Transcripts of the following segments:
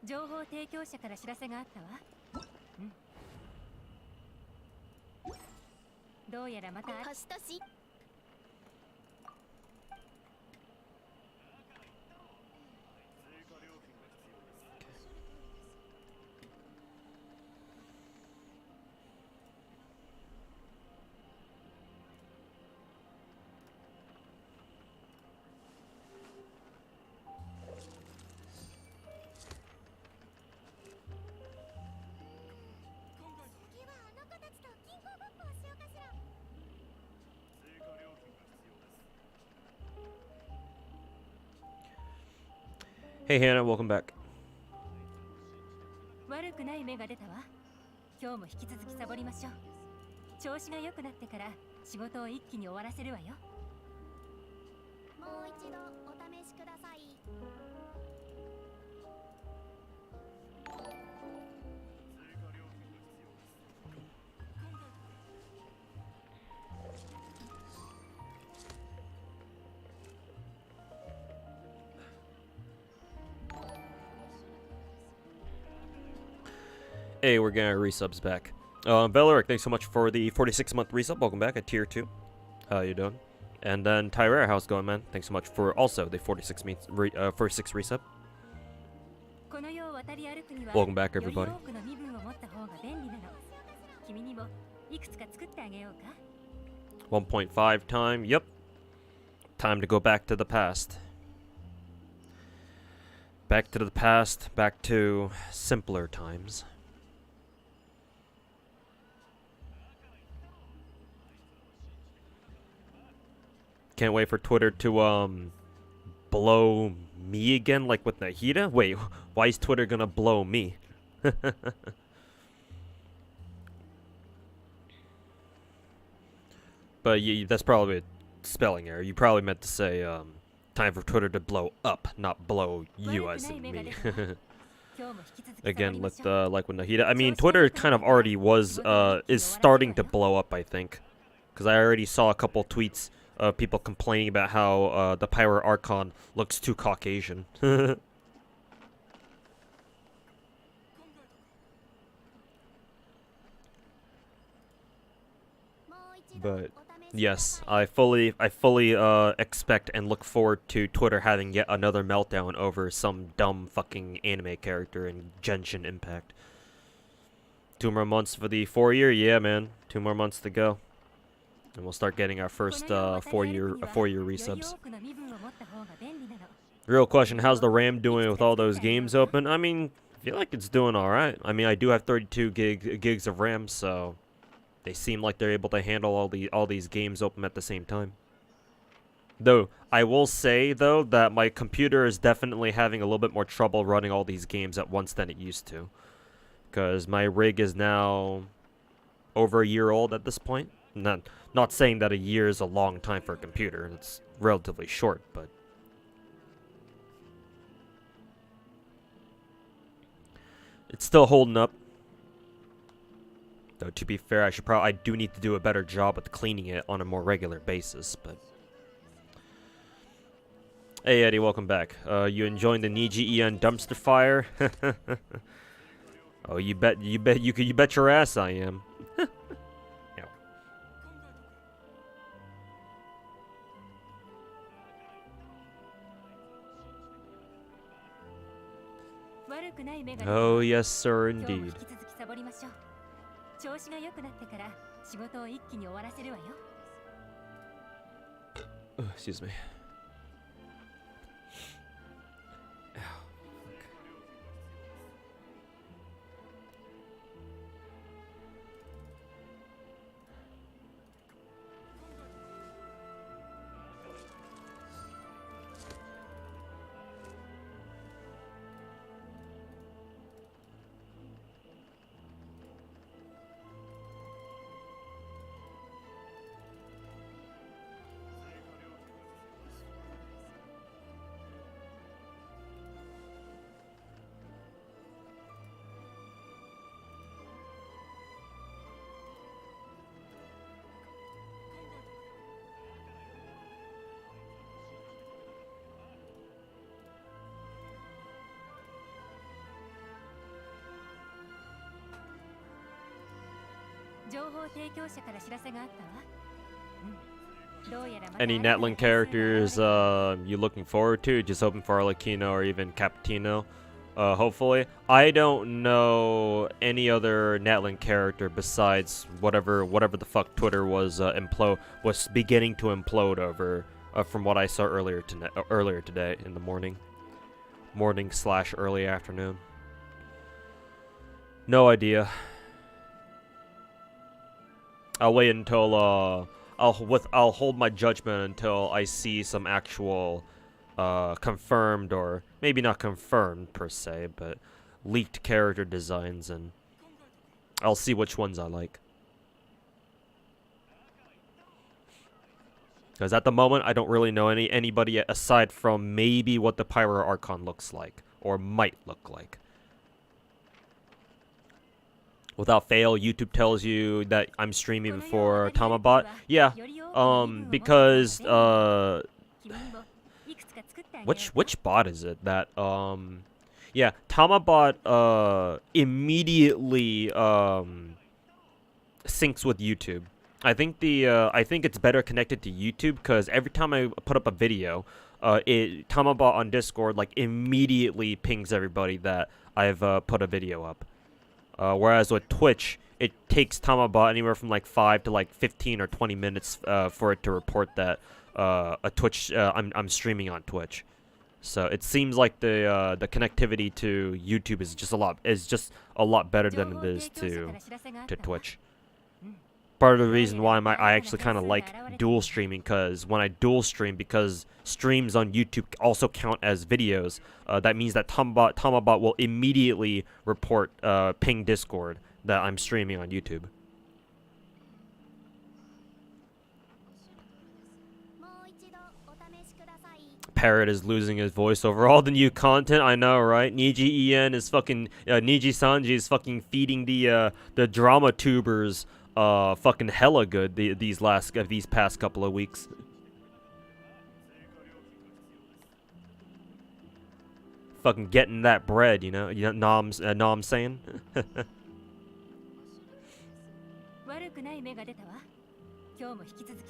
情報提供者から知らせがあったわ。どうやらまた貸したし。Hey Hannah, welcome back. 悪くない芽が出たわ。今日も引き続きサボりましょう。調子が良くなってから仕事を一気に終わらせるわよ。もう一度お試しください。Hey, we're getting our resubs back. Valeric, thanks so much for the 46-month resub. Welcome back at tier 2. How you doing? And then Tyrera, how's it going, man? Thanks so much for also the 46 resub. Welcome back, everybody. 1.5 time. Yep. Time to go back to the past. Back to the past. Back to simpler times. Can't wait for Twitter to blow me again, like with Nahida. Wait, why is Twitter gonna blow me? But that's probably a spelling error. You probably meant to say time for Twitter to blow up, not blow you as in me. Again, with like with Nahida. I mean, Twitter kind of already was is starting to blow up, I think, because I already saw a couple tweets of people complaining about how the pyro archon looks too Caucasian. But yes, I fully expect and look forward to Twitter having yet another meltdown over some dumb fucking anime character in Genshin Impact. 2 more months for the 4-year, yeah, man. 2 more months to go. And we'll start getting our first 4-year resubs. Real question, how's the RAM doing with all those games open? I mean, I feel like it's doing alright. I mean, I do have 32 gigs of RAM, so they seem like they're able to handle all these games open at the same time. Though, I will say, though, that my computer is definitely having a little bit more trouble running all these games at once than it used to. Because my rig is now over a year old at this point. Not saying that a year is a long time for a computer. It's relatively short, but it's still holding up. Though to be fair, I do need to do a better job with cleaning it on a more regular basis, but hey Eddie, welcome back. You enjoying the Niji EN dumpster fire? Oh, you bet your ass I am. Oh, yes, sir, indeed. Excuse me. Any Netlin characters you looking forward to? Just hoping for Arlecchino or even Capitino, hopefully. I don't know any other Netlin character besides whatever the fuck Twitter was beginning to implode over, from what I saw earlier today in the morning / early afternoon. No idea. I'll wait until I'll hold my judgment until I see some actual confirmed, or maybe not confirmed per se, but leaked character designs, and I'll see which ones I like. Because at the moment, I don't really know anybody aside from maybe what the Pyro Archon looks like, or might look like. Without fail, YouTube tells you that I'm streaming before Tamabot. Yeah, because which bot is it that yeah, Tamabot immediately syncs with YouTube. I think it's better connected to YouTube, because every time I put up a video, Tamabot on Discord like immediately pings everybody that I've put a video up. Whereas with Twitch, it takes Tamabot anywhere from like 5 to like 15 or 20 minutes for it to report that I'm streaming on Twitch. So it seems like the connectivity to YouTube is just a lot better than it is to Twitch. Part of the reason why I actually kind of like dual streaming, because when I dual stream, because streams on YouTube also count as videos, that means that Tamabot will immediately report ping Discord that I'm streaming on YouTube. Parrot is losing his voice over all the new content. I know, right? Niji En is fucking Niji Sanji is fucking feeding the drama tubers fucking hella good these past couple of weeks. Fucking getting that bread, you know what I'm saying?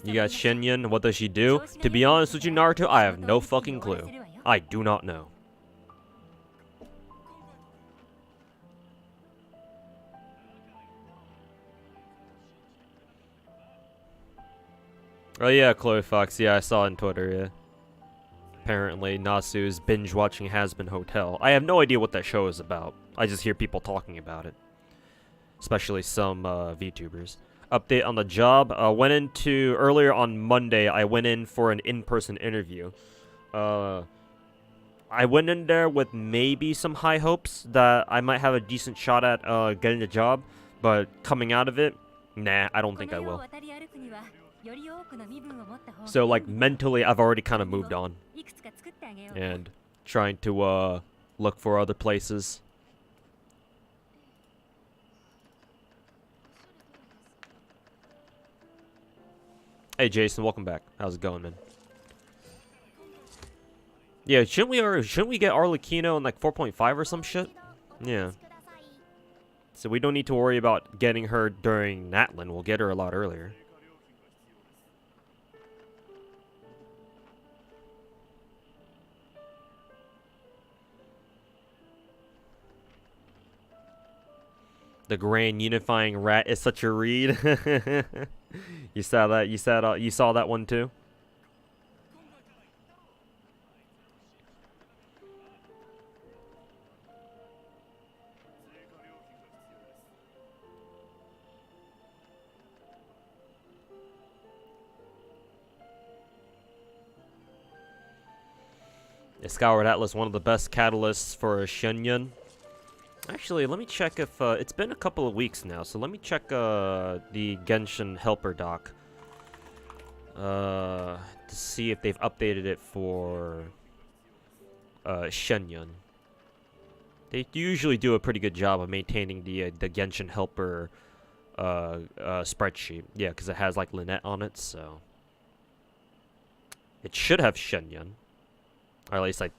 You got Shenyan, what does she do? To be honest with you, Naruto, I have no fucking clue. I do not know. Oh yeah, Chloe Fox, yeah, I saw on Twitter, yeah. Apparently, Nasu's binge-watching Has-Been Hotel. I have no idea what that show is about. I just hear people talking about it. Especially some VTubers. Update on the job. Earlier on Monday, I went in for an in-person interview. I went in there with maybe some high hopes that I might have a decent shot at getting the job. But coming out of it, nah, I don't think I will. So, like, mentally, I've already kind of moved on. And trying to look for other places. Hey Jason, welcome back. How's it going, man? Yeah, shouldn't we get Arlecchino in like 4.5 or some shit? Yeah. So we don't need to worry about getting her during Natlin. We'll get her a lot earlier. The grand unifying rat is such a read. You saw that? You saw that one too? Is Scoured Atlas one of the best catalysts for Shenyan? Actually, let me check if it's been a couple of weeks now, so let me check the Genshin helper doc to see if they've updated it for Shenyan. They usually do a pretty good job of maintaining the Genshin helper spreadsheet. Yeah, because it has like Lynette on it, so it should have Shenyan, or at least I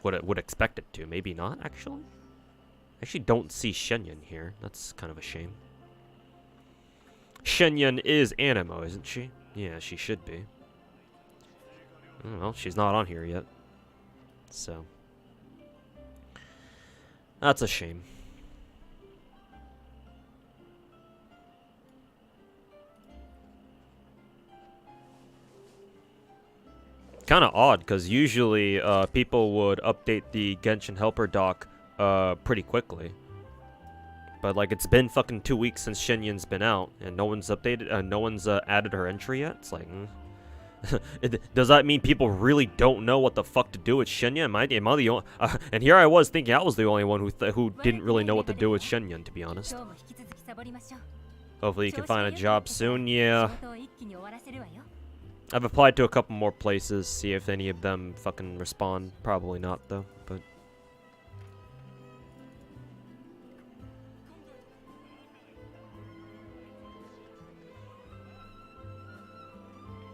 would expect it to. Maybe not, actually. I actually don't see Shenyan here. That's kind of a shame. Shenyun is Animo, isn't she? Yeah, she should be. Well, she's not on here yet. So. That's a shame. Kind of odd, because usually people would update the Genshin Helper doc pretty quickly. But like, it's been fucking 2 weeks since Shenyun's been out, and no one's updated, no one's added her entry yet. It's like, does that mean people really don't know what the fuck to do with Shenyun? Am I the only? And here I was thinking I was the only one who didn't really know what to do with Shenyun, to be honest. Hopefully you can find a job soon. Yeah. I've applied to a couple more places, see if any of them fucking respond. Probably not, though, but...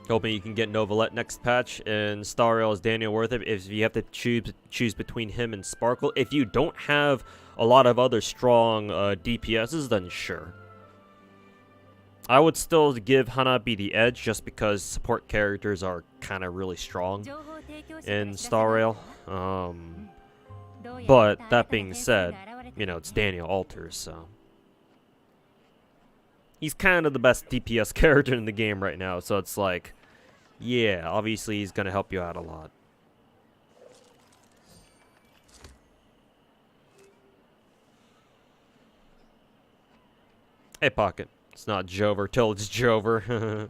Hoping you can get Novelette next patch, and Star Rail is Daniel worth it if you have to choose between him and Sparkle. If you don't have a lot of other strong DPSs, then sure. I would still give Hanabi the edge just because support characters are kind of really strong in Star Rail. But that being said, you know, it's Daniel Alters, so he's kind of the best DPS character in the game right now, so it's like, yeah, obviously he's gonna help you out a lot. Hey, Pocket. It's not Jover till it's Jover.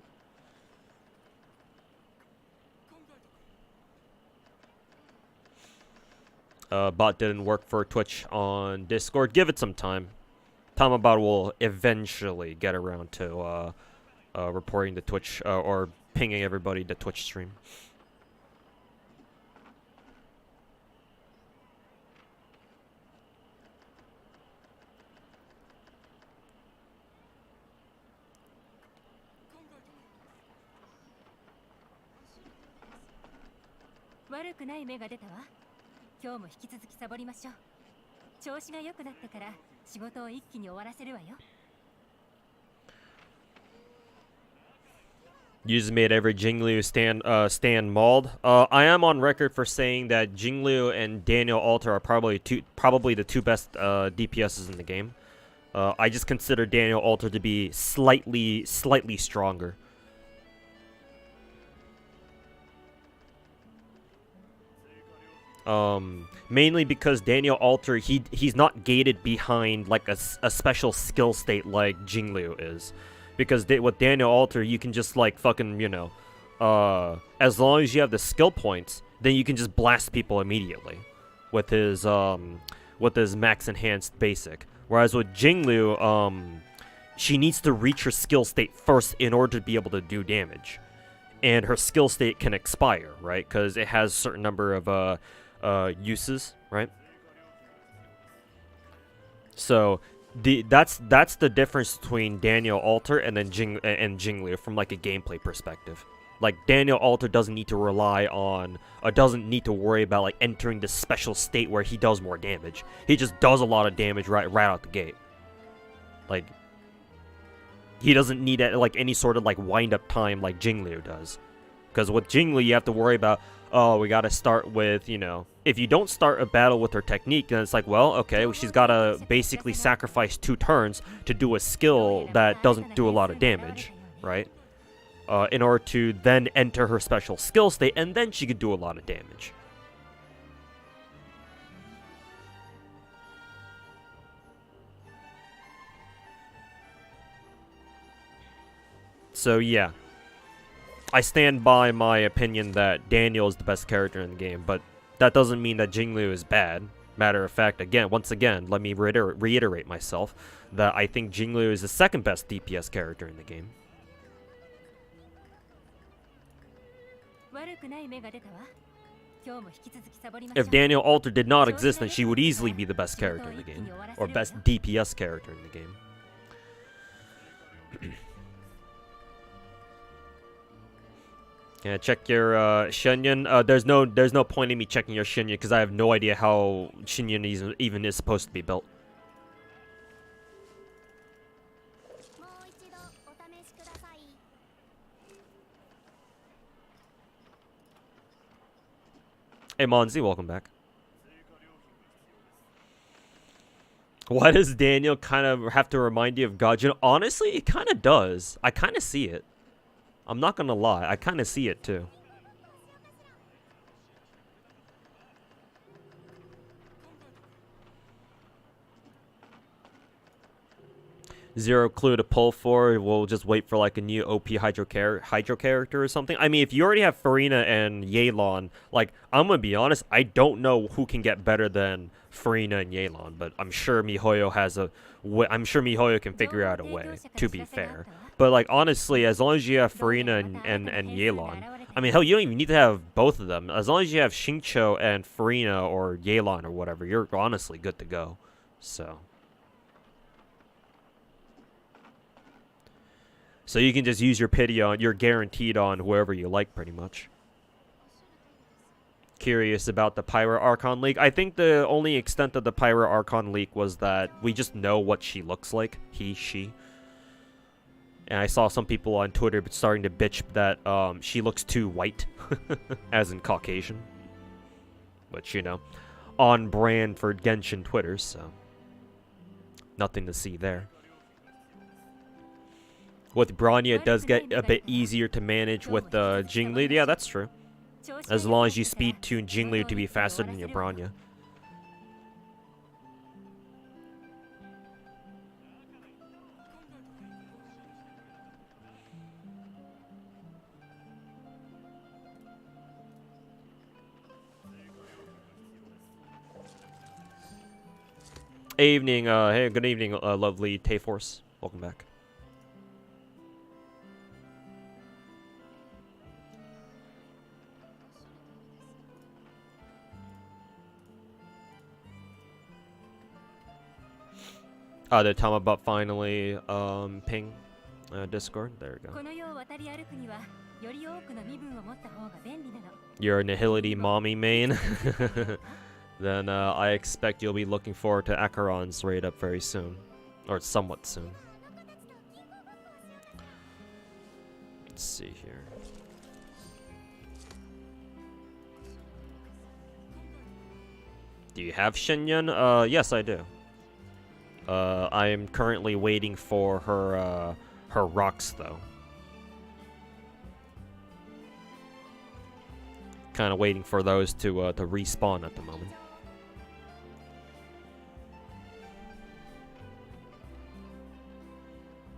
Bot didn't work for Twitch on Discord. Give it some time. Tamabot will eventually get around to reporting to Twitch or pinging everybody to Twitch stream. Yous made every Jingliu stand mauled. I am on record for saying that Jingliu and Daniel Alter are probably the two best DPSs in the game. I just consider Daniel Alter to be slightly stronger. Mainly because Daniel Alter, he's not gated behind like a special skill state like Jingliu is. Because with Daniel Alter, you can just like fucking, you know, as long as you have the skill points, then you can just blast people immediately with his max enhanced basic. Whereas with Jingliu, she needs to reach her skill state first in order to be able to do damage. And her skill state can expire, right? Because it has a certain number of uses, right? So that's the difference between Daniel Alter and then Jingliu from like a gameplay perspective. Like Daniel Alter doesn't need to rely on, doesn't need to worry about like entering this special state where he does more damage. He just does a lot of damage right out the gate. Like he doesn't need like any sort of like wind up time like Jingliu does. Because with Jingliu you have to worry about, oh, we gotta start with, you know, if you don't start a battle with her technique, then it's like, well, okay, she's gotta basically sacrifice 2 turns to do a skill that doesn't do a lot of damage, right? In order to then enter her special skill state, and then she could do a lot of damage. So yeah, I stand by my opinion that Daniel is the best character in the game, but that doesn't mean that Jingliu is bad. Matter of fact, once again, let me reiterate myself that I think Jingliu is the second best DPS character in the game. If Daniel Alter did not exist, then she would easily be the best character in the game, or best DPS character in the game. Yeah, check your Shenyun. There's no point in me checking your Shenyun because I have no idea how Shenyun even is supposed to be built. Hey, Monzi, welcome back. Why does Daniel kind of have to remind you of Gacha? Honestly, it kind of does. I kind of see it. I'm not gonna lie. I kind of see it, too. Zero clue to pull for. We'll just wait for like a new OP hydro character or something. I mean, if you already have Farina and Yelan, like, I'm gonna be honest, I don't know who can get better than Farina and Yelan, but I'm sure Mihoyo has a I'm sure Mihoyo can figure out a way, to be fair. But like, honestly, as long as you have Farina and Yelan, I mean, hell, you don't even need to have both of them. As long as you have Shincho and Farina or Yelan or whatever, you're honestly good to go. So you can just use your pity on, you're guaranteed on whoever you like, pretty much. Curious about the Pyro Archon leak. I think the only extent of the Pyro Archon leak was that we just know what she looks like. He, she. And I saw some people on Twitter starting to bitch that she looks too white, as in Caucasian. Which, you know, on brand for Genshin Twitter, so nothing to see there. With Bronya, it does get a bit easier to manage with Jingli. Yeah, that's true. As long as you speed tune Jingli to be faster than your Bronya. Evening, hey, good evening, lovely Tayforce. Welcome back. The Tamabot finally ping Discord. There we go. You're a Nihility mommy main. Then I expect you'll be looking forward to Acheron's raid up very soon. Or somewhat soon. Let's see here. Do you have Shenyun? Yes, I do. I am currently waiting for her, her rocks, though. Kind of waiting for those to respawn at the moment.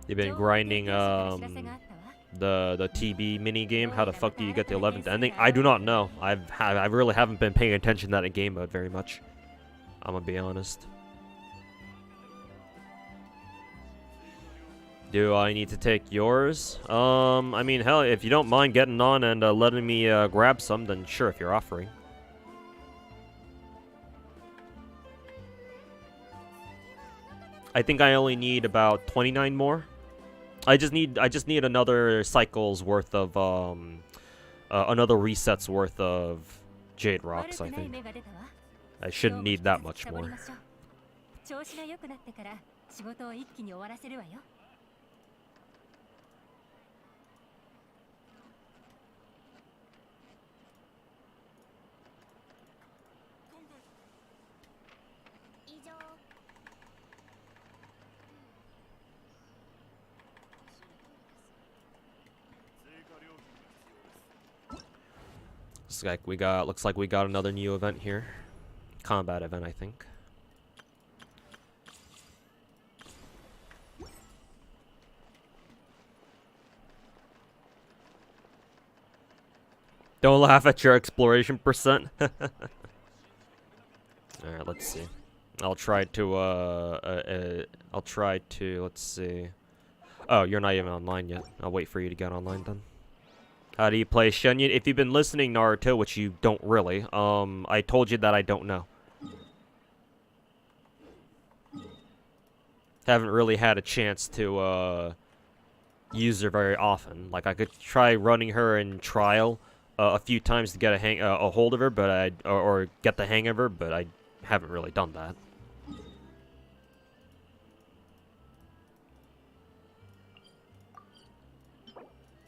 You've been grinding, the TB mini game. How the fuck do you get the 11th ending? I do not know. I really haven't been paying attention to that in game mode very much. I'm gonna be honest. Do I need to take yours? I mean, hell, if you don't mind getting on and letting me grab some, then sure, if you're offering. I think I only need about 29 more. I just need another cycle's worth of another reset's worth of Jade Rocks, I think. I shouldn't need that much more. Looks like we got another new event here. Combat event, I think. Don't laugh at your exploration percent. Alright, let's see. I'll try to, let's see. Oh, you're not even online yet. I'll wait for you to get online then. How do you play Shenyun? If you've been listening, Naruto, which you don't really, I told you that I don't know. Haven't really had a chance to, use her very often. Like, I could try running her in trial a few times to get a hold of her, but or get the hang of her, but I haven't really done that.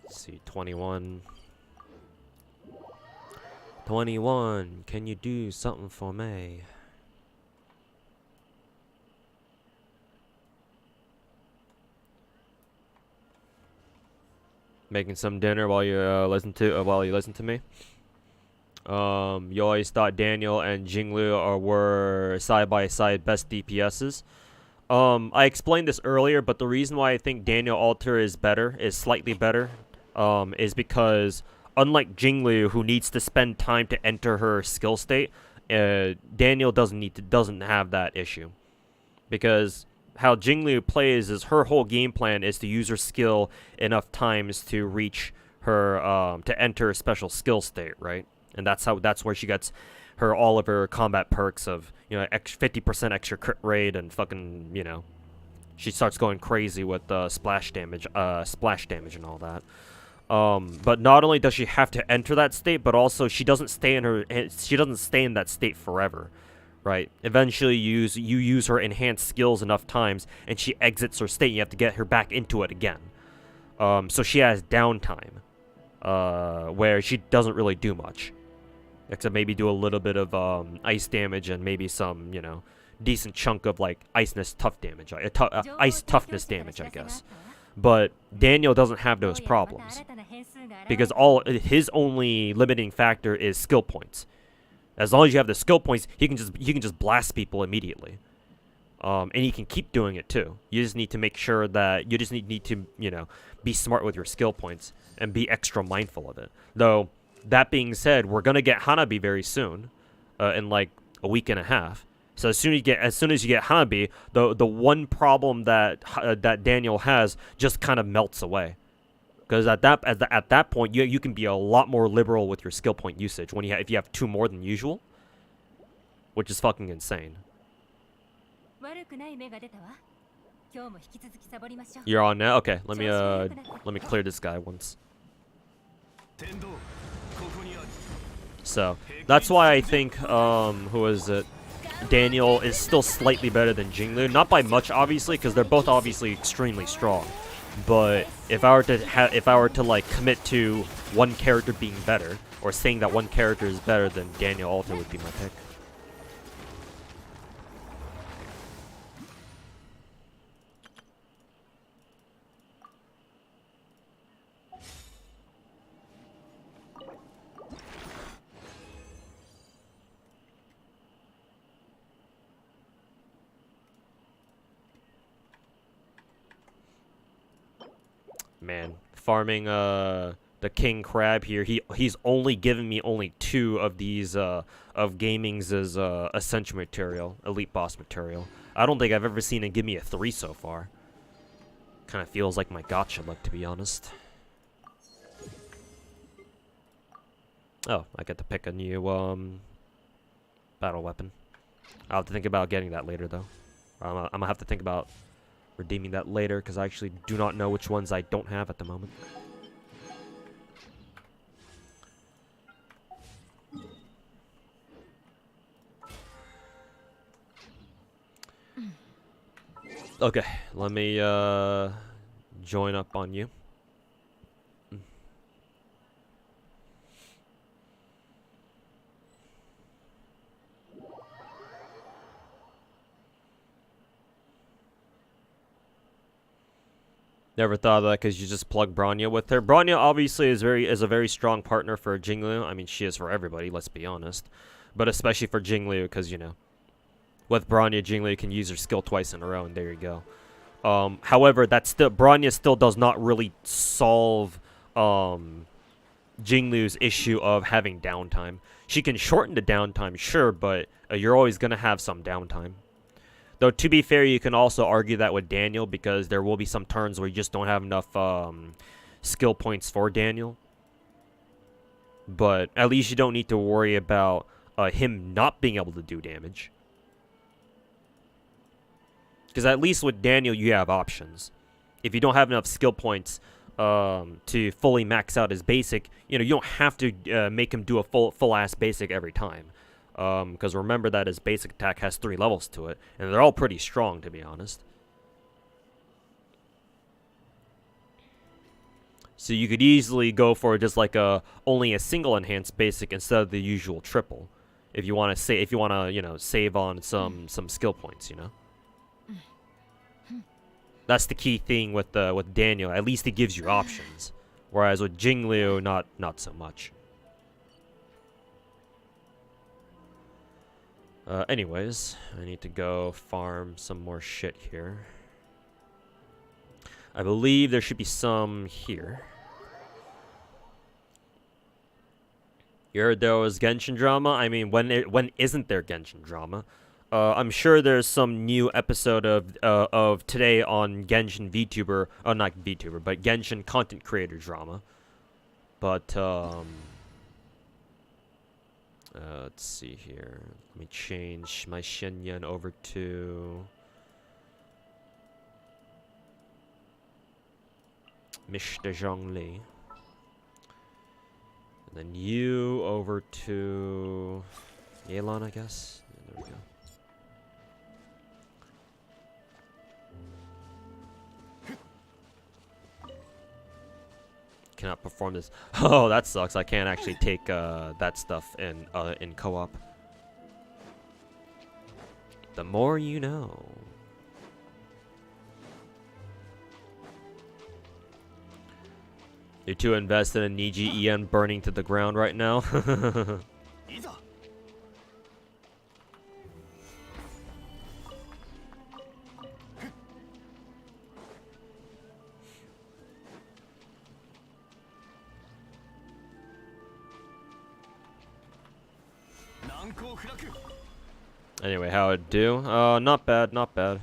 Let's see, 21. 21. Can you do something for me? Making some dinner while you listen to me. You always thought Daniel and Jinglu were side by side best DPSs. I explained this earlier, but the reason why I think Daniel Alter is slightly better, is because unlike Jinglu, who needs to spend time to enter her skill state, Daniel doesn't have that issue, because how Jinglu plays is her whole game plan is to use her skill enough times to reach her to enter a special skill state, right? And that's where she gets all of her combat perks of 50% extra crit rate and fucking she starts going crazy with splash damage and all that. But not only does she have to enter that state, but also she doesn't stay in that state forever. Right. Eventually, you use her enhanced skills enough times, and she exits her state. You have to get her back into it again. So she has downtime, where she doesn't really do much, except maybe do a little bit of ice damage and maybe some decent chunk of like ice toughness damage, I guess. But Daniel doesn't have those problems because his only limiting factor is skill points. As long as you have the skill points, he can just blast people immediately, and he can keep doing it too. You just need to make sure that you just need to be smart with your skill points and be extra mindful of it. Though that being said, we're gonna get Hanabi very soon, in like a week and a half. So as soon as you get Hanabi, the one problem that Daniel has just kind of melts away. Because at that point, you can be a lot more liberal with your skill point usage if you have 2 more than usual, which is fucking insane. You're on now. Okay, let me clear this guy once. So that's why I think who is it? Daniel is still slightly better than Jinglu, not by much obviously, because they're both obviously extremely strong. But if I were to like commit to one character being better, or saying that one character is better, then Daniel Alter would be my pick. Man, farming the king crab here. He's only given me 2 of these of gaming's essential material, elite boss material. I don't think I've ever seen him give me a 3 so far. Kind of feels like my gacha luck, to be honest. Oh, I get to pick a new battle weapon. I'll have to think about getting that later though. I'm gonna have to think about redeeming that later, because I actually do not know which ones I don't have at the moment. Okay, let me join up on you. Never thought of that because you just plug Bronya with her. Bronya obviously is a very strong partner for Jinglu. I mean, she is for everybody, let's be honest. But especially for Jinglu, because, with Bronya, Jinglu can use her skill twice in a row, and there you go. However, Bronya still does not really solve Jinglu's issue of having downtime. She can shorten the downtime, sure, but you're always going to have some downtime. Though, to be fair, you can also argue that with Daniel, because there will be some turns where you just don't have enough skill points for Daniel. But at least you don't need to worry about him not being able to do damage. Because at least with Daniel, you have options. If you don't have enough skill points to fully max out his basic, you don't have to make him do a full-ass basic every time. Because remember that his basic attack has 3 levels to it, and they're all pretty strong, to be honest. So you could easily go for just like only a single enhanced basic instead of the usual triple, if you want to save on some skill points, you know. That's the key thing with Daniel. At least it gives you options, whereas with Jingliu, not so much. Anyways, I need to go farm some more shit here. I believe there should be some here. You heard there was Genshin drama? I mean, when isn't there Genshin drama? I'm sure there's some new episode of today on Genshin VTuber, not VTuber, but Genshin content creator drama. But let's see here. Let me change my Shenyan over to Mr. Zhongli. And then you over to Yelan, I guess. Yeah, there we go. Cannot perform this. Oh, that sucks. I can't actually take that stuff in co-op. The more you know. You're too invested in Niji En burning to the ground right now. Anyway, how it do? Not bad, not bad.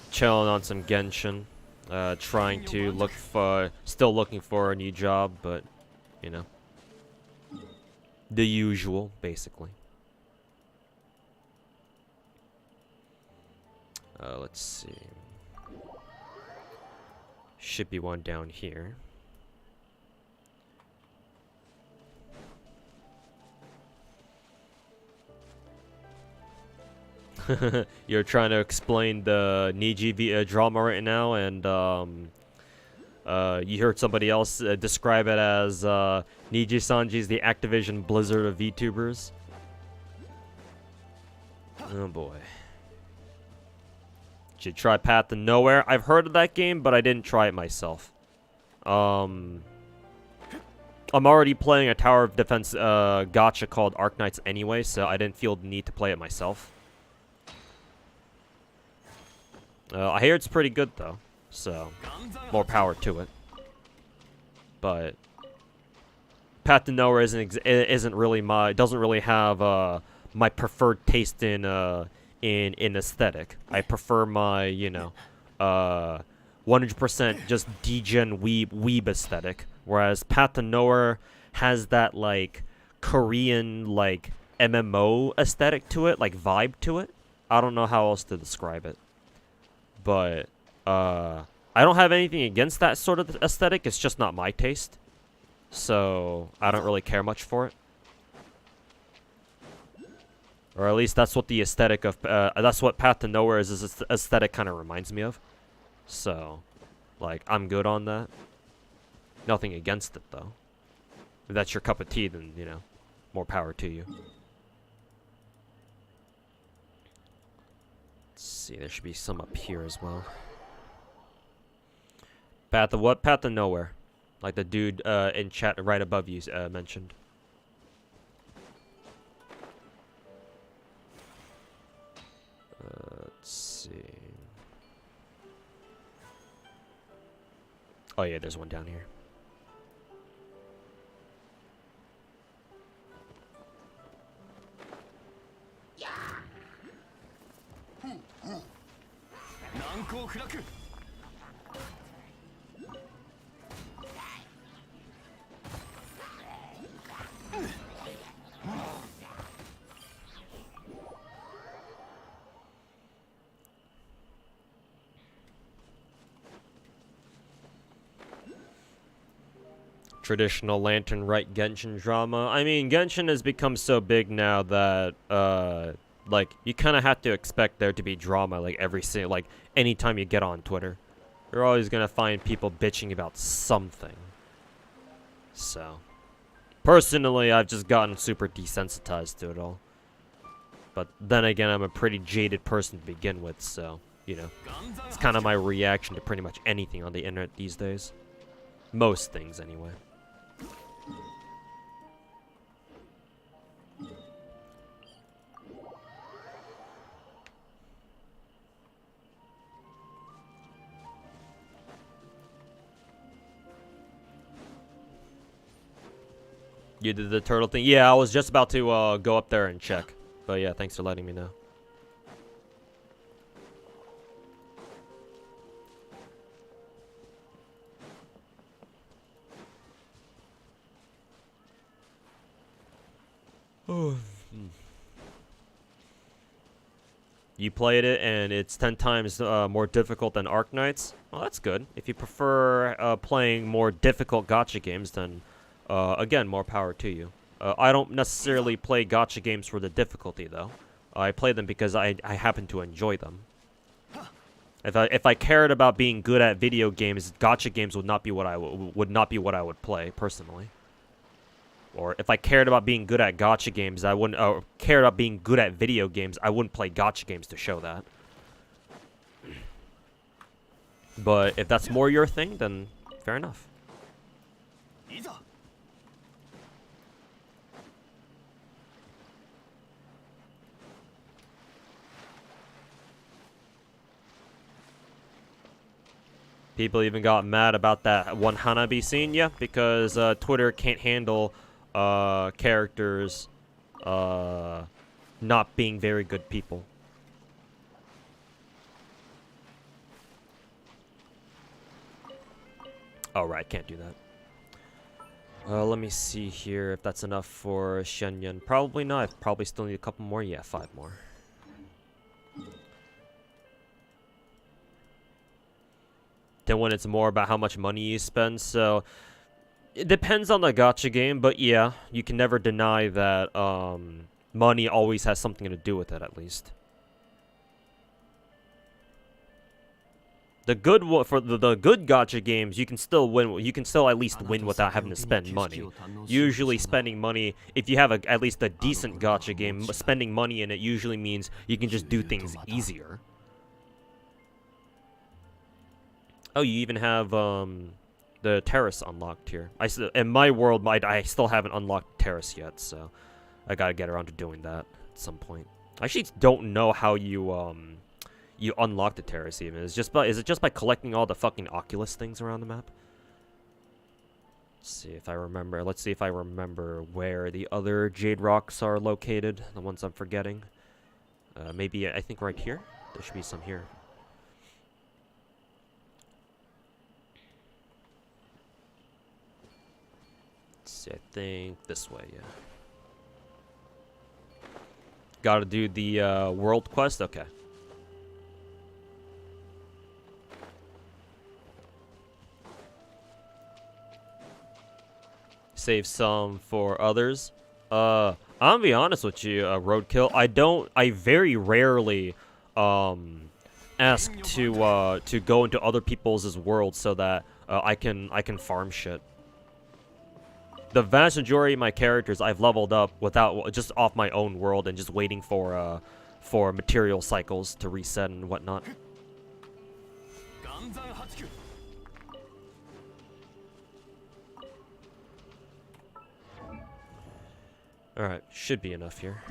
Chilling on some Genshin. Trying to look for, still looking for a new job, but, you know. The usual, basically. Let's see. Should be one down here. You're trying to explain the Niji drama right now, and you heard somebody else describe it as Niji Sanji's the Activision Blizzard of VTubers. Oh boy. Should try Path to Nowhere. I've heard of that game, but I didn't try it myself. I'm already playing a Tower of Defense gacha called Arknights anyway, so I didn't feel the need to play it myself. I hear it's pretty good though, so more power to it. But Path to Nowhere isn't really my, doesn't really have my preferred taste in aesthetic. I prefer my, you know, 100% just degen weeb aesthetic, whereas Path to Nowhere has that like Korean like MMO aesthetic to it, like vibe to it. I don't know how else to describe it. But I don't have anything against that sort of aesthetic. It's just not my taste. So I don't really care much for it. Or at least that's what the aesthetic of that's what Path to Nowhere is aesthetic kind of reminds me of. So like I'm good on that. Nothing against it though. If that's your cup of tea, then you know, more power to you. Let's see, there should be some up here as well. Path of what? Path to Nowhere. Like the dude in chat right above you mentioned. Let's see. Oh yeah, there's one down here. Traditional Lantern Rite Genshin drama. I mean, Genshin has become so big now that, like, you kind of have to expect there to be drama, like, anytime you get on Twitter. You're always gonna find people bitching about something. So, personally, I've just gotten super desensitized to it all. But then again, I'm a pretty jaded person to begin with, so, you know. It's kind of my reaction to pretty much anything on the internet these days. Most things, anyway. You did the turtle thing? Yeah, I was just about to go up there and check. But yeah, thanks for letting me know. You played it and it's 10 times more difficult than Arknights? Well, that's good. If you prefer playing more difficult gacha games, then again, more power to you. I don't necessarily play gacha games for the difficulty, though. I play them because I happen to enjoy them. If I cared about being good at video games, gacha games would not be what I would play personally. Or if I cared about being good at gacha games, I wouldn't. Cared about being good at video games, I wouldn't play gacha games to show that. But if that's more your thing, then fair enough. People even got mad about that one Hanabi scene, yeah, because Twitter can't handle characters not being very good people. Oh, right, can't do that. Let me see here if that's enough for Shenyun. Probably not. I probably still need a couple more. Yeah, 5 more. Then when it's more about how much money you spend, so it depends on the gacha game, but yeah, you can never deny that money always has something to do with it, at least. The good for the good gacha games, you can still win. You can still at least win without having to spend money. Usually, spending money, if you have at least a decent gacha game, spending money in it usually means you can just do things easier. Oh, you even have the terrace unlocked here. In my world, I still haven't unlocked terrace yet, so I gotta get around to doing that at some point. I actually don't know how you unlock the terrace even. Is it just by collecting all the fucking Oculus things around the map? Let's see if I remember. Let's see if I remember where the other jade rocks are located. The ones I'm forgetting. Maybe I think right here. There should be some here. I think this way, yeah. Gotta do the world quest? Okay. Save some for others. I'm gonna be honest with you, Roadkill. I very rarely ask to go into other people's worlds so that I can farm shit. The vast majority of my characters I've leveled up without just off my own world and just waiting for material cycles to reset and whatnot. Alright, should be enough here.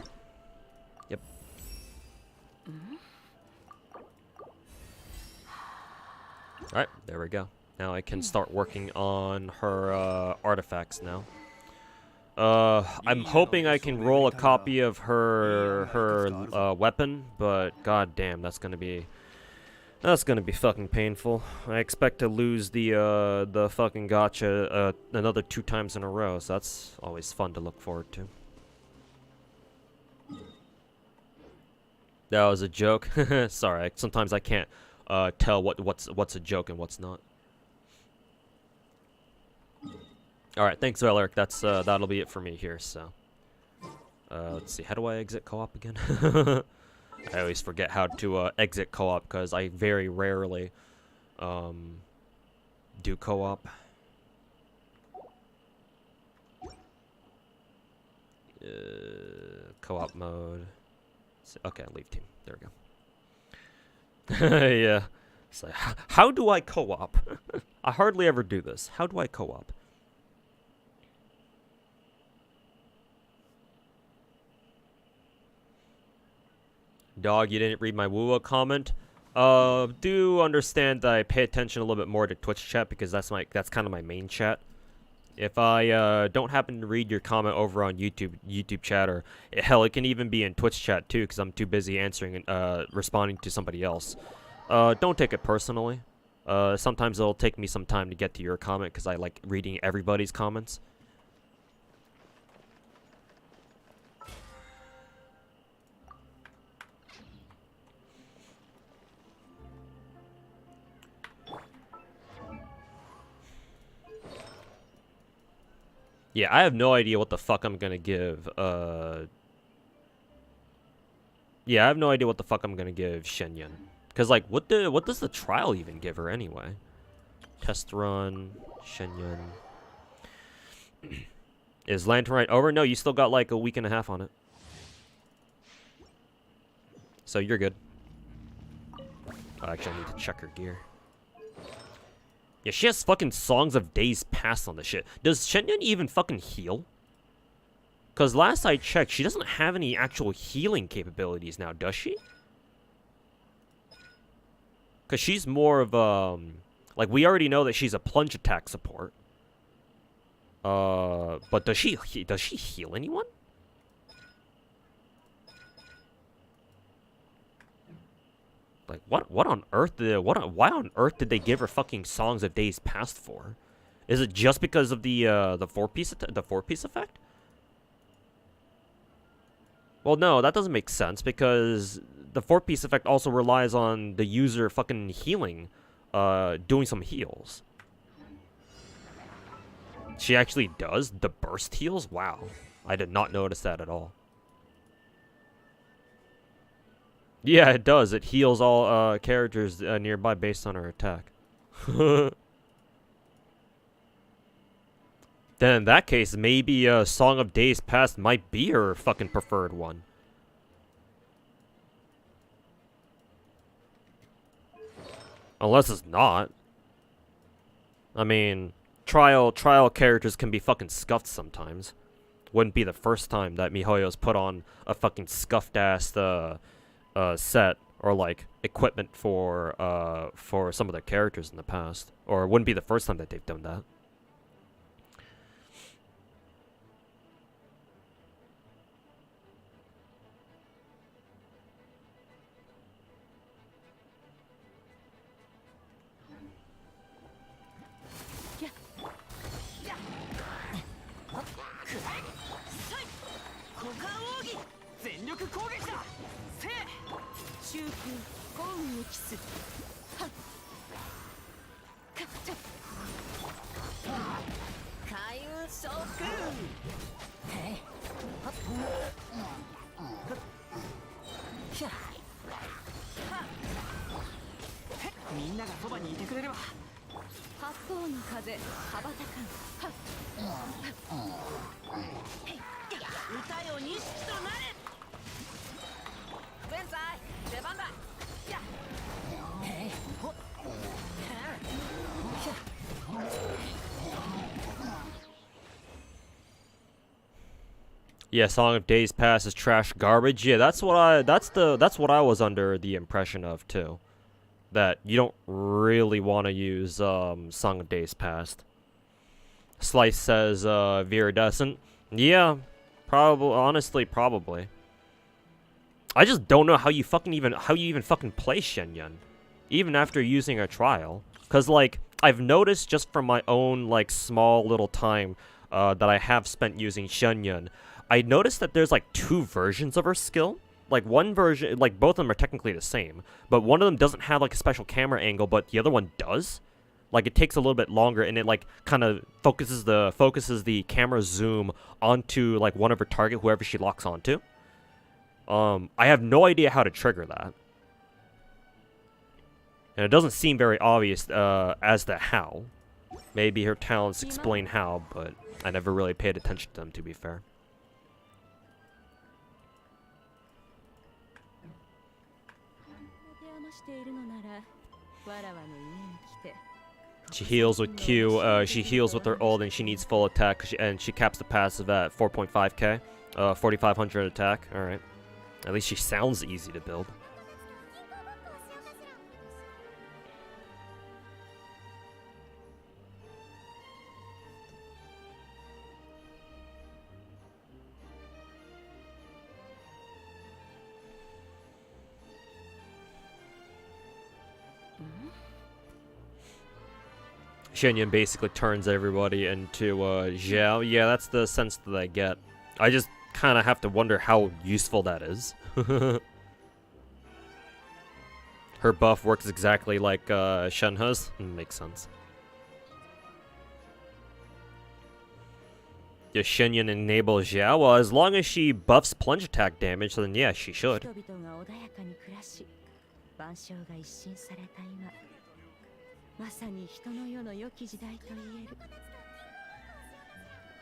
Yep. Alright, there we go. Now I can start working on her artifacts now. I'm hoping I can roll a copy of her weapon, but goddamn, that's gonna be fucking painful. I expect to lose the fucking gacha another 2 times in a row, so that's always fun to look forward to. That was a joke. Sorry, sometimes I can't tell what's a joke and what's not. Alright, thanks, Alaric. That's, that'll be it for me here, so. Let's see, how do I exit co-op again? I always forget how to, exit co-op, because I very rarely, do co-op. Co-op mode. Okay, leave team. There we go. Yeah. It's like, how do I co-op? I hardly ever do this. How do I co-op? Dog, you didn't read my woo comment. Do understand that I pay attention a little bit more to Twitch chat because that's kind of my main chat. If I don't happen to read your comment over on YouTube chat, or hell, it can even be in Twitch chat too, because I'm too busy answering and responding to somebody else. Don't take it personally. Sometimes it'll take me some time to get to your comment because I like reading everybody's comments. Yeah, I have no idea what the fuck I'm gonna give, yeah, I have no idea what the fuck I'm gonna give Shenyun. Cause like, what does the trial even give her anyway? Test run, Shenyun. Is Lantern Rite over? No, you still got like a week and a half on it. So you're good. Oh, actually, I need to check her gear. Yeah, she has fucking Songs of Days Past on this shit. Does Shenyun even fucking heal? Because last I checked, she doesn't have any actual healing capabilities now, does she? Because she's more of, like, we already know that she's a plunge attack support. But does she heal anyone? Like, what on earth why on earth did they give her fucking Songs of Days Past for? Is it just because of the four-piece effect? Well, no, that doesn't make sense because the four-piece effect also relies on the user fucking healing, doing some heals. She actually does the burst heals? Wow. I did not notice that at all. Yeah, it does. It heals all characters nearby based on her attack. Then in that case, maybe Song of Days Past might be her fucking preferred one. Unless it's not. I mean, trial characters can be fucking scuffed sometimes. Wouldn't be the first time that MiHoYo's put on a fucking scuffed ass set or like equipment for some of their characters in the past, or it wouldn't be the first time that they've done that. Yeah, Song of Days Past is trash garbage. Yeah, that's what I was under the impression of too. That you don't really want to use Song of Days Past. Slice says Viridescent. Yeah, probably. Honestly, probably. I just don't know how you even fucking play Shenyun, even after using a trial. Cause like I've noticed just from my own like small little time that I have spent using Shenyun, I noticed that there's like two versions of her skill. Like one version, like both of them are technically the same, but one of them doesn't have like a special camera angle, but the other one does. Like, it takes a little bit longer, and it, like, kind of focuses the camera zoom onto, like, one of her target, whoever she locks onto. I have no idea how to trigger that. And it doesn't seem very obvious as to how. Maybe her talents explain how, but I never really paid attention to them, to be fair. She heals with Q, she heals with her ult, and she needs full attack, and she caps the passive at 4.5k, 4,500 attack. Alright. At least she sounds easy to build. Shenyan basically turns everybody into Xiao. Yeah, that's the sense that I get. I just kind of have to wonder how useful that is. Her buff works exactly like Shenhe's. Makes sense. Does Shenyan enable Xiao? Well, as long as she buffs plunge attack damage, then yeah, she should.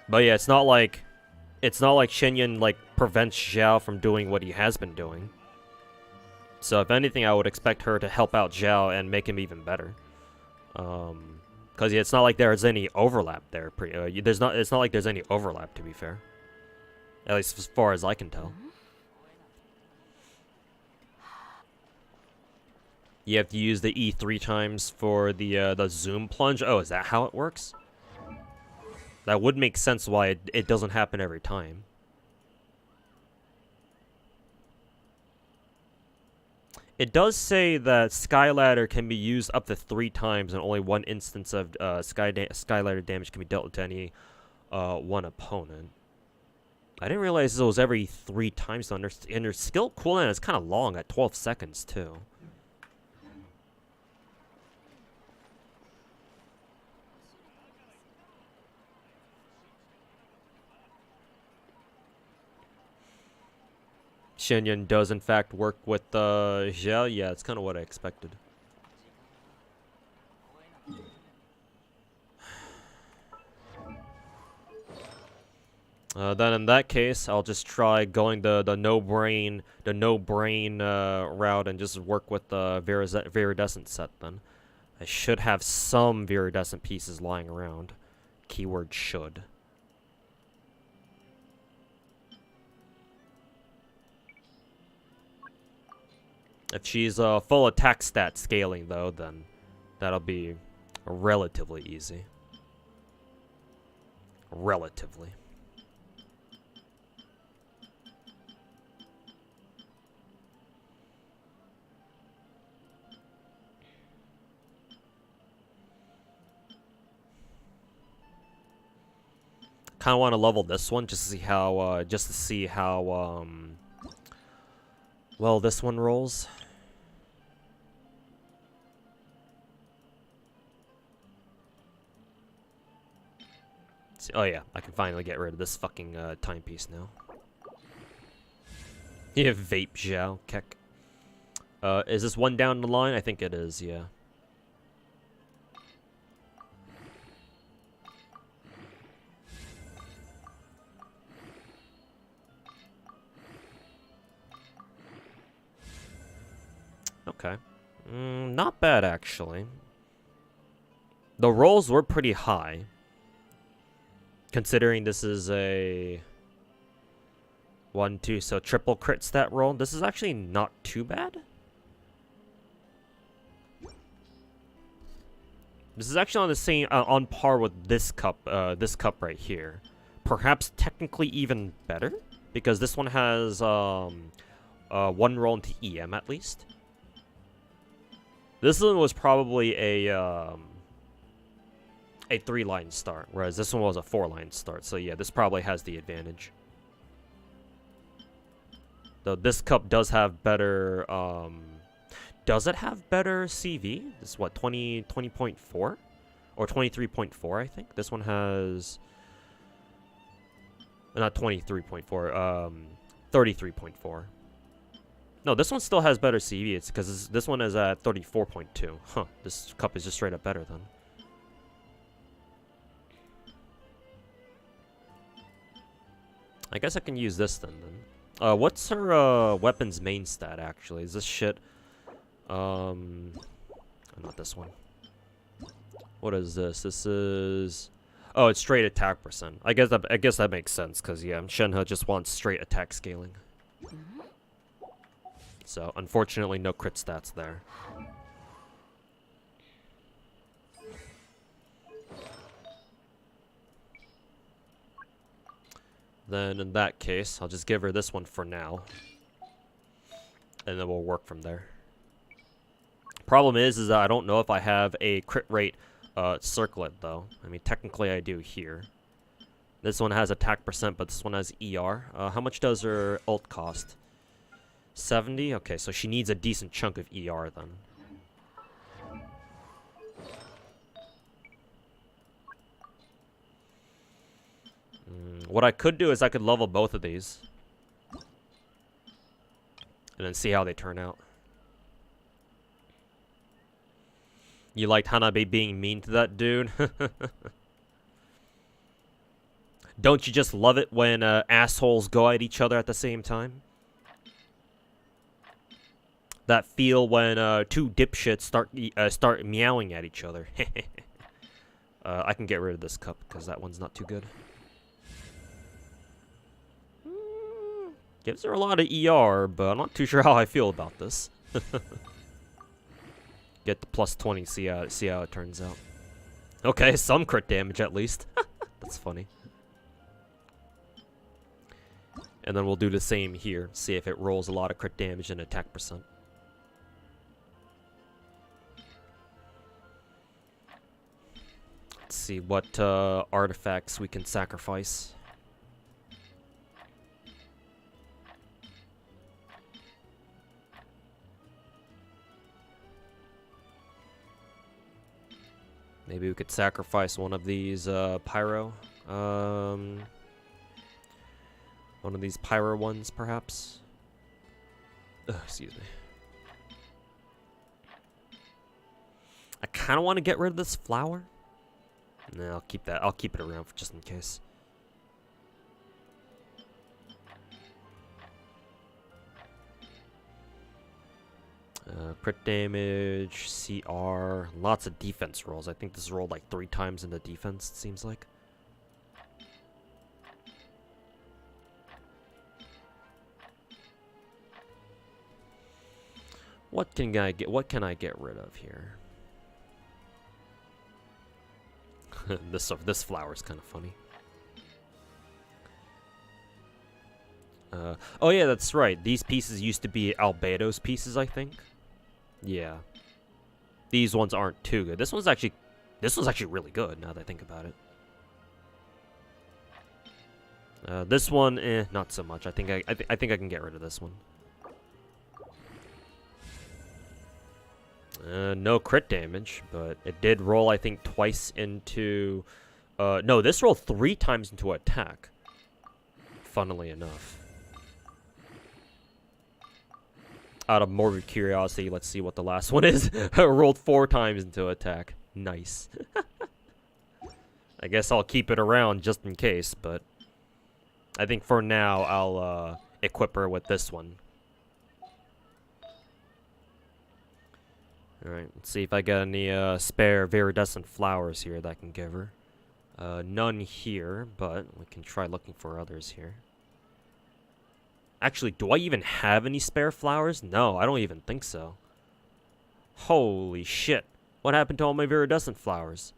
But yeah, it's not like Shenyan like prevents Xiao from doing what he has been doing. So if anything, I would expect her to help out Xiao and make him even better. Because yeah, it's not like there's any overlap there. It's not like there's any overlap, to be fair. At least as far as I can tell. You have to use the E 3 times for the zoom plunge. Oh, is that how it works? That would make sense why it doesn't happen every time. It does say that Skyladder can be used up to 3 times, and only one instance of Skyladder damage can be dealt to any one opponent. I didn't realize it was every 3 times, and their skill cooldown is kind of long at 12 seconds, too. Shenyan does in fact work with Xiao. Yeah, it's kind of what I expected. Then in that case, I'll just try going the no brain route and just work with the Viridescent set. Then I should have some Viridescent pieces lying around. Keyword should. If she's full attack stat scaling, though, then that'll be relatively easy. Relatively. Kind of want to level this one just to see how well this one rolls. Oh yeah, I can finally get rid of this fucking timepiece now. Yeah, vape Zhao, Kek. Is this one down the line? I think it is, yeah. Okay. Not bad, actually. The rolls were pretty high. Considering this is a 1-2, so triple crit stat roll. This is actually not too bad. This is actually on the same on par with this cup right here. Perhaps technically even better, because this one has one roll into EM at least. This one was probably a 3-line start, whereas this one was a 4-line start. So yeah, this probably has the advantage. Though this cup does have better, does it have better CV? This is what, 20.4? Or 23.4, I think. This one has... Not 23.4, 33.4. No, this one still has better CV. It's because this one is at 34.2. Huh, this cup is just straight up better then. I guess I can use this then. What's her weapons main stat actually? Is this shit? Not this one. What is this? This is... Oh, it's straight attack percent. I guess that makes sense because yeah, Shenhe just wants straight attack scaling. So unfortunately, no crit stats there. Then in that case, I'll just give her this one for now. And then we'll work from there. Problem is that I don't know if I have a crit rate circlet though. I mean, technically I do here. This one has attack percent, but this one has ER. How much does her ult cost? 70? Okay, so she needs a decent chunk of ER then. What I could do is I could level both of these. And then see how they turn out. You liked Hanabe being mean to that dude? Don't you just love it when assholes go at each other at the same time? That feel when two dipshits start meowing at each other. I can get rid of this cup because that one's not too good. Gives her a lot of ER, but I'm not too sure how I feel about this. Get the plus 20, see how it turns out. Okay, some crit damage at least. That's funny. And then we'll do the same here. See if it rolls a lot of crit damage and attack percent. Let's see what artifacts we can sacrifice. Maybe we could sacrifice one of these pyro. One of these pyro ones, perhaps. Ugh, excuse me. I kind of want to get rid of this flower. No, I'll keep that. I'll keep it around for just in case. Crit damage, CR, lots of defense rolls. I think this is rolled like 3 times in the defense, it seems like. What can I get rid of here? This flower is kind of funny. Oh yeah, that's right. These pieces used to be Albedo's pieces, I think. Yeah. These ones aren't too good. This one's actually really good now that I think about it. This one, not so much. I think I can get rid of this one. No crit damage, but it did roll, I think, twice into... no, this rolled 3 times into attack. Funnily enough. Out of morbid curiosity, let's see what the last one is. It rolled 4 times into attack. Nice. I guess I'll keep it around just in case, but... I think for now, I'll equip her with this one. Alright, let's see if I got any spare viridescent flowers here that I can give her. None here, but we can try looking for others here. Actually, do I even have any spare flowers? No, I don't even think so. Holy shit. What happened to all my viridescent flowers?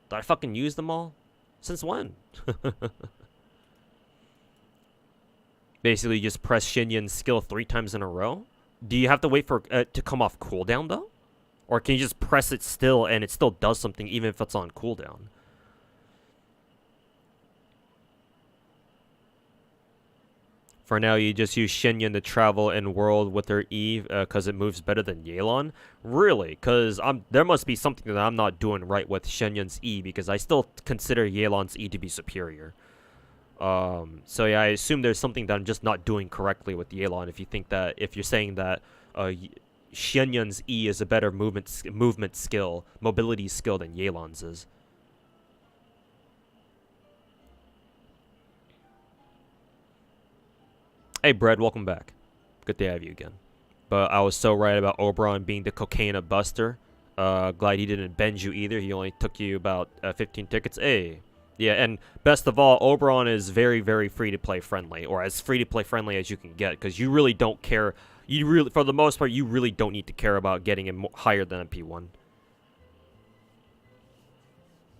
Did I fucking use them all? Since when? Basically, you just press Shinyan's skill 3 times in a row? Do you have to wait for it to come off cooldown, though? Or can you just press it still and it still does something even if it's on cooldown? For now, you just use Shinyan to travel in world with her E, because it moves better than Yelan. Really? Because there must be something that I'm not doing right with Shinyan's E, because I still consider Yelan's E to be superior. So yeah, I assume there's something that I'm just not doing correctly with Yelan. If you're saying that Shenyan's E is a better mobility skill than Yelan's is. Hey, Brad, welcome back. Good to have you again. But I was so right about Oberon being the cocaine buster. Glad he didn't bend you either. He only took you about 15 tickets. Hey. Yeah, and best of all, Oberon is very, very free-to-play friendly, or as free-to-play friendly as you can get, because you really don't care. For the most part, you really don't need to care about getting him higher than MP1.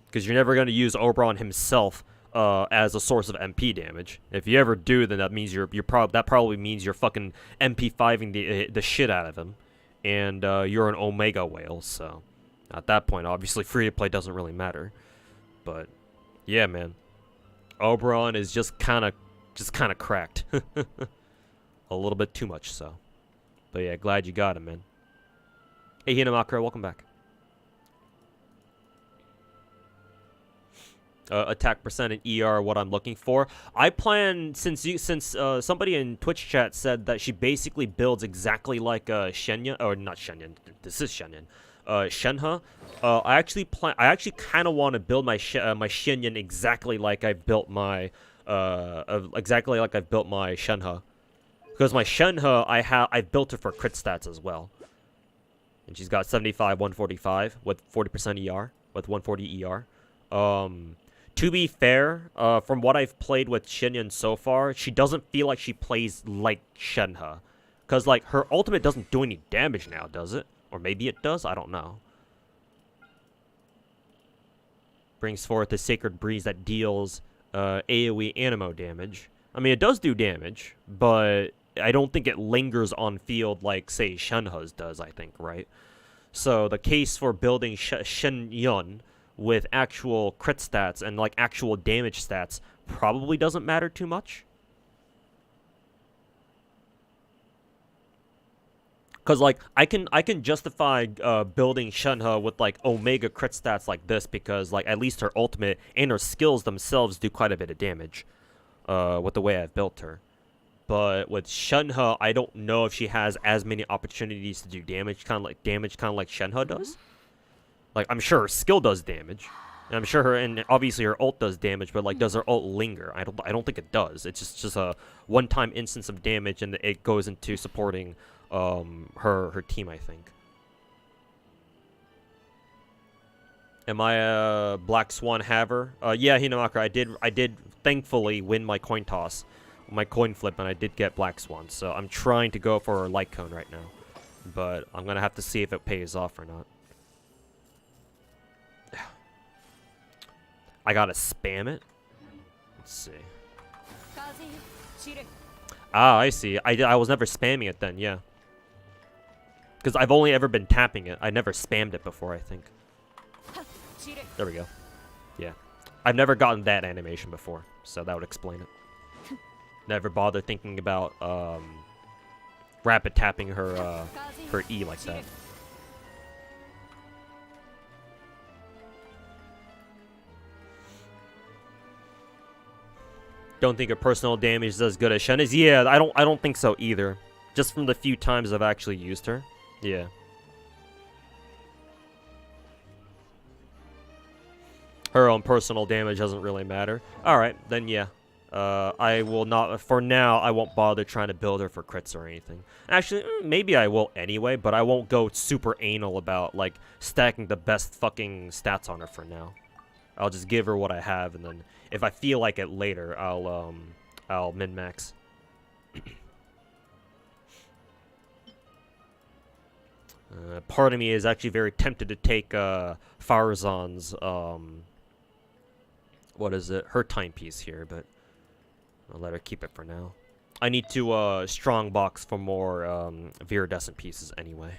Because you're never going to use Oberon himself as a source of MP damage. If you ever do, then that means that probably means you're fucking MP5ing the shit out of him, and you're an Omega whale. So at that point, obviously, free-to-play doesn't really matter. But yeah, man, Oberon is just kind of cracked, a little bit too much so. But yeah, glad you got him, man. Hey, Hinamakura, welcome back. Attack percent and ER are what I'm looking for. I plan, since somebody in Twitch chat said that she basically builds exactly like Shenya, or not Shenyan. This is Shenyan. Shenhe. I actually kind of want to build my my Shenyan exactly like I built my Shenhe, because my Shenhe I built her for crit stats as well, and she's got 75, 145 with 40% ER with 140 ER. To be fair, from what I've played with Shenyan so far, she doesn't feel like she plays like Shenhe, because like her ultimate doesn't do any damage now, does it? Or maybe it does? I don't know. Brings forth a sacred breeze that deals AoE animo damage. I mean, it does do damage, but I don't think it lingers on field like, say, Shenhe's does, I think, right? So the case for building Shenyon with actual crit stats and like actual damage stats probably doesn't matter too much. Because, like, I can justify building Shenhe with, like, Omega crit stats like this because, like, at least her ultimate and her skills themselves do quite a bit of damage with the way I've built her. But with Shenhe, I don't know if she has as many opportunities to do damage, kind of like Shenhe does. Like, I'm sure her skill does damage. And I'm sure and obviously her ult does damage, but, like, does her ult linger? I don't think it does. It's just a one-time instance of damage, and it goes into supporting her team, I think. Am I a Black Swan haver? Yeah, Hinamaka, I did thankfully win my coin toss, my coin flip, and I did get Black Swan. So I'm trying to go for Light Cone right now, but I'm gonna have to see if it pays off or not. I gotta spam it. Let's see. Ah, I see. I was never spamming it then, yeah. Because I've only ever been tapping it. I never spammed it before, I think. There we go. Yeah. I've never gotten that animation before, so that would explain it. Never bothered thinking about rapid tapping her E like that. Don't think her personal damage is as good as Shen's. Yeah, I don't think so either. Just from the few times I've actually used her. Yeah. Her own personal damage doesn't really matter. Alright, then yeah. I will not, for now, I won't bother trying to build her for crits or anything. Actually, maybe I will anyway, but I won't go super anal about, like, stacking the best fucking stats on her for now. I'll just give her what I have, and then if I feel like it later, I'll min-max. Part of me is actually very tempted to take Farazan's what is it? Her timepiece here, but I'll let her keep it for now. I need to strong box for more viridescent pieces anyway.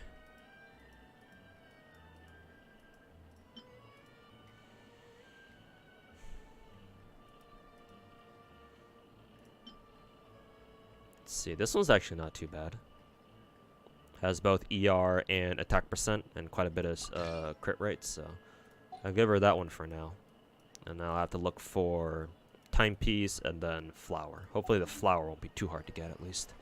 see. This one's actually not too bad. Has both ER and attack percent and quite a bit of crit rate, so I'll give her that one for now. And now I have to look for timepiece and then flower. Hopefully the flower won't be too hard to get at least.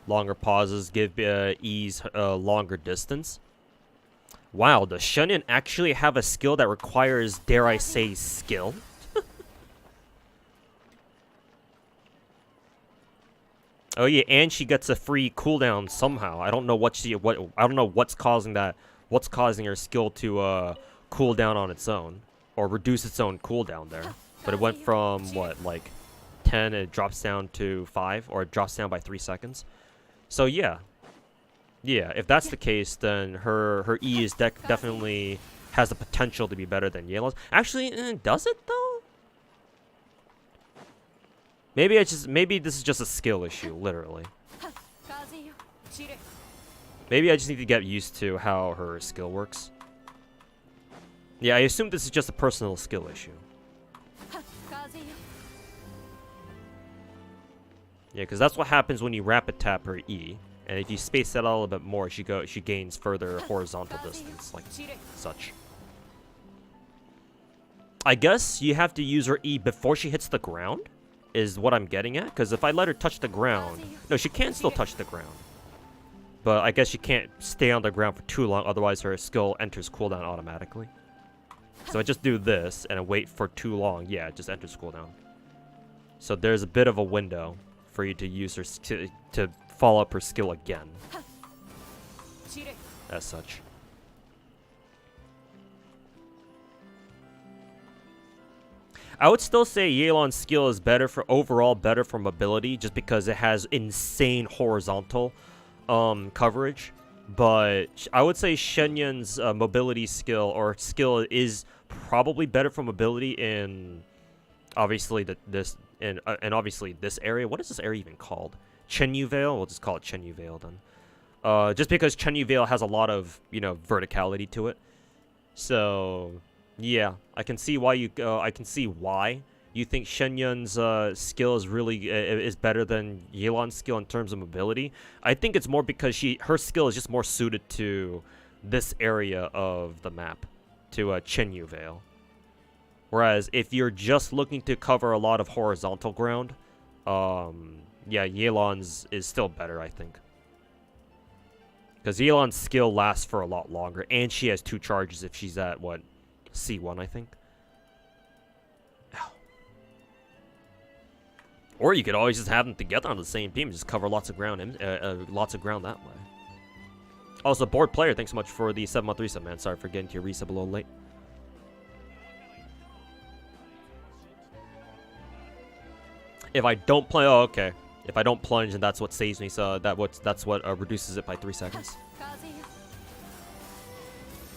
Longer pauses give ease longer distance. Wow, does Shenyan actually have a skill that requires, dare I say, skill? Oh yeah, and she gets a free cooldown somehow. I don't know I don't know what's causing that. What's causing her skill to cool down on its own or reduce its own cooldown there. But it went from what, like 10 and it drops down to 5, or it drops down by 3 seconds. So yeah. Yeah, if that's the case, then her E is definitely has the potential to be better than Yelan's. Actually, does it though? Maybe this is just a skill issue, literally. Maybe I just need to get used to how her skill works. Yeah, I assume this is just a personal skill issue. Yeah, because that's what happens when you rapid tap her E. And if you space that out a little bit more, she gains further horizontal distance, like such. I guess you have to use her E before she hits the ground, is what I'm getting at. Because if I let her touch the ground... No, she can still touch the ground. But I guess she can't stay on the ground for too long, otherwise her skill enters cooldown automatically. So I just do this, and I wait for too long. Yeah, it just enters cooldown. So there's a bit of a window for you to use her to follow up her skill again. As such. I would still say Yelan's skill is better for overall better for mobility, just because it has insane horizontal coverage. But I would say Shenyan's mobility skill is probably better for mobility in obviously and obviously this area. What is this area even called? Chenyu Vale? We'll just call it Chenyu Vale then. Just because Chenyu Vale has a lot of, verticality to it. So, yeah, I can see why you think Shenyan's skill is really is better than Yelan's skill in terms of mobility. I think it's more because her skill is just more suited to this area of the map, to Chenyu Vale. Whereas if you're just looking to cover a lot of horizontal ground, yeah, Yelan's is still better, I think. Because Yelan's skill lasts for a lot longer, and she has 2 charges if she's at, what, C1, I think? Ow. Or you could always just have them together on the same team, just cover lots of ground that way. Also, board player, thanks so much for the 7-month resub, man. Sorry for getting to your resub a little late. If I don't play, oh, okay. If I don't plunge, and that's what saves me, so that's what reduces it by 3 seconds.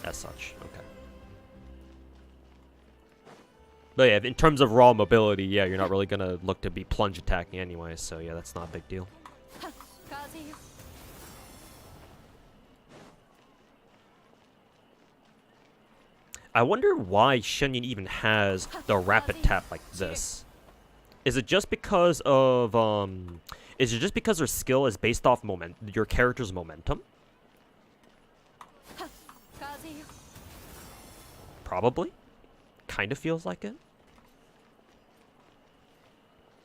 As such, okay. But yeah, in terms of raw mobility, yeah, you're not really gonna look to be plunge attacking anyway, so yeah, that's not a big deal. I wonder why Shenyan even has the rapid tap like this. Is it just because of her skill is based off your character's momentum? Probably. Kind of feels like it.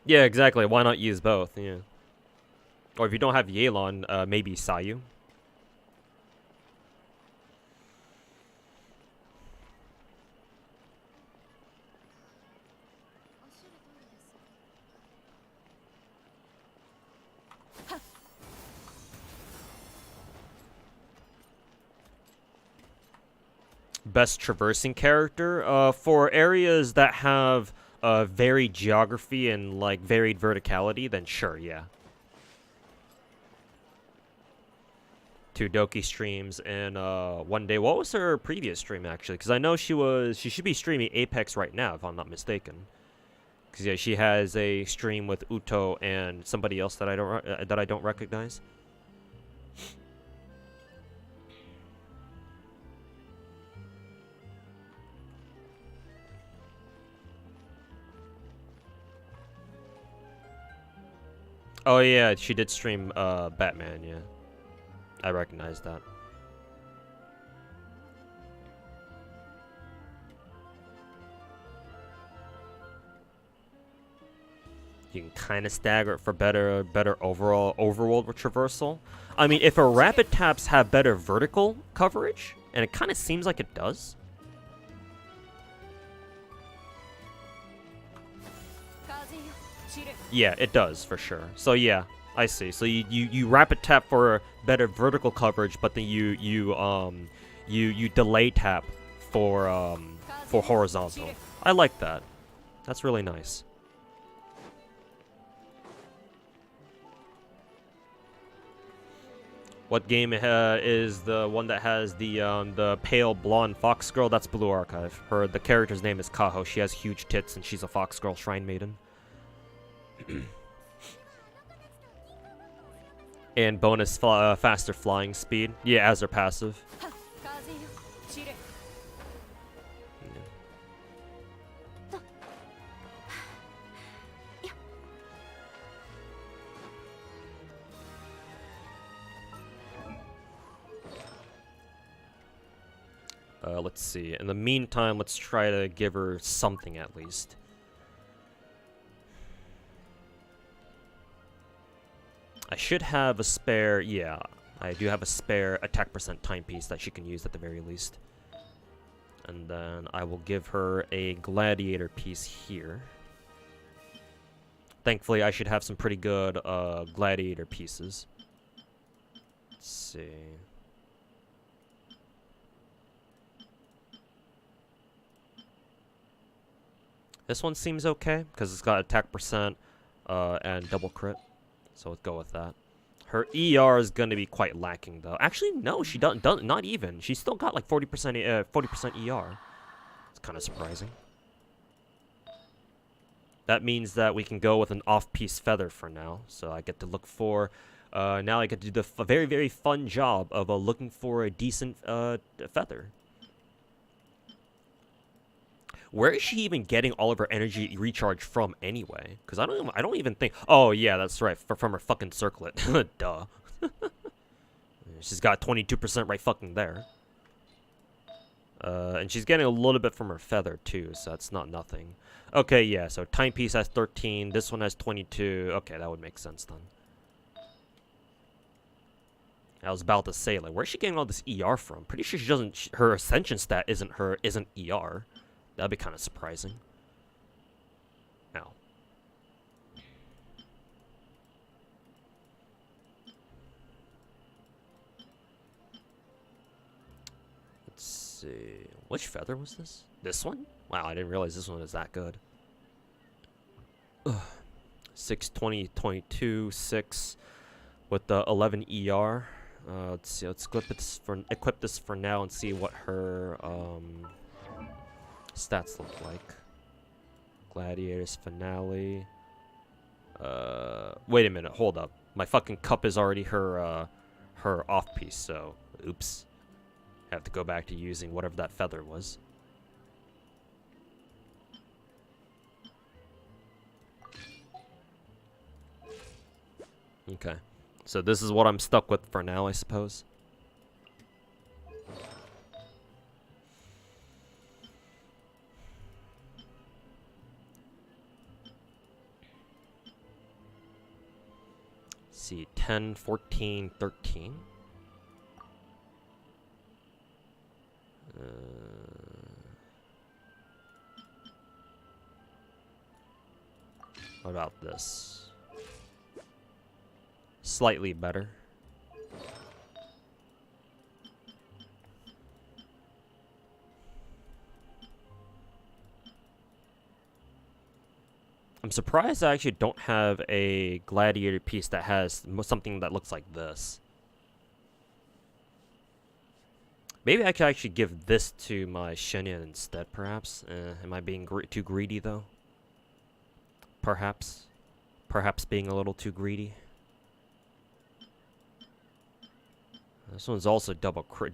Yeah, exactly. Why not use both? Yeah. Or if you don't have Yelan, maybe Sayu. Best traversing character for areas that have varied geography and like varied verticality, then sure, yeah. 2 Doki streams and one day. What was her previous stream actually? Because I know she should be streaming Apex right now if I'm not mistaken. because yeah, she has a stream with Uto and somebody else that I don't recognize. Oh yeah, she did stream Batman, yeah. I recognize that. You can kind of stagger it for better overall overworld traversal. I mean, if her rapid taps have better vertical coverage, and it kind of seems like it does. Yeah, it does for sure. So yeah, I see. So you rapid tap for better vertical coverage, but then you delay tap for horizontal. I like that. That's really nice. What game is the one that has the pale blonde fox girl? That's Blue Archive. The character's name is Kaho. She has huge tits and she's a fox girl shrine maiden. And bonus faster flying speed. Yeah, as her passive. Let's see. In the meantime, let's try to give her something at least. I should have a spare, yeah, I do have a spare attack percent timepiece that she can use at the very least. And then I will give her a gladiator piece here. Thankfully, I should have some pretty good gladiator pieces. Let's see. This one seems okay, because it's got attack percent and double crit. So let's go with that. Her ER is going to be quite lacking, though. Actually, no, she doesn't. Not even. She's still got like 40% ER. It's kind of surprising. That means that we can go with an off-piece feather for now. So I get to look for... now I get to do the very, very fun job of looking for a decent feather. Where is she even getting all of her energy recharge from anyway? Because I don't even think... Oh, yeah, that's right. From her fucking circlet. Duh. She's got 22% right fucking there. And she's getting a little bit from her feather, too, so that's not nothing. Okay, yeah, so timepiece has 13. This one has 22. Okay, that would make sense, then. I was about to say, like, where's she getting all this ER from? Pretty sure she doesn't... Her ascension stat isn't ER. That'd be kind of surprising. Now. Let's see. Which feather was this? This one? Wow, I didn't realize this one was that good. 6, 20, 22, 6 with the 11 ER. Let's see. Let's equip this for now and see what her stats look like. Gladiator's finale. Wait a minute, hold up. My fucking cup is already her off piece, so oops. I have to go back to using whatever that feather was. Okay. So this is what I'm stuck with for now, I suppose. See, 10, 14, 13. What about this? Slightly better. I'm surprised I actually don't have a gladiator piece that has something that looks like this. Maybe I could actually give this to my Shenya instead, perhaps. Am I being too greedy, though? Perhaps. Perhaps being a little too greedy. This one's also double crit.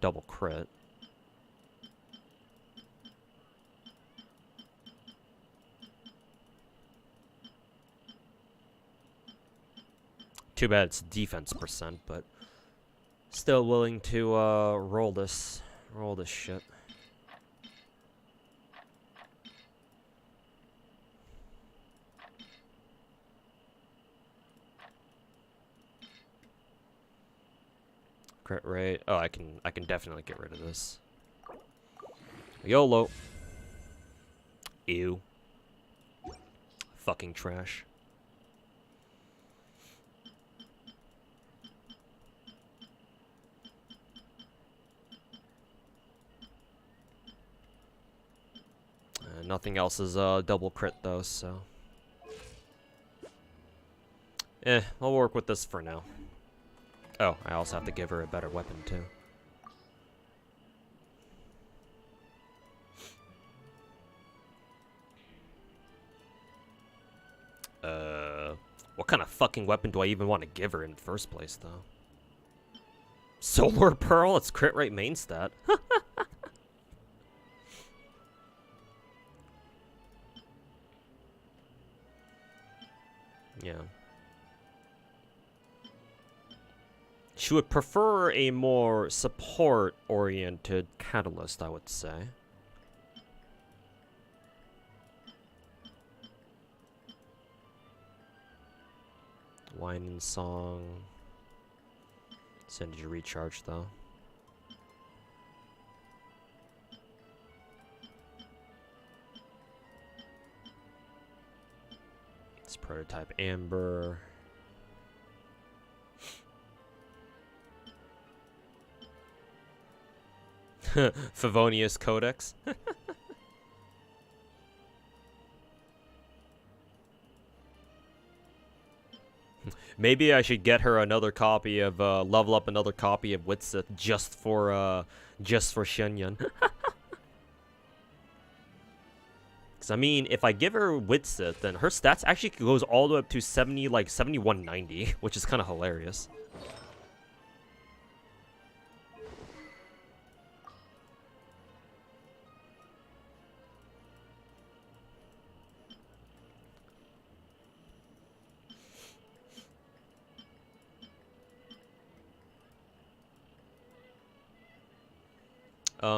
Too bad it's defense percent, but still willing to roll this shit. Crit rate. Oh, I can definitely get rid of this. YOLO. Ew. Fucking trash. Nothing else is double crit though, so. I'll work with this for now. Oh, I also have to give her a better weapon too. What kind of fucking weapon do I even want to give her in the first place, though? Solar Pearl? It's crit rate main stat. Yeah. She would prefer a more support-oriented catalyst, I would say. Wine and Song. Send you recharge, though. It's prototype Amber. Favonius Codex. Maybe I should get her another copy of level up another copy of Witsith just for Shenyun. Cause I mean, if I give her Witsith, then her stats actually goes all the way up to 7190, which is kind of hilarious.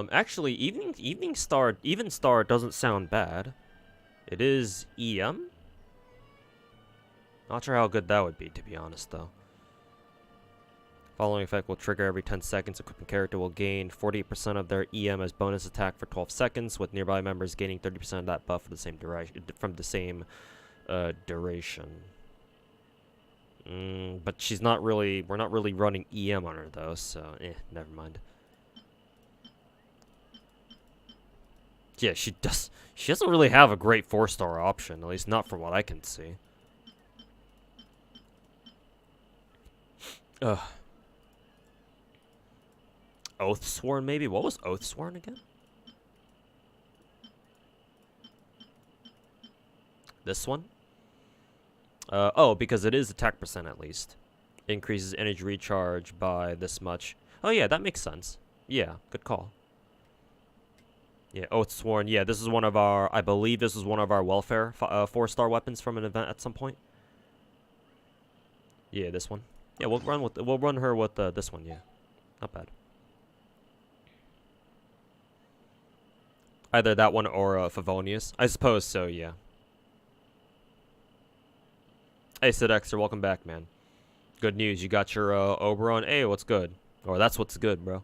Actually, Even Star doesn't sound bad. It is EM? Not sure how good that would be, to be honest, though. Following effect will trigger every 10 seconds. Equipping character will gain 40% of their EM as bonus attack for 12 seconds, with nearby members gaining 30% of that buff for the same duration. But she's not really. We're not really running EM on her though, so never mind. Yeah, she doesn't really have a great 4-star option, at least not from what I can see. Ugh. Oathsworn, maybe? What was Oathsworn again? This one? Oh, because it is attack percent at least. Increases energy recharge by this much. Oh yeah, that makes sense. Yeah, good call. Yeah, Oathsworn. Yeah, this is one of our. I believe this is one of our welfare 4-star weapons from an event at some point. Yeah, this one. Yeah, we'll run her with this one. Yeah, not bad. Either that one or Favonius. I suppose so. Yeah. Hey, Sid Exter, welcome back, man. Good news, you got your Oberon. Hey, what's good? Or that's what's good, bro.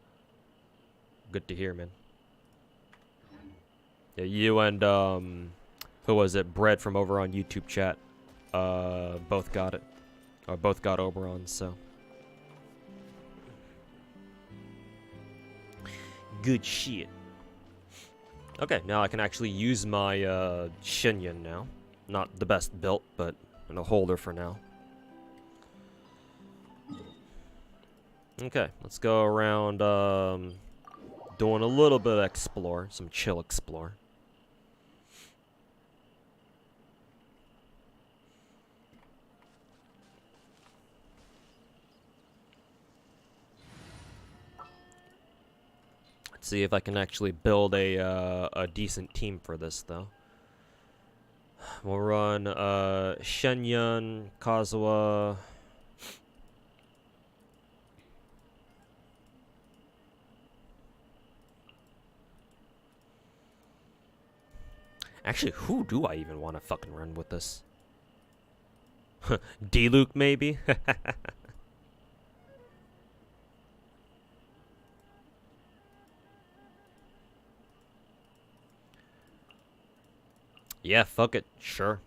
Good to hear, man. Yeah, you and who was it? Brett from over on YouTube chat. Both got it. Or both got Oberon, so. Good shit. Okay, now I can actually use my Shenyun now. Not the best built, but I'm gonna hold her for now. Okay, let's go around doing a little bit of explore, some chill explore. See if I can actually build a decent team for this, though. We'll run Shenyun, Kazuha. Actually, who do I even want to fucking run with this? D-Luke, maybe? Yeah, fuck it. Sure.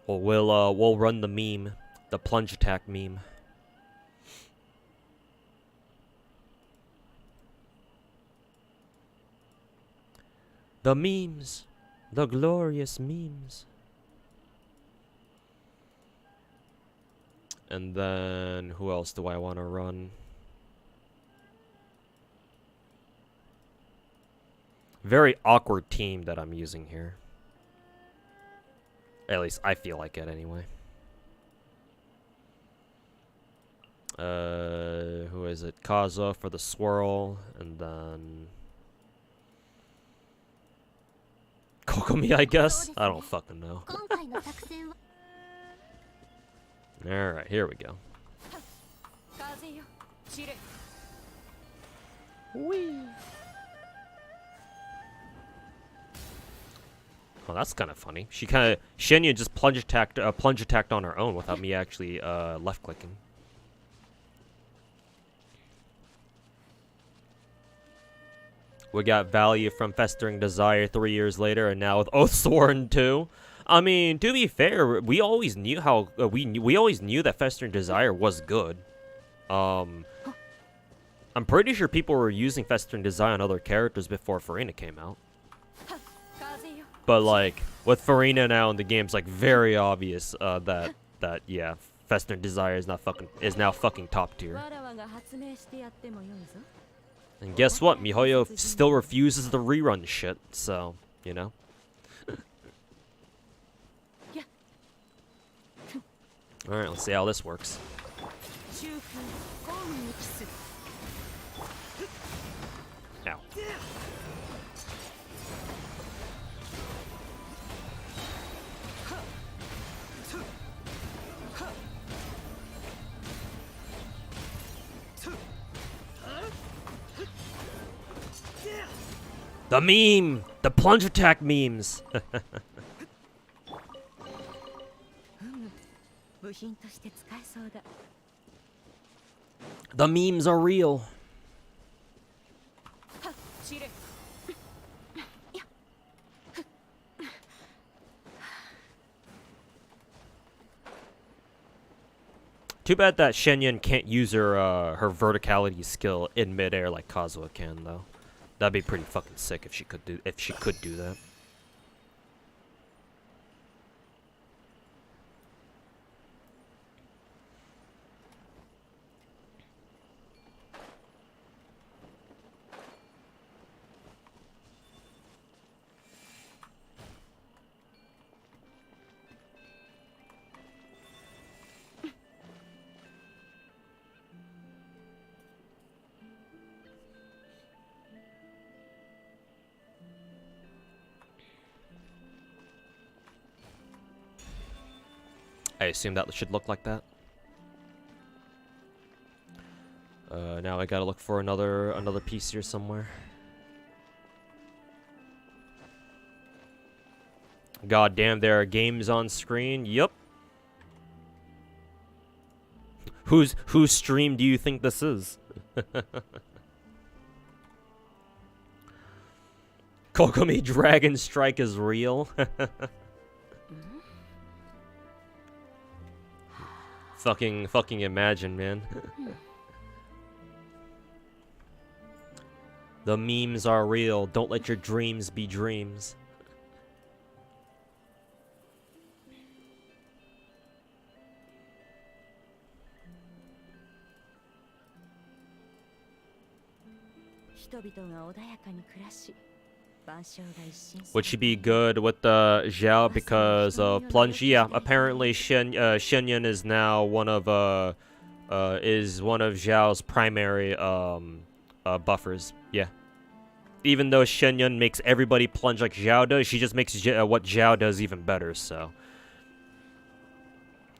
Well, we'll run the meme. The plunge attack meme. The memes. The glorious memes. And then, who else do I want to run? Very awkward team that I'm using here. At least I feel like it anyway. Who is it? Kazuha for the swirl, and then Kokomi, I guess? I don't fucking know. Alright, here we go. Whee! Oh, that's kind of funny. Shenya just plunge attacked on her own without me actually left clicking. We got value from Festering Desire 3 years later, and now with Oathsworn too. I mean, to be fair, we always knew how we always knew that Festering Desire was good. I'm pretty sure people were using Festering Desire on other characters before Farina came out. But like with Farina now in the game, it's like very obvious that yeah, Festering Desire is now fucking top tier. And guess what? MiHoYo still refuses to rerun shit, so you know. All right, let's see how this works. Ow. The meme! The plunge attack memes! The memes are real. Too bad that Shenyun can't use her her verticality skill in midair like Kazuha can, though. That'd be pretty fucking sick if she could do that. I assume that should look like that. Now I gotta look for another piece here somewhere. God damn, there are games on screen. Yup. Whose stream do you think this is? Kokomi Dragon Strike is real. Fucking imagine, man. The memes are real. Don't let your dreams be dreams. Would she be good with the Zhao because of plunge? Yeah, apparently Shenyun is now one of is one of Zhao's primary buffers. Yeah. Even though Shenyun makes everybody plunge like Zhao does, she just makes what Zhao does even better. So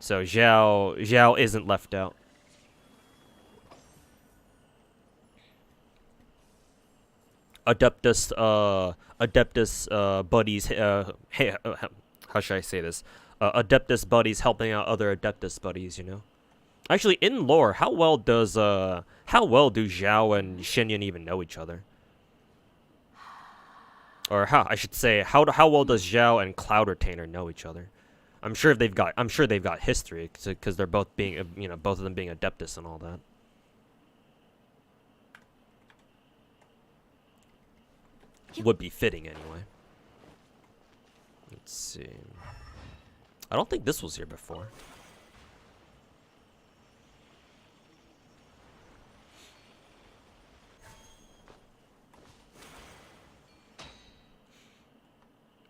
Zhao isn't left out. Adeptus buddies. Hey, how should I say this? Adeptus buddies helping out other Adeptus buddies. You know. Actually, in lore, how well do Zhao and Shenyun even know each other? Or I should say, how well does Zhao and Cloud Retainer know each other? I'm sure they've got history because they're both being both of them being Adeptus and all that. Would be fitting anyway. Let's see. I don't think this was here before.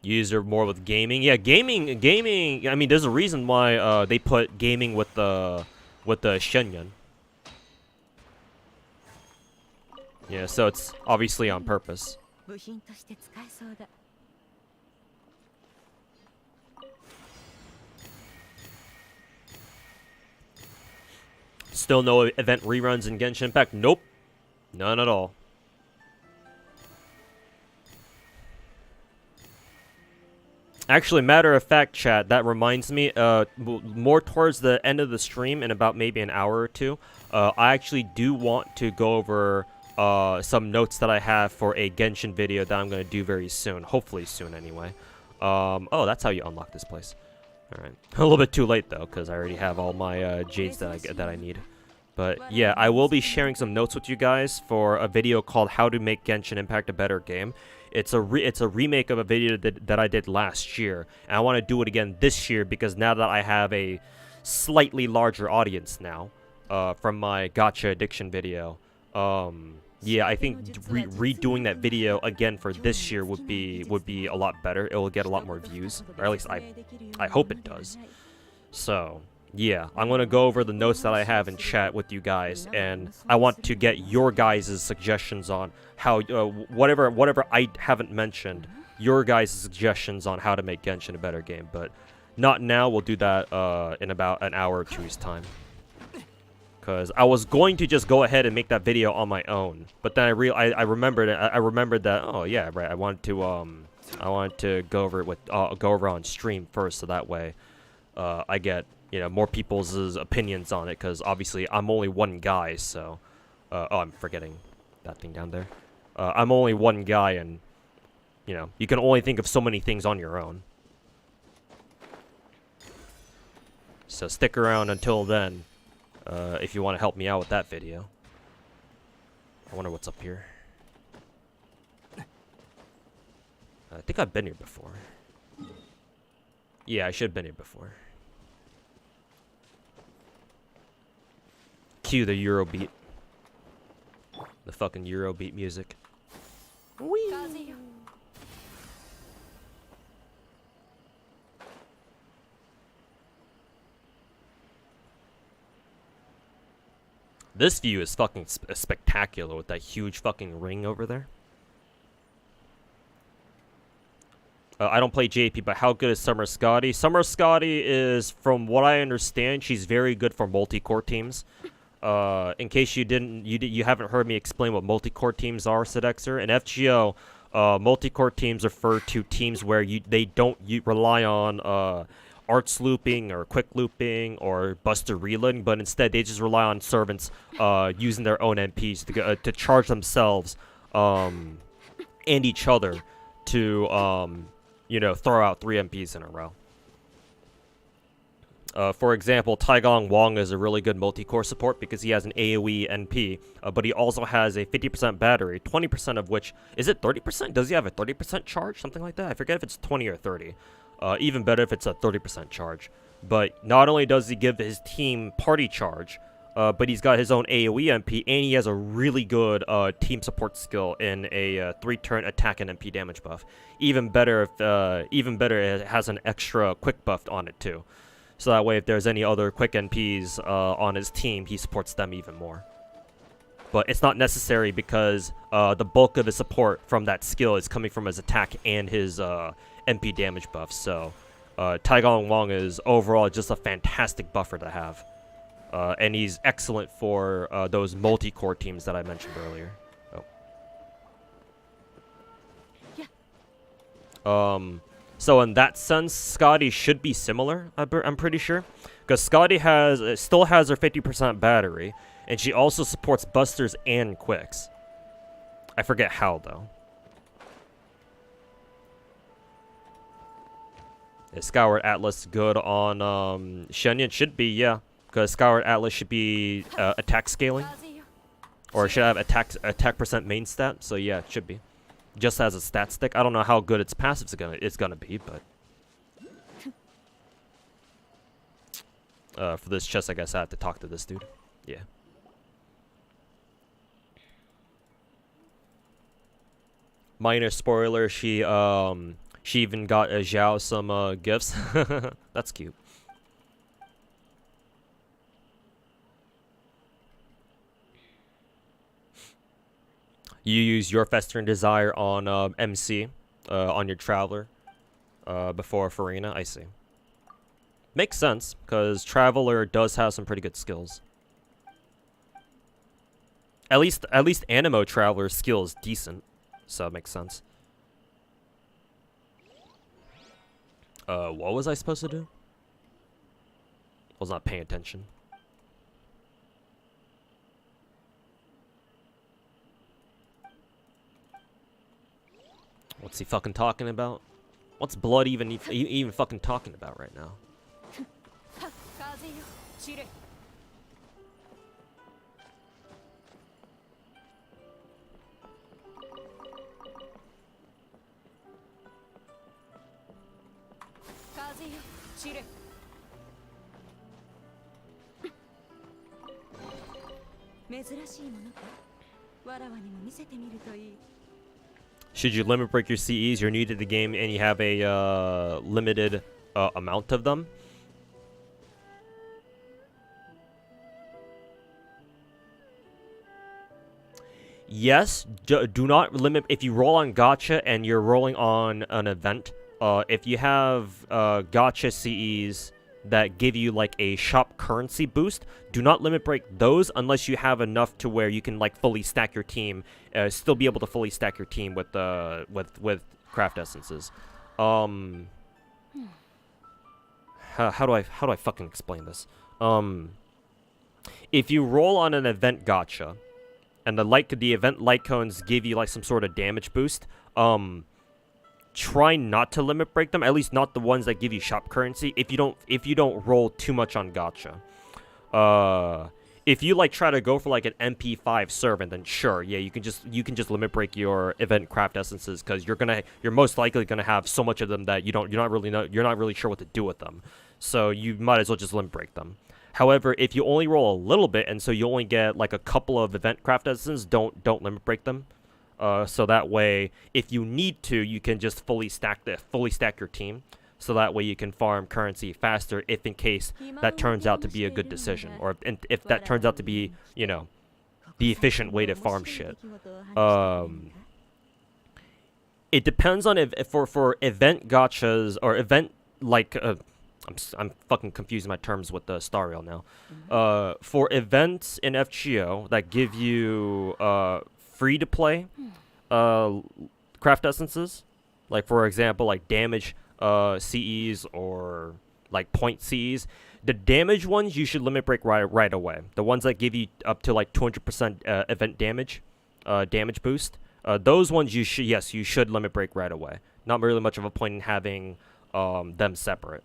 User more with gaming. Yeah, gaming. I mean, there's a reason why they put gaming with the Shenyun. Yeah, so it's obviously on purpose. Still no event reruns in Genshin Impact? Nope. None at all. Actually, matter of fact, chat, that reminds me, more towards the end of the stream, in about maybe an hour or two, I actually do want to go over some notes that I have for a Genshin video that I'm going to do very soon. Hopefully soon, anyway. Oh, that's how you unlock this place. Alright. A little bit too late, though, because I already have all my jades that I need. But, yeah, I will be sharing some notes with you guys for a video called How to Make Genshin Impact a Better Game. It's a remake of a video that I did last year, and I want to do it again this year because now that I have a slightly larger audience now from my gacha addiction video, yeah, I think redoing that video again for this year would be a lot better. It will get a lot more views, or at least I hope it does. So yeah, I'm gonna go over the notes that I have in chat with you guys, and I want to get your guys' suggestions on how whatever I haven't mentioned, your guys' suggestions on how to make Genshin a better game. But not now. We'll do that in about an hour or two's time. Cause I was going to just go ahead and make that video on my own, but then I remembered that, oh yeah, right, I wanted to go over it with go over on stream first, so that way I get more people's opinions on it, because obviously I'm only one guy, so oh, I'm forgetting that thing down there. I'm only one guy, and you can only think of so many things on your own. So stick around until then. If you want to help me out with that video. I wonder what's up here. I think I've been here before. Yeah, I should have been here before. Cue the Eurobeat. The fucking Eurobeat music. Whee! This view is fucking spectacular with that huge fucking ring over there. I don't play JP, but how good is Summer Scotty? Summer Scotty is, from what I understand, she's very good for multi-core teams. In case you haven't heard me explain what multi-core teams are, Sedexer. In FGO, multi-core teams refer to teams where they don't rely on arts looping or quick looping or buster reloading, but instead they just rely on servants using their own MPs to charge themselves and each other to throw out 3 MPs in a row. For example, Taigong Wong is a really good multi-core support because he has an AoE NP, but he also has a 50% battery, 20% of which, is it 30%? Does he have a 30% charge? Something like that? I forget if it's 20 or 30. Even better if it's a 30% charge. But not only does he give his team party charge, but he's got his own AoE MP, and he has a really good team support skill in a 3-turn attack and MP damage buff. Even better, it has an extra quick buff on it too. So that way, if there's any other quick NPs on his team, he supports them even more. But it's not necessary because the bulk of his support from that skill is coming from his attack and his MP damage buffs. So Taigong Wong is overall just a fantastic buffer to have. And he's excellent for those multi-core teams that I mentioned earlier. Oh. So in that sense, Scotty should be similar, I'm pretty sure. Because Scotty still has her 50% battery, and she also supports busters and quicks. I forget how, though. Is Skyward Atlas good on Shenyan? Should be, yeah. Because Skyward Atlas should be attack scaling. Or it should have attack percent main stat, so yeah, it should be. Just as a stat stick. I don't know how good its passive is gonna be, but for this chest, I guess I have to talk to this dude. Yeah. Minor spoiler: she even got Zhao some gifts. That's cute. You use your Festering Desire on MC, on your Traveler, before Farina. I see. Makes sense, because Traveler does have some pretty good skills. At least Animo Traveler's skill is decent, so it makes sense. What was I supposed to do? Was not paying attention. What's he fucking talking about? What's Blood even fucking talking about right now? Should you limit break your CEs? You're new to the game and you have a limited amount of them. Yes, do not limit. If you roll on gacha and you're rolling on an event, if you have gacha CEs that give you like a shop currency boost, do not limit break those unless you have enough to where you can like fully stack your team, still be able to fully stack your team with craft essences. How do I fucking explain this? If you roll on an event gacha and the event light cones give you like some sort of damage boost, try not to limit break them, at least not the ones that give you shop currency if you don't roll too much on gacha. If you like try to go for like an MP5 servant, then sure, yeah, you can just limit break your event craft essences, because you're most likely gonna have so much of them that you're not really sure what to do with them. So you might as well just limit break them. However, if you only roll a little bit and so you only get like a couple of event craft essences, don't limit break them. So that way, if you need to, you can just fully stack your team. So that way you can farm currency faster if in case that turns out to be a good decision. Or if that turns out to be, you know, the efficient way to farm shit. It depends on if for event gachas or event like... I'm fucking confusing my terms with the Star Rail now. For events in FGO that give you free to play craft essences, like for example like damage CEs or like point CEs, the damage ones you should limit break right away. The ones that give you up to like 200% event damage boost, those ones you should limit break right away. Not really much of a point in having them separate.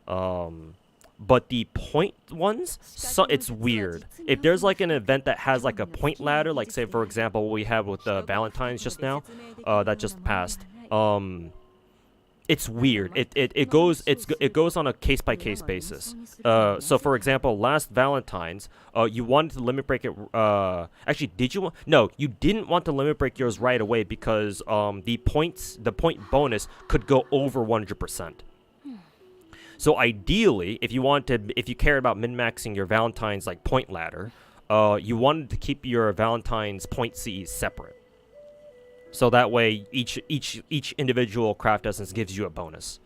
But the point ones, so it's weird. If there's like an event that has like a point ladder, like say for example what we have with Valentine's just now, that just passed. It's weird. It goes on a case by case basis. So for example, last Valentine's, you wanted to limit break it. Actually, no, you didn't want to limit break yours right away because the point bonus could go over 100%. So ideally, if you cared about min-maxing your Valentine's like point ladder, you wanted to keep your Valentine's point CEs separate. So that way, each individual craft essence gives you a bonus.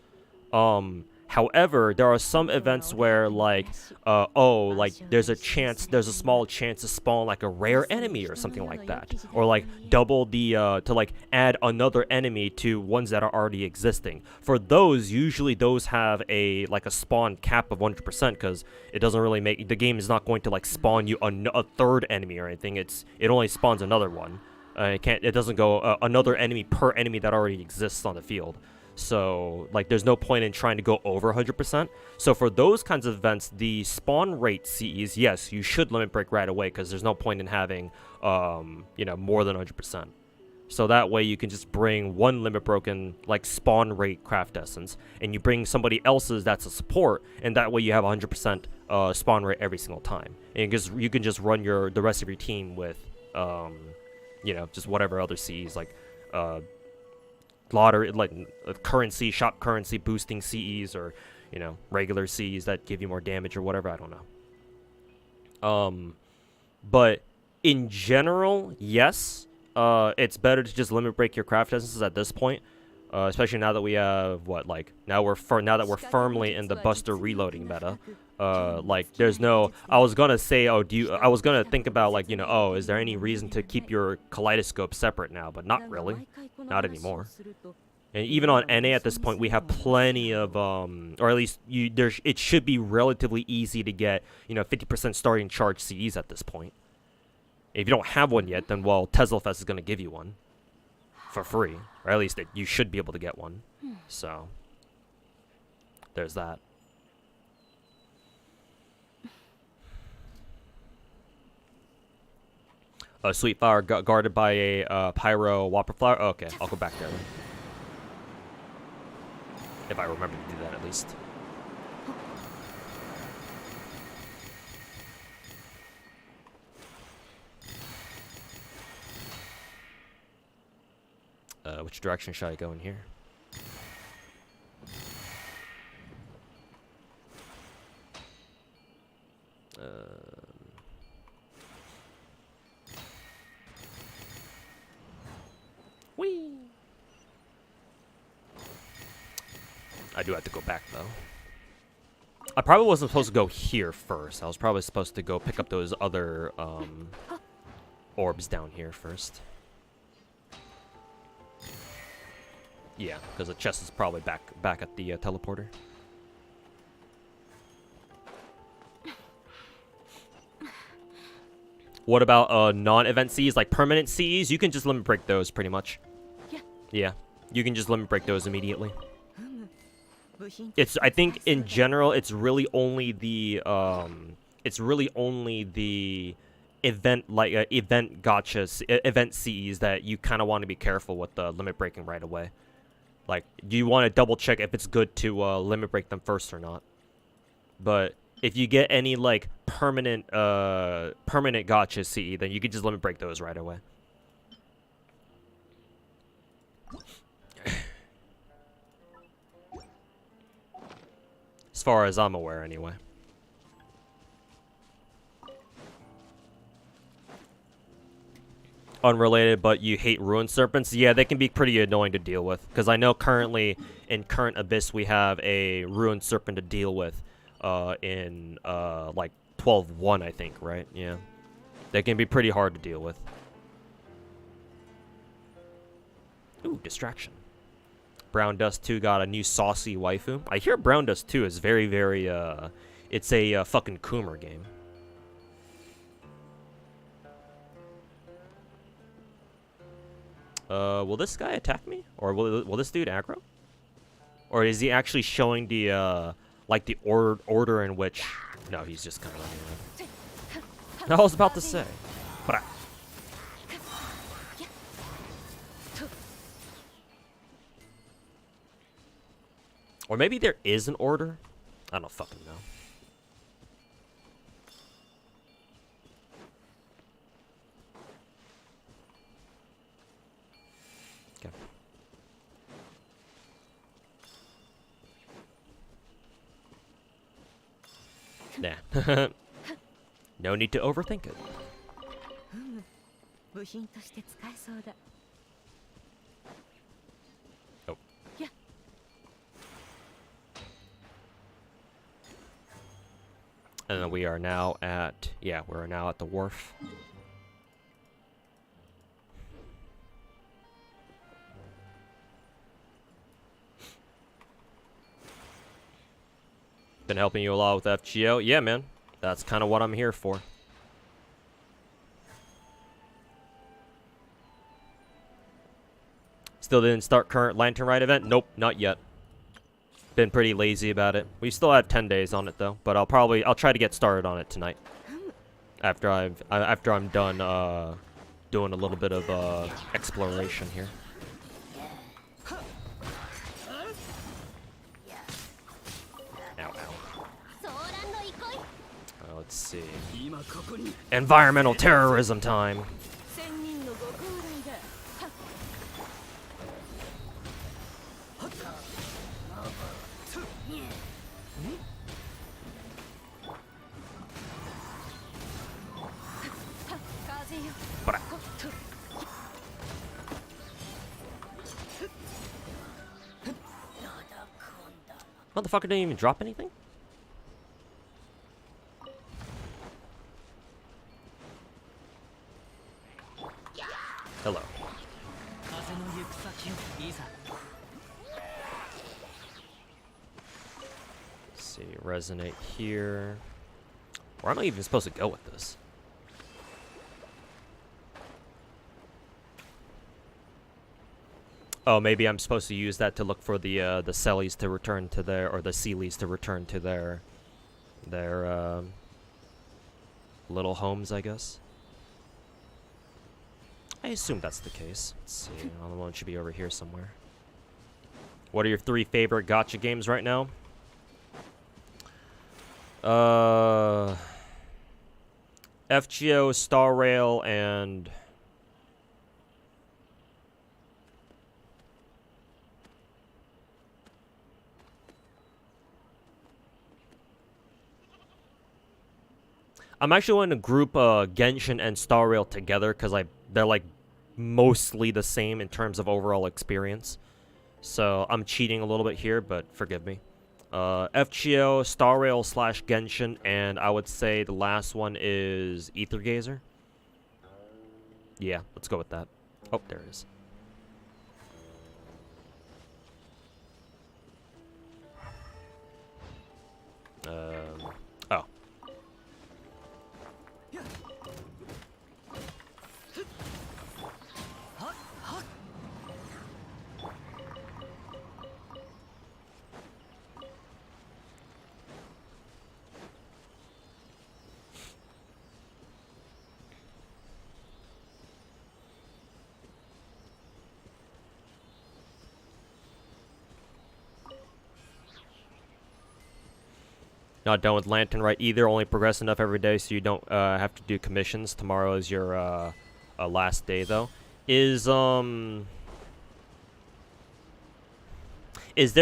However, there are some events where like, there's a small chance to spawn like a rare enemy or something like that, or like double the to like add another enemy to ones that are already existing. For those, usually those have a spawn cap of 100% because it doesn't really make the game is not going to like spawn you a third enemy or anything. It only spawns another one. It doesn't go another enemy per enemy that already exists on the field. So, like, there's no point in trying to go over 100%. So for those kinds of events, the spawn rate CEs, yes, you should limit break right away because there's no point in having, more than 100%. So that way you can just bring one limit broken, like, spawn rate craft essence, and you bring somebody else's that's a support, and that way you have 100% spawn rate every single time. And you can just run the rest of your team with, just whatever other CEs, like, lottery, like currency, shop currency boosting CEs, or regular CEs that give you more damage or whatever. I don't know. But in general, yes, it's better to just limit break your craft essences at this point, especially now that we have now that we're firmly in the Buster reloading meta. There's no. I was gonna say, I was gonna think about is there any reason to keep your kaleidoscope separate now? But not really, not anymore. And even on NA at this point, we have plenty of or at least it should be relatively easy to get 50% starting charge CEs at this point. If you don't have one yet, then Tesla Fest is gonna give you one for free, or at least you should be able to get one. So there's that. Sweet flower guarded by a pyro whopper flower. Oh, okay, I'll go back there then. If I remember to do that at least. Which direction should I go in here? Whee! I do have to go back, though. I probably wasn't supposed to go here first. I was probably supposed to go pick up those other orbs down here first. Yeah, because the chest is probably back at the teleporter. What about non-event Cs, like permanent Cs? You can just limit break those pretty much. Yeah, you can just limit break those immediately. I think in general, it's really only the event gachas, event Cs that you kind of want to be careful with the limit breaking right away. Like, you want to double check if it's good to limit break them first or not. But if you get any like permanent gacha CE, then you can just limit break those right away. As far as I'm aware, anyway. Unrelated, but you hate ruin serpents? Yeah, they can be pretty annoying to deal with. Because I know currently in current Abyss we have a ruin serpent to deal with in like 12-1, I think, right? Yeah. They can be pretty hard to deal with. Ooh, distraction. Brown Dust 2 got a new saucy waifu. I hear Brown Dust 2 is very, very, it's a fucking Coomer game. Will this guy attack me? Or will this dude aggro? Or is he actually showing the, like the order in which... No, he's just kind of running around. I was about to say. But or maybe there is an order? I don't fucking know. Okay. Nah. No need to overthink it. 部品として使えそうだ。 Oh. や。 And then we are now at, yeah, we're now at the wharf. Been helping you a lot with FGO. Yeah, man. That's kind of what I'm here for. Still didn't start current Lantern Rite event? Nope, not yet. Been pretty lazy about it. We still have 10 days on it though, but I'll try to get started on it tonight. After I'm done doing a little bit of exploration here. Ow, ow. Let's see. Environmental terrorism time. Motherfucker didn't even drop anything? Hello. Let's see, resonate here. Where am I even supposed to go with this? Oh, maybe I'm supposed to use that to look for the Sellies to return to their, or the Sealies to return to their little homes, I guess. I assume that's the case. Let's see, another one should be over here somewhere. What are your 3 favorite gacha games right now? FGO, Star Rail, and I'm actually going to group Genshin and Star Rail together because they're like mostly the same in terms of overall experience. So I'm cheating a little bit here, but forgive me. FGO, Star Rail / Genshin, and I would say the last one is Ether Gazer. Yeah, let's go with that. Oh, there it is. Oh. Not done with Lantern Rite either. Only progress enough every day so you don't have to do commissions. Tomorrow is your last day, though. Is there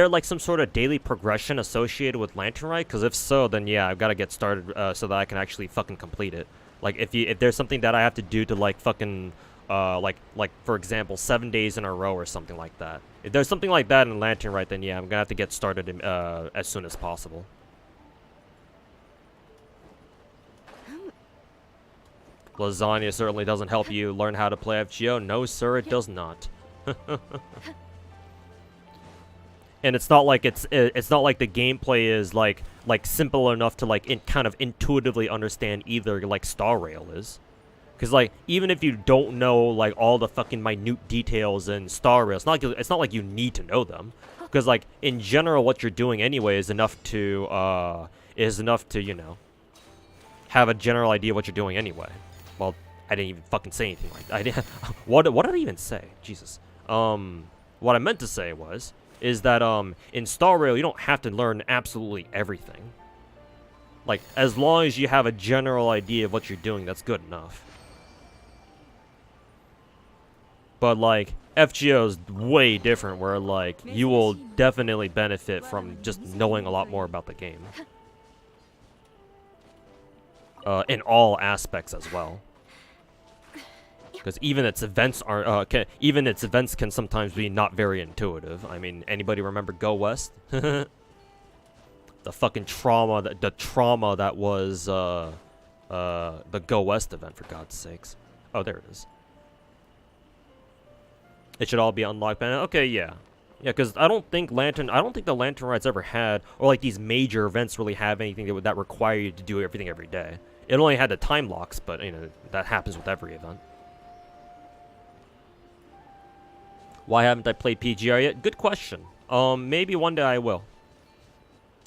like some sort of daily progression associated with Lantern Rite? Because if so, then yeah, I've got to get started so that I can actually fucking complete it. Like if there's something that I have to do to like fucking like for example 7 days in a row or something like that. If there's something like that in Lantern Rite, then yeah, I'm gonna have to get started as soon as possible. Lasagna certainly doesn't help you learn how to play FGO. No, sir, it does not. And it's not like it's not like the gameplay is like simple enough to like kind of intuitively understand either, like Star Rail is. Because like even if you don't know like all the fucking minute details in Star Rail, it's not like you need to know them. Because like in general, what you're doing anyway is enough to you know have a general idea of what you're doing anyway. Well, I didn't even fucking say anything like that. I didn't, what did I even say? Jesus. What I meant to say is that in Star Rail you don't have to learn absolutely everything. Like as long as you have a general idea of what you're doing, that's good enough. But like FGO is way different, where like you will definitely benefit from just knowing a lot more about the game. in all aspects as well. Because even its events can sometimes be not very intuitive. I mean, anybody remember Go West? The fucking trauma that was the Go West event, for God's sakes. Oh, there it is. It should all be unlocked by now. Okay, yeah. Yeah, because I don't think the Lantern Rites ever had, or like these major events really have anything that require you to do everything every day. It only had the time locks, but you know, that happens with every event. Why haven't I played PGR yet? Good question. Maybe one day I will.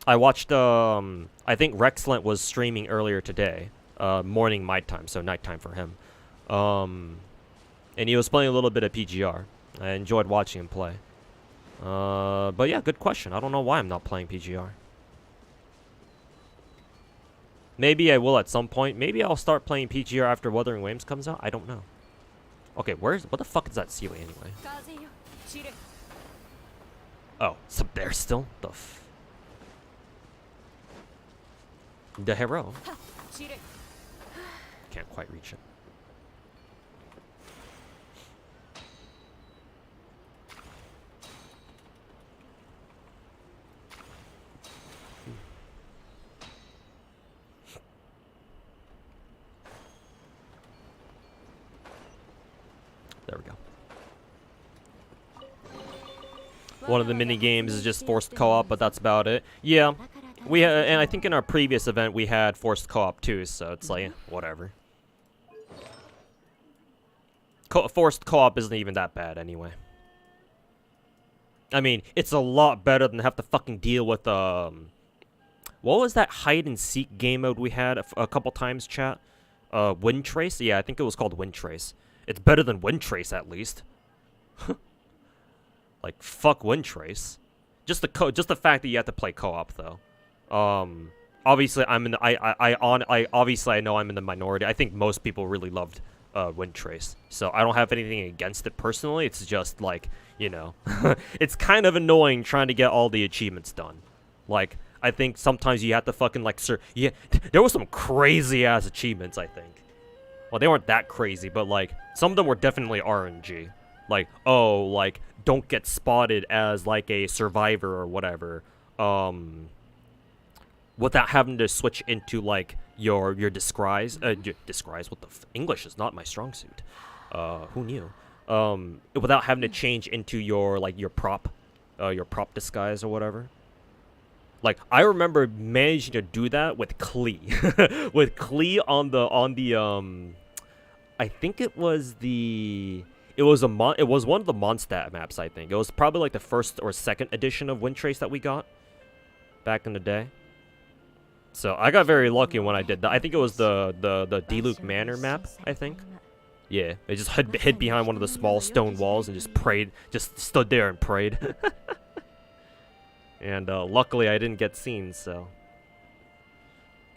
I watched, I think Rexlent was streaming earlier today. Morning my time, so nighttime for him. And he was playing a little bit of PGR. I enjoyed watching him play. But yeah, good question. I don't know why I'm not playing PGR. Maybe I will at some point. Maybe I'll start playing PGR after Wuthering Waves comes out. I don't know. Okay, what the fuck is that ceiling anyway? Oh, it's up there still? The hero. Can't quite reach it. There we go. One of the mini games is just forced co-op, but that's about it. Yeah, and I think in our previous event we had forced co-op too, so it's like whatever. Forced co-op isn't even that bad anyway. I mean, it's a lot better than have to fucking deal with what was that hide and seek game mode we had a couple times, chat? Wind Trace? Yeah, I think it was called Wind Trace. It's better than Wind Trace at least. Like fuck Wind Trace. Just the fact that you have to play co-op though. Obviously obviously I know I'm in the minority. I think most people really loved Wind Trace. So I don't have anything against it personally. It's just like, you know, it's kind of annoying trying to get all the achievements done. Like I think sometimes you have to fucking like yeah, there was some crazy ass achievements, I think. Well, they weren't that crazy, but like some of them were definitely RNG. Like, oh, like don't get spotted as like a survivor or whatever. Without having to switch into like your disguise. Disguise. What the English is not my strong suit. Who knew? Without having to change into your like your prop disguise or whatever. Like I remember managing to do that with Klee, with Klee on the I think it was it was one of the Mondstadt maps. I think it was probably like the first or second edition of Wind Trace that we got back in the day. So I got very lucky when I did that. I think it was the Diluc Manor map, I think. Yeah, I just hid behind one of the small stone walls and just prayed, just stood there and prayed. And luckily I didn't get seen, so.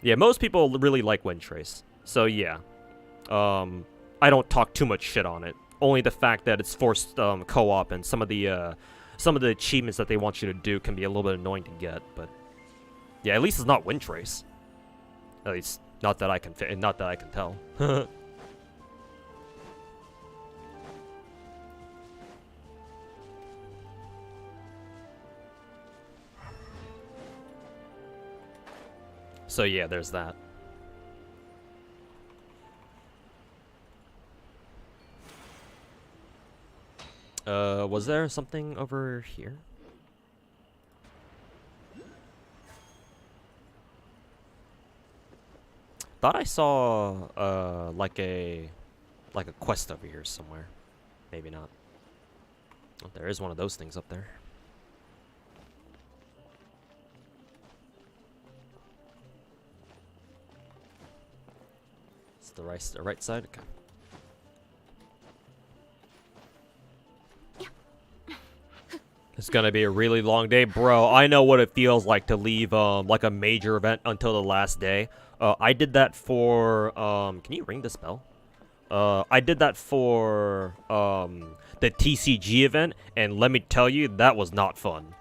Yeah, most people really like Wind Trace. So yeah. I don't talk too much shit on it. Only the fact that it's forced co-op and some of the achievements that they want you to do can be a little bit annoying to get, but yeah, at least it's not Wind Trace. At least not that I can tell. So yeah, there's that. Was there something over here? Thought I saw like a quest over here somewhere. Maybe not. Oh, there is one of those things up there. It's the right side. Okay. It's gonna be a really long day, bro. I know what it feels like to leave like a major event until the last day. I did that for can you ring this bell? I did that for the TCG event, and let me tell you, that was not fun.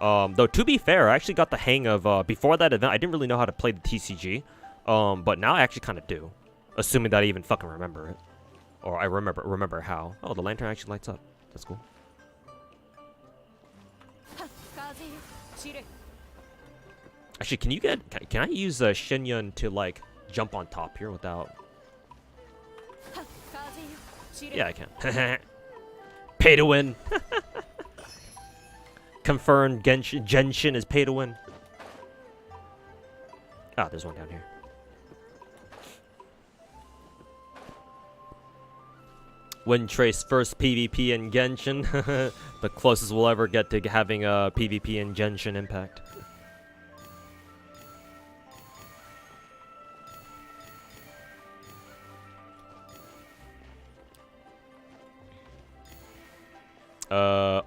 Though to be fair, I actually got the hang of before that event. I didn't really know how to play the TCG. But now I actually kind of do, assuming that I even fucking remember it, or I remember how. Oh, the lantern actually lights up. That's cool. Actually, can I use Shenyun to like jump on top here without? Yeah, I can. Pay to win. Confirmed Genshin is pay to win. Ah, there's one down here. When Trace first PvP in Genshin, the closest we'll ever get to having a PvP in Genshin Impact.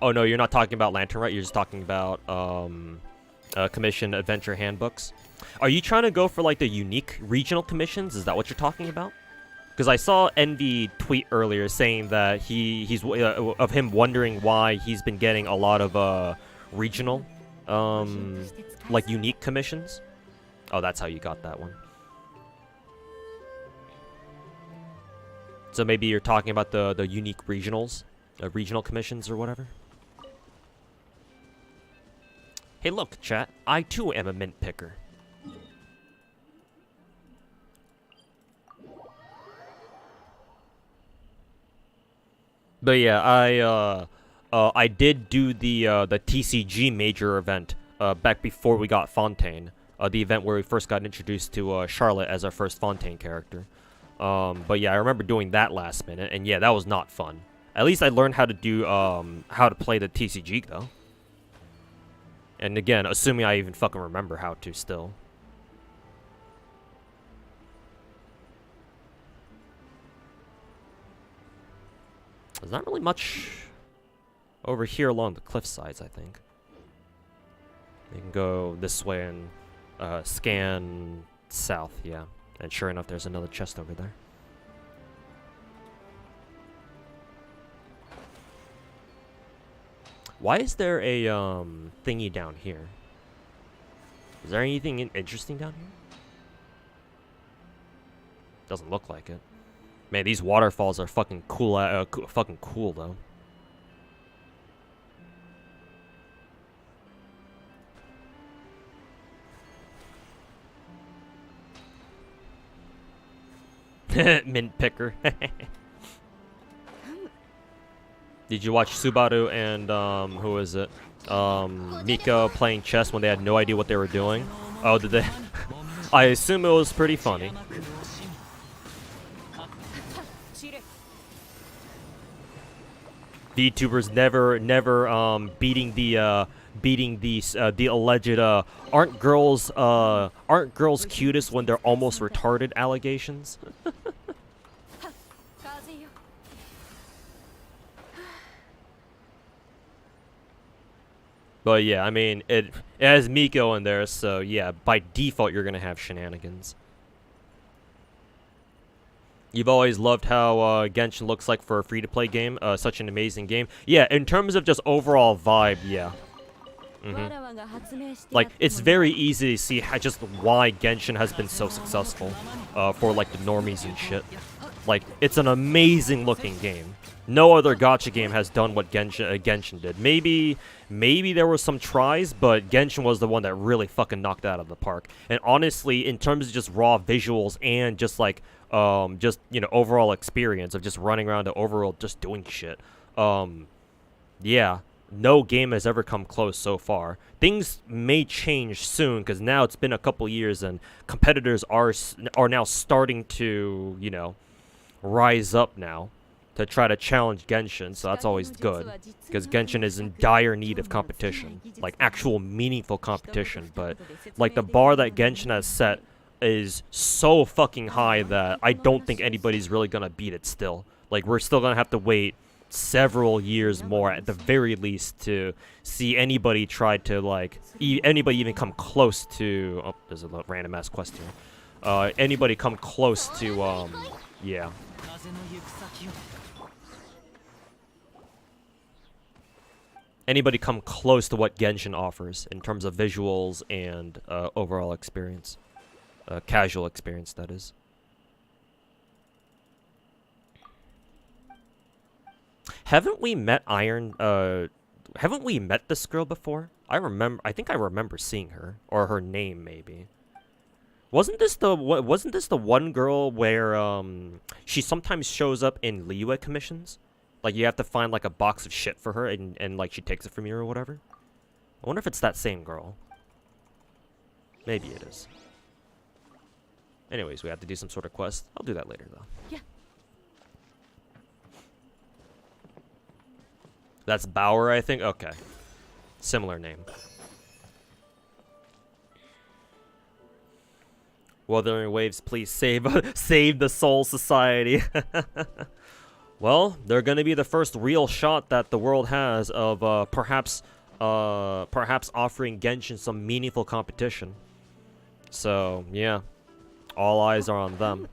Oh no, you're not talking about Lantern, right? You're just talking about, commission adventure handbooks. Are you trying to go for, like, the unique regional commissions? Is that what you're talking about? Because I saw Envy tweet earlier saying that he's of him wondering why he's been getting a lot of, regional, like, unique commissions. Oh, that's how you got that one. So maybe you're talking about the unique regionals? Regional commissions or whatever. Hey look, chat. I too am a mint picker. But yeah, I did do the TCG major event back before we got Fontaine. The event where we first got introduced to Charlotte as our first Fontaine character. But yeah, I remember doing that last minute, and yeah, that was not fun. At least I learned how to do, how to play the TCG, though. And again, assuming I even fucking remember how to still. There's not really much over here along the cliff sides, I think. You can go this way and scan south, yeah. And sure enough, there's another chest over there. Why is there a thingy down here? Is there anything interesting down here? Doesn't look like it. Man, these waterfalls are fucking cool. Fucking cool though. Mint picker. Did you watch Subaru and, who is it? Miko playing chess when they had no idea what they were doing? Oh, did they? I assume it was pretty funny. VTubers never, beating the alleged, aren't girls cutest when they're almost retarded allegations? But yeah, I mean, it has Miko in there, so yeah, by default you're gonna have shenanigans. You've always loved how Genshin looks like for a free-to-play game, such an amazing game. Yeah, in terms of just overall vibe, yeah. Like, it's very easy to see just why Genshin has been so successful for, like, the normies and shit. Like, it's an amazing looking game. No other gacha game has done what Genshin did. Maybe there were some tries, but Genshin was the one that really fucking knocked it out of the park. And honestly, in terms of just raw visuals and just like, just, you know, overall experience of just running around the overworld, just doing shit. Yeah, no game has ever come close so far. Things may change soon, because now it's been a couple years and competitors are now starting to, you know, rise up now to try to challenge Genshin, so that's always good, because Genshin is in dire need of competition, like actual meaningful competition. But like the bar that Genshin has set is so fucking high that I don't think anybody's really gonna beat it still. Like, we're still gonna have to wait several years more at the very least to see anybody try to, like, anybody even come close to, oh, there's a random ass quest here, anybody come close to, yeah. Anybody come close to what Genshin offers in terms of visuals and overall experience. Casual experience, that is. Haven't we met haven't we met this girl before? I think I remember seeing her, or her name maybe. Wasn't this the one girl where she sometimes shows up in Liyue commissions? Like you have to find like a box of shit for her and like she takes it from you or whatever? I wonder if it's that same girl. Maybe it is. Anyways, we have to do some sort of quest. I'll do that later though. Yeah. That's Bauer, I think? Okay. Similar name. Wuthering Waves, please save save the Soul Society. Well, they're gonna be the first real shot that the world has of perhaps offering Genshin some meaningful competition. So yeah, all eyes are on them.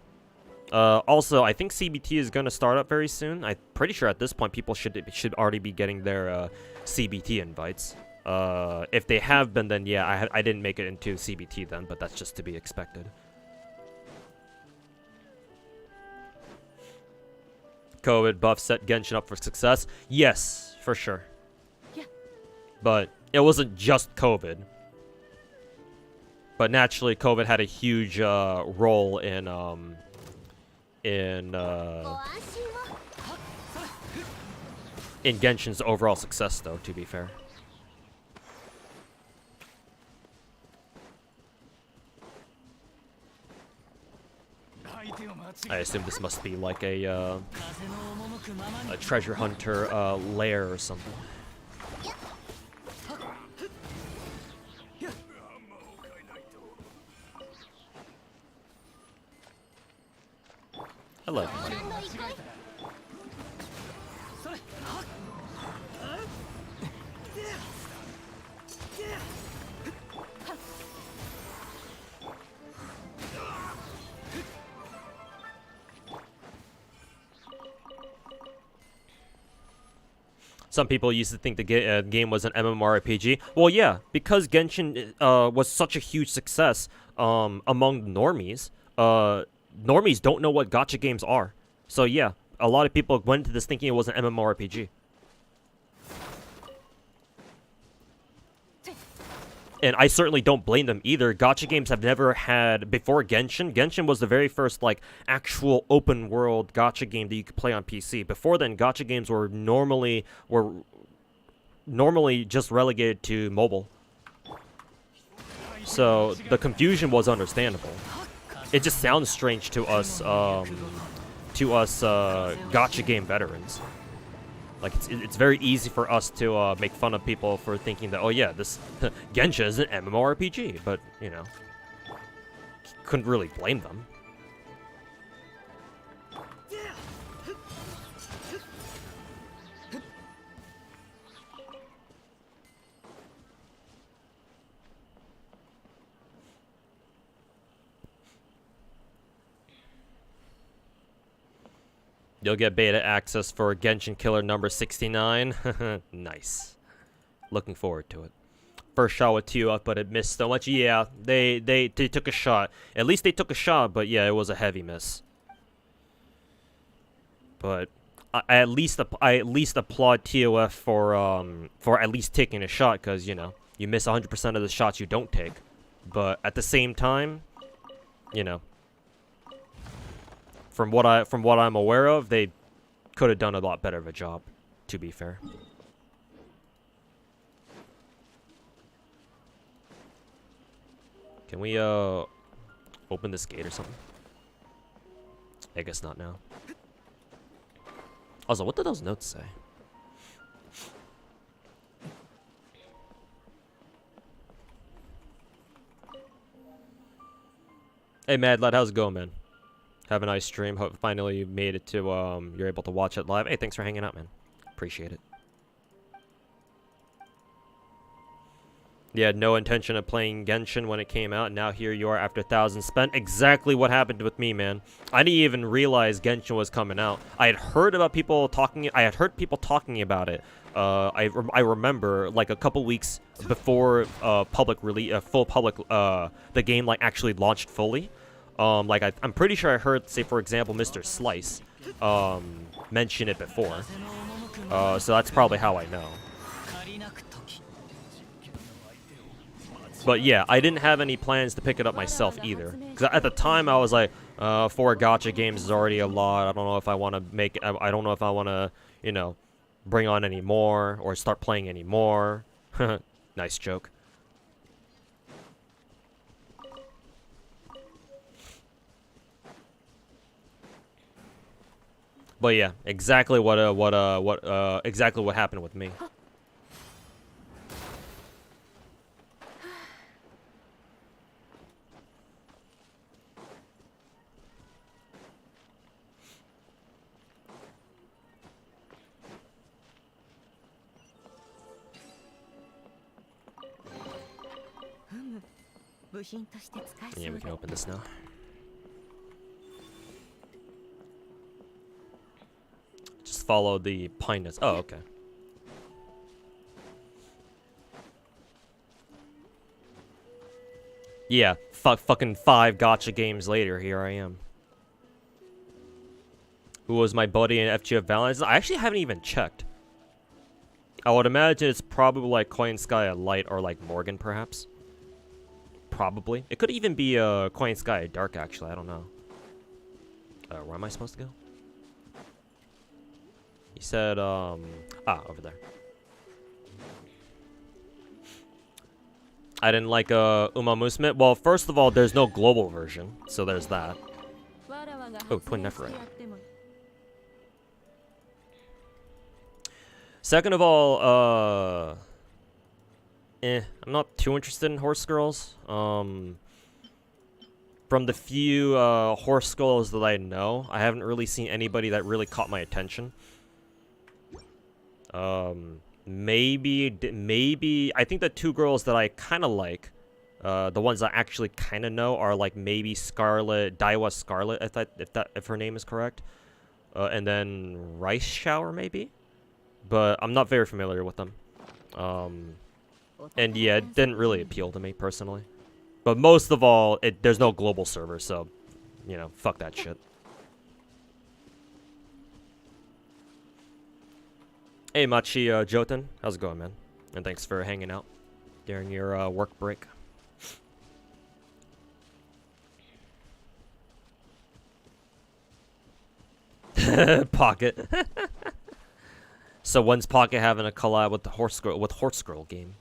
Also, I think CBT is gonna start up very soon. I'm pretty sure at this point people should already be getting their CBT invites. If they have been, then yeah, I didn't make it into CBT then, but that's just to be expected. COVID buff set Genshin up for success. Yes, for sure. Yeah. But it wasn't just COVID. But naturally, COVID had a huge role in Genshin's overall success, though. To be fair. I assume this must be like a treasure hunter lair or something. Hello, everybody. Some people used to think the game was an MMORPG. Well, yeah, because Genshin was such a huge success among normies. Normies don't know what gacha games are. So yeah, a lot of people went into this thinking it was an MMORPG. And I certainly don't blame them either. Gacha games have never had, before Genshin, Genshin was the very first, like, actual open world gacha game that you could play on PC. Before then, gacha games were normally just relegated to mobile. So, the confusion was understandable. It just sounds strange to us gacha game veterans. Like, it's very easy for us to make fun of people for thinking that, oh yeah, this Genshin is an MMORPG, but, you know, couldn't really blame them. You'll get beta access for Genshin Killer number 69. Nice. Looking forward to it. First shot with TUF, but it missed so much. Yeah, they took a shot. At least they took a shot, but yeah, it was a heavy miss. But I at least applaud TOF for at least taking a shot, because you know you miss 100% of the shots you don't take. But at the same time, you know. From what I'm aware of, they could have done a lot better of a job, to be fair. Can we open this gate or something? I guess not now. Also, what did those notes say? Hey Mad Lad, how's it going, man? Have a nice stream. Hope finally you made it to, you're able to watch it live. Hey, thanks for hanging out, man. Appreciate it. You had no intention of playing Genshin when it came out, and now here you are after thousands spent. Exactly what happened with me, man. I didn't even realize Genshin was coming out. I had heard about people talking. I had heard people talking about it. I remember like a couple weeks before public release, full public, the game like actually launched fully. Like I'm pretty sure I heard, say for example, Mr. Slice, mention it before. So that's probably how I know. But yeah, I didn't have any plans to pick it up myself either. Because at the time I was like, 4 gacha games is already a lot. I don't know if I want to make. I don't know if I want to, you know, bring on any more or start playing any more. Nice joke. But yeah, exactly what happened with me. Yeah, we can open this now. Just follow the pine nuts. Oh, okay. Yeah, fucking 5 gacha games later, here I am. Who was my buddy in FGF Valentine's? I actually haven't even checked. I would imagine it's probably like Coin Sky Light or like Morgan, perhaps. Probably. It could even be Coin Sky Dark, actually. I don't know. Where am I supposed to go? He said, over there. I didn't like Uma Musume. Well, first of all, there's no global version, so there's that. Oh, Twin Nephrite. Second of all, I'm not too interested in horse girls. From the few horse girls that I know, I haven't really seen anybody that really caught my attention. Maybe I think the 2 girls that I kind of like, the ones I actually kind of know are like maybe Scarlet, Daiwa Scarlet, if her name is correct, and then Rice Shower maybe, but I'm not very familiar with them. And yeah, it didn't really appeal to me personally. But most of all, there's no global server, so you know, fuck that shit. Hey, Machi Joten. How's it going, man? And thanks for hanging out during your work break. Pocket. So when's Pocket having a collab with the Horse Girl game?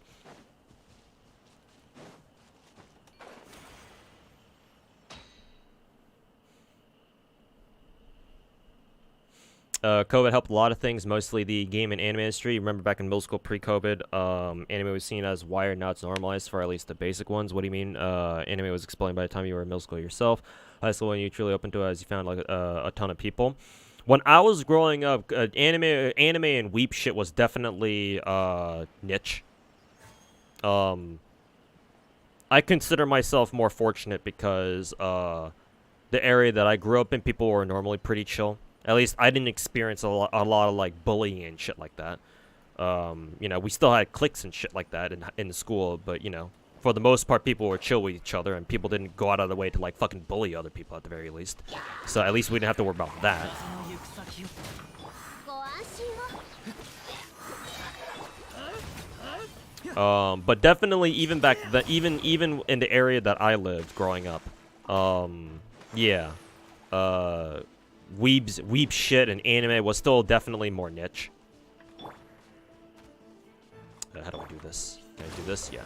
COVID helped a lot of things, mostly the game and anime industry. Remember back in middle school, pre-COVID, anime was seen as wired, now it's normalized for at least the basic ones. What do you mean? Anime was explained by the time you were in middle school yourself. High school, when you truly opened to it, as you found like a ton of people. When I was growing up, anime and weep shit was definitely niche. I consider myself more fortunate because the area that I grew up in, people were normally pretty chill. At least I didn't experience a lot of like bullying and shit like that. You know, we still had cliques and shit like that in the school, but you know, for the most part, people were chill with each other, and people didn't go out of their way to like fucking bully other people at the very least. So at least we didn't have to worry about that. But definitely, even back then, even in the area that I lived growing up, yeah, weeb shit and anime was still definitely more niche. How do I do this? Can I do this? Yeah.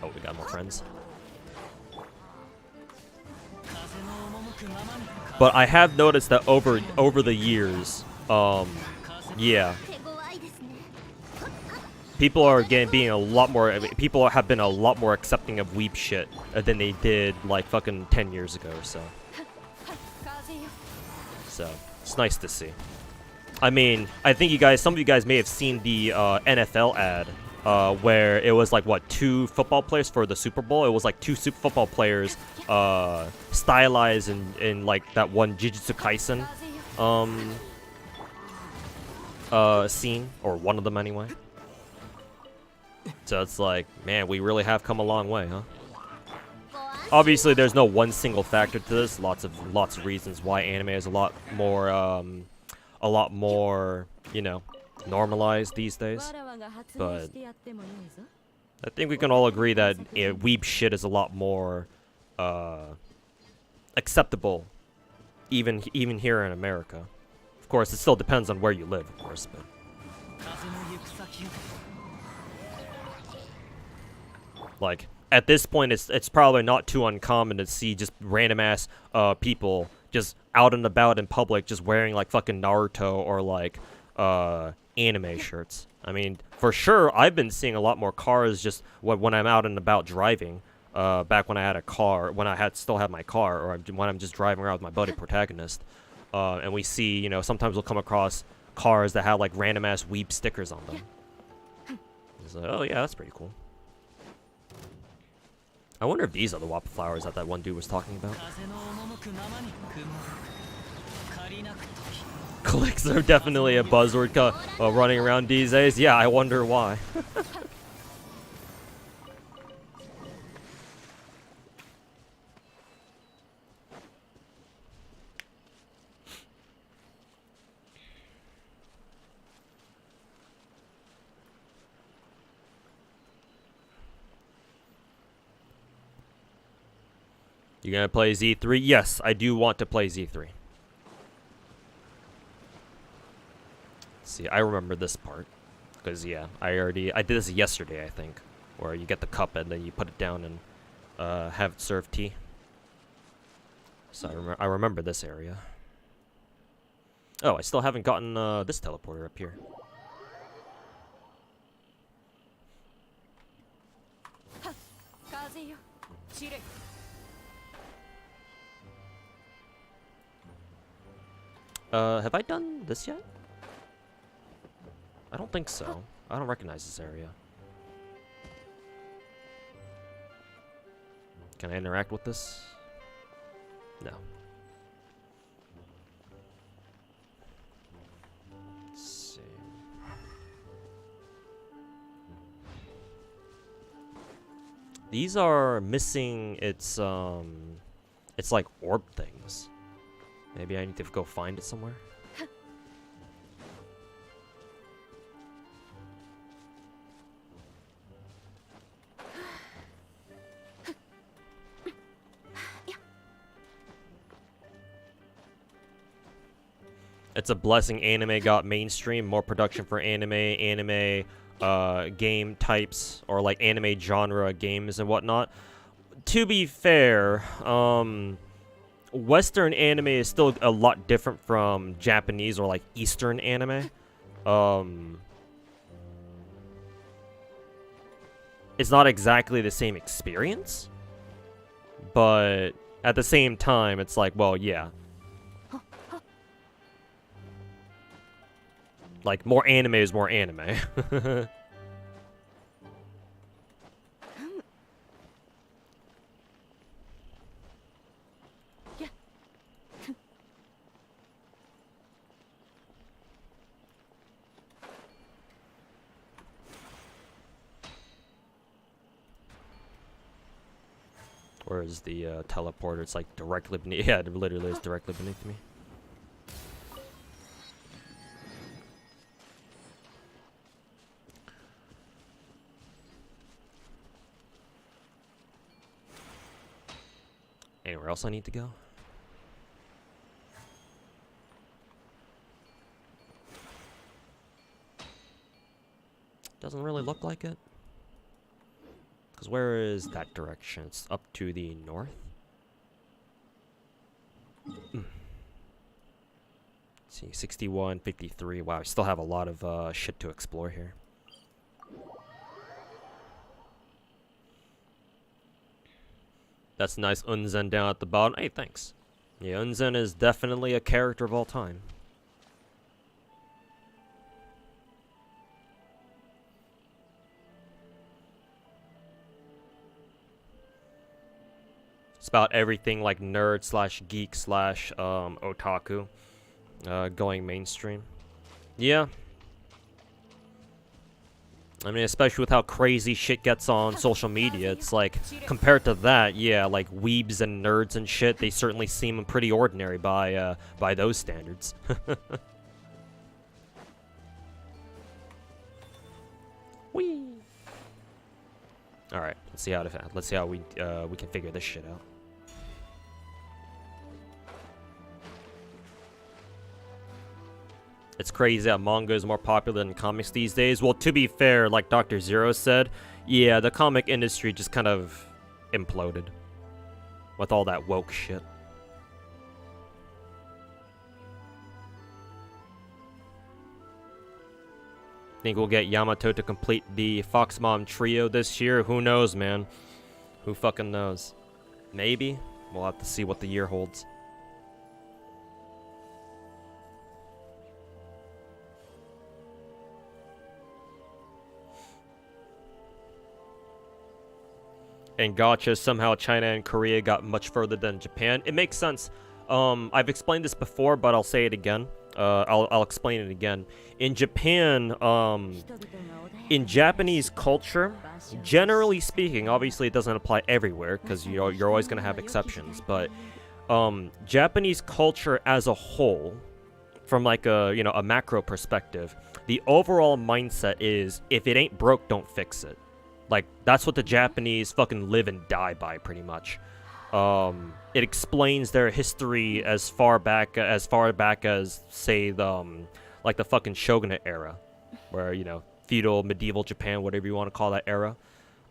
Oh, we got more friends. But I have noticed that over the years, yeah, people are being a lot more. People have been a lot more accepting of weep shit than they did like fucking 10 years ago or so. So it's nice to see. I mean, I think some of you guys may have seen the NFL ad, where it was like what, 2 football players for the Super Bowl. It was like 2 super football players, stylized in like that one Jujutsu Kaisen, scene, or one of them anyway. So it's like, man, we really have come a long way, huh? Obviously, there's no one single factor to this. Lots of reasons why anime is a lot more, you know, normalized these days. But I think we can all agree that weeb shit is a lot more acceptable, even here in America. Of course, it still depends on where you live, of course, but. Like, at this point, it's probably not too uncommon to see just random ass people just out and about in public, just wearing like fucking Naruto or like anime shirts. I mean, for sure, I've been seeing a lot more cars just when I'm out and about driving. Back when I had a car, when I still had my car, or when I'm just driving around with my buddy Protagonist, and we see, you know, sometimes we'll come across cars that have like random ass weeb stickers on them. It's like, oh yeah, that's pretty cool. I wonder if these are the Wappa flowers that one dude was talking about. Clicks are definitely a buzzword running around these days. Yeah, I wonder why. You gonna play Z3? Yes, I do want to play Z3. Let's see, I remember this part. Because, yeah, I did this yesterday, I think. Where you get the cup and then you put it down and have it serve tea. So I remember this area. Oh, I still haven't gotten this teleporter up here. Have I done this yet? I don't think so. I don't recognize this area. Can I interact with this? No. Let's see. These are missing its like orb things. Maybe I need to go find it somewhere. It's a blessing anime got mainstream, more production for anime game types, or like anime genre games and whatnot. To be fair, Western anime is still a lot different from Japanese or like Eastern anime. It's not exactly the same experience, but at the same time, it's like, well, yeah. Like, more anime is more anime. Where is the teleporter? It's like directly beneath. Yeah, it literally is directly beneath me. Anywhere else I need to go? Doesn't really look like it. Because where is that direction? It's up to the north. Let's see, 61, 53. Wow, we still have a lot of shit to explore here. That's nice Unzen down at the bottom. Hey, thanks. Yeah, Unzen is definitely a character of all time. about everything like nerd slash geek slash otaku going mainstream. Yeah. I mean, especially with how crazy shit gets on social media, it's like, compared to that, yeah, like weebs and nerds and shit, they certainly seem pretty ordinary by those standards. Whee! All right, let's see how we can figure this shit out. It's crazy that manga is more popular than comics these days. Well, to be fair, like Dr. Zero said, yeah, the comic industry just kind of imploded with all that woke shit. Think we'll get Yamato to complete the Fox Mom trio this year? Who knows, man? Who fucking knows? Maybe. We'll have to see what the year holds. And gacha, somehow China and Korea got much further than Japan. It makes sense. I've explained this before, but I'll say it again. I'll explain it again. In Japan, in Japanese culture, generally speaking, obviously it doesn't apply everywhere because you're always gonna have exceptions. But Japanese culture as a whole, from like a macro perspective, the overall mindset is if it ain't broke, don't fix it. Like, that's what the Japanese fucking live and die by, pretty much. It explains their history as far back as, say, like the fucking shogunate era. Where, feudal, medieval Japan, whatever you want to call that era.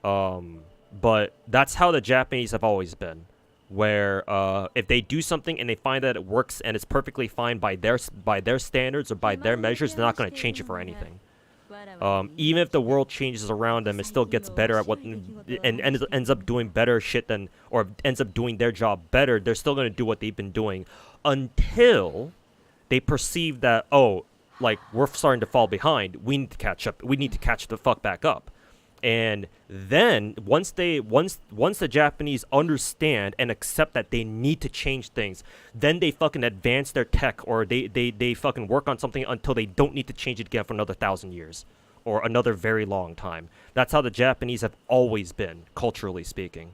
But that's how the Japanese have always been. Where, if they do something and they find that it works and it's perfectly fine by their standards or by their measures, they're not going to change it for anything. Even if the world changes around them, it still gets better at what, and ends up doing better shit than, or ends up doing their job better. They're still going to do what they've been doing until they perceive that, oh, like, we're starting to fall behind. We need to catch up. We need to catch the fuck back up. And then once the Japanese understand and accept that they need to change things, then they fucking advance their tech, or they fucking work on something until they don't need to change it again for another 1,000 years or another very long time. That's how the Japanese have always been, culturally speaking.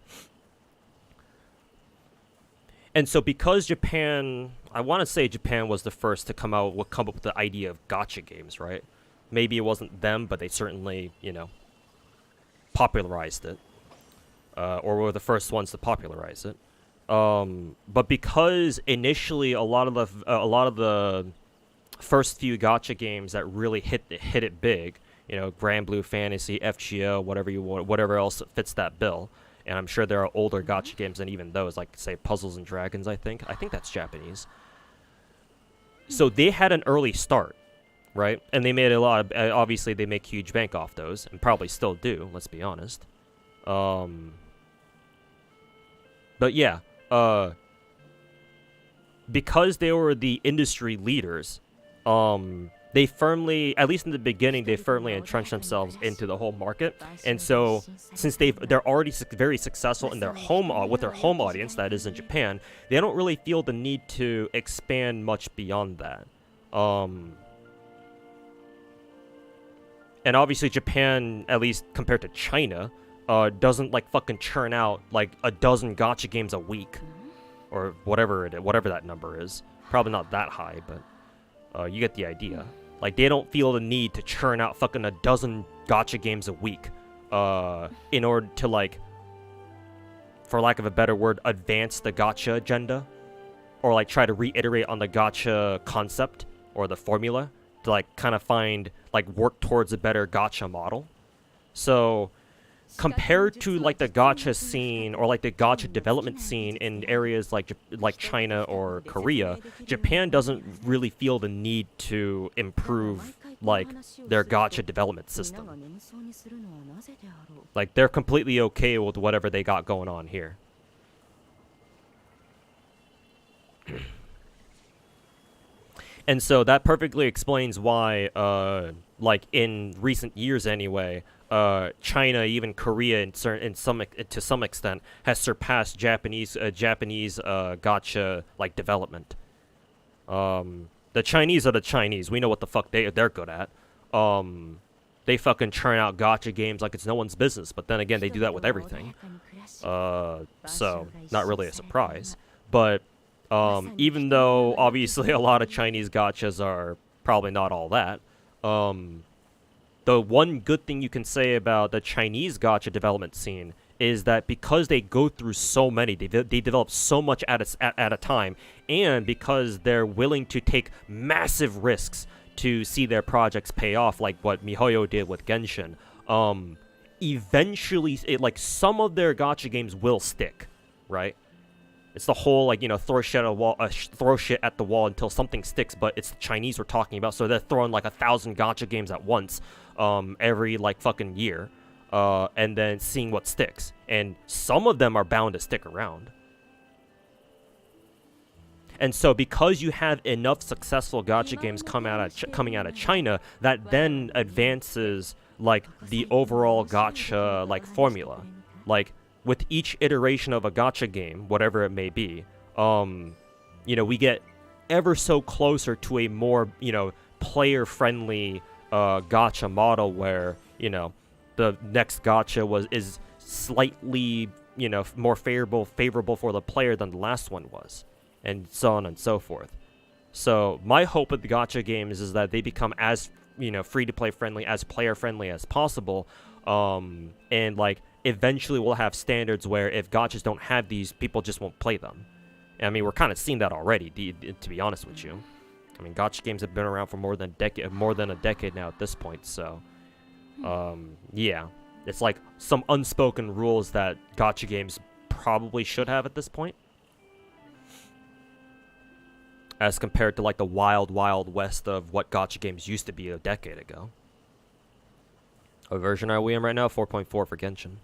And so because Japan, I want to say Japan was the first to come up with the idea of gacha games, right? Maybe it wasn't them, but they certainly, popularized it, or were the first ones to popularize it. But because initially a lot of the first few gacha games that really hit it big, Grand Blue Fantasy, FGO, whatever else fits that bill, and I'm sure there are older gacha games than even those, like say Puzzles and Dragons. I think that's Japanese. So they had an early start. Right? And they made a lot of, obviously they make huge bank off those, and probably still do, let's be honest. But yeah, because they were the industry leaders, they firmly, at least in the beginning, they firmly entrenched themselves into the whole market. And so, since they're already very successful in their with their home audience, that is in Japan, they don't really feel the need to expand much beyond that. And obviously Japan, at least compared to China, doesn't like fucking churn out like a dozen gacha games a week, or whatever that number is. Probably not that high, but you get the idea. Like, they don't feel the need to churn out fucking a dozen gacha games a week, in order to, like, for lack of a better word, advance the gacha agenda, or like try to reiterate on the gacha concept or the formula to like kind of work towards a better gacha model. So compared to like the gacha scene or like the gacha development scene in areas like China or Korea, Japan doesn't really feel the need to improve like their gacha development system. Like, they're completely okay with whatever they got going on here. And so that perfectly explains why, like in recent years anyway, China, even Korea, to some extent, has surpassed Japanese gacha like development. The Chinese are the Chinese. We know what the fuck they're good at. They fucking churn out gacha games like it's no one's business. But then again, they do that with everything. So not really a surprise. But even though obviously a lot of Chinese gachas are probably not all that, the one good thing you can say about the Chinese gacha development scene is that because they go through so many, they develop so much at a time, and because they're willing to take massive risks to see their projects pay off, like what MiHoYo did with Genshin, eventually, like, some of their gacha games will stick, right? It's the whole, like, you know, throw shit at the wall until something sticks, but it's the Chinese we're talking about, so they're throwing, like, 1,000 gacha games at once, every, like, fucking year, and then seeing what sticks. And some of them are bound to stick around. And so because you have enough successful gacha games coming out of China, that then advances, like, the overall gacha, like, formula. Like, with each iteration of a gacha game, whatever it may be, you know, we get ever so closer to a more, you know, player-friendly gacha model where, you know, the next gacha is slightly, you know, more favorable for the player than the last one was, and so on and so forth. So my hope with the gacha games is that they become as, you know, free-to-play friendly, as player-friendly as possible, and, like, eventually we'll have standards where if gachas don't have these, people just won't play them. And, I mean, we're kind of seeing that already, to be honest with you. I mean, gacha games have been around for more than a decade now at this point, so yeah. It's like some unspoken rules that gacha games probably should have at this point, as compared to, like, the wild west of what gacha games used to be a decade ago. What version are we in right now? 4.4 for Genshin.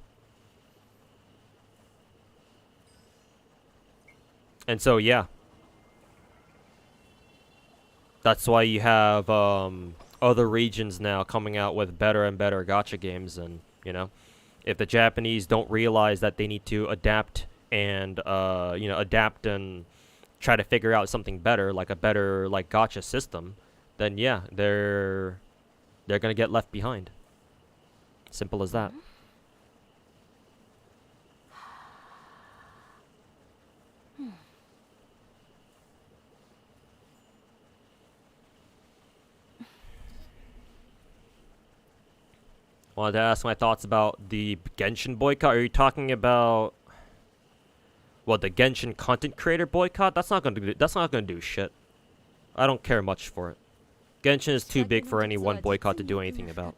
And so, yeah. That's why you have other regions now coming out with better and better gacha games. And, you know, if the Japanese don't realize that they need to adapt and, you know, adapt and try to figure out something better, like a better, like, gacha system, then, yeah, they're gonna get left behind. Simple as that. Wanted to ask my thoughts about the Genshin boycott. Are you talking about what, the Genshin content creator boycott? That's not gonna do shit. I don't care much for it. Genshin is too big for any one boycott to do anything about.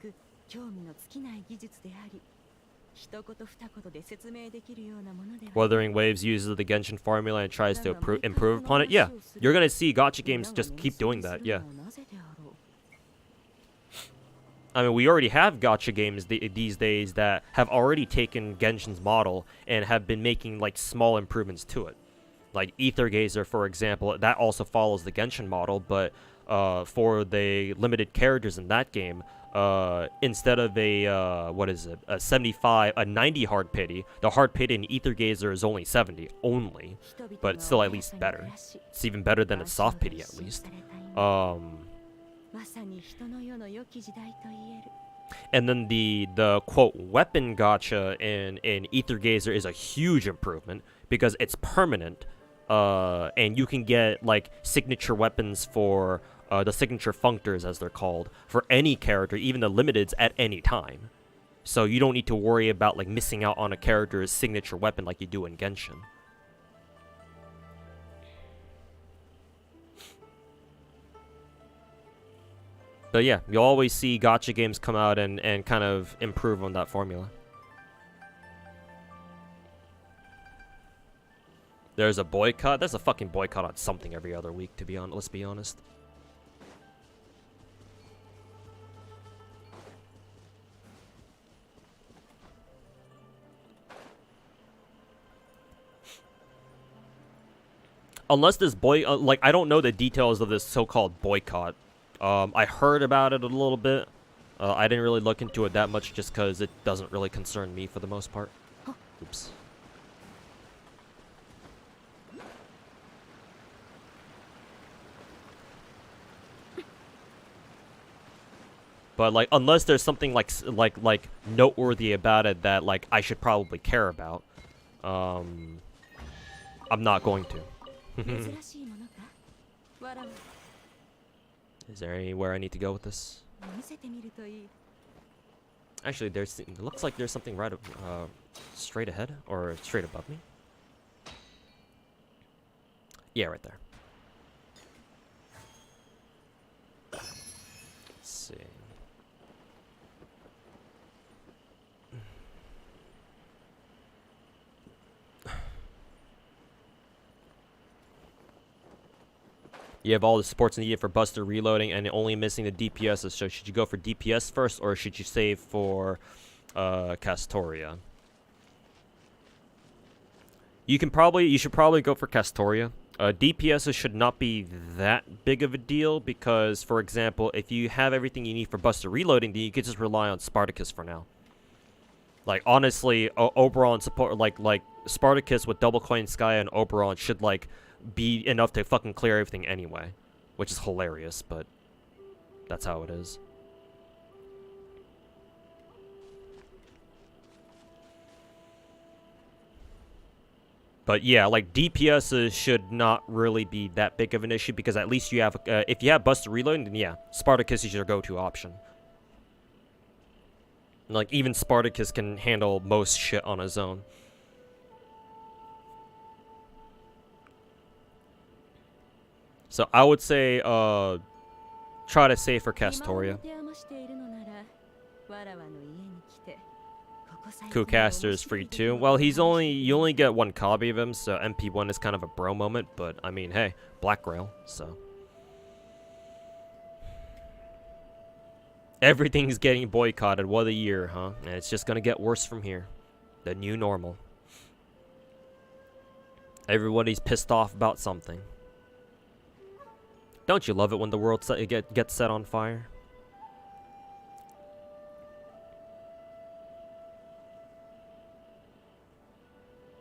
Wuthering Waves uses the Genshin formula and tries to improve upon it. Yeah, you're gonna see gacha games just keep doing that. Yeah. I mean, we already have gacha games these days that have already taken Genshin's model and have been making, like, small improvements to it. Like Ether Gazer, for example, that also follows the Genshin model, but for the limited characters in that game, instead of a 90 hard pity, the hard pity in Ether Gazer is only 70 only, but it's still at least better. It's even better than its soft pity, at least. And then the quote weapon gacha in Ether Gazer is a huge improvement because it's permanent, and you can get, like, signature weapons for the signature functors, as they're called, for any character, even the limiteds, at any time. So you don't need to worry about, like, missing out on a character's signature weapon like you do in Genshin. But yeah, you'll always see gacha games come out and kind of improve on that formula. There's a boycott. There's a fucking boycott on something every other week, to be honest. Let's be honest. unless this like, I don't know the details of this so-called boycott. I heard about it a little bit. I didn't really look into it that much just because it doesn't really concern me for the most part. Oops. But like, unless there's something like noteworthy about it that like I should probably care about, I'm not going to. Is there anywhere I need to go with this? Actually, it looks like there's something right straight ahead or straight above me. Yeah, right there. Let's see. You have all the supports needed for Buster reloading and only missing the DPSs. So should you go for DPS first or should you save for Castoria? You should probably go for Castoria. DPSs should not be that big of a deal because, for example, if you have everything you need for Buster reloading, then you could just rely on Spartacus for now. Like, honestly, Oberon support, like Spartacus with Double Coin Sky and Oberon should, like, be enough to fucking clear everything anyway. Which is hilarious, but that's how it is. But yeah, like, DPSs should not really be that big of an issue because at least you have, if you have Buster reloading, then yeah, Spartacus is your go-to option. Like, even Spartacus can handle most shit on his own. So I would say, try to save for Castoria. Kucaster is free too. Well, you only get one copy of him, so MP1 is kind of a bro moment, but I mean, hey, Black Grail, so. Everything's getting boycotted. What a year, huh? And it's just gonna get worse from here. The new normal. Everybody's pissed off about something. Don't you love it when the world gets set on fire?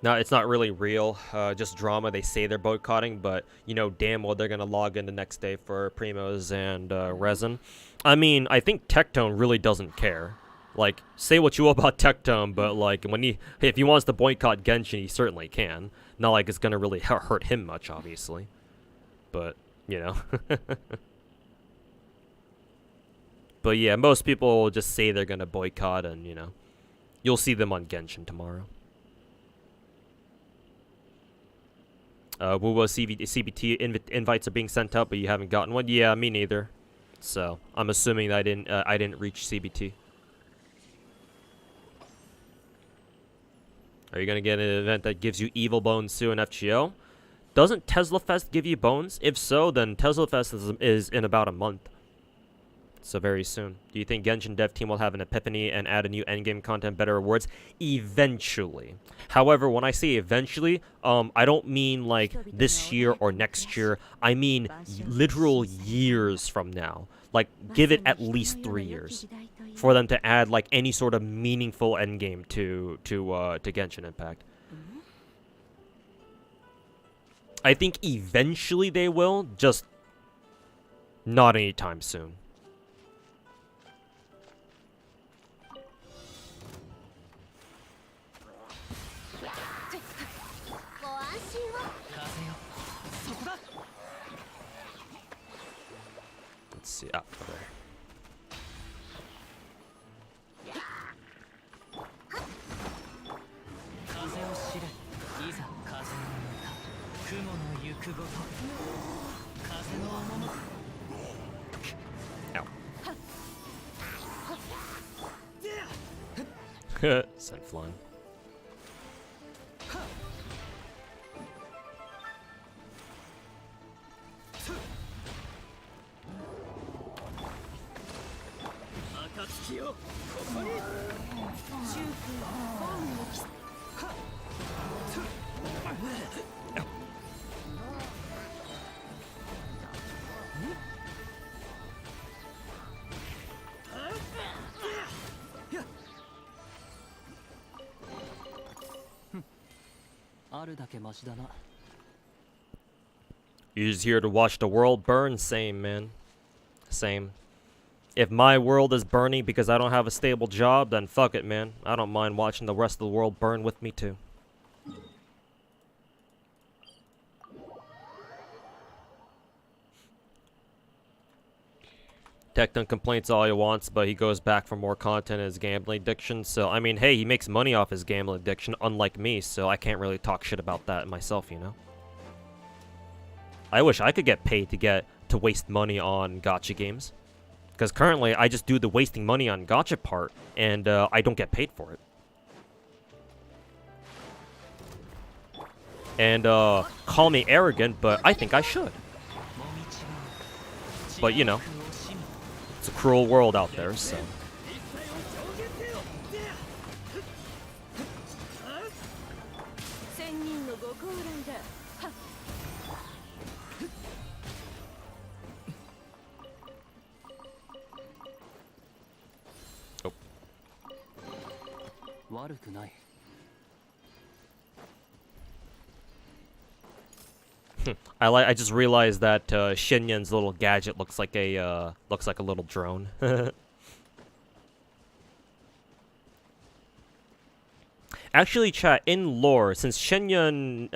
No, it's not really real. Just drama. They say they're boycotting, but you know damn well they're gonna log in the next day for Primos and Resin. I mean, I think Tectone really doesn't care. Like, say what you will about Tectone, but like if he wants to boycott Genshin, he certainly can. Not like it's gonna really hurt him much, obviously. But you know. But yeah, most people will just say they're gonna boycott, and you know, you'll see them on Genshin tomorrow. Wuwo CBT invites are being sent out, but you haven't gotten one. Yeah, me neither. So I'm assuming that I didn't reach CBT. Are you gonna get an event that gives you evil bones soon, FGO? Doesn't Tesla Fest give you bones? If so, then Tesla Fest is in about a month. So very soon. Do you think Genshin dev team will have an epiphany and add a new endgame content, better rewards? Eventually. However, when I say eventually, I don't mean like this year or next year. I mean literal years from now. Like, give it at least 3 years for them to add like any sort of meaningful endgame to Genshin Impact. I think eventually they will, just not anytime soon. Let's see, up there. Ow. Sent flying. You're just here to watch the world burn? Same, man. Same. If my world is burning because I don't have a stable job, then fuck it, man. I don't mind watching the rest of the world burn with me, too. Tecton complains all he wants, but he goes back for more content in his gambling addiction. So, I mean, hey, he makes money off his gambling addiction, unlike me, so I can't really talk shit about that myself, you know? I wish I could get paid to waste money on gacha games. Because currently, I just do the wasting money on gacha part, and I don't get paid for it. And call me arrogant, but I think I should. But, you know, it's a cruel world out there, so... I just realized that Shinyan's little gadget looks like a little drone. Actually, chat, in lore, since Shinyan,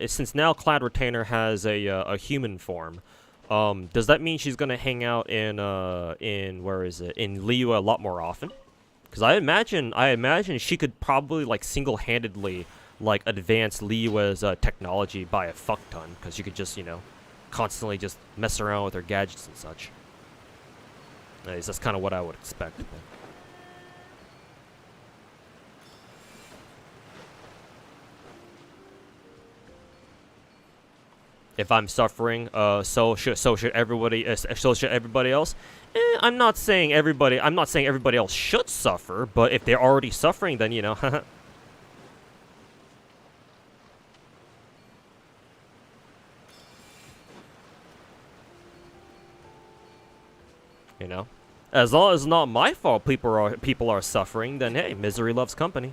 since now Cloud Retainer has a human form, does that mean she's gonna hang out in where is it? In Liyue a lot more often? Because I imagine she could probably like single-handedly like advance Liyue's technology by a fuck ton, because you could just, you know, constantly just mess around with her gadgets and such. Anyways, that's kind of what I would expect. But. If I'm suffering, so should everybody. So should everybody else. I'm not saying everybody else should suffer, but if they're already suffering, then you know. You know, as long as it's not my fault, people are suffering. Then hey, misery loves company.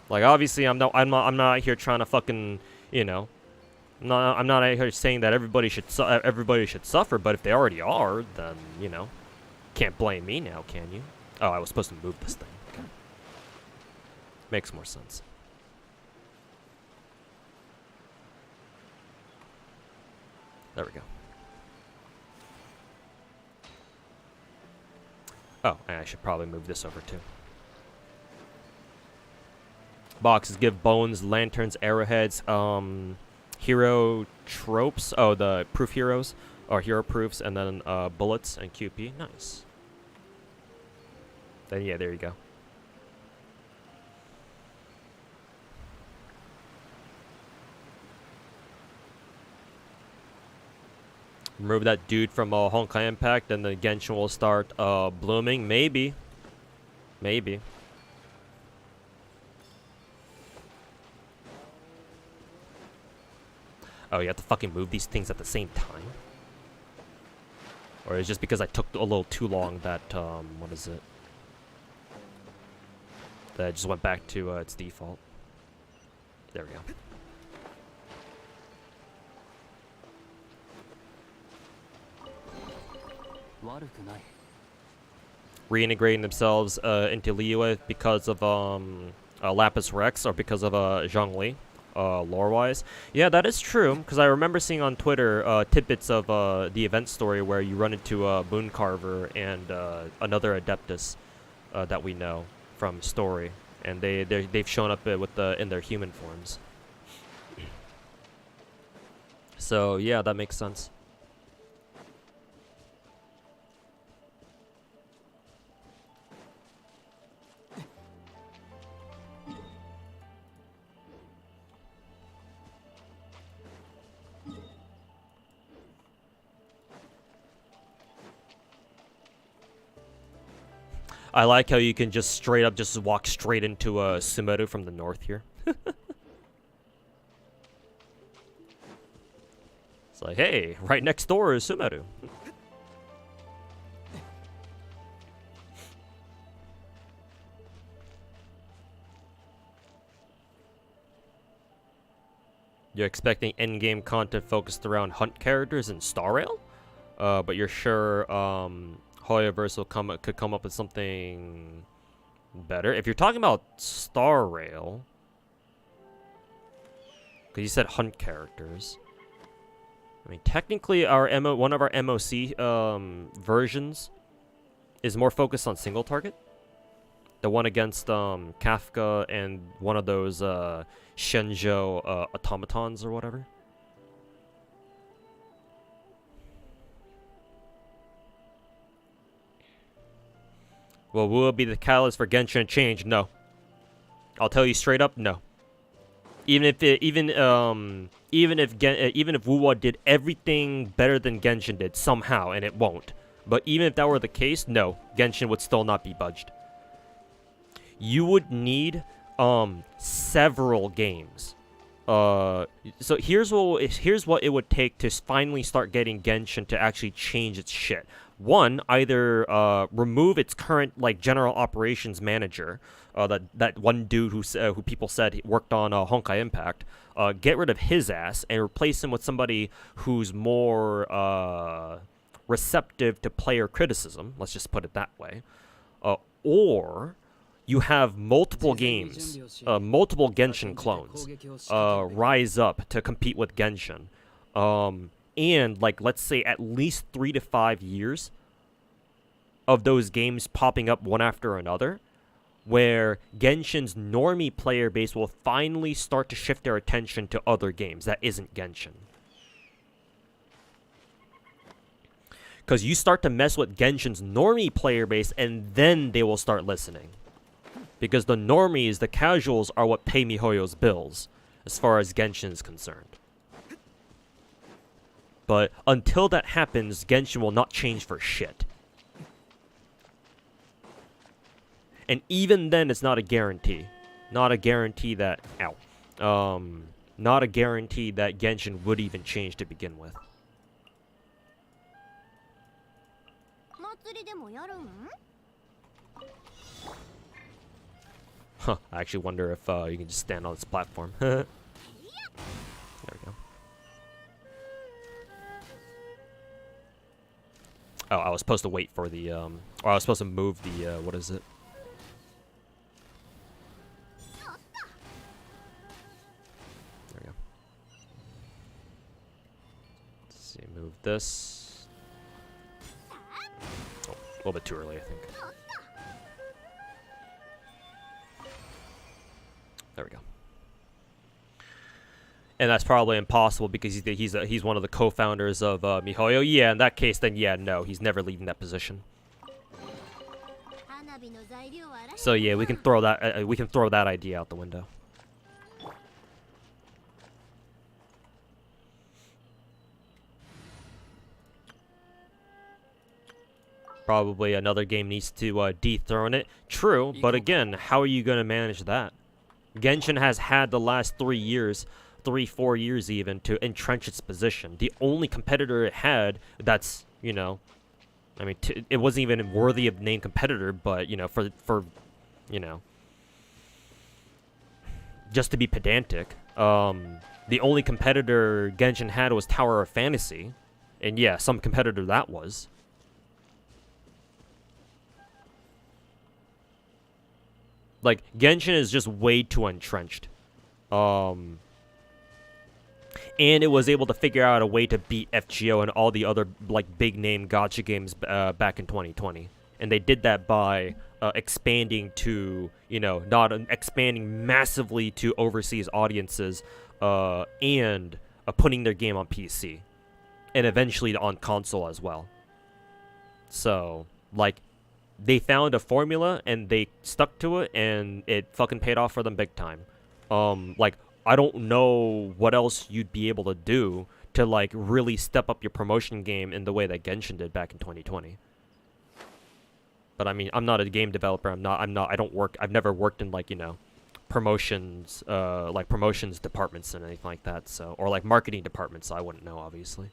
Like obviously, I'm not out here trying to fucking, you know, I'm not out here saying that everybody should suffer. But if they already are, then you know, can't blame me now, can you? Oh, I was supposed to move this thing. Okay. Makes more sense. There we go. Oh, and I should probably move this over too. Boxes give bones, lanterns, arrowheads, hero tropes. Oh, the proof heroes, or hero proofs, and then bullets and QP. Nice. Then yeah, there you go. Remove that dude from Honkai Impact, and the Genshin will start blooming. Maybe. Maybe. Oh, you have to fucking move these things at the same time? Or is it just because I took a little too long that, what is it? That it just went back to its default. There we go. Reintegrating themselves into Liyue because of Lapis Rex, or because of Zhongli, lore-wise. Yeah, that is true, because I remember seeing on Twitter tidbits of the event story where you run into Mooncarver and another Adeptus that we know from story, and they've shown up in their human forms. So yeah, that makes sense. I like how you can just straight up just walk straight into Sumeru from the north here. It's like, hey, right next door is Sumeru. You're expecting endgame content focused around hunt characters in Star Rail? But you're sure Hoyoverse could come up with something better? If you're talking about Star Rail, because you said hunt characters. I mean, technically, one of our MOC versions is more focused on single target. The one against Kafka and one of those Shenzhou automatons or whatever. Well, will it be the catalyst for Genshin change? No. I'll tell you straight up, no. Even if Wuwa did everything better than Genshin did somehow, and it won't. But even if that were the case, no, Genshin would still not be budged. You would need several games. So here's what it would take to finally start getting Genshin to actually change its shit. One, either remove its current like general operations manager, that one dude who people said worked on Honkai Impact. Get rid of his ass and replace him with somebody who's more receptive to player criticism. Let's just put it that way. Or you have multiple games, multiple Genshin clones rise up to compete with Genshin. And, like, let's say at least 3 to 5 years of those games popping up one after another, where Genshin's normie player base will finally start to shift their attention to other games that isn't Genshin. Because you start to mess with Genshin's normie player base, and then they will start listening. Because the normies, the casuals, are what pay MiHoYo's bills, as far as Genshin is concerned. But until that happens, Genshin will not change for shit. And even then, it's not a guarantee. Not a guarantee that... Ow. Not a guarantee that Genshin would even change to begin with. Huh, I actually wonder if you can just stand on this platform. There we go. Oh, I was supposed to wait for the, or I was supposed to move the, what is it? There we go. Let's see, move this. Oh, a little bit too early, I think. There we go. And that's probably impossible because he's one of the co-founders of MiHoYo. Yeah, in that case, then yeah, no, he's never leaving that position. So yeah, we can throw that idea out the window. Probably another game needs to dethrone it. True, but again, how are you going to manage that? Genshin has had the last 3 years, 4 years even, to entrench its position. The only competitor it had that's, you know, I mean, it wasn't even worthy of name competitor, but, you know, for you know, just to be pedantic, the only competitor Genshin had was Tower of Fantasy. And yeah, some competitor that was. Like, Genshin is just way too entrenched. And it was able to figure out a way to beat FGO and all the other, like, big-name gacha games back in 2020. And they did that by expanding to, you know, not expanding massively to overseas audiences and putting their game on PC. And eventually on console as well. So, like, they found a formula and they stuck to it and it fucking paid off for them big time. Like, I don't know what else you'd be able to do to, like, really step up your promotion game in the way that Genshin did back in 2020. But I mean, I'm not a game developer. I've never worked in, like, you know, promotions departments and anything like that. So, or like marketing departments, so I wouldn't know, obviously.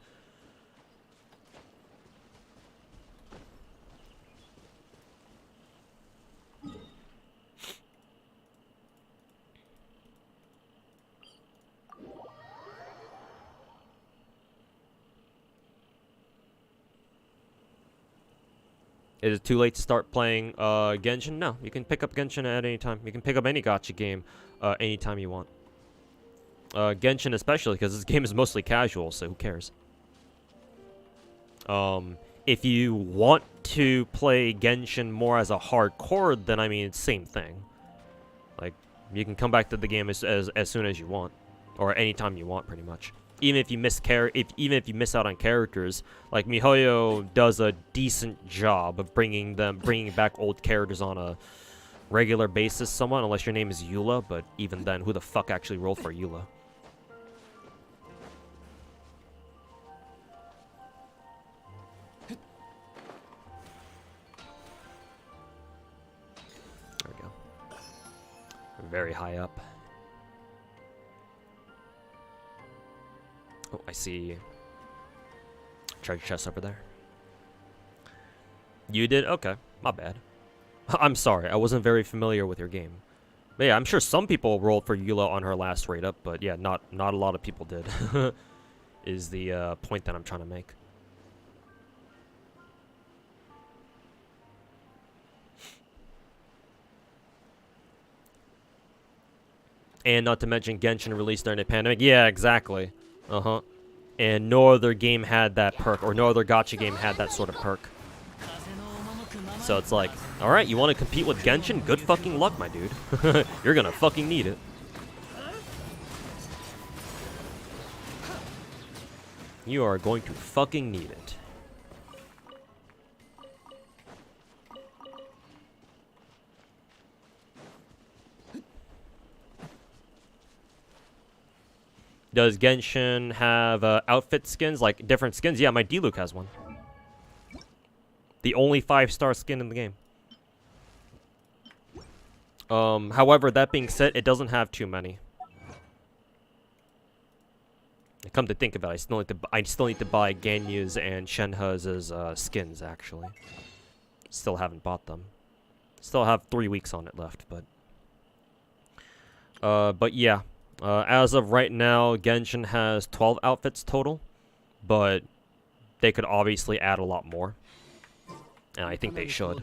Is it too late to start playing Genshin? No, you can pick up Genshin at any time. You can pick up any gacha game anytime you want. Genshin especially, because this game is mostly casual, so who cares? If you want to play Genshin more as a hardcore, then I mean, it's same thing. Like, you can come back to the game as soon as you want, or anytime you want, pretty much. Even if you even if you miss out on characters, like MiHoYo does a decent job of bringing back old characters on a regular basis, somewhat, unless your name is Eula. But even then, who the fuck actually rolled for Eula? There we go. Very high up. Oh, I see treasure chest over there. You did? Okay, my bad. I'm sorry, I wasn't very familiar with your game. But yeah, I'm sure some people rolled for Eula on her last raid up, but yeah, not a lot of people did. Is the point that I'm trying to make. And not to mention Genshin released during the pandemic. Yeah, exactly. And no other game had that perk, or no other gacha game had that sort of perk. So it's like, alright, you want to compete with Genshin? Good fucking luck, my dude. You're gonna fucking need it. You are going to fucking need it. Does Genshin have outfit skins, like different skins? Yeah, my Diluc has one. The only 5-star skin in the game. However, that being said, it doesn't have too many. Come to think of it, I still need to buy Ganyu's and Shenhe's skins, actually. Still haven't bought them. Still have 3 weeks on it left, but yeah. As of right now, Genshin has 12 outfits total, but they could obviously add a lot more. And I think they should.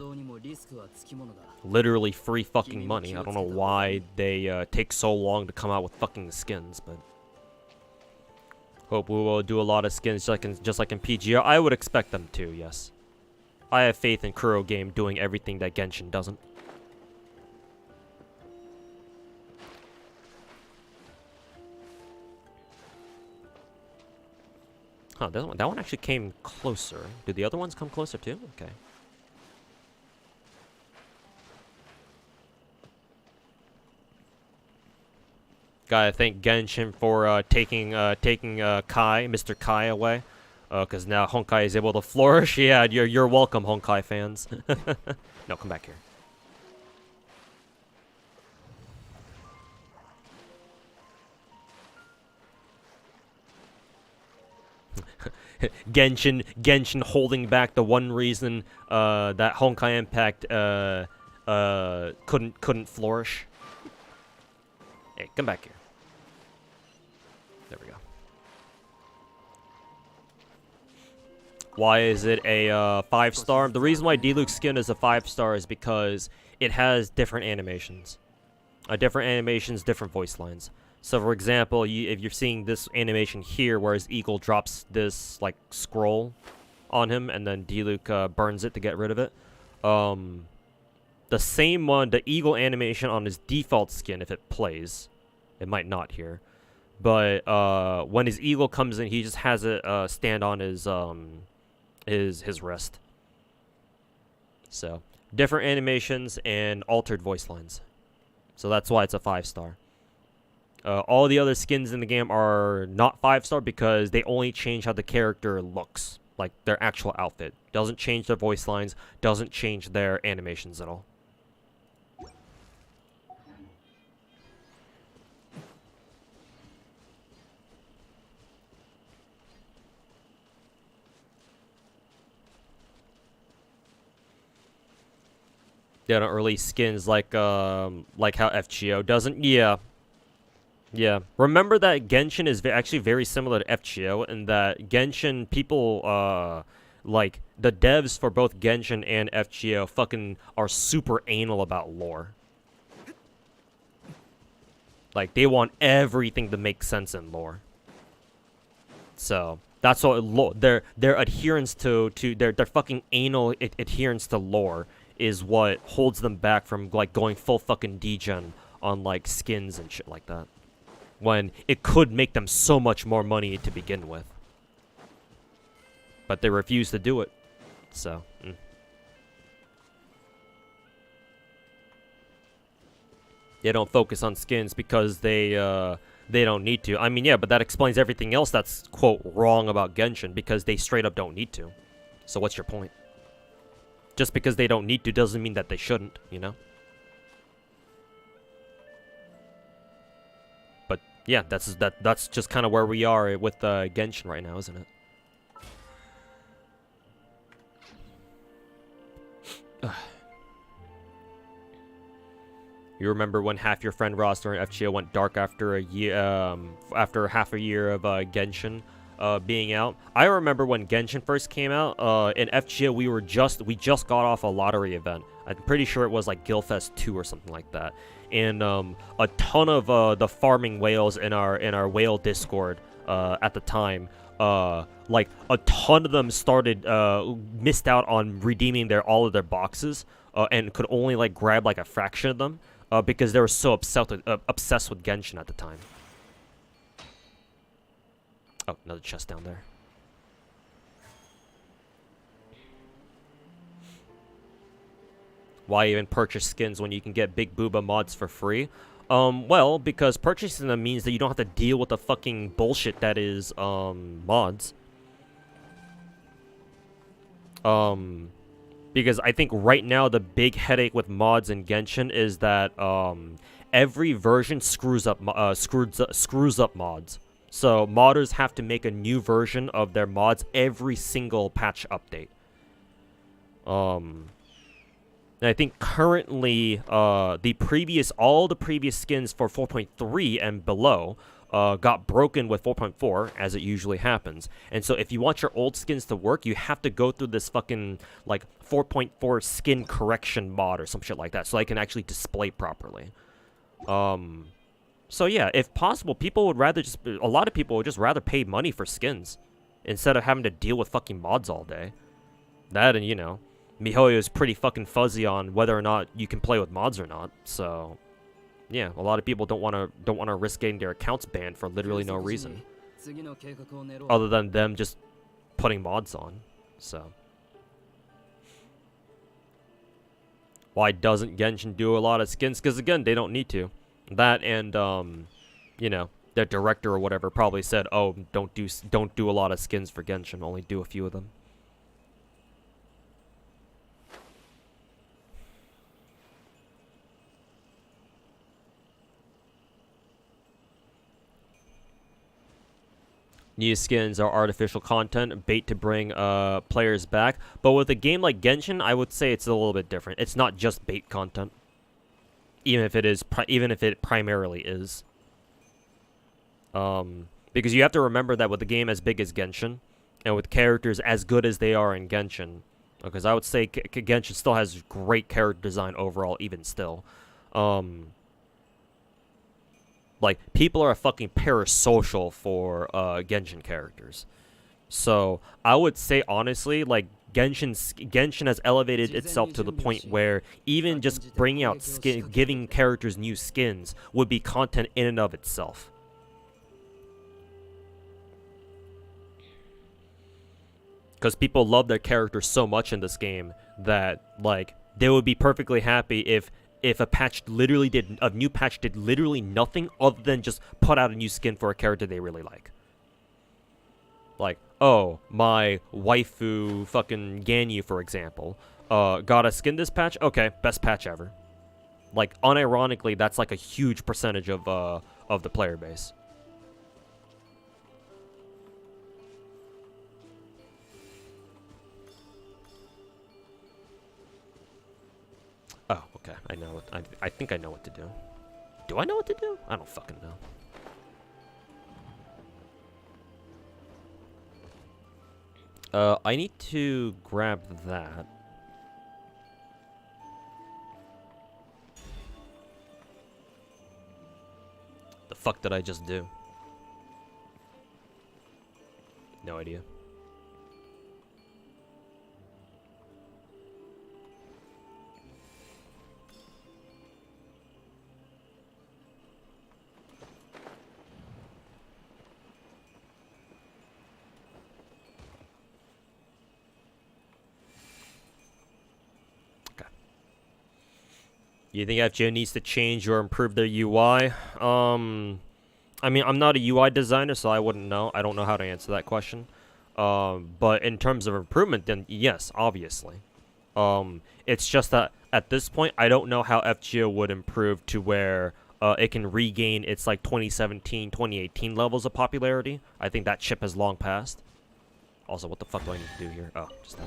Literally free fucking money. I don't know why they take so long to come out with fucking skins, but hope we will do a lot of skins just like in PGR. I would expect them to, yes. I have faith in Kuro Game doing everything that Genshin doesn't. Huh, that one actually came closer. Did the other ones come closer too? Okay. Gotta thank Genshin for taking Kai, Mr. Kai away. Because now Honkai is able to flourish. Yeah, you're welcome, Honkai fans. No, come back here. Genshin holding back the one reason that Honkai Impact couldn't flourish. Hey, come back here. There we go. Why is it a 5-star? The reason why Diluc's skin is a 5-star is because it has different animations. Different animations, different voice lines. So, for example, if you're seeing this animation here, where his eagle drops this, like, scroll on him, and then Diluc burns it to get rid of it. The same one, the eagle animation on his default skin, if it plays. It might not here. But, when his eagle comes in, he just has it stand on his wrist. So, different animations and altered voice lines. So that's why it's a 5-star. All the other skins in the game are not 5-star because they only change how the character looks. Like, their actual outfit. Doesn't change their voice lines, doesn't change their animations at all. They don't release skins like how FGO doesn't. Yeah. Yeah. Remember that Genshin is actually very similar to FGO in that Genshin people like the devs for both Genshin and FGO fucking are super anal about lore. Like they want everything to make sense in lore. So that's what their adherence to their fucking anal adherence to lore is what holds them back from like going full fucking degen on like skins and shit like that. When it could make them so much more money to begin with. But they refuse to do it. So, They don't focus on skins because they don't need to. I mean, yeah, but that explains everything else that's, quote, wrong about Genshin, because they straight up don't need to. So what's your point? Just because they don't need to doesn't mean that they shouldn't, you know? But yeah, that's just kind of where we are with Genshin right now, isn't it? You remember when half your friend roster in FGO went dark after a year, after half a year of Genshin being out? I remember when Genshin first came out. In FGO, we just got off a lottery event. I'm pretty sure it was like Guildfest 2 or something like that. And a ton of the farming whales in our whale Discord at the time, like a ton of them missed out on redeeming all of their boxes, and could only like grab like a fraction of them. Because they were so obsessed with Genshin at the time. Oh, another chest down there. Why even purchase skins when you can get big booba mods for free? Well, because purchasing them means that you don't have to deal with the fucking bullshit that is mods. Because I think right now the big headache with mods in Genshin is that every version screws up mods. So modders have to make a new version of their mods every single patch update. And I think currently all the previous skins for 4.3 and below got broken with 4.4, as it usually happens. And so if you want your old skins to work, you have to go through this fucking, like, 4.4 skin correction mod or some shit like that, so they can actually display properly. So yeah, if possible, a lot of people would just rather pay money for skins instead of having to deal with fucking mods all day. That, and, you know, MiHoYo is pretty fucking fuzzy on whether or not you can play with mods or not, so... Yeah, a lot of people don't want to risk getting their accounts banned for literally no reason, other than them just putting mods on. So, why doesn't Genshin do a lot of skins? Because again, they don't need to. That and you know, their director or whatever probably said, "Oh, don't do a lot of skins for Genshin. Only do a few of them." New skins are artificial content, bait to bring players back. But with a game like Genshin, I would say it's a little bit different. It's not just bait content, even if it primarily is. Because you have to remember that with a game as big as Genshin, and with characters as good as they are in Genshin, because I would say Genshin still has great character design overall, even still. Like, people are fucking parasocial for Genshin characters. So, I would say, honestly, like, Genshin has elevated itself to the point where even just bringing out giving characters new skins would be content in and of itself. Because people love their characters so much in this game that, like, they would be perfectly happy if a new patch did literally nothing other than just put out a new skin for a character they really like. Like, oh, my waifu fucking Ganyu, for example, got a skin this patch? Okay, best patch ever. Like, unironically, that's like a huge percentage of the player base. Oh, okay. I know. I think I know what to do. Do I know what to do? I don't fucking know. I need to grab that. The fuck did I just do? No idea. You think FGO needs to change or improve their UI? I mean, I'm not a UI designer, so I wouldn't know. I don't know how to answer that question. But in terms of improvement, then yes, obviously. It's just that at this point, I don't know how FGO would improve to where it can regain its like 2017, 2018 levels of popularity. I think that ship has long passed. Also, what the fuck do I need to do here? Oh, just that.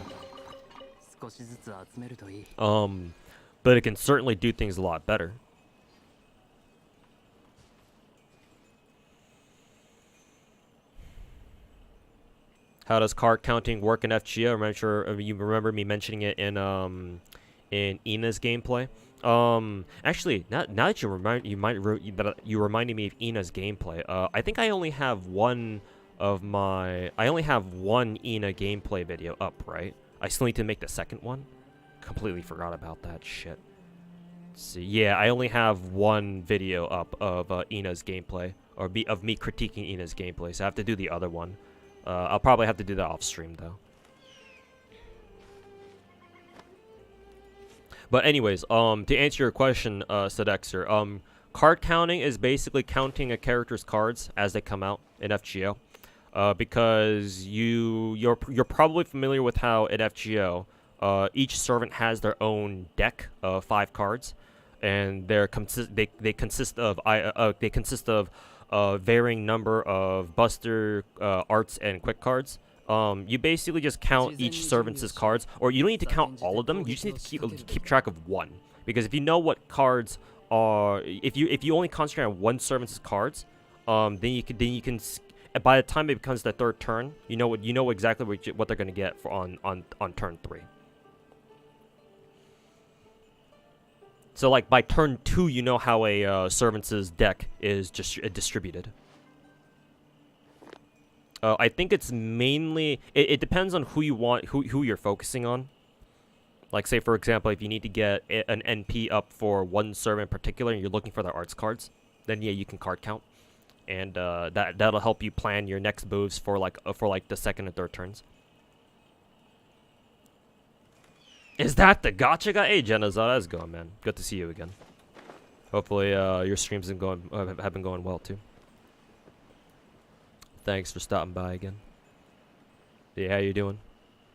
But it can certainly do things a lot better. How does card counting work in FGO? I'm sure you remember me mentioning it in Ina's gameplay. Actually, now that you reminded me of Ina's gameplay. I think I only have one Ina gameplay video up, right? I still need to make the second one. Completely forgot about that shit. Let's see, yeah, I only have one video up of Ina's gameplay, or of me critiquing Ina's gameplay, so I have to do the other one. I'll probably have to do that off stream though. But anyways, to answer your question, Sedexer, card counting is basically counting a character's cards as they come out in FGO, because you're probably familiar with how in FGO. Each servant has their own deck of 5 cards, and they consist of a varying number of buster, arts, and quick cards. You basically just count each servant's cards, or you don't need to count all of them. You just need to keep track of one, because if you know what cards are, if you only concentrate on one servant's cards, then you can. By the time it becomes the third turn, you know exactly what they're gonna get for on turn 3. So, like, by turn 2, you know how a servant's deck is just distributed. I think it's mainly... It depends on who you want, who you're focusing on. Like, say, for example, if you need to get an NP up for one servant in particular, and you're looking for their arts cards, then, yeah, you can card count. And that'll help you plan your next moves for the second and third turns. Is that the gacha guy? Hey, Jenna, how's it going, man? Good to see you again. Hopefully, your streams have been going well, too. Thanks for stopping by again. Yeah, how you doing?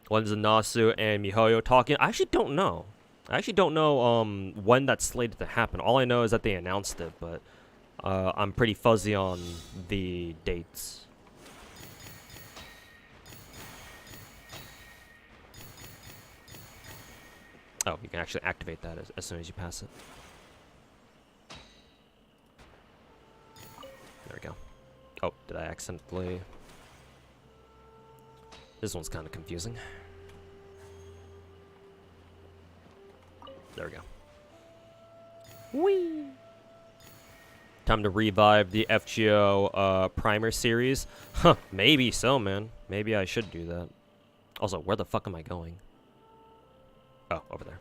When's the Nasu and Mihoyo talking? I actually don't know. When that's slated to happen. All I know is that they announced it, but I'm pretty fuzzy on the dates. Oh, you can actually activate that as soon as you pass it. There we go. Oh, did I accidentally... This one's kind of confusing. There we go. Whee! Time to revive the FGO primer series. Huh, maybe so, man. Maybe I should do that. Also, where the fuck am I going? Oh, over there.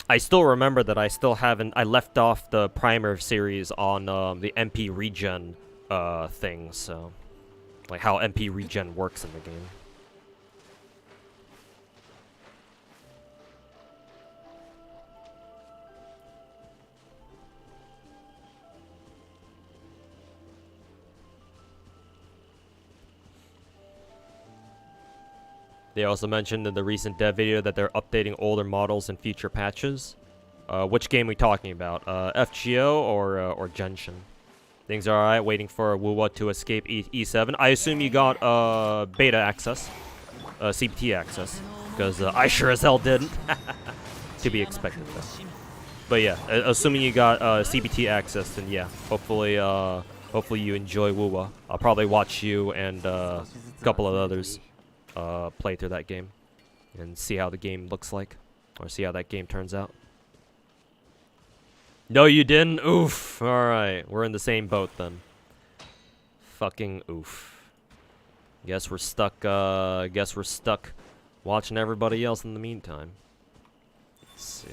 I still remember that I left off the primer series on the MP regen thing, so like how MP regen works in the game. They also mentioned in the recent dev video that they're updating older models in future patches. Which game are we talking about? FGO or Genshin? Things are alright, waiting for Wuwa to escape E7. I assume you got beta access, CPT access, because I sure as hell didn't. To be expected, though. But yeah, assuming you got CBT access, then yeah, hopefully you enjoy Wuwa. I'll probably watch you and a couple of others play through that game and see how the game looks like, or see how that game turns out. No, you didn't? Oof. Alright, we're in the same boat then. Fucking oof. Guess we're stuck watching everybody else in the meantime. Let's see.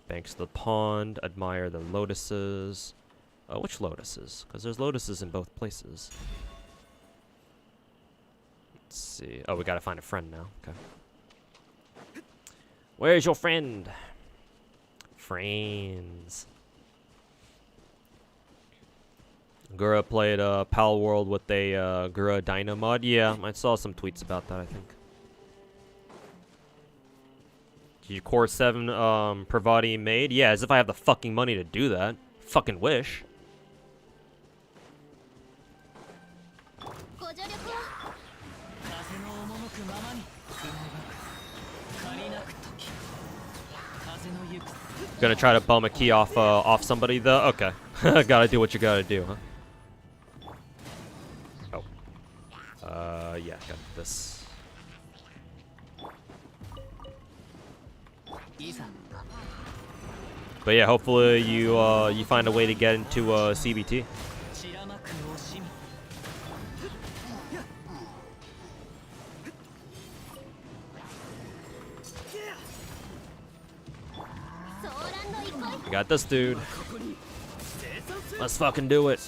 Banks of the pond, admire the lotuses. Oh, which lotuses? Because there's lotuses in both places. Let's see. Oh, we gotta find a friend now. Okay. Where's your friend? Friends. Gura played Pal World with a Gura Dyna mod. Yeah, I saw some tweets about that, I think. Did you Core 7 Pravati made? Yeah, as if I have the fucking money to do that. Fucking wish. Gonna try to bum a key off somebody though? Okay. Gotta do what you gotta do, huh? Oh. Yeah, got this. But yeah, hopefully you find a way to get into CBT. We got this dude. Let's fucking do it.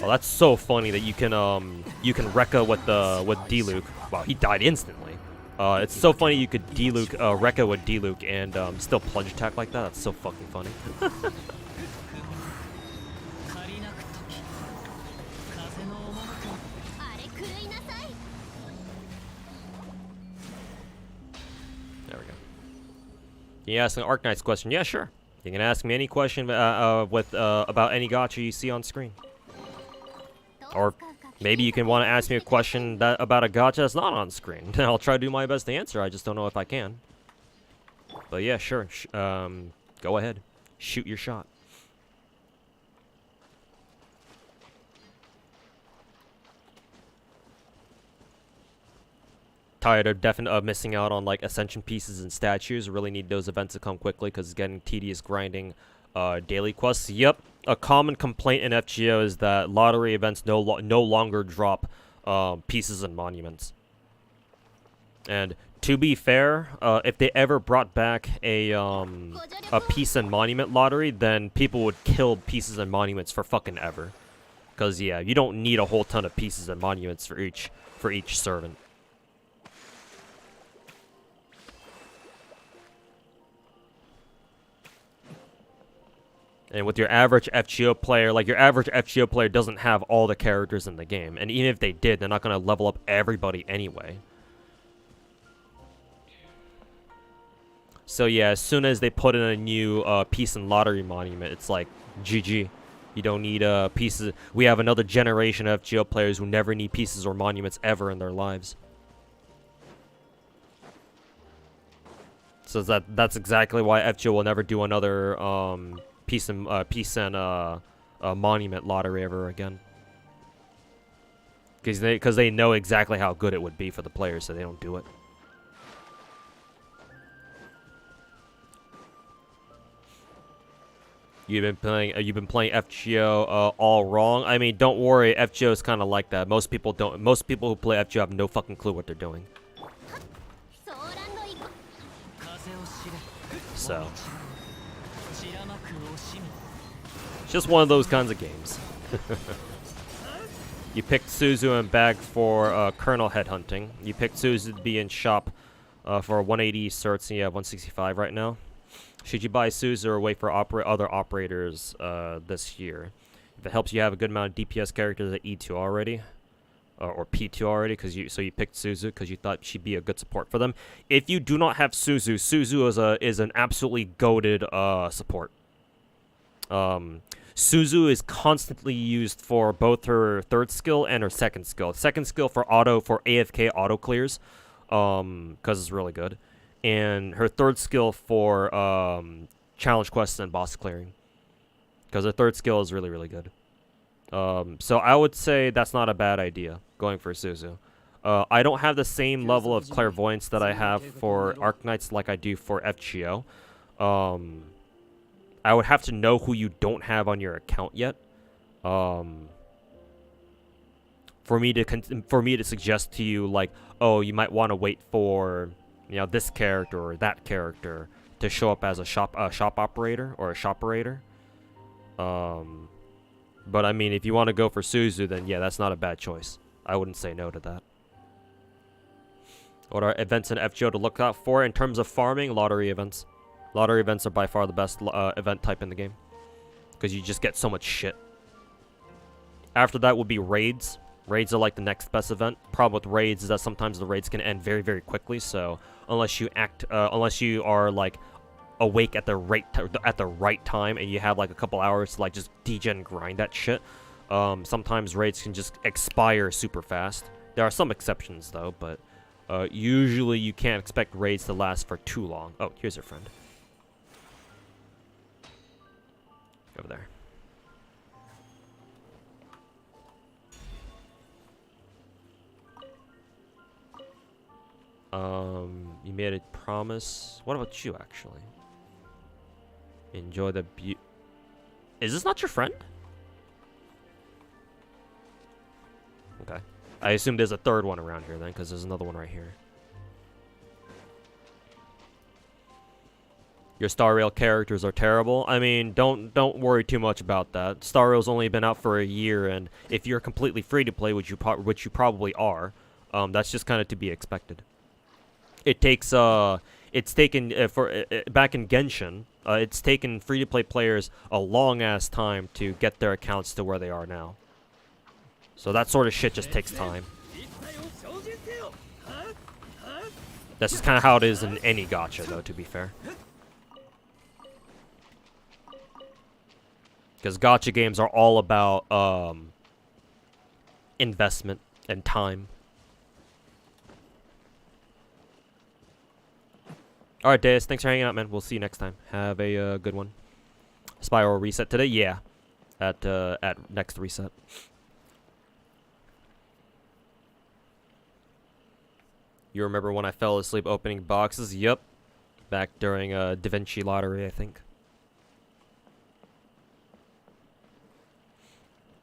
Oh, that's so funny that you can Rekka with D-Luke. Wow, he died instantly. It's so funny you could D-Luke Rekka with D-Luke and still plunge attack like that. That's so fucking funny. There we go. Can you ask an Arknight's question? Yeah, sure. You can ask me any question about any gacha you see on screen. Or maybe you can want to ask me a question about a gacha that's not on screen. I'll try to do my best to answer. I just don't know if I can. But yeah, sure. Go ahead. Shoot your shot. Tired of missing out on like ascension pieces and statues. Really need those events to come quickly because it's getting tedious grinding daily quests. Yep, a common complaint in FGO is that lottery events no longer drop pieces and monuments. And to be fair, if they ever brought back a piece and monument lottery, then people would kill pieces and monuments for fucking ever. Because yeah, you don't need a whole ton of pieces and monuments for each servant. And with your average FGO player, like your average FGO player doesn't have all the characters in the game. And even if they did, they're not going to level up everybody anyway. So yeah, as soon as they put in a new piece and lottery monument, it's like, GG. You don't need pieces. We have another generation of FGO players who never need pieces or monuments ever in their lives. So that's exactly why FGO will never do another piece and monument lottery ever again. Because they know exactly how good it would be for the players, so they don't do it. You've been playing FGO all wrong. I mean, don't worry, FGO is kind of like that. Most people who play FGO have no fucking clue what they're doing. So it's just one of those kinds of games. You picked Suzu and bagged for Colonel headhunting. You picked Suzu to be in shop for 180 certs, and you have 165 right now. Should you buy Suzu or wait for other operators this year? If it helps you have a good amount of DPS characters at E2 already, or P2 already, so you picked Suzu because you thought she'd be a good support for them. If you do not have Suzu, Suzu is an absolutely goated support. Suzu is constantly used for both her third skill and her second skill. Second skill for AFK auto clears. because it's really good, and her third skill for challenge quests and boss clearing, because her third skill is really, really good. So I would say that's not a bad idea, going for Suzu. I don't have the same level of clairvoyance that I have for Arknights like I do for FGO. I would have to know who you don't have on your account yet. For me to suggest to you, like, oh, you might want to wait for, you know, this character or that character to show up as a shop operator or a shoperator. But I mean, if you want to go for Suzu, then yeah, that's not a bad choice. I wouldn't say no to that. What are events in FGO to look out for in terms of farming? Lottery events. Lottery events are by far the best event type in the game, because you just get so much shit. After that would be raids. Raids are like the next best event. Problem with raids is that sometimes the raids can end very, very quickly. So unless you are like awake at the right time and you have like a couple hours to like just degen grind that shit, sometimes raids can just expire super fast. There are some exceptions though, but usually you can't expect raids to last for too long. Oh, here's your friend. Over there. You made a promise. What about you, actually? Enjoy the beauty. Is this not your friend? Okay. I assume there's a third one around here then, because there's another one right here. Your Star Rail characters are terrible. I mean, don't worry too much about that. Star Rail's only been out for a year, and if you're completely free to play, which you probably are, that's just kind of to be expected. It takes it's taken back in Genshin, it's taken free to play players a long ass time to get their accounts to where they are now. So that sort of shit just takes time. That's just kind of how it is in any gacha, though, to be fair. Because gacha games are all about investment and time. Alright, Dehya, thanks for hanging out, man. We'll see you next time. Have a good one. Spiral reset today? Yeah. At next reset. You remember when I fell asleep opening boxes? Yep. Back during Da Vinci Lottery, I think.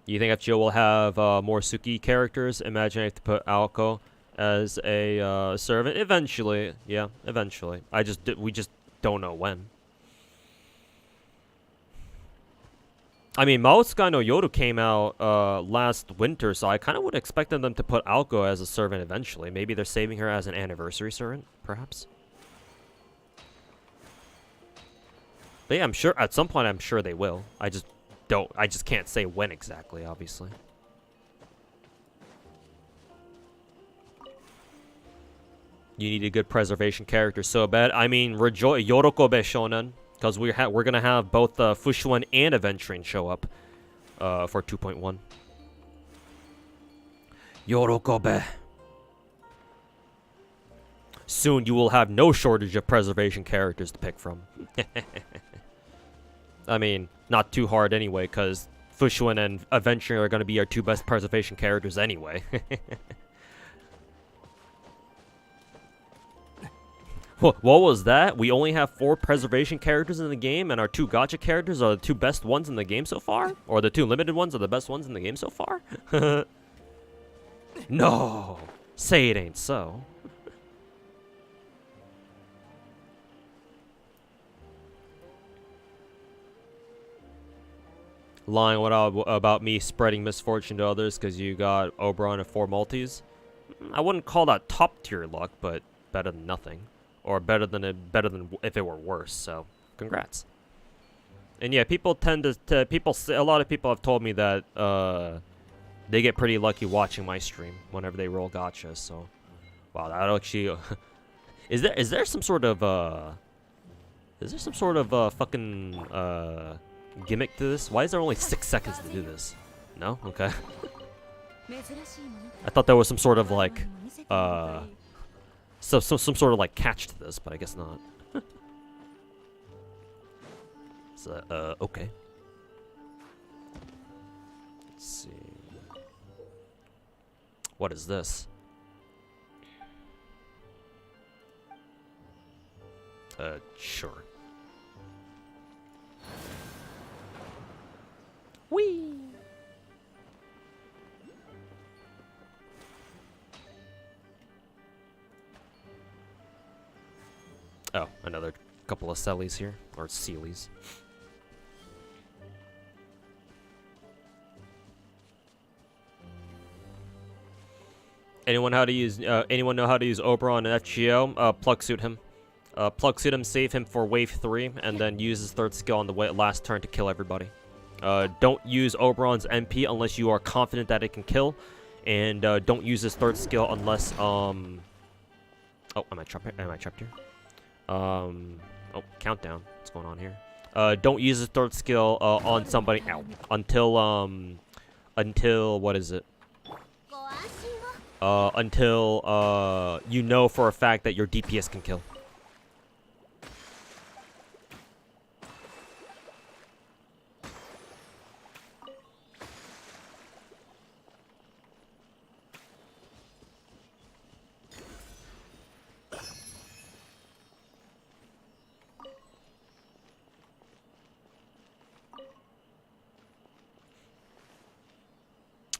You think FGO will have more Suki characters? Imagine I have to put Alco as a servant. Eventually. Yeah, eventually. We just don't know when. I mean, Maotsukai no Yoru came out last winter, so I kind of would expect them to put Alco as a servant eventually. Maybe they're saving her as an anniversary servant, perhaps. But yeah, I'm sure at some point I'm sure they will. I just can't say when exactly, obviously. You need a good preservation character so bad. I mean, Yorokobe Shonen. Because we're gonna have both Fushuan and Aventuring show up for 2.1. Yorokobe. Soon you will have no shortage of preservation characters to pick from. I mean, not too hard anyway, because Fushuan and Aventuring are gonna be our two best preservation characters anyway. What was that? We only have 4 preservation characters in the game, and our 2 gacha characters are the 2 best ones in the game so far? Or the 2 limited ones are the best ones in the game so far? No! Say it ain't so. Lying about me spreading misfortune to others because you got Oberon and 4 multis? I wouldn't call that top tier luck, but better than nothing. Or better than if it were worse. So, congrats. And yeah, people tend to a lot of people have told me that they get pretty lucky watching my stream whenever they roll gacha. So, wow, that actually is there some sort of fucking gimmick to this? Why is there only 6 seconds to do this? No? Okay. I thought there was some sort of like some sort of like catch to this, but I guess not. So, okay. Let's see. What is this? Sure. Whee! Oh, another couple of Sellies here, or Sealies. Anyone know how to use Oberon and FGO? Plug suit him. Plug suit him, save him for wave 3, and then use his third skill on the last turn to kill everybody. Don't use Oberon's MP unless you are confident that it can kill, and don't use his third skill unless oh, am I trapped here? Oh, countdown. What's going on here? Don't use his third skill on somebody until what is it? Until you know for a fact that your DPS can kill.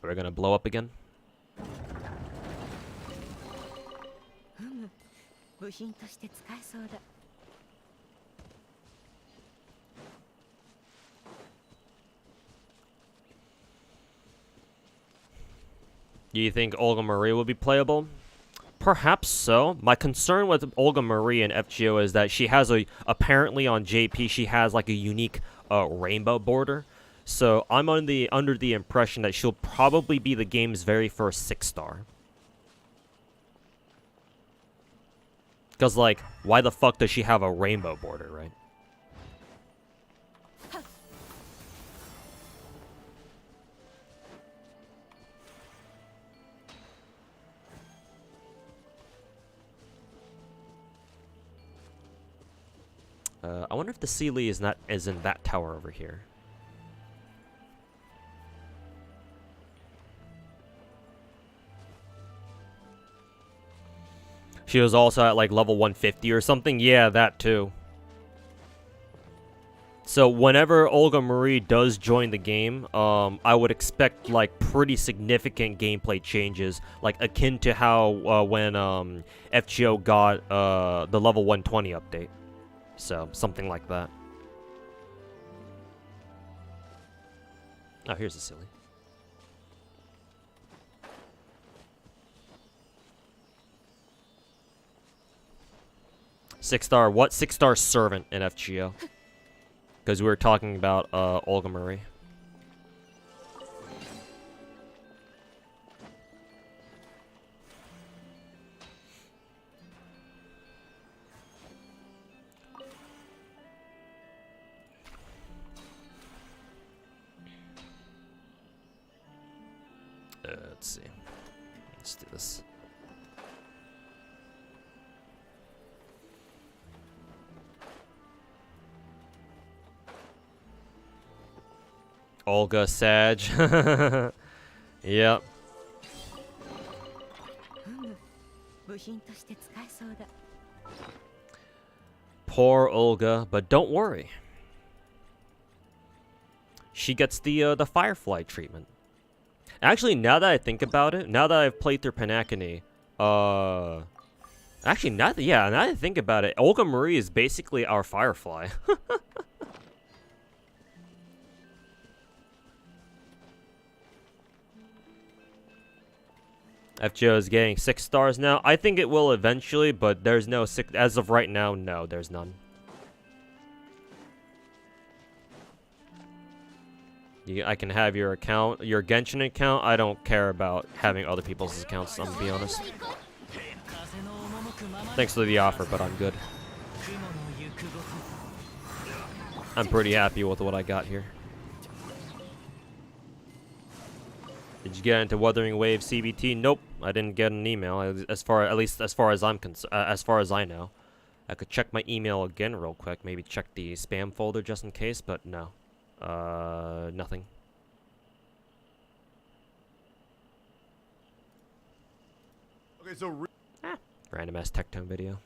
We're gonna blow up again. Do you think Olga Marie will be playable? Perhaps so. My concern with Olga Marie and FGO is that she has apparently on JP she has like a unique rainbow border. So I'm under the impression that she'll probably be the game's very first 6-star. Because, like, why the fuck does she have a rainbow border, right? I wonder if the Sealy is in that tower over here. She was also at like level 150 or something. Yeah, that too. So whenever Olga Marie does join the game, I would expect like pretty significant gameplay changes, like akin to how when FGO got the level 120 update. So something like that. Oh, here's a silly. Six-star, what? 6-star servant in FGO. Because we were talking about Olga Marie. Let's see. Let's do this. Olga Sag. Yep. Poor Olga, but don't worry. She gets the Firefly treatment. Actually, now that I think about it, now that I've played through Panacony, actually, now that I think about it, Olga Marie is basically our Firefly. FGO is getting 6 stars now. I think it will eventually, but there's no 6 as of right now. No, there's none. I can have your account, your Genshin account. I don't care about having other people's accounts, I'm gonna be honest. Thanks for the offer, but I'm good. I'm pretty happy with what I got here. Did you get into Wuthering Wave CBT? Nope. I didn't get an email. At least as far as as far as I know. I could check my email again real quick. Maybe check the spam folder just in case, but no. Nothing. Okay, so Random ass Tectone video.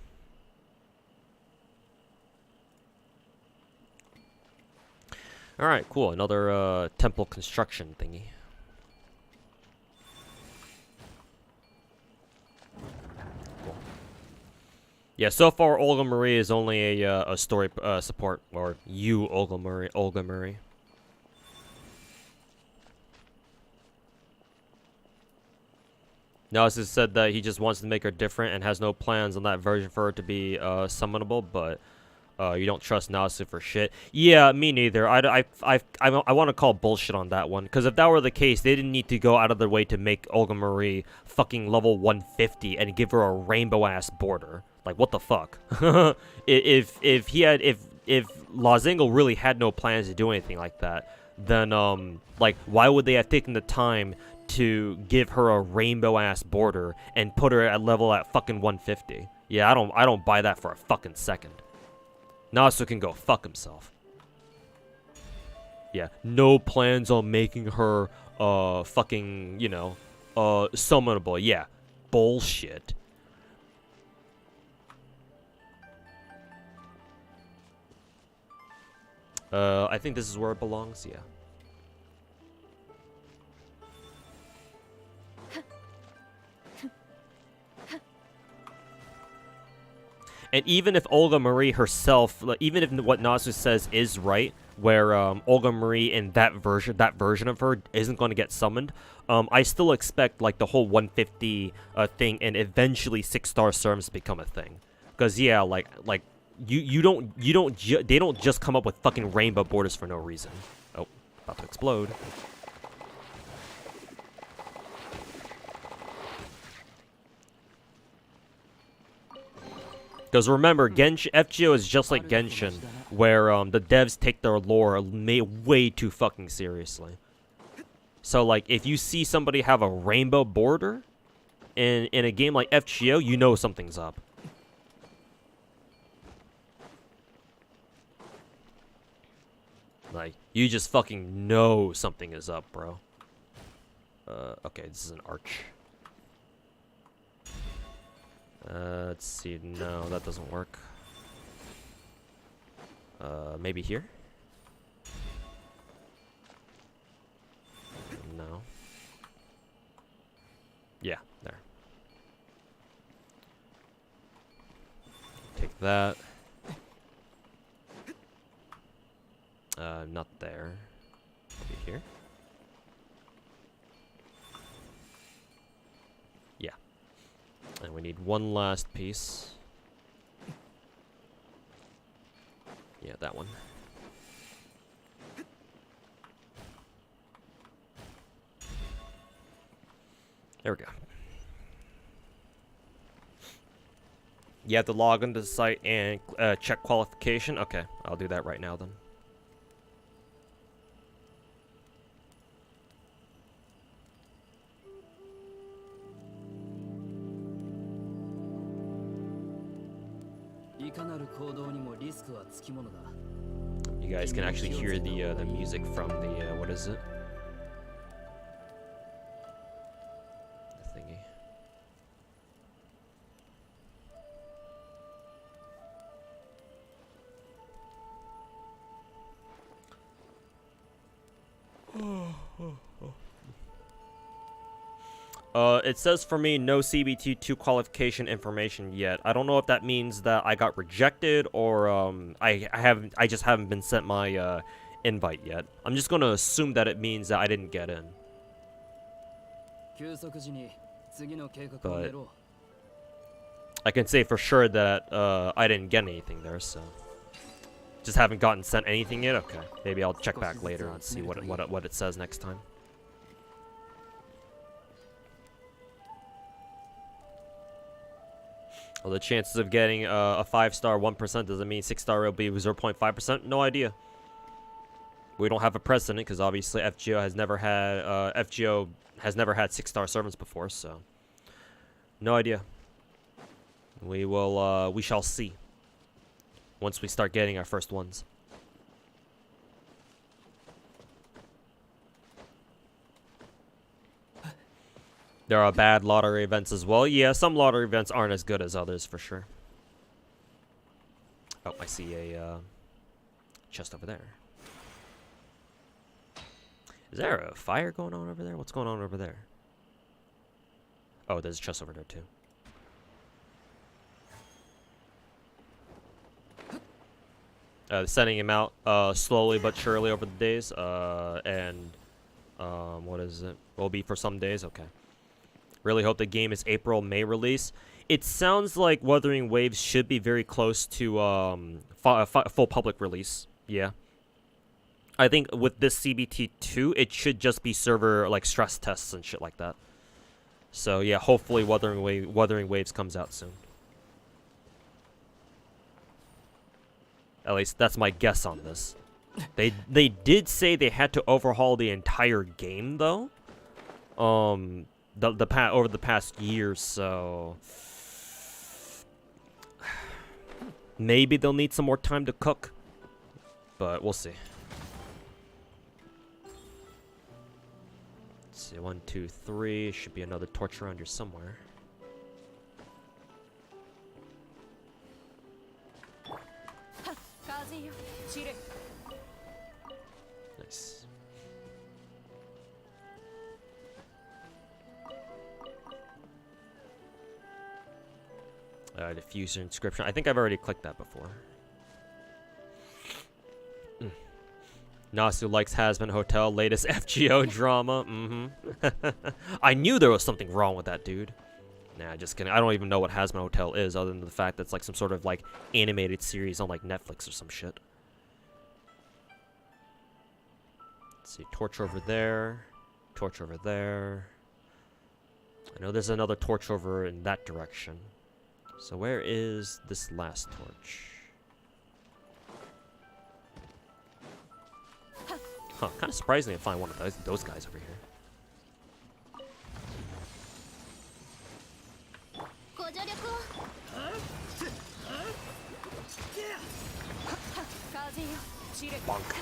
Alright, cool. Another temple construction thingy. Cool. Yeah, so far Olga Marie is only a story support, or you Olga Marie. Nasus said that he just wants to make her different and has no plans on that version for her to be summonable, but you don't trust Nasu for shit. Yeah, me neither. I want to call bullshit on that one, because if that were the case, they didn't need to go out of their way to make Olga Marie fucking level 150 and give her a rainbow ass border. Like, what the fuck? if Lazingo really had no plans to do anything like that, then like, why would they have taken the time to give her a rainbow ass border and put her at level at fucking 150? Yeah, I don't buy that for a fucking second. Nasu can go fuck himself. Yeah, no plans on making her fucking, you know, summonable. Yeah, bullshit. I think this is where it belongs. Yeah. And even if Olga Marie herself, even if what Nasu says is right, where Olga Marie in that version of her isn't going to get summoned, I still expect like the whole 150 thing and eventually 6-star sermons to become a thing. Because yeah, like they don't just come up with fucking rainbow borders for no reason. Oh, about to explode. Because remember, FGO is just like Genshin, where the devs take their lore way too fucking seriously. So like, if you see somebody have a rainbow border in a game like FGO, you know something's up. Like, you just fucking know something is up, bro. Okay, this is an arch. Let's see. No, that doesn't work. Maybe here? No. Yeah, there. Take that. Not there. Maybe here? Yeah. And we need one last piece. Yeah, that one. There we go. You have to log into the site and check qualification? Okay, I'll do that right now then. You guys can actually hear the music from the what is it? The thingy. It says for me, no CBT2 qualification information yet. I don't know if that means that I got rejected or I just haven't been sent my invite yet. I'm just gonna assume that it means that I didn't get in. But I can say for sure that I didn't get anything there, so just haven't gotten sent anything yet. Okay, maybe I'll check back later and see what it says next time. Well, the chances of getting a 5-star 1% doesn't mean 6-star will be 0.5%. No idea. We don't have a precedent because obviously FGO has never had 6-star servants before. So No idea. We will, we shall see. Once we start getting our first ones. There are bad lottery events as well. Yeah, some lottery events aren't as good as others, for sure. Oh, I see a, chest over there. Is there a fire going on over there? What's going on over there? Oh, there's a chest over there, too. Sending him out slowly but surely over the days. What is it? Will be for some days? Okay. Really hope the game is April, May release. It sounds like Wuthering Waves should be very close to full public release. Yeah. I think with this CBT2, it should just be server like stress tests and shit like that. So yeah, hopefully Wuthering Waves comes out soon. At least that's my guess on this. They did say they had to overhaul the entire game though. Over the past year, so maybe they'll need some more time to cook, but we'll see. Let's see, 1, 2, 3. Should be another torch around here somewhere. Nice. Diffuser inscription. I think I've already clicked that before. Nasu likes Hazbin Hotel. Latest FGO drama. I knew there was something wrong with that dude. Nah, just kidding. I don't even know what Hazbin Hotel is, other than the fact that it's like some sort of like animated series on like Netflix or some shit. Let's see. Torch over there. Torch over there. I know there's another torch over in that direction. So where is this last torch? Huh, kind of surprising to find one of those guys over here. Bonk.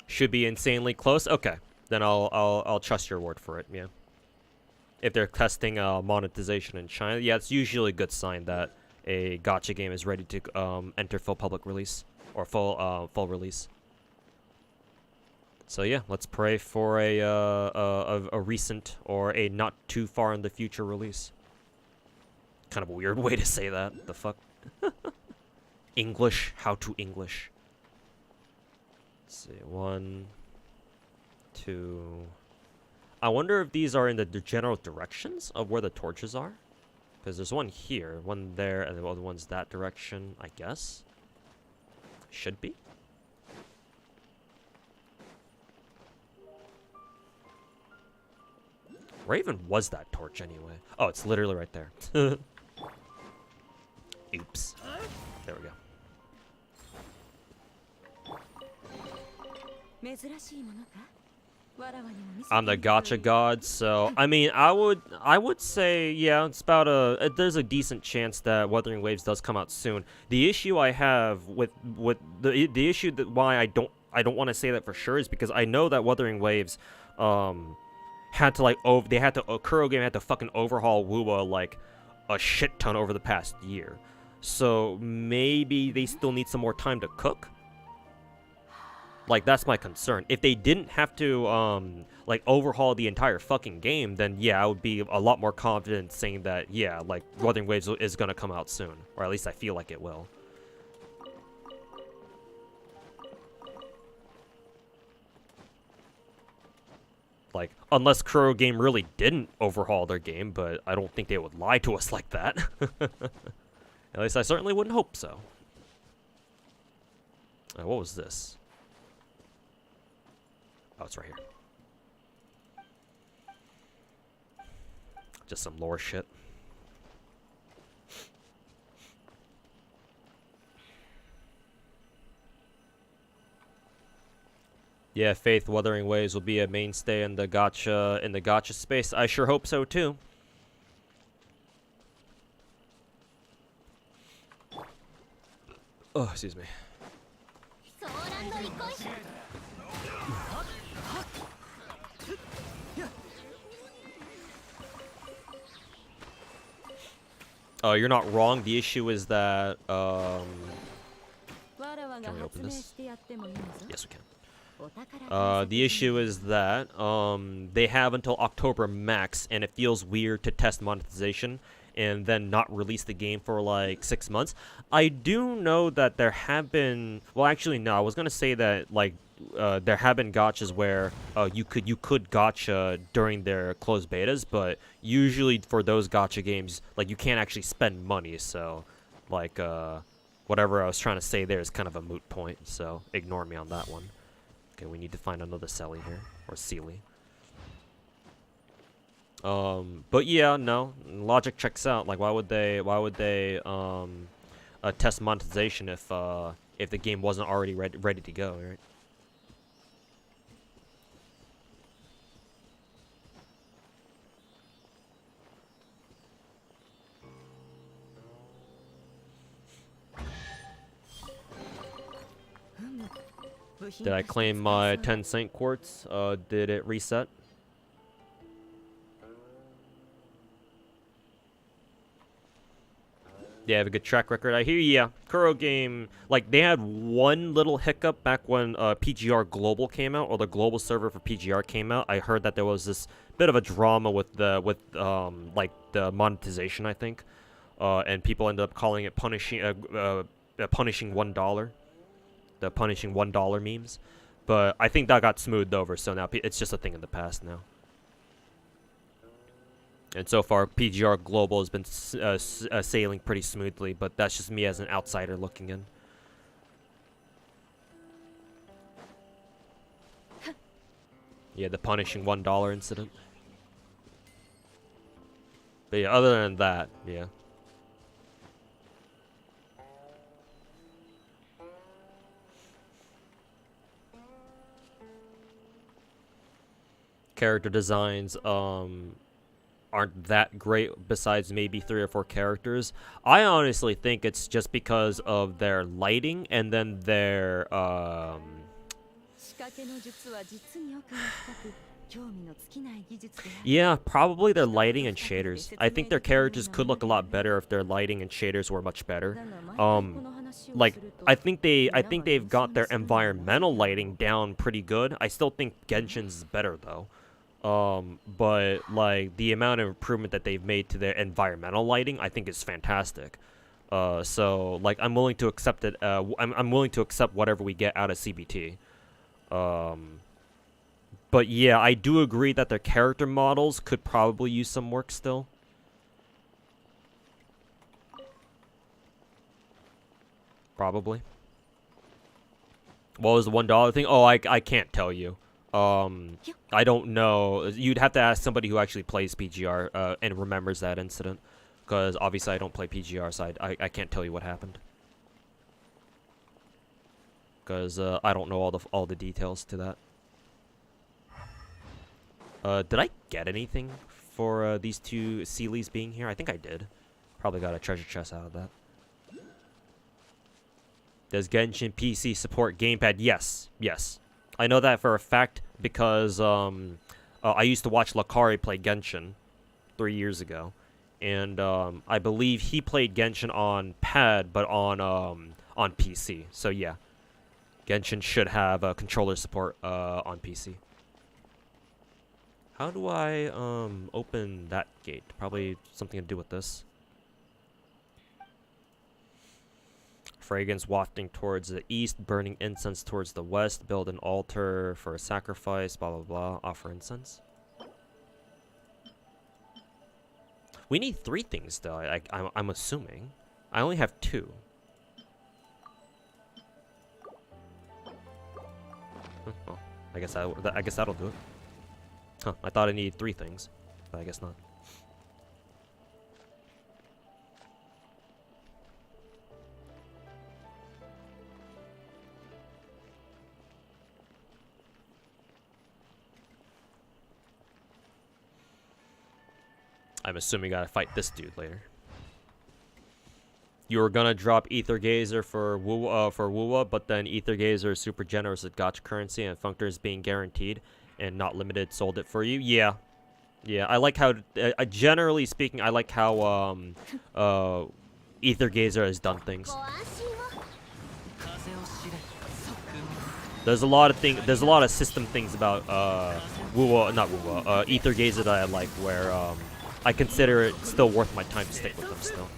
Should be insanely close. Okay, then I'll trust your word for it. Yeah. If they're testing monetization in China, yeah, it's usually a good sign that a gacha game is ready to enter full public release or full release. So yeah, let's pray for a recent or a not too far in the future release. Kind of a weird way to say that. The fuck. English. How to English. Let's see, 1, 2. I wonder if these are in the general directions of where the torches are. Because there's one here, one there, and the other one's that direction, I guess. Should be. Where even was that torch anyway? Oh, it's literally right there. Oops. There we go. I'm the gacha god, so I mean, I would say, yeah, it's about there's a decent chance that Wuthering Waves does come out soon. The issue I have with the issue that why I don't want to say that for sure is because I know that Wuthering Waves had to like Kuro game had to fucking overhaul WUA like a shit ton over the past year. So maybe they still need some more time to cook. Like, that's my concern. If they didn't have to, like, overhaul the entire fucking game, then, yeah, I would be a lot more confident saying that, yeah, like, Wuthering Waves is gonna come out soon. Or at least I feel like it will. Like, unless Kuro Game really didn't overhaul their game, but I don't think they would lie to us like that. At least I certainly wouldn't hope so. What was this? Oh, it's right here. Just some lore shit. Yeah, Faith Wuthering Waves will be a mainstay in the gacha space. I sure hope so too. Oh, excuse me. You're not wrong. The issue is that can we open this? Yes, we can. The issue is that they have until October max, and it feels weird to test monetization and then not release the game for like 6 months. I do know that there have been, well, actually no, I was gonna say that like there have been gachas where you could gacha during their closed betas, but usually for those gacha games, like you can't actually spend money, so like whatever I was trying to say there is kind of a moot point, so ignore me on that one. Okay, we need to find another Selly here, or Sealy. But yeah, no, logic checks out. Like, why would they test monetization if the game wasn't already ready to go, right? Did I claim my 10 cent quartz? Did it reset? They have a good track record. I hear ya. Kuro game, like, they had one little hiccup back when PGR Global came out, or the global server for PGR came out. I heard that there was this bit of a drama with the monetization, I think, and people ended up calling it punishing $1. The punishing $1 memes, but I think that got smoothed over, so now it's just a thing in the past now. And so far, PGR Global has been sailing pretty smoothly, but that's just me as an outsider looking in. Yeah, the punishing $1 incident. But yeah, other than that, yeah. Character designs aren't that great, besides maybe 3 or 4 characters. I honestly think it's just because of their lighting and then their yeah, probably their lighting and shaders. I think their characters could look a lot better if their lighting and shaders were much better. Like I think they've got their environmental lighting down pretty good. I still think Genshin's is better though. But like the amount of improvement that they've made to their environmental lighting, I think is fantastic. So like I'm willing to accept it. I'm willing to accept whatever we get out of CBT. But yeah, I do agree that their character models could probably use some work still. Probably. What was the $1 thing? Oh, I can't tell you. I don't know. You'd have to ask somebody who actually plays PGR and remembers that incident, because obviously I don't play PGR, so I can't tell you what happened. Because I don't know all the details to that. Did I get anything for these 2 Sealies being here? I think I did. Probably got a treasure chest out of that. Does Genshin PC support gamepad? Yes. Yes. I know that for a fact because I used to watch Lakari play Genshin 3 years ago. And I believe he played Genshin on pad, but on PC. So yeah. Genshin should have controller support on PC. How do I open that gate? Probably something to do with this. Fragrance wafting towards the east, burning incense towards the west, build an altar for a sacrifice, blah blah blah, offer incense. We need 3 things though, I'm assuming. I only have 2. Well, I guess that'll do it. Huh, I thought I needed 3 things, but I guess not. I'm assuming you gotta fight this dude later. You were gonna drop Ether Gazer for Wuwa, but then Ether Gazer is super generous with gacha currency, and Functor is being guaranteed and not limited. Sold it for you. Yeah, yeah. I like how, generally speaking, I like how Ether Gazer has done things. There's a lot of system things about Ether Gazer that I like, where I consider it still worth my time to stick with them still.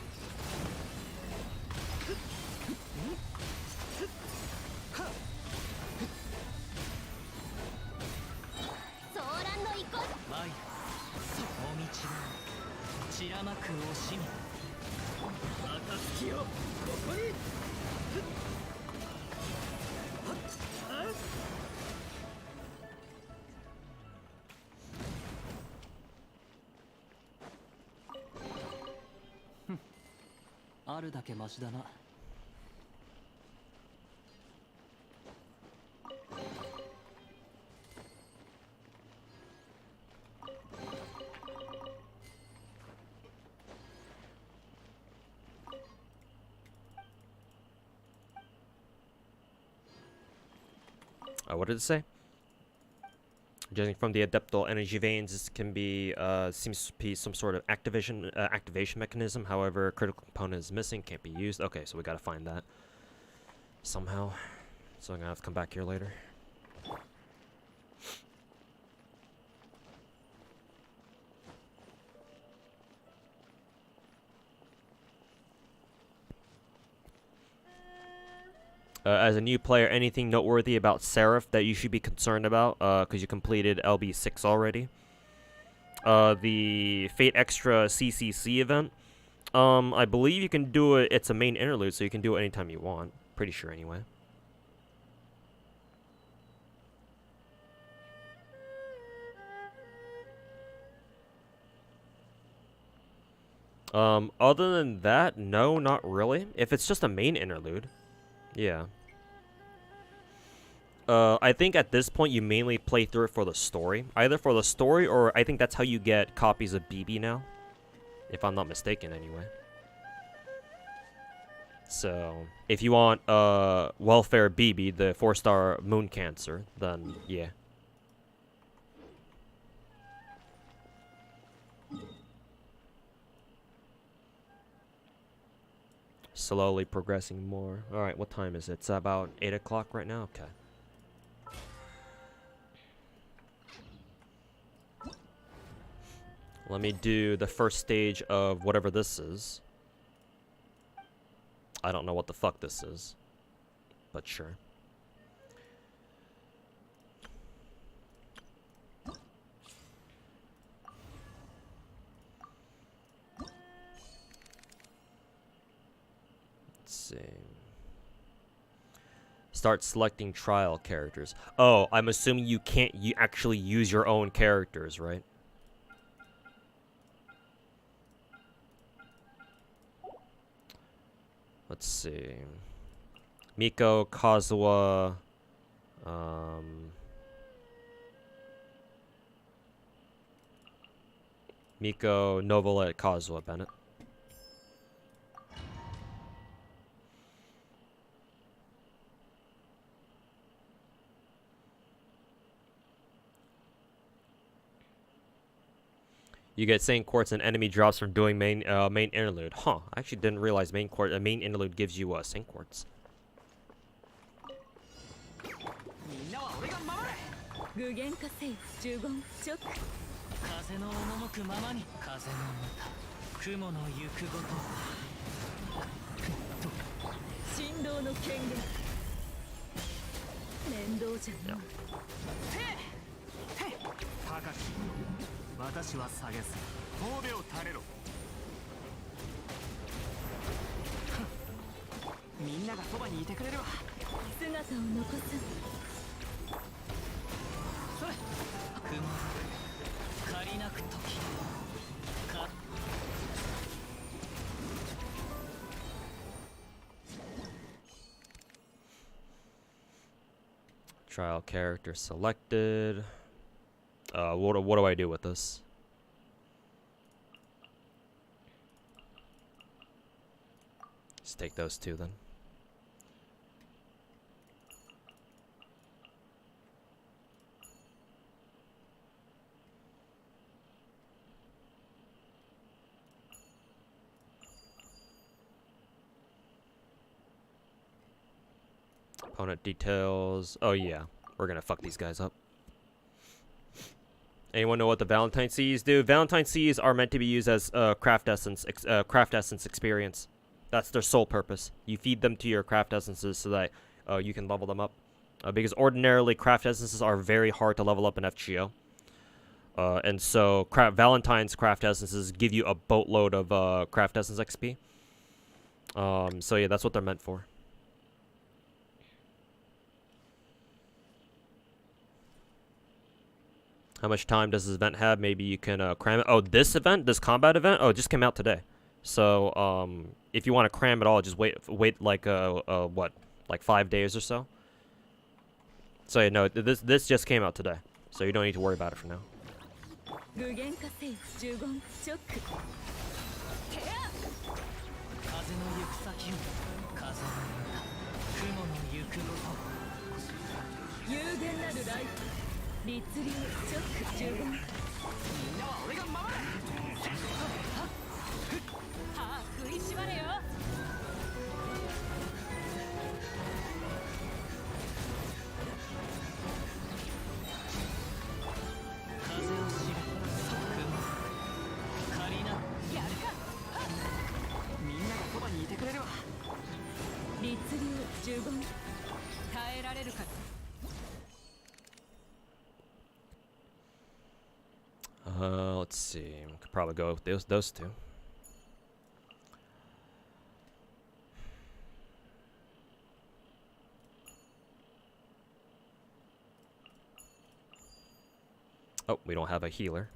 What did it say? Judging from the adeptal energy veins, this can be seems to be some sort of activation mechanism. However, a critical component is missing, can't be used. Okay, so we gotta find that somehow. So I'm gonna have to come back here later. As a new player, anything noteworthy about Seraph that you should be concerned about, because you completed LB6 already. The Fate Extra CCC event, I believe you can do it, it's a main interlude, so you can do it anytime you want. Pretty sure anyway. Other than that, no, not really. If it's just a main interlude, yeah. I think at this point you mainly play through it for the story. Either for the story, or I think that's how you get copies of BB now. If I'm not mistaken, anyway. So, if you want, Welfare BB, the 4-star Moon Cancer, then, yeah. Slowly progressing more. Alright, what time is it? It's about 8 o'clock right now? Okay. Let me do the first stage of whatever this is. I don't know what the fuck this is, but sure. Let's see. Start selecting trial characters. Oh, I'm assuming you can't actually use your own characters, right? Let's see. Miko, Kazuha, Miko, Novalet, Kazuha, Bennett. You get Saint Quartz and enemy drops from doing main interlude. Huh, I actually didn't realize main interlude gives you Saint Quartz. Yeah. 私は下げす神戸を垂れろみんながそばにいてくれるわ姿を残すそれ雲借りなく時か Trial character selected. What do I do with this? Just take those two then. Opponent details. Oh yeah, we're gonna fuck these guys up. Anyone know what the Valentine Seas do? Valentine Seas are meant to be used as craft essence experience. That's their sole purpose. You feed them to your craft essences so that you can level them up. Because ordinarily craft essences are very hard to level up in FGO. And so Valentine's craft essences give you a boatload of craft essence XP. So yeah, that's what they're meant for. How much time does this event have? Maybe you can cram it. Oh, this event? This combat event? Oh, it just came out today. So, if you want to cram it all, just wait like, what? Like 5 days or so? So, yeah, no, this just came out today. So you don't need to worry about it for now. Let's see. We could probably go with those two. Oh, we don't have a healer.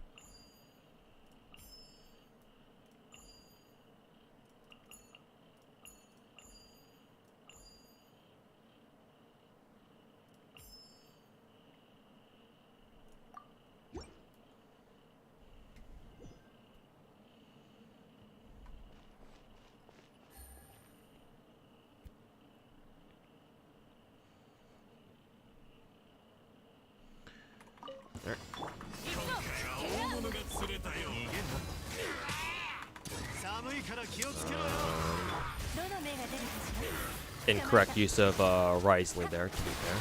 Incorrect use of Risley there, to be fair.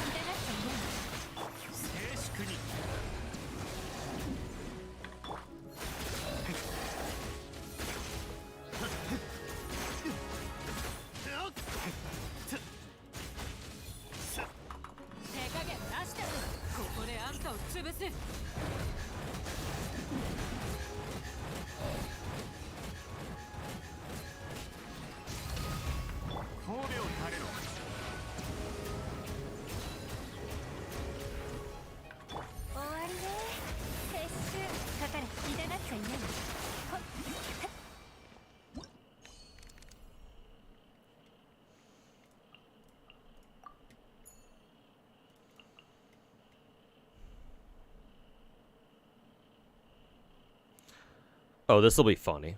Oh, this will be funny.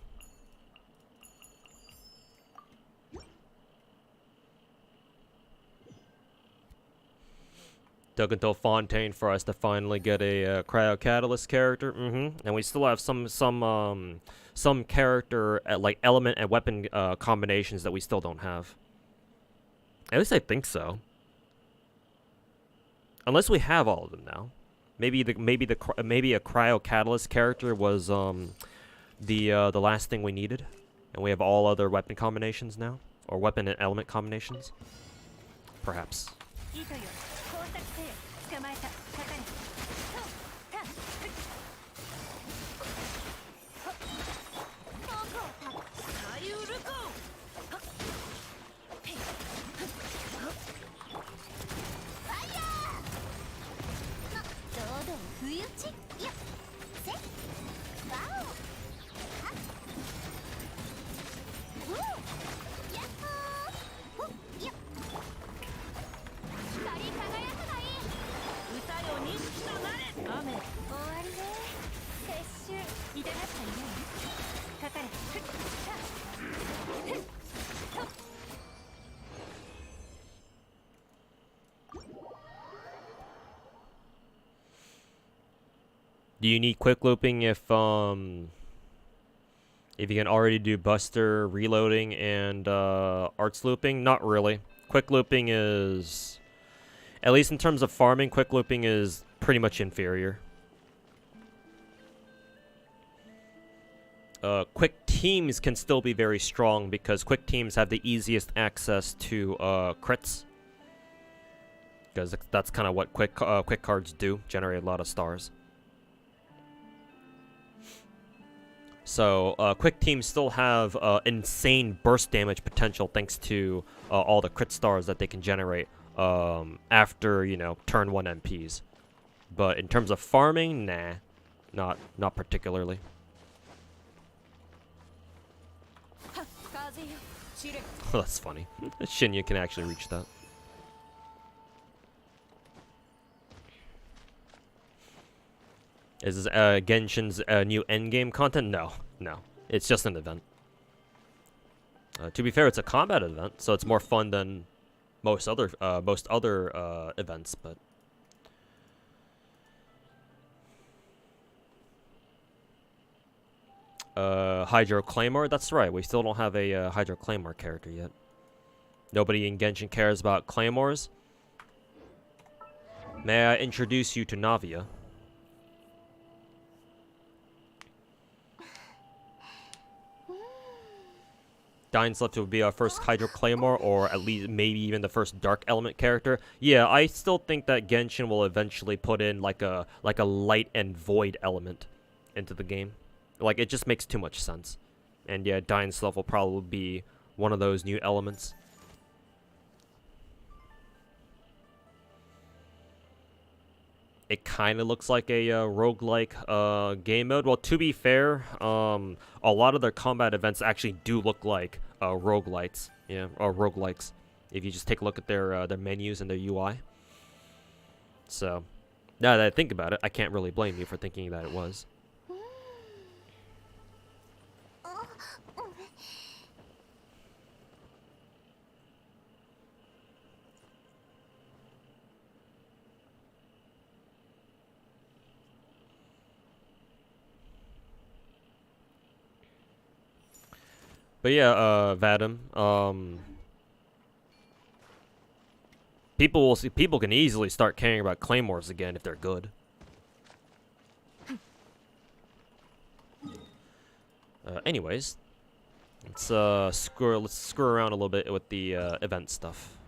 Dug until Fontaine for us to finally get a Cryo Catalyst character. And we still have some character like element and weapon combinations that we still don't have. At least I think so. Unless we have all of them now. Maybe a Cryo Catalyst character was the last thing we needed, and we have all other weapon combinations now, or weapon and element combinations. Perhaps. Do you need quick looping if you can already do Buster, reloading, and arts looping? Not really. Quick looping is, at least in terms of farming, quick looping is pretty much inferior. Quick teams can still be very strong because quick teams have the easiest access to crits. Because that's kind of what quick cards do, generate a lot of stars. So quick teams still have insane burst damage potential thanks to all the crit stars that they can generate after, you know, turn 1 MPs. But in terms of farming, nah, not particularly. That's funny. Shinya can actually reach that. Is this Genshin's new endgame content? No. It's just an event. To be fair, it's a combat event, so it's more fun than most other events. But Hydro Claymore. That's right. We still don't have a Hydro Claymore character yet. Nobody in Genshin cares about claymores. May I introduce you to Navia? Dying's Left would be our first Hydro Claymore, or at least maybe even the first Dark Element character. Yeah, I still think that Genshin will eventually put in like a light and void element into the game. Like, it just makes too much sense. And yeah, Dying's Left will probably be one of those new elements. It kind of looks like a roguelike game mode. Well, to be fair, a lot of their combat events actually do look like roguelites, yeah, or roguelikes. If you just take a look at their menus and their UI. So, now that I think about it, I can't really blame you for thinking that it was. But yeah, Vadim, people can easily start caring about claymores again if they're good. Anyways, let's screw around a little bit with the event stuff.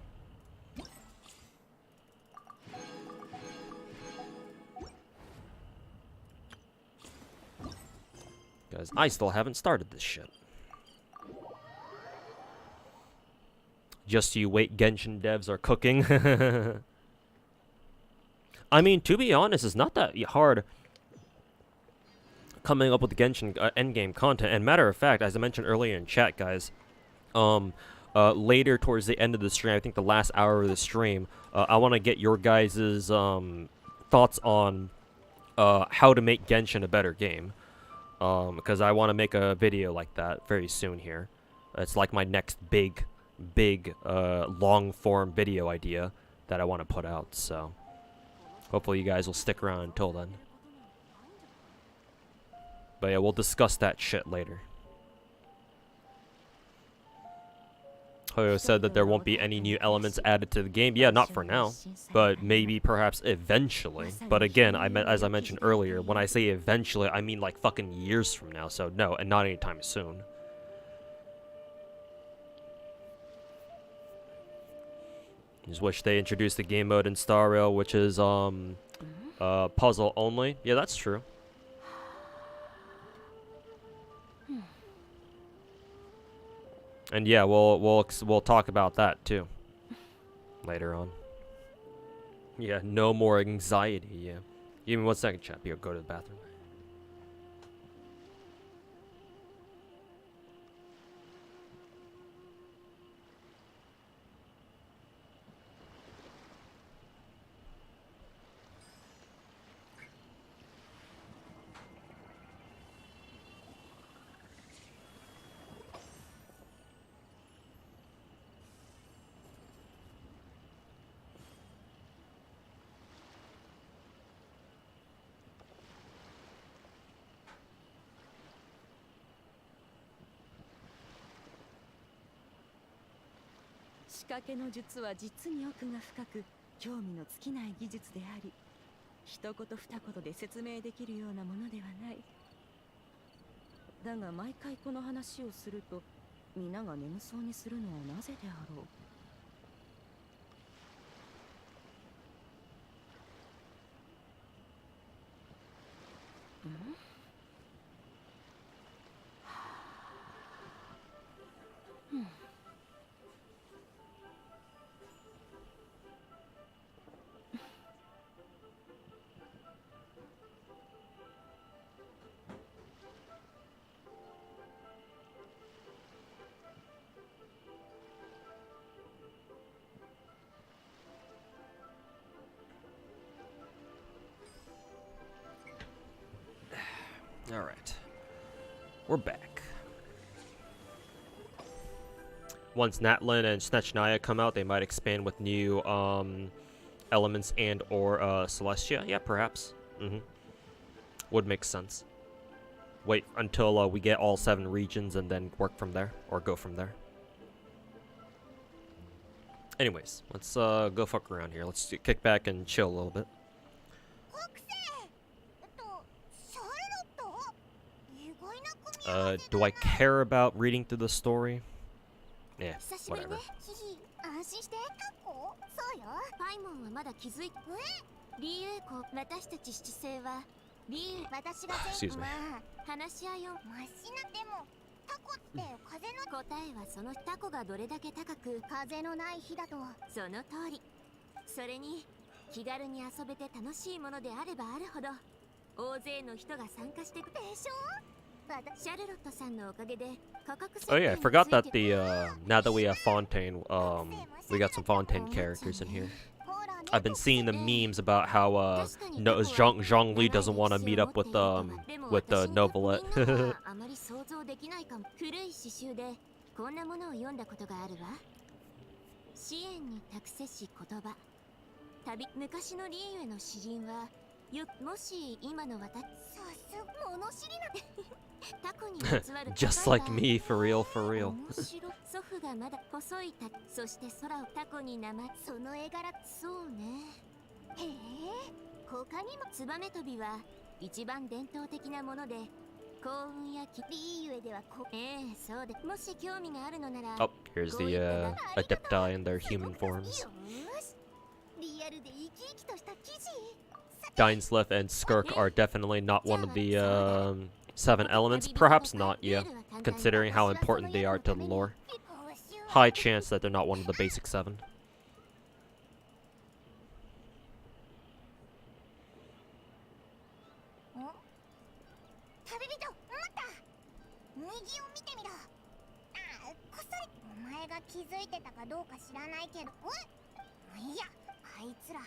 Guys, I still haven't started this shit. Just you wait, Genshin devs are cooking. I mean, to be honest, it's not that hard coming up with the Genshin endgame content. And matter of fact, as I mentioned earlier in chat, guys, later towards the end of the stream, I think the last hour of the stream, I want to get your guys' thoughts on how to make Genshin a better game. Because I want to make a video like that very soon here. It's like my next big long form video idea that I want to put out, so hopefully you guys will stick around until then. But yeah, we'll discuss that shit later. Hoyo said that there won't be any new elements added to the game. Yeah, not for now, but maybe perhaps eventually. But again, as I mentioned earlier, when I say eventually, I mean like fucking years from now, so no, and not anytime soon. Just wish they introduced the game mode in Star Rail, which is puzzle only. Yeah, that's true. And yeah, we'll talk about that too later on. Yeah, no more anxiety. Yeah, give me 1 second, chap. Here, go to the bathroom. 仕掛けの術は実に奥が深く興味の尽きない技術であり、一言二言で説明できるようなものではない。だが毎回この話をすると皆が眠そうにするのはなぜであろう。All right, we're back. Once Natlin and Snechnaya come out, they might expand with new elements and or Celestia. Yeah, perhaps. Would make sense. Wait until we get all 7 regions and then work from there, or go from there. Anyways, let's go fuck around here. Let's kick back and chill a little bit. Do I care about reading through the story? Yeah, whatever. Excuse me. タコって風の答えはそのタコがどれだけ高く風のない日だと。その通り。それに気軽に遊べて楽しいものであればあるほど大勢の人が参加してくでしょ。シャルロットさんのおかげで価格設定 Oh yeah, I forgot that the now that we have Fontaine, we got some Fontaine characters in here. I've been seeing the memes about how no, Zhongli doesn't want to meet up with Novelet. あまり想像できないかも。古い詩集でこんなものを読んだことがあるわ。支援に託せし言葉。旅昔のリーユへの詩人はもし今の私さすが物知りなタコにまつわる Just like me, for real, for real. 祖父がまだ細いタそして空をタコに名前その絵柄そうね。へえ他にもツバメ飛びは一番伝統的なもので幸運やリーユエではそうでもし興味があるのなら Oh, here's the Adepti in their human forms. リアルで生き生きとした記事 Dainsleif and Skirk are definitely not one of the 7 elements. Perhaps not, yeah, considering how important they are to the lore. High chance that they're not one of the basic 7. 旅人、待った右を見てみろ。こっそりお前が気づいてたかどうか知らないけどいや、あいつら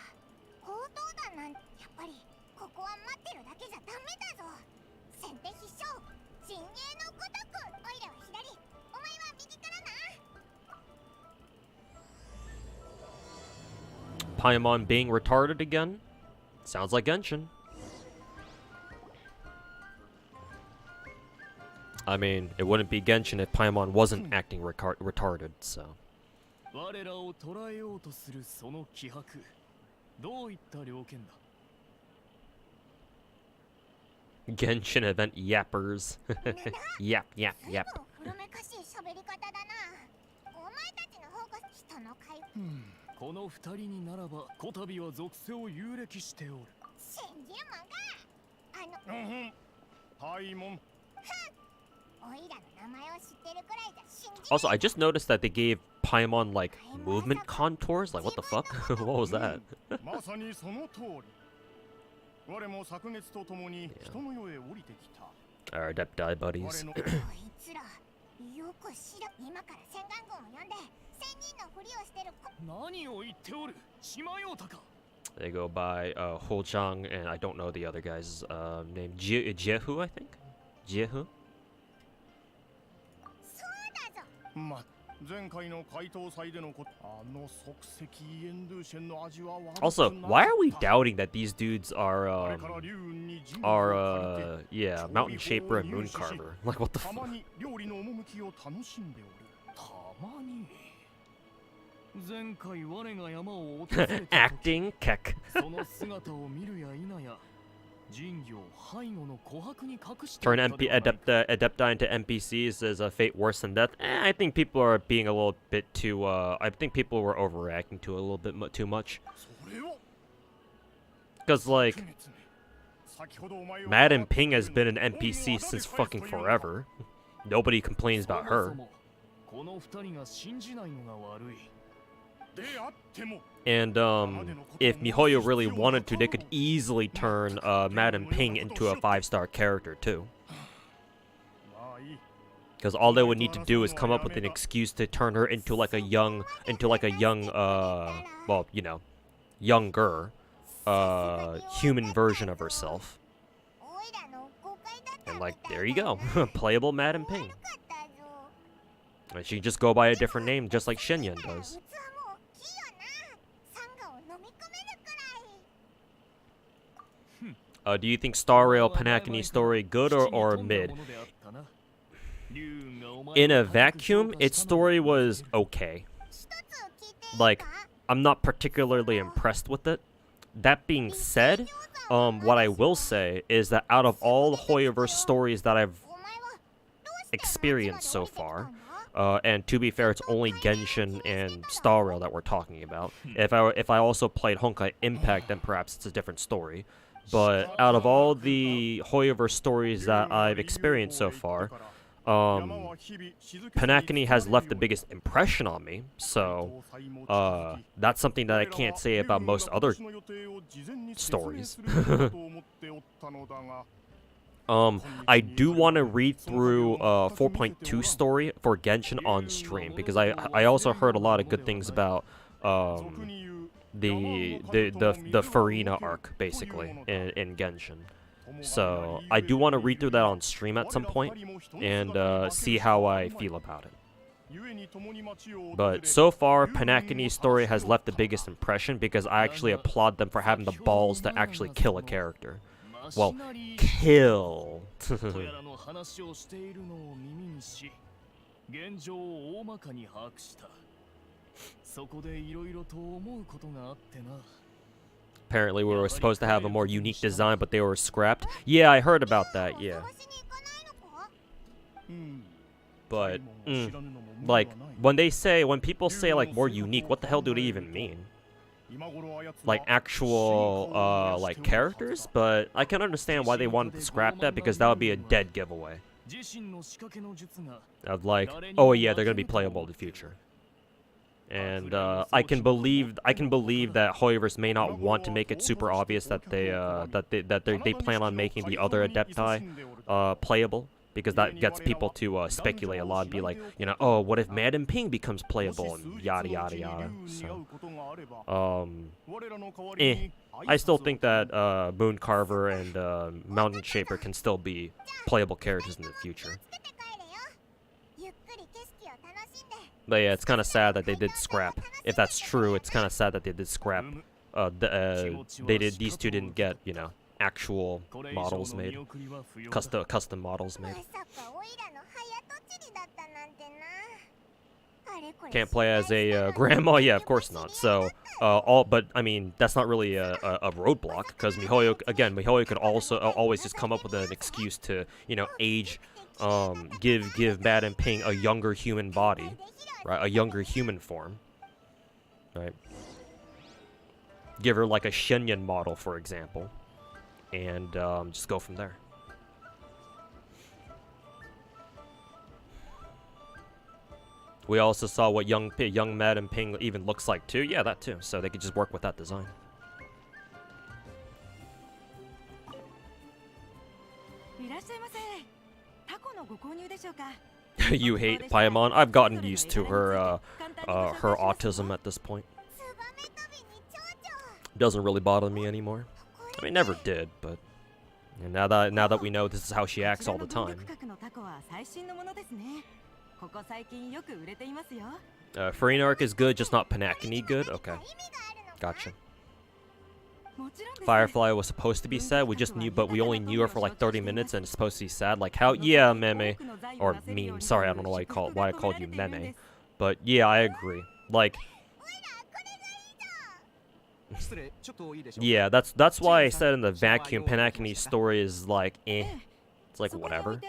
強盗団なんてやっぱりここは待ってるだけじゃダメだぞ。先手必勝陣営のごとくオイラは左お前は右からな。 Paimon being retarded again? Sounds like Genshin. I mean, it wouldn't be Genshin if Paimon wasn't acting retarded, so. 我らを捕らえようとするその気迫、どういった了見だ。 Genshin event yappers. Yap, yap, yap. 古めかしい喋り方だな。お前たちの方が人の会この二人にならば、こたびは属性を有歴しておる。信じるもんがパイモン おいらの名前を知ってるくらいじゃ信じ Also, I just noticed that they gave Paimon, like, movement contours. Like, what the fuck? What was that? まさにその通り。我も昨月とともに人の世へ降りてきた。 Our Adepti buddies. こいつらよく知ら今から洗顔軍を呼んで仙人のふりをしてる何を言っておる。しまようたか。 They go by Hochang, and I don't know the other guy's name. Jehu, I think? Jehu? そうだぞ。ま、前回の怪盗祭でのこと、あの即席エンドゥシェンの味は悪くなかった。 Also, why are we doubting that these dudes are, あれから龍雲に陣を are, 借りて yeah, Mountain Shaper and Moon Carver? Like, what the た fuck? まに料理の趣を楽しんでおる。たまに。前回我が山を訪れた時 Acting kek. その姿を見るや否や人魚を背後の琥珀に隠して Turn いたではないか Adepti into NPCs is a fate worse than death. I think people are being a little bit too. I think people were overreacting to it a little bit too much. それを Because like 常々先ほどお前は Madam Ping has been an NPC since fucking forever. Nobody complains about そも her. そもこの二人が信じないのが悪い であっても And if Mihoyo really wanted to, they could easily turn Madam Ping into a 5-star character too. まあいい Because all they would need to do is come up with an excuse to turn her into like a young, well, you know, younger, human version of herself. おいらの誤解だった And み like, たい there you だ go, な playable Madam Ping. 悪かったぞ And she can just go by a different name, just like Shinyan 器も does. 大きいよなサンガを飲み込めるくらい Do you think Star Rail Panakini story good or mid? In a vacuum, its story was okay. 一つ聞いていい Like, か I'm not particularly impressed with it. That being said, what I will say is that out of all the Hoyoverse stories that I've お前はどうして experienced so 町まで降り far, てきたんだ and to be fair, it's only Genshin and Star Rail that we're talking about. If I also played Honkai Impact, then perhaps it's a different story. But out of all the Hoyoverse stories that I've experienced so far, Panakini has left the biggest impression on me. So that's something that I can't say about most other stories. I do want to read through 4.2 story for Genshin on stream because I also heard a lot of good things about the Farina arc basically in Genshin. So I do want to read through that on stream at some point and see how I feel about it. But so far, Panakini's story has left the biggest impression because I actually applaud them for having the balls to actually kill a character. Well, kill. どうやらの話をしているのを耳にし現状を大まかに把握したそこでいろいろと思うことがあってな Apparently, we were supposed to have a more unique design, but they were scrapped. Yeah, I heard about that, yeah. 探しに行かないのか But, like, when people say, like, more unique, what the hell do they even mean? Like, actual, like, characters? But I can understand why they wanted to scrap that, because that would be a dead giveaway. 自身の仕掛けの術が Of, like, oh yeah, they're gonna be playable in the future. And, I can believe that Hoyoverse may not want to make it super obvious that they plan on making the other Adepti, playable. Because that gets people to speculate a lot and be like, you know, oh, what if Madam Ping becomes playable and yada yada yada. So, I still think that Moon Carver and Mountain Shaper can still be playable characters in the future. つけて帰れよゆっくり景色を楽しんで But yeah, it's kind of sad that they did scrap. If that's true, it's kind of sad that they did scrap. These two didn't get, you know, actual これ以上 models の見 made, 送りは不要だ custom models ま made. さかオイラの早とちりだったなんてなあれこれ Can't play as 失敗 a したら grandma? Yeah, of course 何 not. も知り合い So, but I mean, that's not really a roadblock because Mihoyo could also always just come up with an excuse to, you know, age, give Madam Ping a younger human body, right? A younger human form, right? Give her like a Shinyan model, for example, and just go from there. We also saw what young Madam Ping even looks like too. Yeah, that too. So they could just work with that design. いらっしゃいませ。タコのご購入でしょうか。 You hate Paimon? I've gotten used to her autism at this point. ツバメ飛びに蝶々 Doesn't really bother me anymore. I mean, never did, but and now that we know this is how she acts all the time. こちらの動力角のタコは最新のものですね。ここ最近よく売れていますよ。 Farina arc is good, just not Panakini good. Okay, 意味があるのか gotcha. もちろんです。 Firefly was supposed to be sad. But we only knew her for like 30 minutes, and it's supposed to be sad. Like how? Yeah, meme or meme. Sorry, I don't know why I called you meme. But yeah, I agree. Like Yeah, that's why I said in the vacuum, Penacony's story is like, eh. It's like, whatever.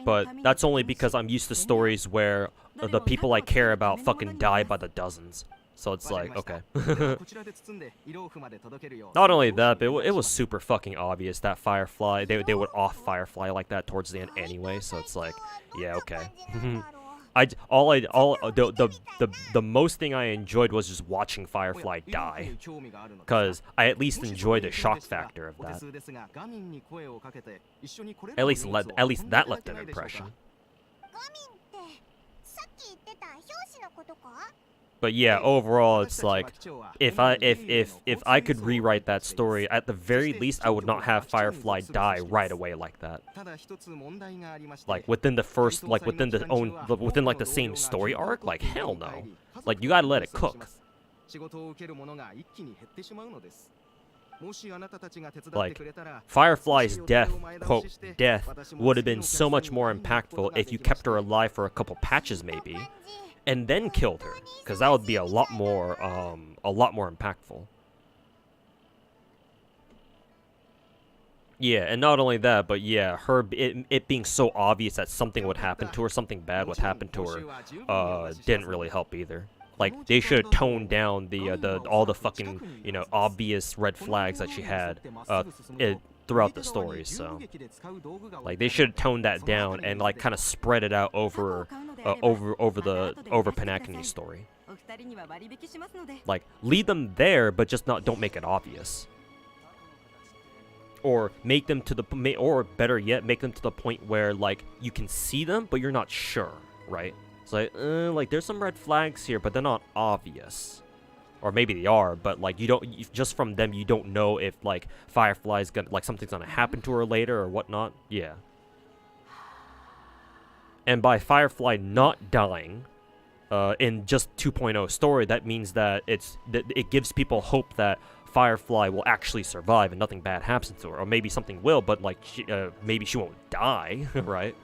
But that's only because I'm used to stories where the people I care about fucking die by the dozens. So it's like, okay. Not only that, but it was super fucking obvious that Firefly, they would off Firefly like that towards the end anyway, so it's like, yeah, okay. The most thing I enjoyed was just watching Firefly die, because I at least enjoyed the shock factor of that. At least that left an impression. But yeah, overall, it's like, if I could rewrite that story, at the very least, I would not have Firefly die right away like that. Like within the first, within like the same story arc, like hell no. Like you gotta let it cook. Like Firefly's death, quote, death would have been so much more impactful if you kept her alive for a couple patches maybe. And then killed her, because that would be a lot more impactful. Yeah, and not only that, but yeah, it being so obvious that something would happen to her, something bad would happen to her, didn't really help either. Like they should have toned down all the fucking obvious red flags that she had throughout the story. So like they should have toned that down and like kind of spread it out over Penacony's story. Like leave them there, but just don't make it obvious. Or make them to the or better yet, make them to the point where like you can see them, but you're not sure, right? It's like there's some red flags here, but they're not obvious. Or maybe they are, but like just from them you don't know if like Firefly's gonna something's gonna happen to her later or whatnot. Yeah. And by Firefly not dying in just 2.0 story, that means that it gives people hope that Firefly will actually survive and nothing bad happens to her, or maybe something will, but like maybe she won't die, right?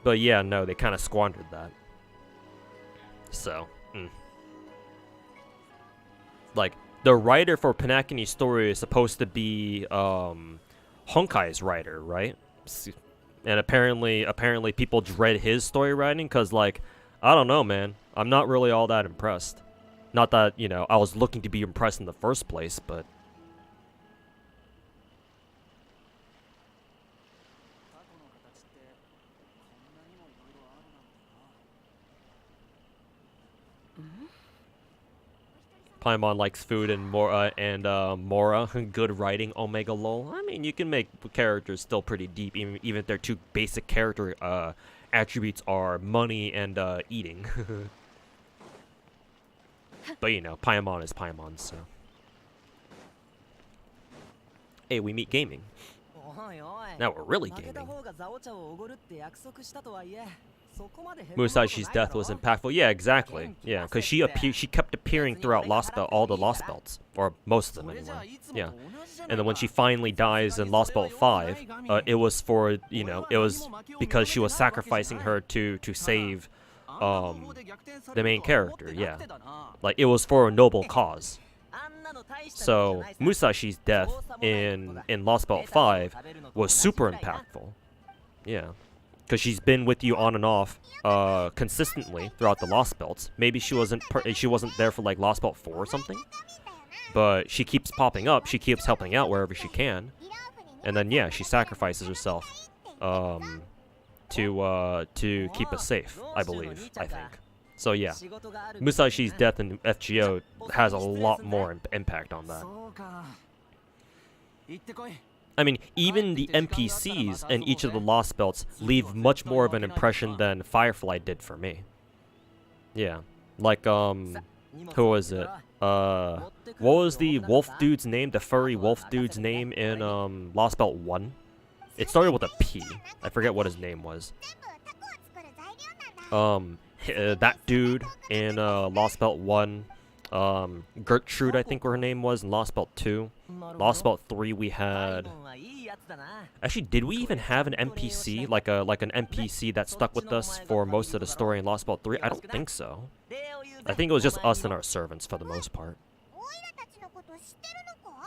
But yeah, no, they kind of squandered that. So. Like, the writer for Penacony's story is supposed to be Honkai's writer, right? And apparently people dread his story writing because, like, I don't know, man. I'm not really all that impressed. Not that, I was looking to be impressed in the first place, but... Paimon likes food and Mora, good writing, Omega lol. I mean, you can make characters still pretty deep, even if their two basic character attributes are money and eating. But Paimon is Paimon, so. Hey, we meet gaming. Now we're really gaming. Musashi's death was impactful. Yeah, exactly. Yeah, because she kept appearing throughout all the Lost Belts, or most of them anyway. Yeah, and then when she finally dies in Lost Belt 5, it was for it was because she was sacrificing her to save the main character. Yeah, like it was for a noble cause. So Musashi's death in Lost Belt 5 was super impactful. Yeah. Because she's been with you on and off consistently throughout the Lost Belts. Maybe she wasn't there for like Lost Belt 4 or something. But she keeps popping up. She keeps helping out wherever she can. And then yeah, she sacrifices herself to keep us safe, I think. So yeah, Musashi's death in FGO has a lot more impact on that. I mean, even the NPCs in each of the Lost Belts leave much more of an impression than Firefly did for me. Yeah. Like, who was it? What was the wolf dude's name? The furry wolf dude's name in, Lost Belt 1? It started with a P. I forget what his name was. That dude in, Lost Belt 1. Gertrude, I think her name was, in Lost Belt 2. Lost Belt 3 we had... Actually, did we even have an NPC, like an NPC that stuck with us for most of the story in Lost Belt 3? I don't think so. I think it was just us and our servants for the most part. オイラたちのこと知ってるのか？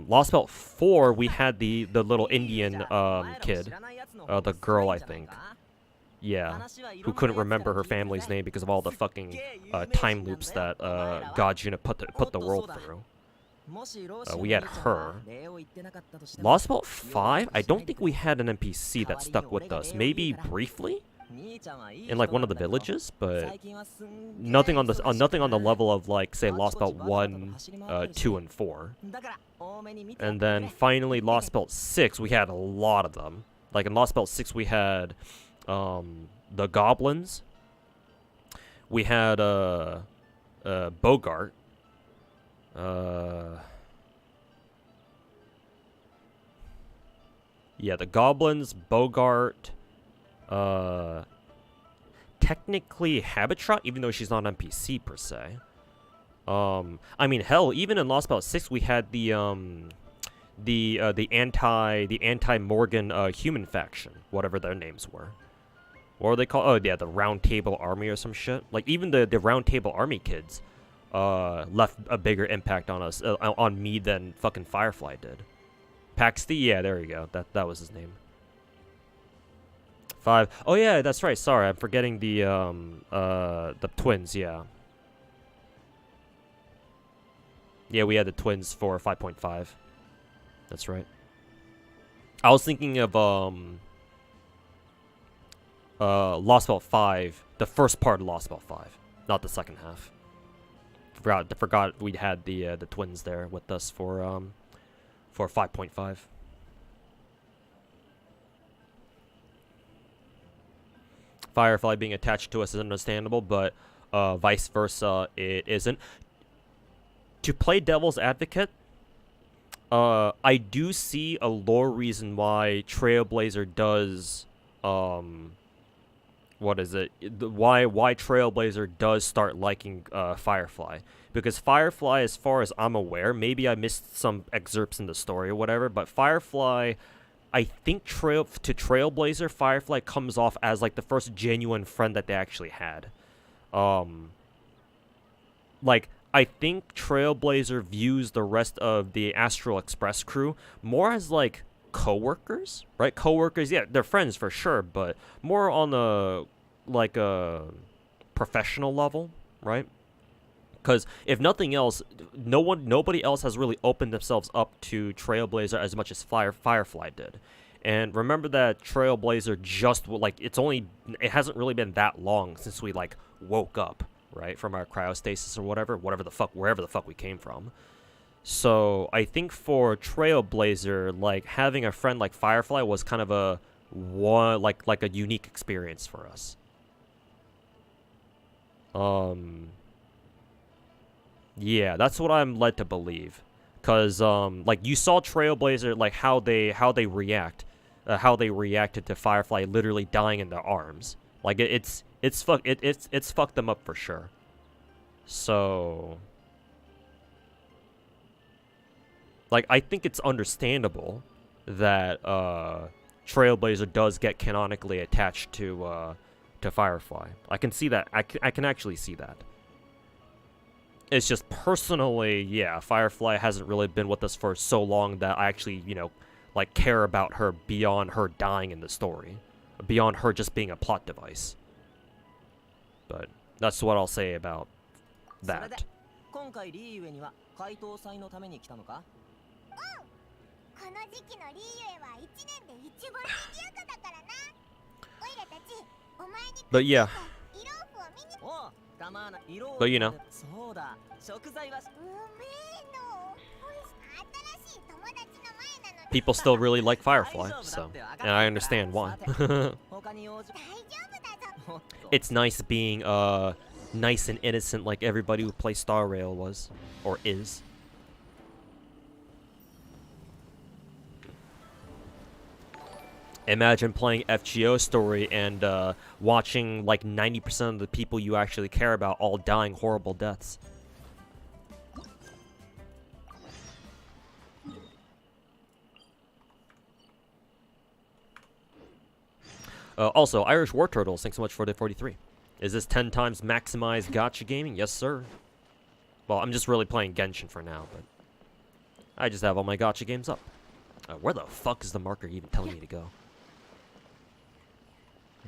Lost Belt 4, we had the little Indian kid, the girl I think, yeah, who couldn't remember her family's name because of all the fucking time loops that Gajuna put the world through. We had her. Lost Belt 5, I don't think we had an NPC that stuck with us. Maybe briefly in like one of the villages, but nothing on the level of like say Lost Belt 1, 2, and 4. And then finally Lost Belt 6, we had a lot of them. Like in Lost Belt 6, we had the goblins. We had Bogart. Yeah, the goblins, Bogart, technically Habitrot, even though she's not an NPC per se. I mean, hell, even in Lost Belt 6, we had the anti-Morgan human faction, whatever their names were. What were they called? Oh yeah, the Round Table Army or some shit. Like even the Round Table Army kids left a bigger impact on us, on me than fucking Firefly did. Paxty, yeah, there you go. That was his name. 5. Oh yeah, that's right. Sorry, I'm forgetting the twins. Yeah. Yeah, we had the twins for 5.5. That's right. I was thinking of Lost Belt 5, the first part of Lost Belt 5, not the second half. Forgot we had the twins there with us for 5.5. Firefly being attached to us is understandable, but vice versa, it isn't. To play devil's advocate, I do see a lore reason why Trailblazer does, what is it? Why Trailblazer does start liking Firefly. Because Firefly, as far as I'm aware, maybe I missed some excerpts in the story or whatever, but Firefly, I think to Trailblazer, Firefly comes off as like the first genuine friend that they actually had. Like, I think Trailblazer views the rest of the Astral Express crew more as like co-workers, right? Co-workers, yeah, they're friends for sure, but more on a like a professional level, right? Because if nothing else, nobody else has really opened themselves up to Trailblazer as much as Firefly did. And remember that Trailblazer just like it hasn't really been that long since we like woke up, right, from our cryostasis or wherever the fuck we came from. So I think for Trailblazer, like having a friend like Firefly was kind of a unique experience for us. Yeah, that's what I'm led to believe, cause like you saw Trailblazer, like how they reacted to Firefly literally dying in their arms. Like it's fucked them up for sure. So like I think it's understandable that Trailblazer does get canonically attached to Firefly. I can see that. I can actually see that. It's just personally, yeah, Firefly hasn't really been with us for so long that I actually, like care about her beyond her dying in the story, beyond her just being a plot device. But that's what I'll say about that. この時期のリーユエは1年で一番賑やかだからな。オイラたち、お前に But yeah. 色譜を見に。 But you know. そうだ、食材はうめえの。新しい友達の前なの。 People still really like Firefly, so and I understand why. It's nice being nice and innocent like everybody who plays Star Rail was or is. Imagine playing FGO story and watching like 90% of the people you actually care about all dying horrible deaths. Also, Irish War Turtles, thanks so much for the 43. Is this 10 times maximized gacha gaming? Yes, sir. Well, I'm just really playing Genshin for now, but I just have all my gacha games up. Where the fuck is the marker even telling me to go?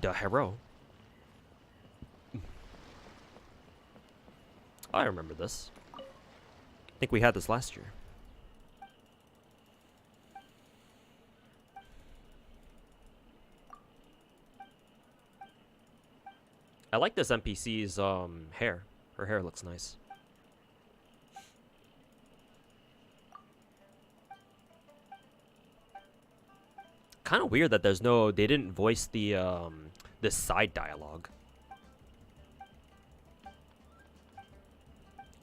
Dehya. I remember this. I think we had this last year. I like this NPC's hair. Her hair looks nice. Kind of weird that they didn't voice the this side dialogue.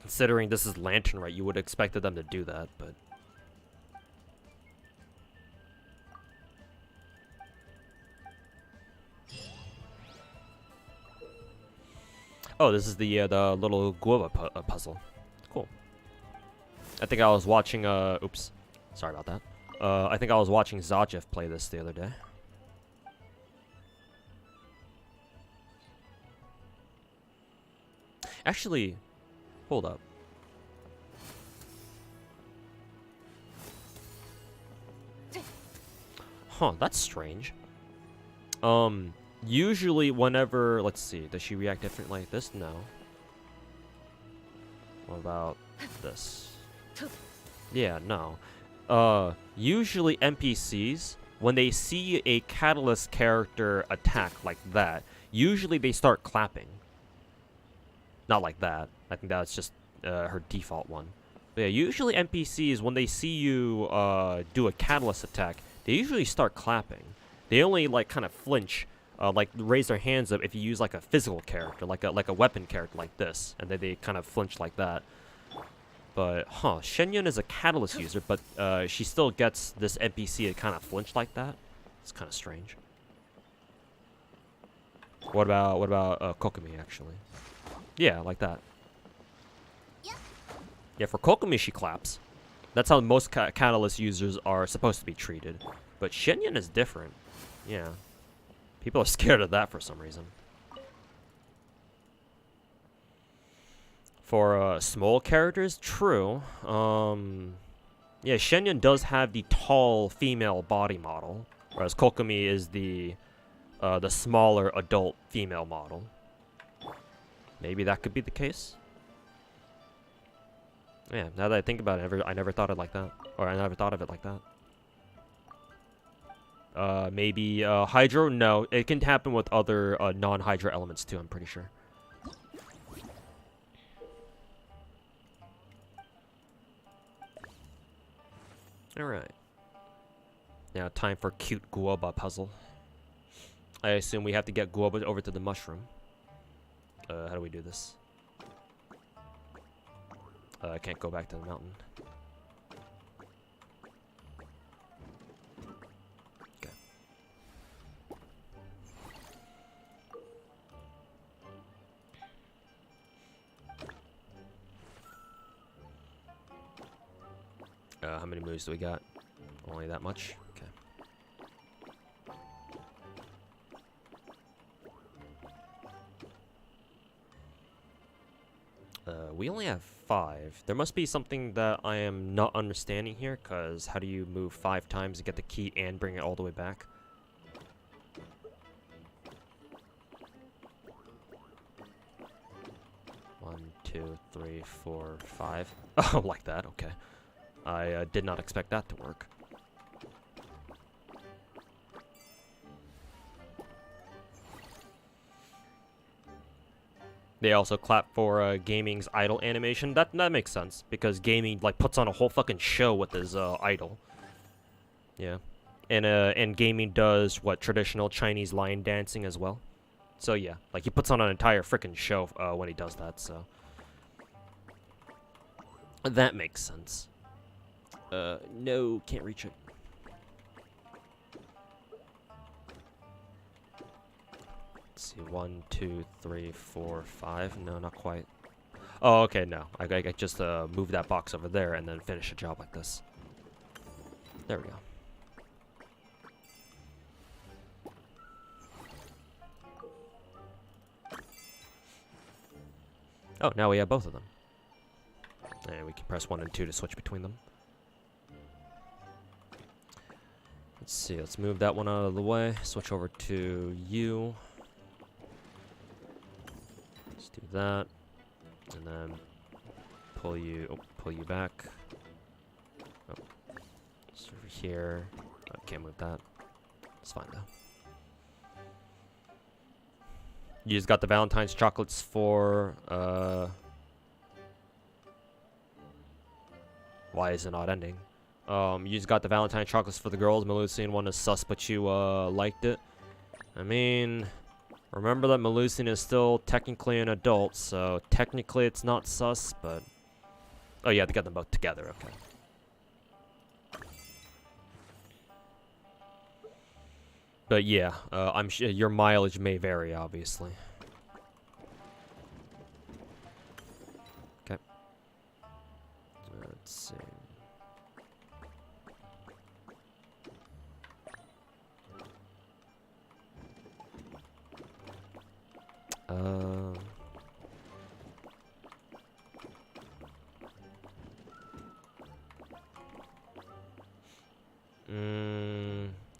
Considering this is Lantern, right? You would have expected them to do that, but oh, this is the little guava puzzle. Cool. I think I was watching oops, sorry about that. I think I was watching Zajev play this the other day. Actually, hold up. Huh, that's strange. Usually whenever, let's see, does she react differently like this? No. What about this? Yeah, no. Usually NPCs, when they see a Catalyst character attack like that, usually they start clapping. Not like that. I think that's just her default one. But yeah, usually NPCs, when they see you do a Catalyst attack, they usually start clapping. They only like kind of flinch, like raise their hands up if you use like a physical character, like a weapon character like this, and then they kind of flinch like that. But huh, Shenyun is a Catalyst user, but she still gets this NPC to kind of flinch like that. It's kind of strange. What about Kokomi actually? Yeah, like that. Yeah, for Kokomi she claps. That's how most Catalyst users are supposed to be treated. But Shenyun is different. Yeah. People are scared of that for some reason. For small characters, true. Yeah, Shenyun does have the tall female body model, whereas Kokomi is the smaller adult female model. Maybe that could be the case. Yeah, now that I think about it, I never thought it like that, or I never thought of it like that. Maybe Hydro? No, it can happen with other non-Hydro elements too, I'm pretty sure. Alright. Now time for cute Guoba puzzle. I assume we have to get Guoba over to the mushroom. How do we do this? I can't go back to the mountain. How many moves do we got? Only that much? Okay. We only have 5. There must be something that I am not understanding here, because how do you move 5 times to get the key and bring it all the way back? One, 2, 3, 4, 5. Oh, like that, okay. I did not expect that to work. They also clap for Gaming's idol animation. That makes sense, because Gaming like puts on a whole fucking show with his idol. Yeah, and Gaming does what, traditional Chinese lion dancing as well. So yeah, like he puts on an entire freaking show when he does that. So that makes sense. No, can't reach it. Let's see, 1, 2, 3, 4, 5. No, not quite. Oh, okay, no. I just move that box over there and then finish a job like this. There we go. Oh, now we have both of them. And we can press 1 and 2 to switch between them. Let's see, let's move that one out of the way. Switch over to you. Let's do that. And then pull you back. Oh, it's over here. I can't move that. It's fine though. You just got the Valentine's chocolates for, why is it not ending? You just got the Valentine chocolates for the girls. Melusian one is sus, but you liked it. I mean, remember that Melusian is still technically an adult, so technically it's not sus, but... Oh yeah, they got them both together, okay. But yeah, I'm sure your mileage may vary, obviously. Okay. Let's see.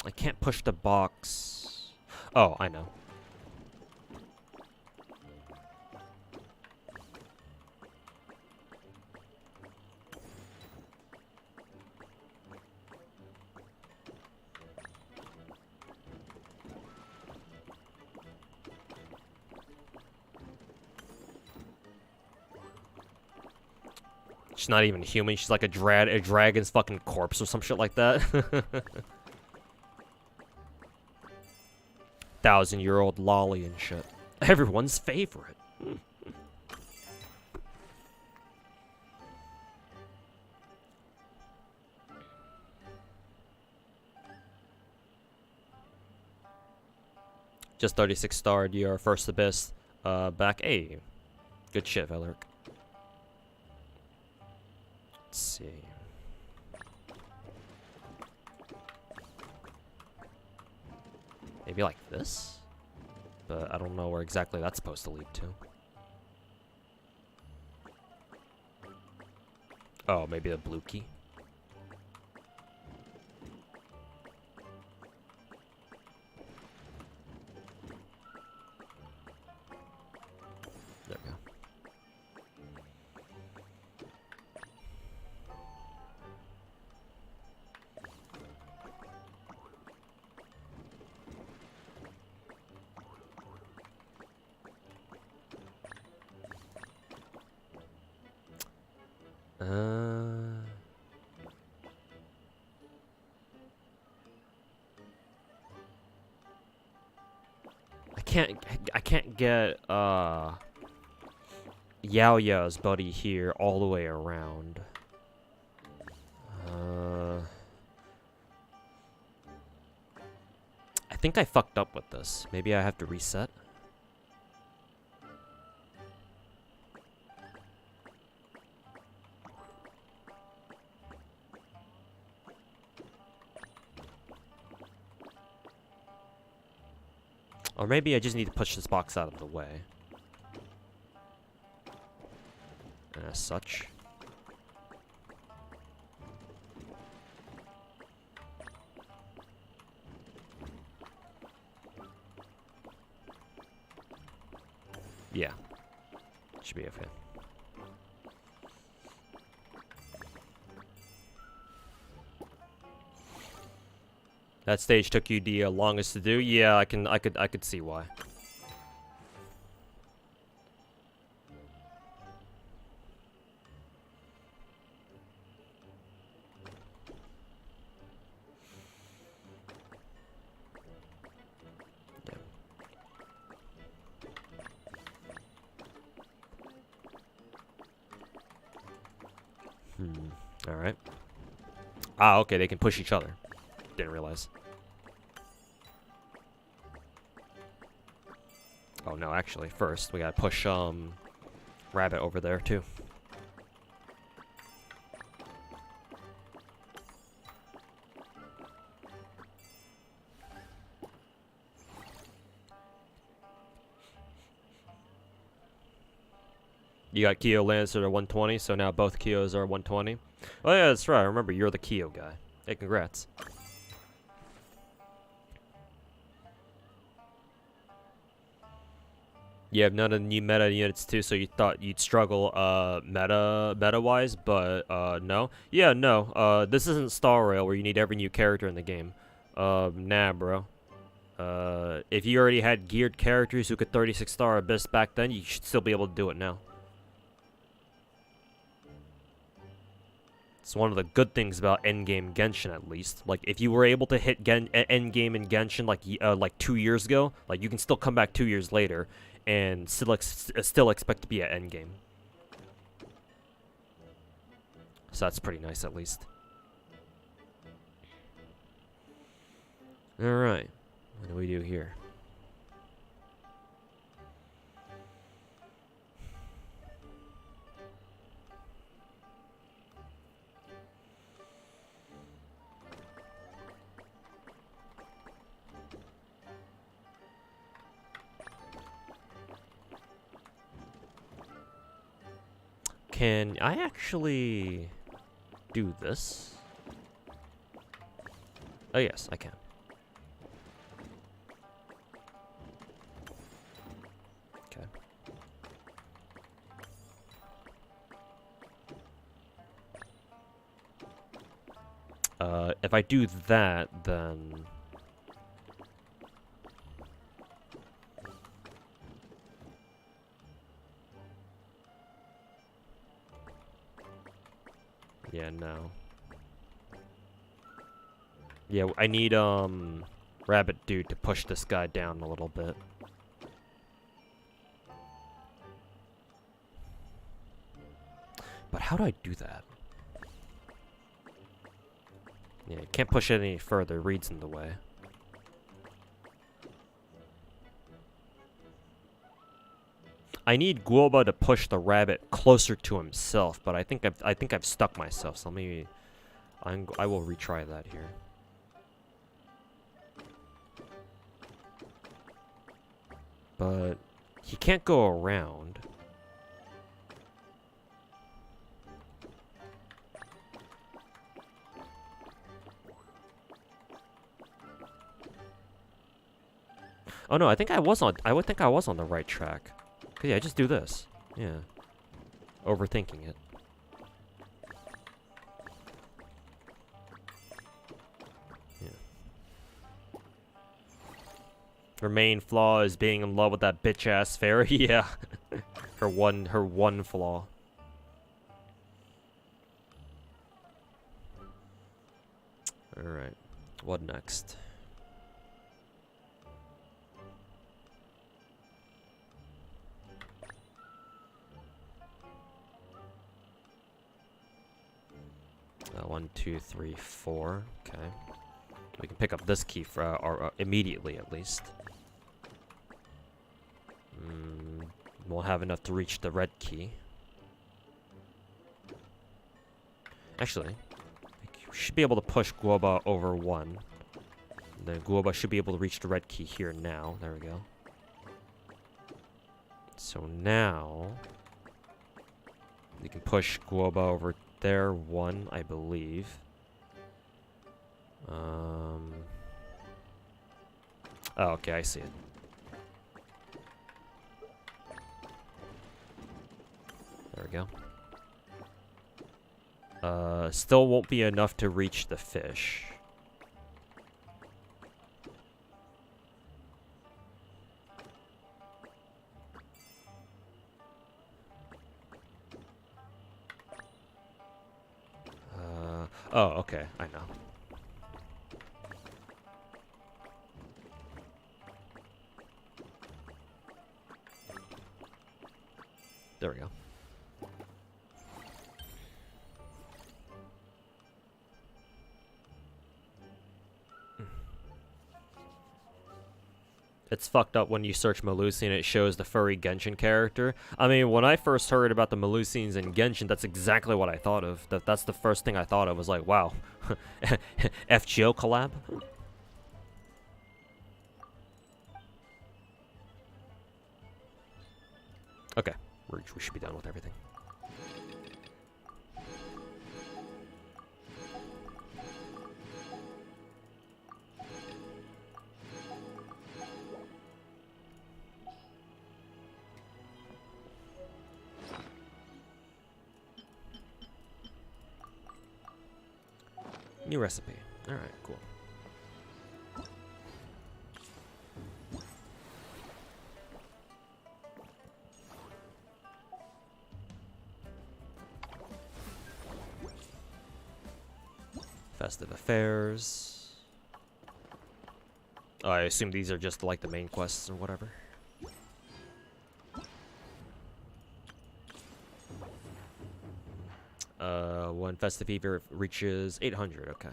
I can't push the box. Oh, I know. She's not even human. She's like a dragon's fucking corpse or some shit like that. 1,000-year-old lolly and shit. Everyone's favorite. Just 36 starred your first abyss. Back A. Good shit, Valeric. Let's see. Maybe like this? But I don't know where exactly that's supposed to lead to. Oh, maybe the blue key? There we go. I can't get Yao Yao's buddy here all the way around. I think I fucked up with this. Maybe I have to reset. Or maybe I just need to push this box out of the way. As such. Yeah. Should be okay. That stage took you the longest to do. Yeah, I could see why. All right. Ah, okay. They can push each other. Didn't realize. Oh no, actually, first we gotta push Rabbit over there too. You got Kyo Lancer at 120, so now both Kyos are 120. Oh yeah, that's right. Remember, you're the Kyo guy. Hey, congrats. You have none of the new meta units too, so you thought you'd struggle meta wise, but no. Yeah, no. This isn't Star Rail where you need every new character in the game. Nah, bro. If you already had geared characters who could 36 star Abyss back then, you should still be able to do it now. It's one of the good things about endgame Genshin, at least. Like, if you were able to hit endgame in Genshin like 2 years ago, like you can still come back 2 years later and still expect to be at endgame. So that's pretty nice, at least. All right, what do we do here? Can I actually do this? Oh yes, I can. Okay. If I do that, then... Yeah, no. Yeah, I need, Rabbit Dude to push this guy down a little bit. But how do I do that? Yeah, you can't push it any further. Reed's in the way. I need Guoba to push the rabbit closer to himself, but I think I've stuck myself. So maybe I will retry that here. But he can't go around. Oh no, I think I would think I was on the right track. Yeah, just do this. Yeah. Overthinking it. Yeah. Her main flaw is being in love with that bitch-ass fairy. Yeah. her one flaw. Alright. What next? One, two, three, 4. Okay. We can pick up this key for immediately, at least. We'll have enough to reach the red key. Actually, we should be able to push Guoba over 1. Then Guoba should be able to reach the red key here now. There we go. So now we can push Guoba over there 1, I believe. Oh, okay, I see it. There we go. Still won't be enough to reach the fish. Oh, okay, I know. There we go. It's fucked up when you search Melusine and it shows the furry Genshin character. I mean, when I first heard about the Melusines in Genshin, that's exactly what I thought of. That's the first thing I thought of, was like, wow. FGO collab? Okay, We should be done with everything. New recipe. All right, cool. Festive affairs. Oh, I assume these are just like the main quests or whatever. When festive fever reaches 800. Okay.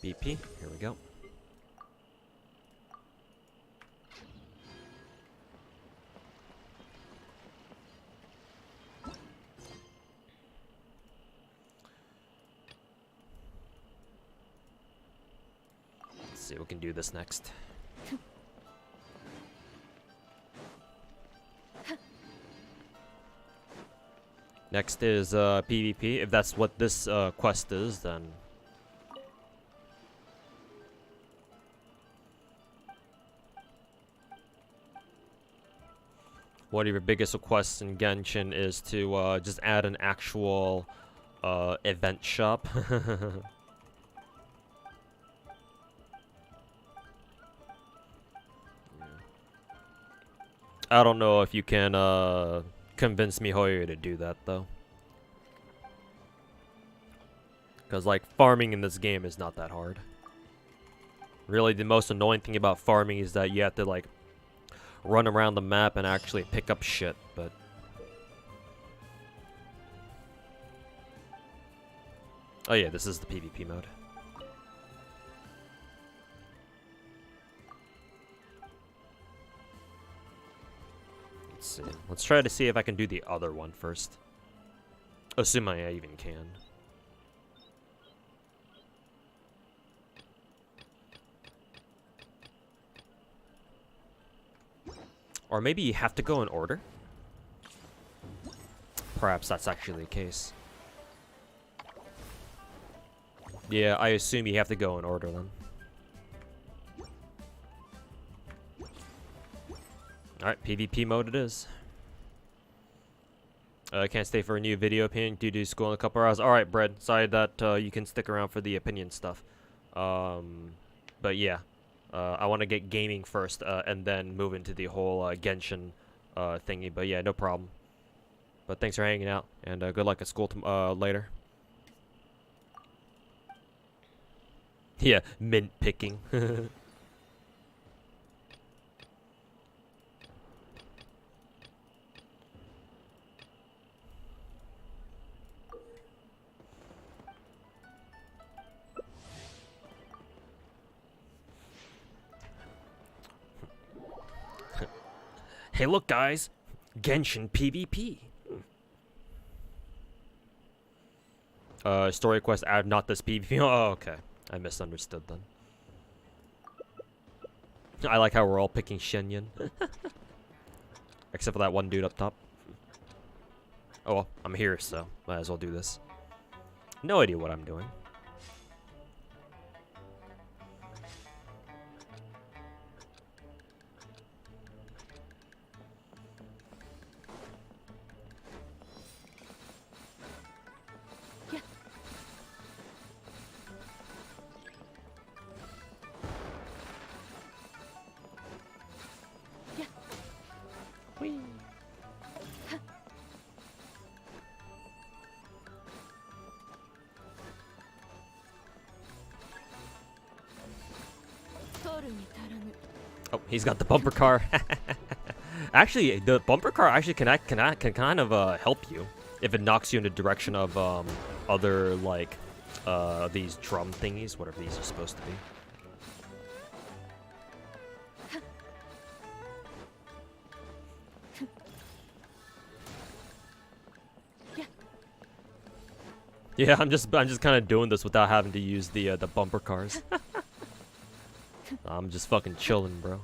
BP. Here we go. Let's see, we can do this next. Next is PvP. If that's what this quest is, then one of your biggest requests in Genshin is to just add an actual event shop. I don't know if you can convince MiHoYo to do that though. Because like farming in this game is not that hard. Really the most annoying thing about farming is that you have to like run around the map and actually pick up shit, but oh yeah, this is the PvP mode. Let's see. Let's try to see if I can do the other one first. Assuming I even can. Or maybe you have to go in order? Perhaps that's actually the case. Yeah, I assume you have to go in order then. Alright, PvP mode it is. I can't stay for a new video opinion due to school in a couple hours. Alright, Bread. Sorry that you can stick around for the opinion stuff. But yeah. I want to get gaming first, and then move into the whole Genshin thingy. But yeah, no problem. But thanks for hanging out, and good luck at school later. Yeah, mint picking. Hey, look, guys! Genshin PvP! Story quest add not this PvP. Oh, okay. I misunderstood then. I like how we're all picking Shenyan. Except for that one dude up top. Oh, well, I'm here, so might as well do this. No idea what I'm doing. Oh, he's got the bumper car. Actually, the bumper car actually can kind of help you if it knocks you in the direction of other like these drum thingies, whatever these are supposed to be. Yeah, I'm just kind of doing this without having to use the bumper cars. I'm just fucking chilling, bro.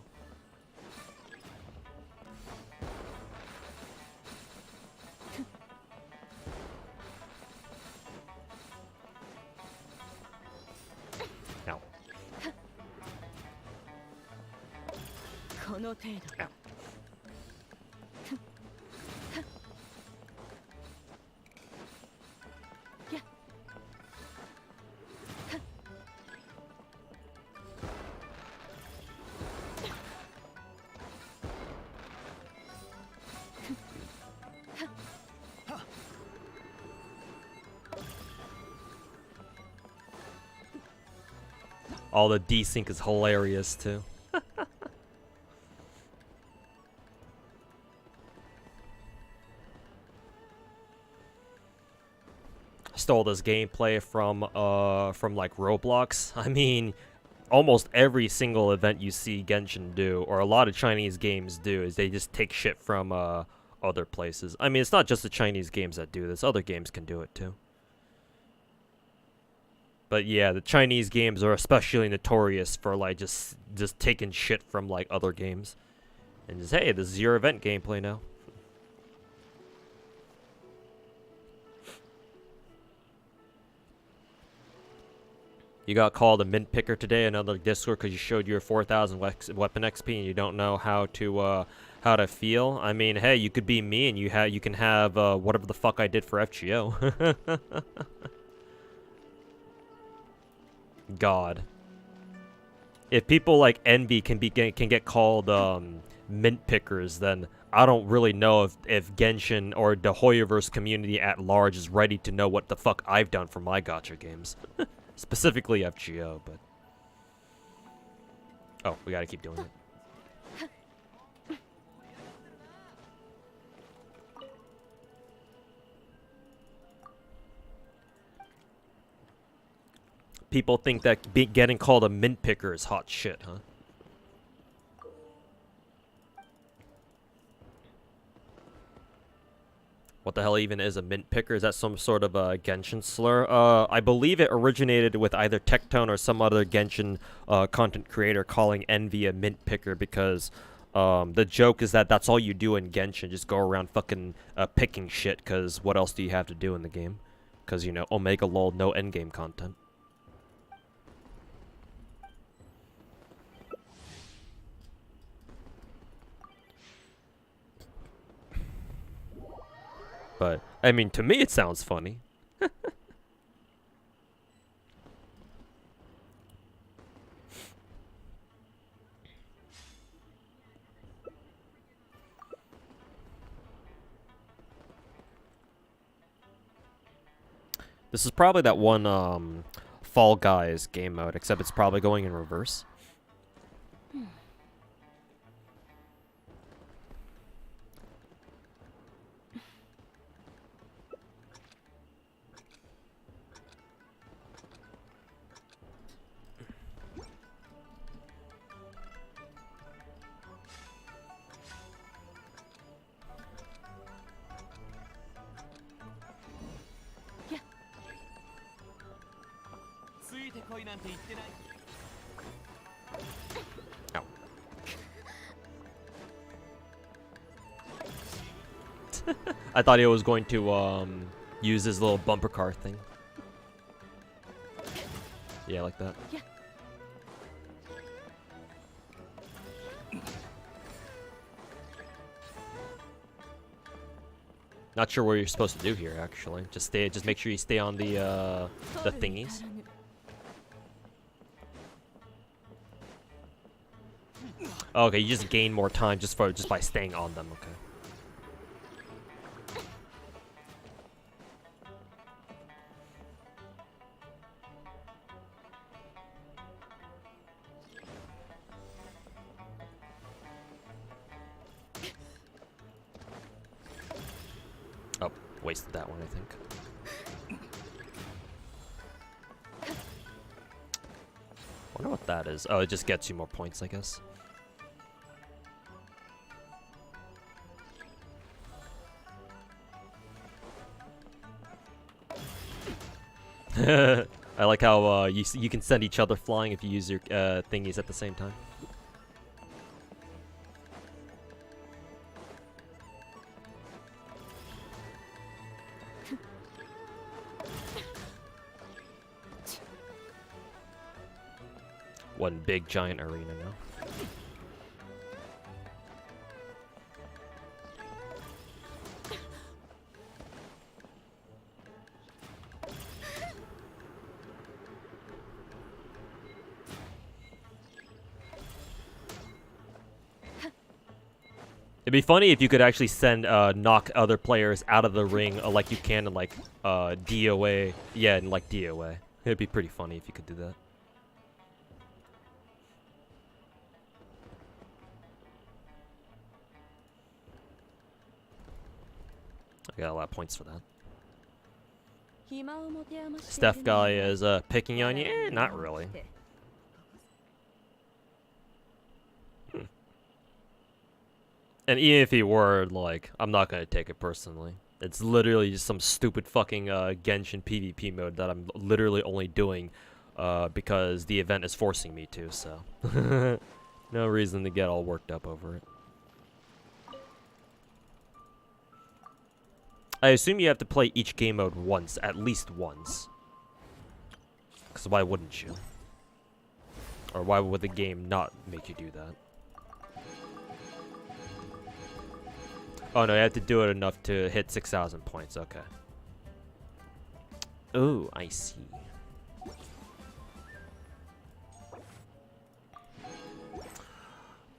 Ow. この程度 Ow. All the desync is hilarious too. Stole this gameplay from like Roblox. I mean, almost every single event you see Genshin do, or a lot of Chinese games do, is they just take shit from other places. I mean, it's not just the Chinese games that do this. Other games can do it too. But yeah, the Chinese games are especially notorious for like just taking shit from like other games. And just, hey, this is your event gameplay now. You got called a mint picker today in another Discord because you showed your 4,000 weapon XP and you don't know how to feel. I mean, hey, you could be me and you can have whatever the fuck I did for FGO. God. If people like Envy can get called mint pickers, then I don't really know if Genshin or the Hoyoverse community at large is ready to know what the fuck I've done for my gacha games. Specifically FGO, but... Oh, we gotta keep doing it. People think that getting called a mint picker is hot shit, huh? What the hell even is a mint picker? Is that some sort of a Genshin slur? I believe it originated with either Tectone or some other Genshin content creator calling Envy a mint picker because the joke is that that's all you do in Genshin. Just go around fucking picking shit because what else do you have to do in the game? Because, you know, Omega lol, no endgame content. But, I mean, to me it sounds funny. This is probably that one, Fall Guys game mode, except it's probably going in reverse. Ow. I thought he was going to use his little bumper car thing. Yeah, like that. Yeah. Not sure what you're supposed to do here, actually. Just make sure you stay on the thingies. Okay, you just gain more time just by staying on them. Okay. Oh, wasted that one, I think. Wonder what that is. Oh, it just gets you more points, I guess. I like how you can send each other flying if you use your thingies at the same time. One big giant arena now. It'd be funny if you could actually send knock other players out of the ring like you can in like DOA. Yeah, in like DOA. It'd be pretty funny if you could do that. I got a lot of points for that. Steph guy is picking on you? Eh, not really. And even if he were, like, I'm not gonna take it personally. It's literally just some stupid fucking Genshin PvP mode that I'm literally only doing because the event is forcing me to, so. No reason to get all worked up over it. I assume you have to play each game mode once, at least once. Because why wouldn't you? Or why would the game not make you do that? Oh no, you have to do it enough to hit 6,000 points, okay. Oh, I see.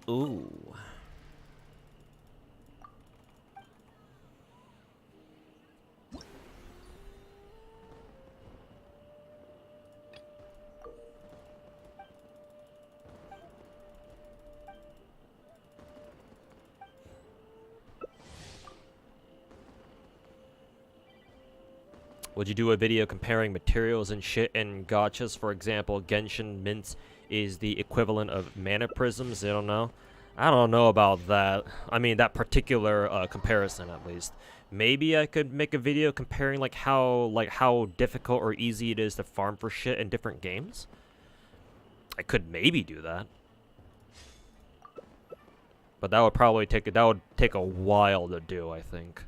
Ooh. Would you do a video comparing materials and shit in gachas? For example, Genshin mints is the equivalent of mana prisms. I don't know. I don't know about that. I mean, that particular comparison, at least. Maybe I could make a video comparing like how difficult or easy it is to farm for shit in different games. I could maybe do that, but that would probably take a while to do, I think.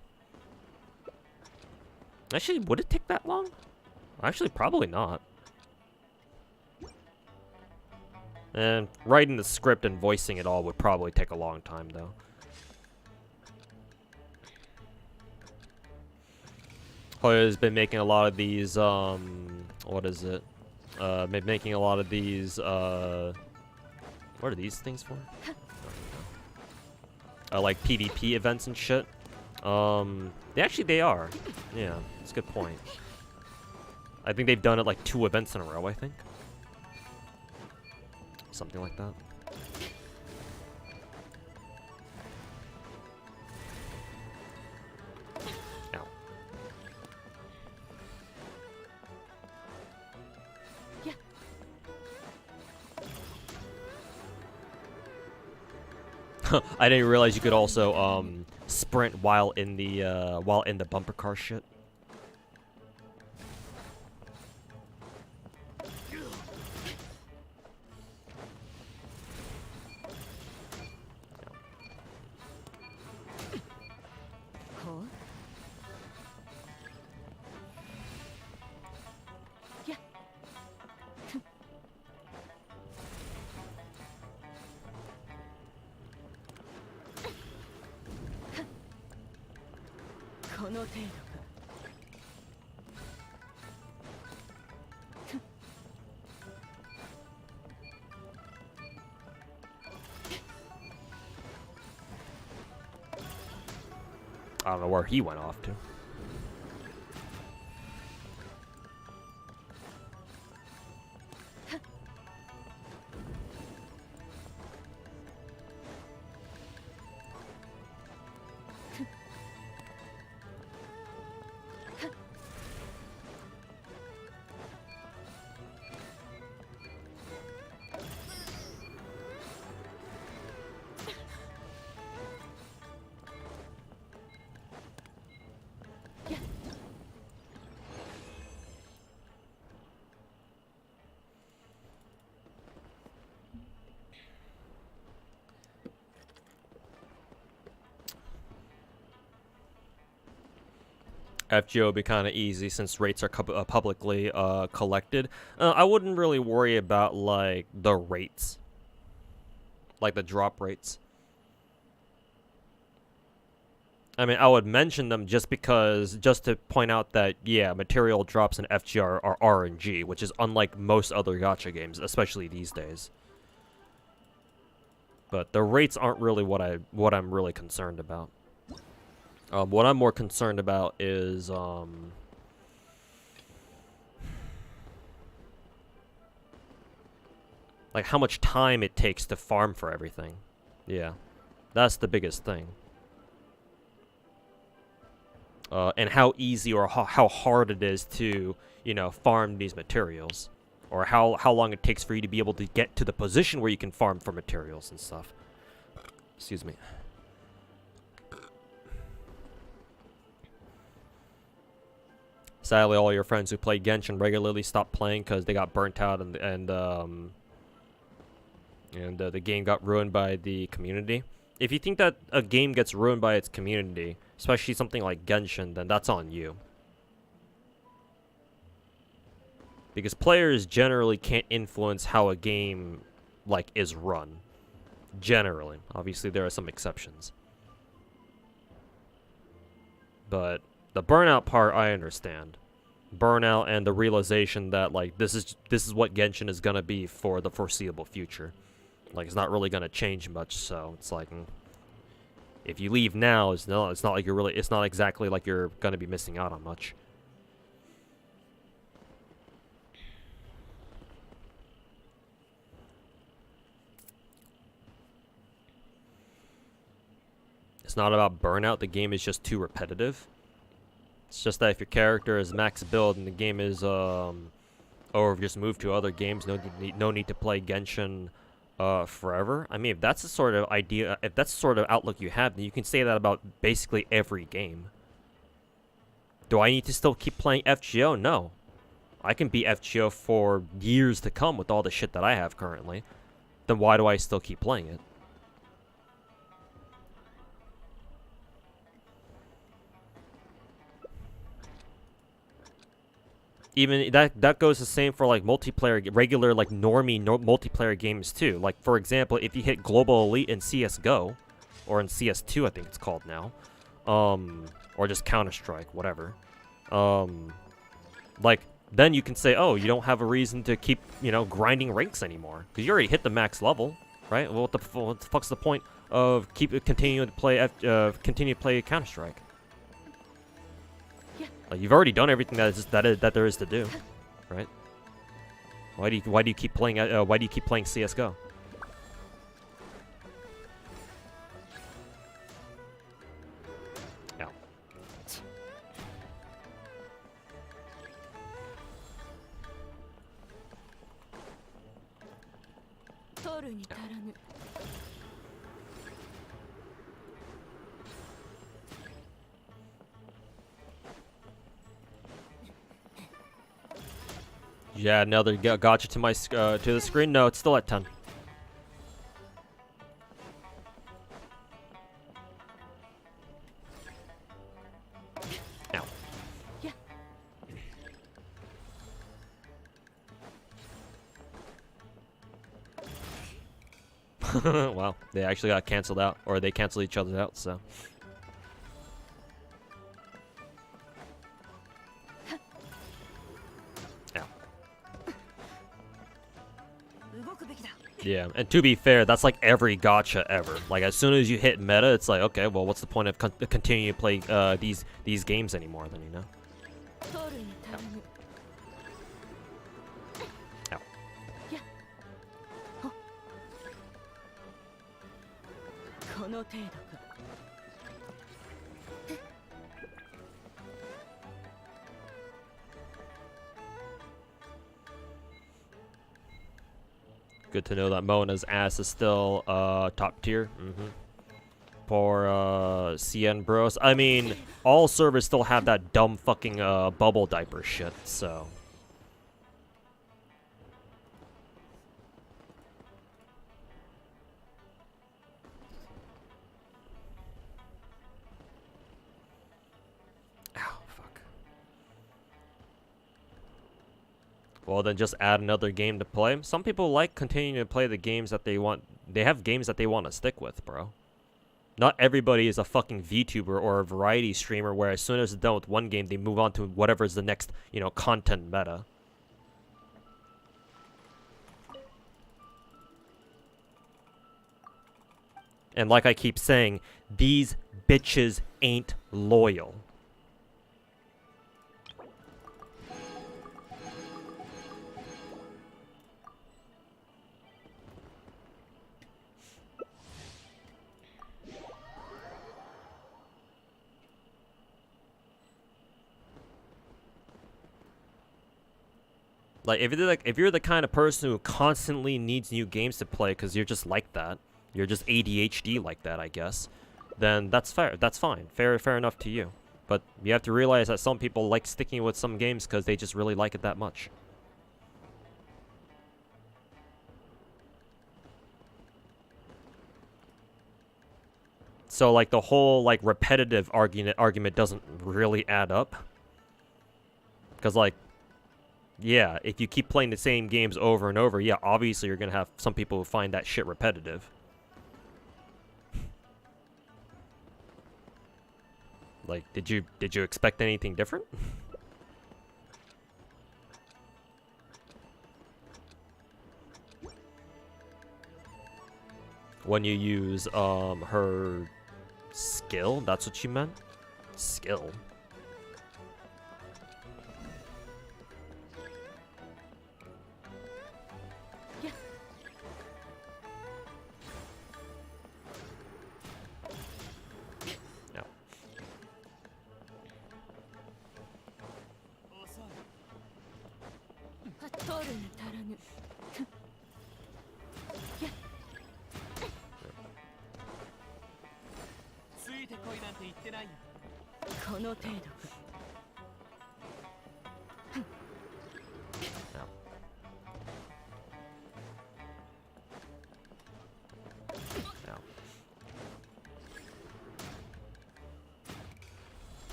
Actually, would it take that long? Actually, probably not. And writing the script and voicing it all would probably take a long time, though. Hoya's been making a lot of these, what is it? Been making a lot of these, what are these things for? Like PvP events and shit. They are. Yeah, that's a good point. I think they've done it like 2 events in a row, I think. Something like that. Ow. Yeah. I didn't realize you could also sprint while in the bumper car shit. Yeah. この程度か。I don't know where he went off to. FGO would be kind of easy since rates are publicly collected. I wouldn't really worry about like the rates, like the drop rates. I mean, I would mention them just to point out that, yeah, material drops in FG are RNG, which is unlike most other gacha games, especially these days. But the rates aren't really what I'm really concerned about. What I'm more concerned about is, like how much time it takes to farm for everything. Yeah, that's the biggest thing. And how easy or how hard it is to, you know, farm these materials. Or how long it takes for you to be able to get to the position where you can farm for materials and stuff. Excuse me. Sadly, all your friends who play Genshin regularly stopped playing because they got burnt out and the game got ruined by the community. If you think that a game gets ruined by its community, especially something like Genshin, then that's on you. Because players generally can't influence how a game, like, is run. Generally. Obviously, there are some exceptions. But the burnout part, I understand. Burnout and the realization that, like, this is what Genshin is gonna be for the foreseeable future. Like, it's not really gonna change much, so it's like, if you leave now, it's not like it's not exactly like you're gonna be missing out on much. It's not about burnout, the game is just too repetitive. It's just that if your character is max build and the game is, or just move to other games, no need to play Genshin forever. I mean, if that's the sort of idea, if that's the sort of outlook you have, then you can say that about basically every game. Do I need to still keep playing FGO? No. I can beat FGO for years to come with all the shit that I have currently. Then why do I still keep playing it? Even that goes the same for like multiplayer, regular like normie multiplayer games too. Like for example, if you hit Global Elite in CS:GO, or in CS2 I think it's called now, or just Counter-Strike, whatever, like then you can say, oh, you don't have a reason to keep, you know, grinding ranks anymore because you already hit the max level, right? Well, what the fuck's the point of continuing to play Counter-Strike? Like, you've already done everything that there is to do, right? Why do you keep playing CS:GO? Ow. Yeah, another gacha to my to the screen. No, it's still at 10. Ow. Yeah. Wow, they actually got canceled out, or they canceled each other out. So. Yeah, and to be fair, that's like every gacha ever. Like, as soon as you hit meta, it's like, okay, well, what's the point of continuing to play these games anymore? Then, you know. Ow. Good to know that Mona's ass is still top tier. Poor CN bros. I mean, all servers still have that dumb fucking bubble diaper shit, so. Ow, fuck. well then just add another game to play. Some people like continuing to play the games that they want. They have games that they want to stick with, bro. Not everybody is a fucking VTuber or a variety streamer where as soon as they're done with one game, they move on to whatever's the next, you know, content meta. And like I keep saying, these bitches ain't loyal. Like if you're the kind of person who constantly needs new games to play because you're just like that, you're just ADHD like that, I guess, then that's fair. That's fine. Fair enough to you. But you have to realize that some people like sticking with some games because they just really like it that much. So like the whole like repetitive argument doesn't really add up. Because like, yeah, if you keep playing the same games over and over, yeah, obviously you're gonna have some people who find that shit repetitive. Like, did you expect anything different? When you use her skill, that's what you meant? Skill.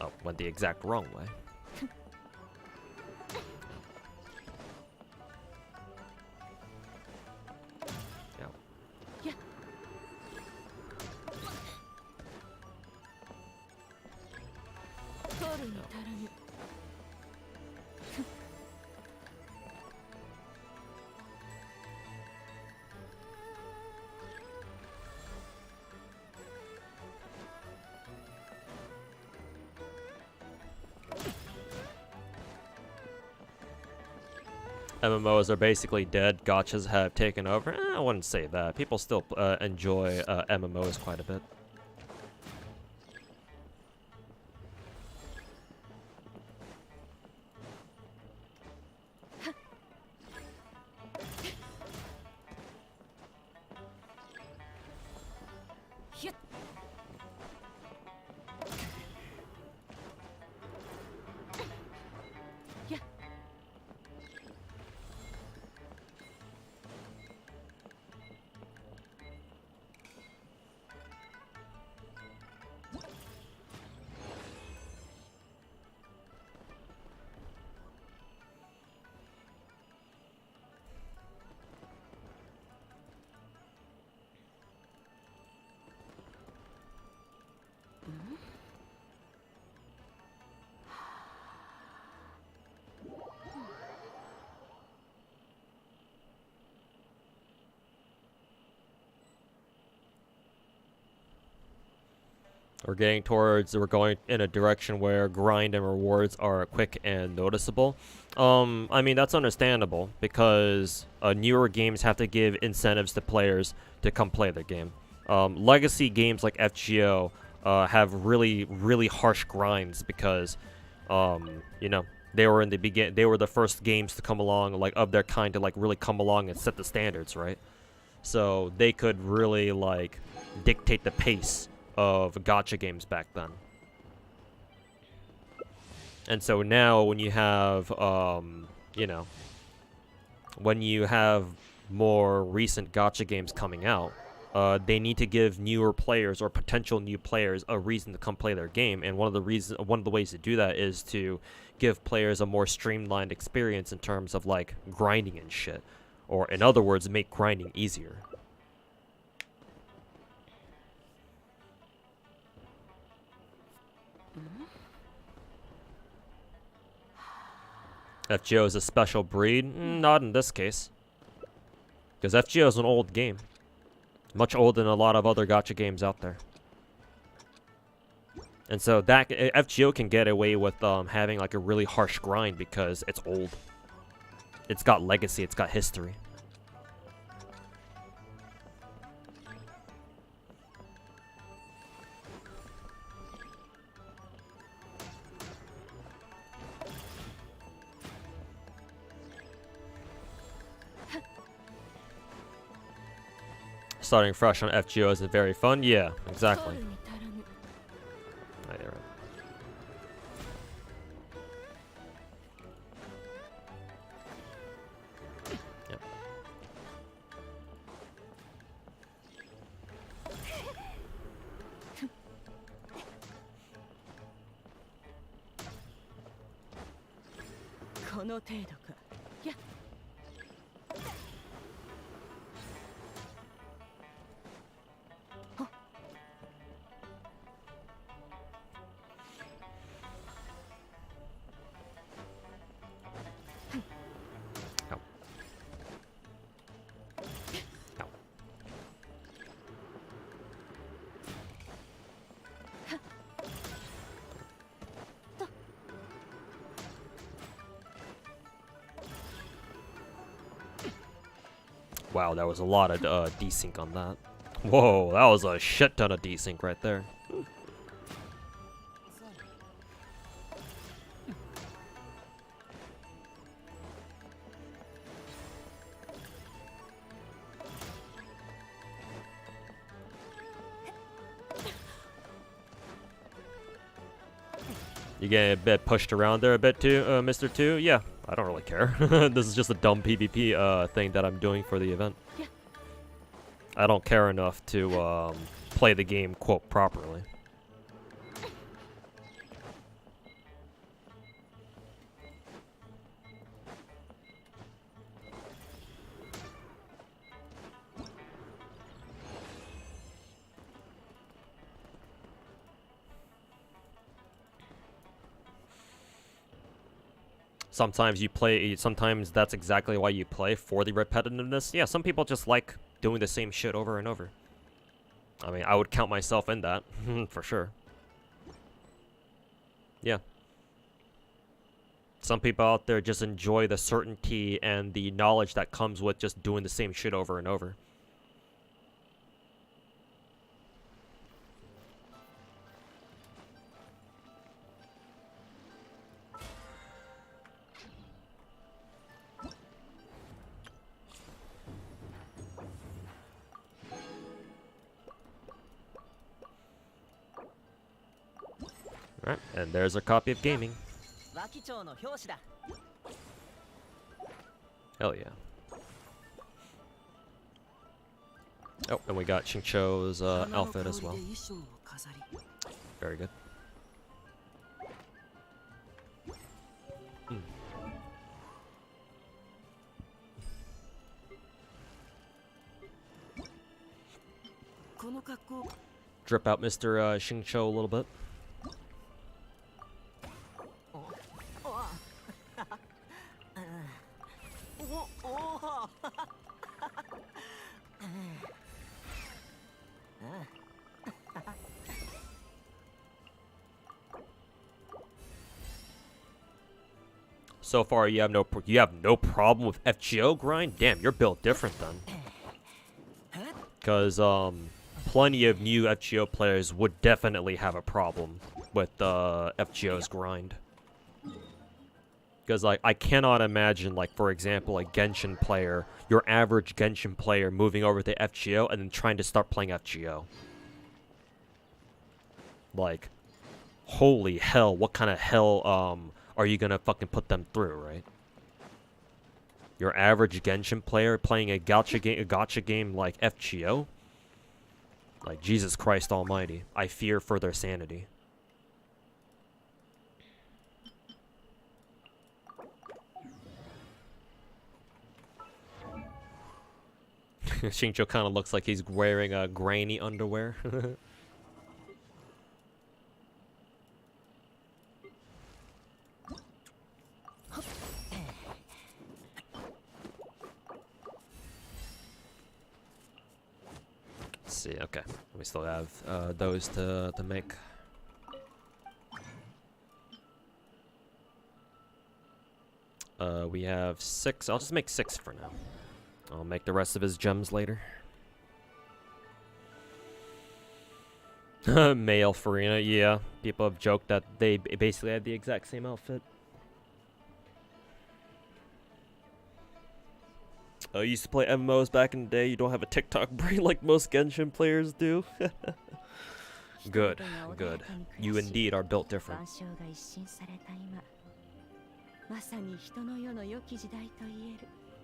Oh, went the exact wrong way. MMOs are basically dead. Gachas have taken over. I wouldn't say that. People still enjoy MMOs quite a bit. We're going in a direction where grind and rewards are quick and noticeable. I mean, that's understandable because newer games have to give incentives to players to come play the game. Legacy games like FGO have really harsh grinds because, you know, they were the first games to come along, like, of their kind to, like, really come along and set the standards, right? So they could really, like, dictate the pace of gacha games back then. And so now when you have, you know, when you have more recent gacha games coming out, they need to give newer players or potential new players a reason to come play their game, and one of the ways to do that is to give players a more streamlined experience in terms of like grinding and shit, or in other words, make grinding easier. FGO is a special breed? Not in this case. Because FGO is an old game. Much older than a lot of other gacha games out there. And so that FGO can get away with having like a really harsh grind because it's old. It's got legacy, it's got history. Starting fresh on FGO isn't very fun. Yeah, exactly. Right, right. Yep. Wow, that was a lot of desync on that. Whoa, that was a shit ton of desync right there. You getting a bit pushed around there a bit too, Mr. 2? Yeah, I don't really care. This is just a dumb PvP thing that I'm doing for the event. I don't care enough to play the game, quote, properly. Sometimes you play, sometimes that's exactly why you play, for the repetitiveness. Yeah, some people just like doing the same shit over and over. I mean, I would count myself in that, for sure. Yeah. Some people out there just enjoy the certainty and the knowledge that comes with just doing the same shit over and over. Alright, and there's a copy of gaming. Hell yeah. Oh, and we got Shincho's outfit as well. Very good. Drip out Mr. Shincho a little bit. So far, you have no problem with FGO grind. Damn, you're built different then. Because plenty of new FGO players would definitely have a problem with FGO's grind. Because like I cannot imagine, like for example, a Genshin player, your average Genshin player, moving over to FGO and then trying to start playing FGO. Like, holy hell! What kind of hell are you gonna fucking put them through, right? Your average Genshin player playing a gacha game like FGO? Like, Jesus Christ almighty. I fear for their sanity. Shincho kind of looks like he's wearing granny underwear. Let's see, okay. We still have those to make. We have 6. I'll just make 6 for now. I'll make the rest of his gems later. Male Farina, yeah. People have joked that they basically had the exact same outfit. I used to play MMOs back in the day. You don't have a TikTok brain like most Genshin players do. Good, good. You indeed are built different.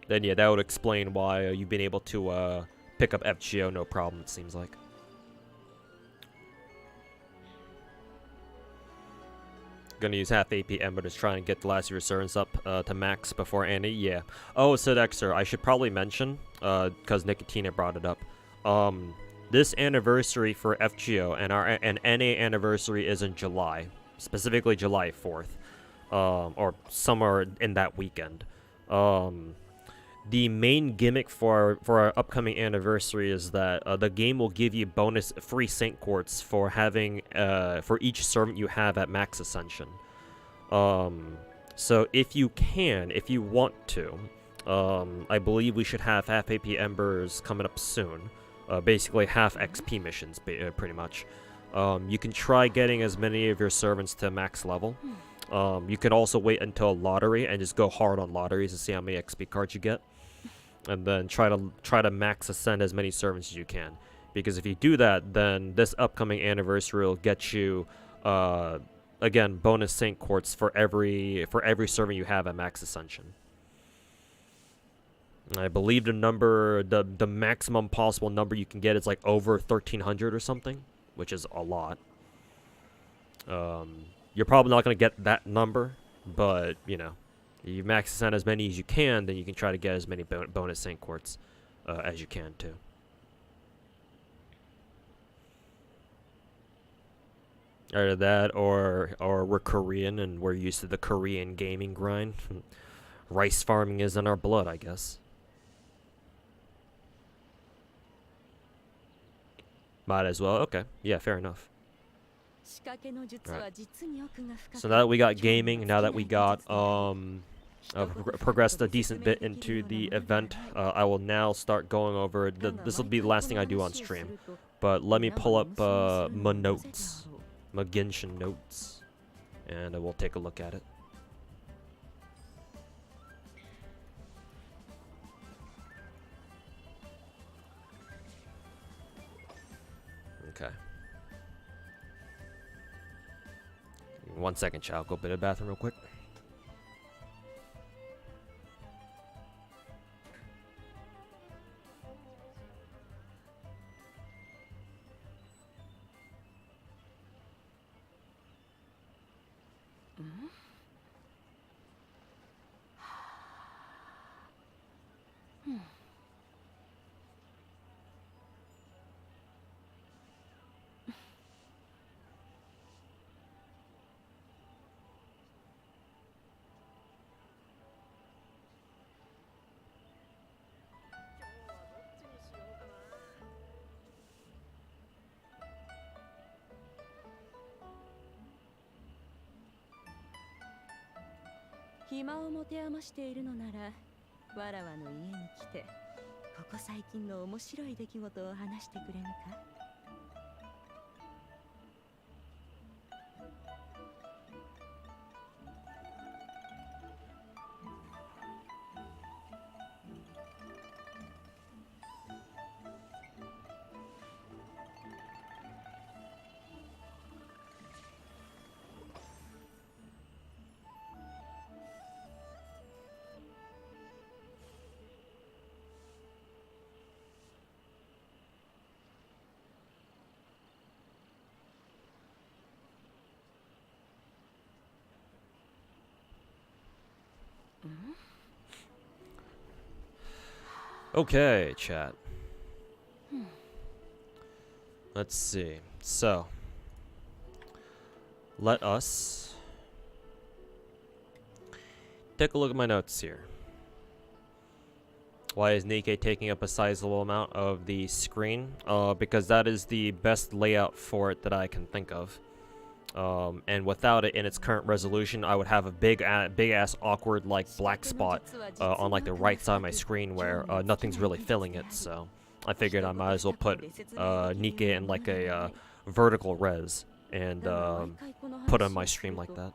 Then yeah, that would explain why you've been able to pick up FGO no problem, it seems like. Gonna use half AP Ember to try and get the last Resurgence up to max before Annie, yeah. Oh, Sidexer, I should probably mention, because Nicotina brought it up. This anniversary for FGO and our NA anniversary is in July, specifically July 4th, or somewhere in that weekend. The main gimmick for our upcoming anniversary is that the game will give you bonus free Saint Quartz for having for each servant you have at max ascension. So if you want to, I believe we should have half AP Embers coming up soon. Basically half XP missions, pretty much. You can try getting as many of your servants to max level. You can also wait until a lottery and just go hard on lotteries to see how many XP cards you get, and then try to max ascend as many servants as you can. Because if you do that, then this upcoming anniversary will get you again bonus Saint Quartz for every servant you have at max ascension. I believe the maximum possible number you can get is like over 1,300 or something, which is a lot. You're probably not going to get that number, but, you know, you max ascend as many as you can, then you can try to get as many bonus Saint Quartz as you can, too. Either that, or we're Korean and we're used to the Korean gaming grind. Rice farming is in our blood, I guess. Might as well. Okay. Yeah, fair enough. Right. So now that we got gaming, now that we got progressed a decent bit into the event, I will now start going over this will be the last thing I do on stream, but let me pull up my notes, my Genshin notes, and we'll take a look at it. Okay. 1 second, child. Go to the bathroom real quick. Okay, chat. Let's see. So, let us take a look at my notes here. Why is Nikkei taking up a sizable amount of the screen? Because that is the best layout for it that I can think of. And without it in its current resolution, I would have a big ass awkward like black spot on like the right side of my screen where nothing's really filling it. So I figured I might as well put Nikkei in like a vertical res and put on my stream like that.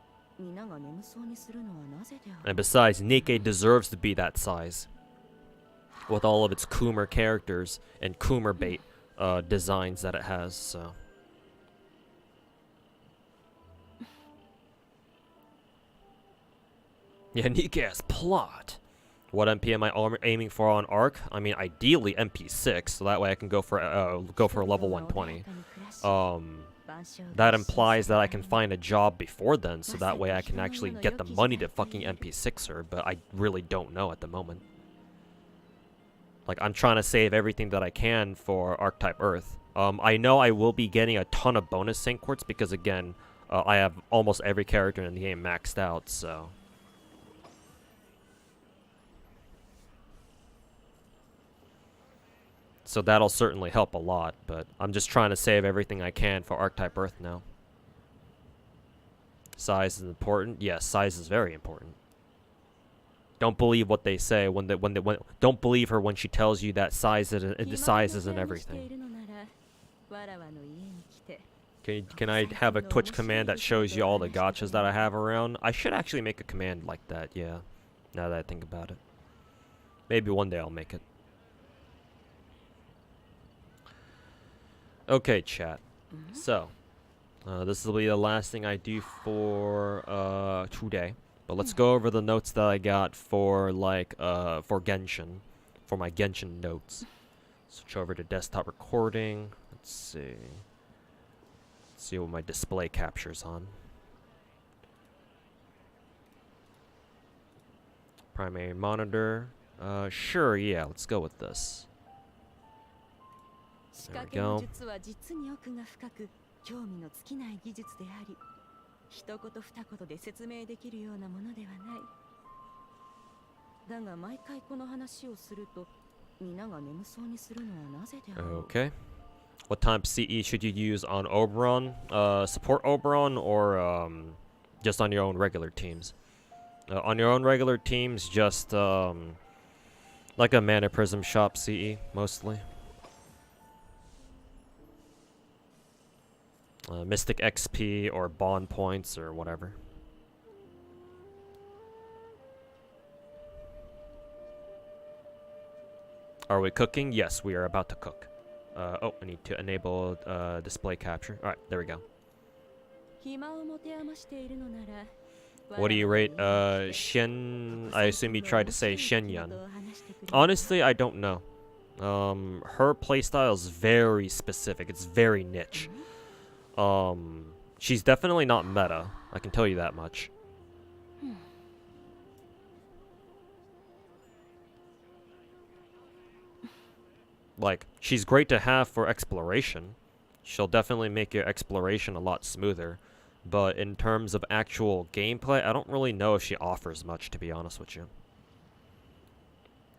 And besides, Nikkei deserves to be that size with all of its Coomer characters and Coomer bait designs that it has. So. Yeah, Nikkei has plot. What MP am I aiming for on Arc? I mean, ideally MP6, so that way I can go for a level 120. That implies that I can find a job before then, so that way I can actually get the money to fucking MP6er, but I really don't know at the moment. Like, I'm trying to save everything that I can for Archetype Earth. I know I will be getting a ton of bonus sync quartz because, again, I have almost every character in the game maxed out, so... So that'll certainly help a lot, but I'm just trying to save everything I can for Archetype Earth now. Size is important? Yes, size is very important. Don't believe what they say don't believe her when she tells you that size isn't everything. Can I have a Twitch command that shows you all the gachas that I have around? I should actually make a command like that, yeah. Now that I think about it. Maybe one day I'll make it. Okay, chat. So, this will be the last thing I do for today. But let's go over the notes that I got for like for Genshin, for my Genshin notes. Switch over to desktop recording. Let's see. Let's see what my display captures on. Primary monitor. Sure, yeah. Let's go with this. There we go. 一言二言で説明できるようなものではない。だが毎回この話をすると皆が眠そうにするのはなぜであろう。 Okay. What type CE should you use on Oberon? Support Oberon or just on your own regular teams? On your own regular teams, just like a Mana Prism shop CE mostly. Mystic XP or Bond points or whatever. Are we cooking? Yes, we are about to cook. Oh, I need to enable display capture. Alright, there we go. What do you rate Shen? I assume you tried to say Shenyun. Honestly, I don't know. Her playstyle is very specific. It's very niche. She's definitely not meta. I can tell you that much. Like, she's great to have for exploration. She'll definitely make your exploration a lot smoother. But in terms of actual gameplay, I don't really know if she offers much, to be honest with you.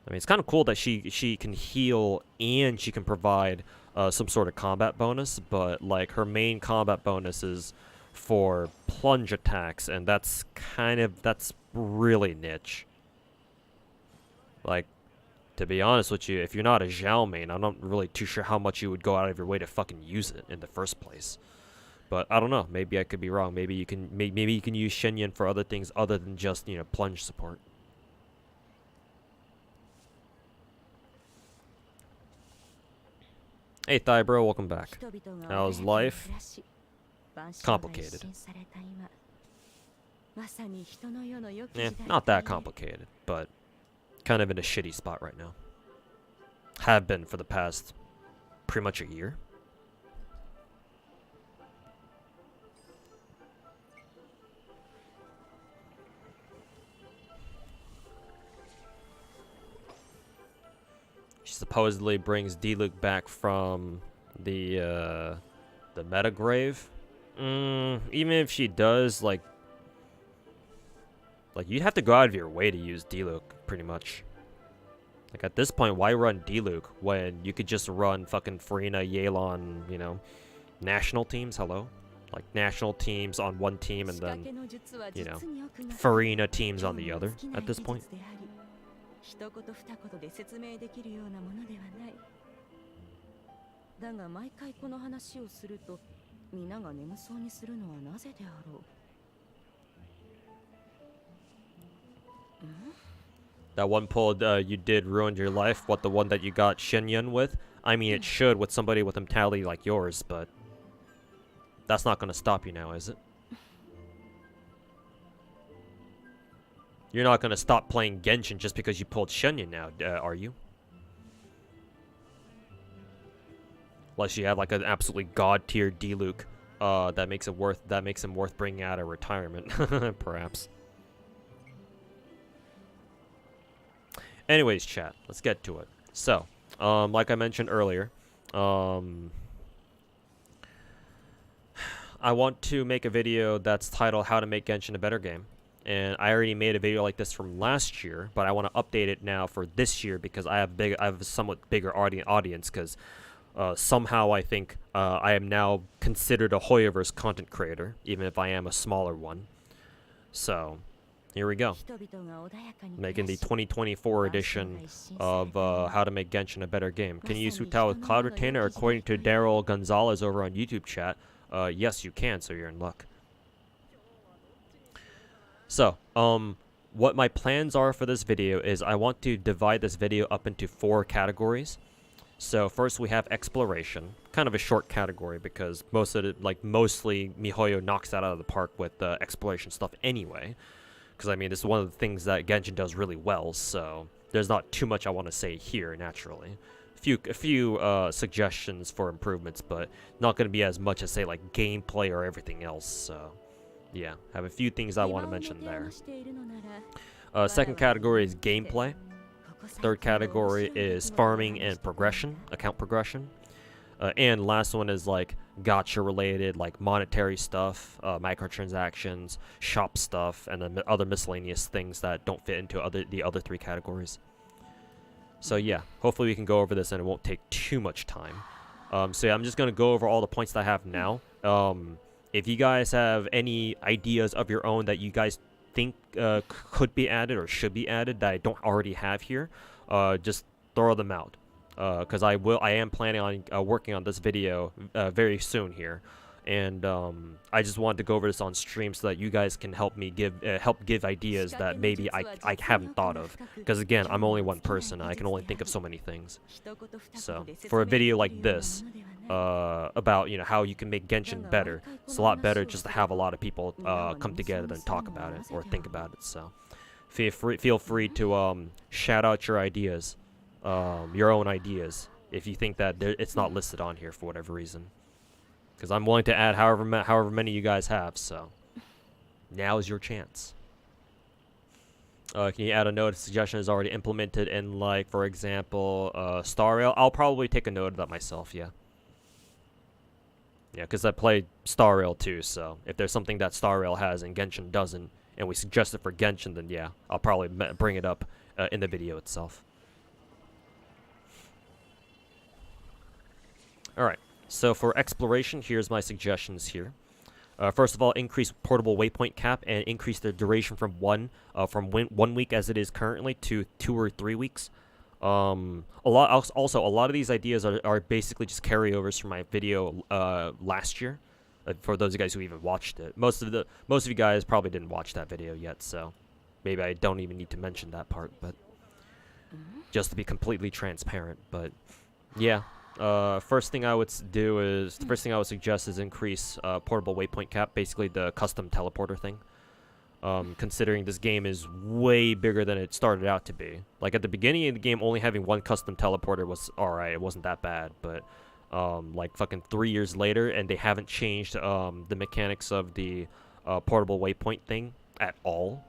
I mean, it's kind of cool that she can heal and she can provide some sort of combat bonus, but like her main combat bonus is for plunge attacks, and that's really niche. Like, to be honest with you, if you're not a Zhao main, I'm not really too sure how much you would go out of your way to fucking use it in the first place. But I don't know. Maybe I could be wrong. Maybe you can use Shenyun for other things other than just, you know, plunge support. Hey Thai bro, welcome back. How's life? Complicated. Yeah, not that complicated, but kind of in a shitty spot right now. Have been for the past pretty much a year. supposedly brings Diluc back from the meta grave. Even if she does, like you'd have to go out of your way to use Diluc, pretty much. Like, at this point, why run Diluc when you could just run fucking Farina, Yelan, you know, national teams? Hello? Like, national teams on one team and then, you know, Farina teams on the other at this point. 一言二言で説明できるようなものではない。だが毎回この話をすると皆が眠そうにするのはなぜであろう。That one pull you did ruined your life. What, the one that you got Shenyun with? I mean, it should with somebody with a mentality like yours, but that's not going to stop you now, is it? You're not going to stop playing Genshin just because you pulled Shenyun now, are you? Unless you have like an absolutely god tier Diluc that makes him worth bringing out of retirement, perhaps. Anyways, chat, let's get to it. So, like I mentioned earlier, I want to make a video that's titled How to Make Genshin a Better Game. And I already made a video like this from last year, but I want to update it now for this year because I have a somewhat bigger audience because somehow I think I am now considered a Hoyoverse content creator, even if I am a smaller one. So, here we go. Making the 2024 edition of How to Make Genshin a Better Game. Can you use Hutao with Cloud Retainer? According to Daryl Gonzalez over on YouTube chat, yes you can, so you're in luck. So, what my plans are for this video is I want to divide this video up into 4 categories. So first we have exploration, kind of a short category because most of it, like mostly MiHoYo knocks that out of the park with exploration stuff anyway. Because I mean, this is one of the things that Genshin does really well, so there's not too much I want to say here naturally. A few suggestions for improvements, but not going to be as much as say like gameplay or everything else. So yeah, have a few things I want to mention there. Second category is gameplay. Third category is farming and progression, account progression. And last one is like gacha related, like monetary stuff, microtransactions, shop stuff, and then other miscellaneous things that don't fit into the other 3 categories. So yeah, hopefully we can go over this and it won't take too much time. So yeah, I'm just going to go over all the points that I have now. If you guys have any ideas of your own that you guys think could be added or should be added that I don't already have here, just throw them out. Because I am planning on working on this video very soon here, and I just wanted to go over this on stream so that you guys can help me give ideas that maybe I haven't thought of. Because again, I'm only one person, I can only think of so many things. So for a video like this, about how you can make Genshin better, it's a lot better just to have a lot of people come together and talk about it or think about it. So feel free to shout out your ideas. Your own ideas if you think that it's not listed on here for whatever reason, because I'm willing to add however many you guys have. So now is your chance. Can you add a note if suggestion is already implemented in, like, for example, Star Rail? I'll probably take a note of that myself. Yeah, because I played Star Rail too, so if there's something that Star Rail has and Genshin doesn't, and we suggest it for Genshin, then yeah, I'll probably bring it up in the video itself. Alright, so for exploration, here's my suggestions here. First of all, increase portable waypoint cap and increase the duration from 1 week as it is currently to 2 or 3 weeks. A lot of these ideas are basically just carryovers from my video last year. For those of you guys who even watched it, most of you guys probably didn't watch that video yet, so maybe I don't even need to mention that part. But just to be completely transparent, but yeah. First thing I would suggest is increase portable waypoint cap, basically the custom teleporter thing. Considering this game is way bigger than it started out to be. Like at the beginning of the game, only having 1 custom teleporter was alright, it wasn't that bad, but like fucking 3 years later, and they haven't changed the mechanics of the portable waypoint thing at all.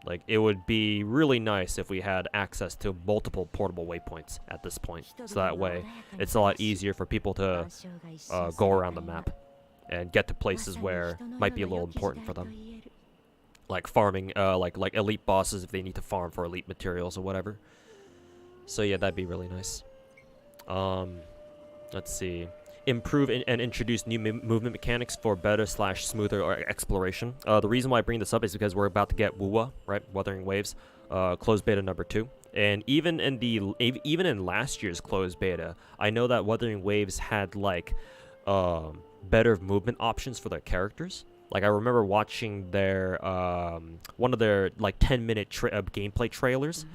Like, it would be really nice if we had access to multiple portable waypoints at this point. So that way, it's a lot easier for people to go around the map and get to places where might be a little important for them. Like farming, like elite bosses if they need to farm for elite materials or whatever. So yeah, that'd be really nice. Let's see. Improve and introduce new movement mechanics for better / smoother exploration. The reason why I bring this up is because we're about to get WUWA, right? Wuthering Waves, closed beta number 2. And even in last year's closed beta, I know that Wuthering Waves had like better movement options for their characters. Like I remember watching their one of their like 10-minute gameplay trailers,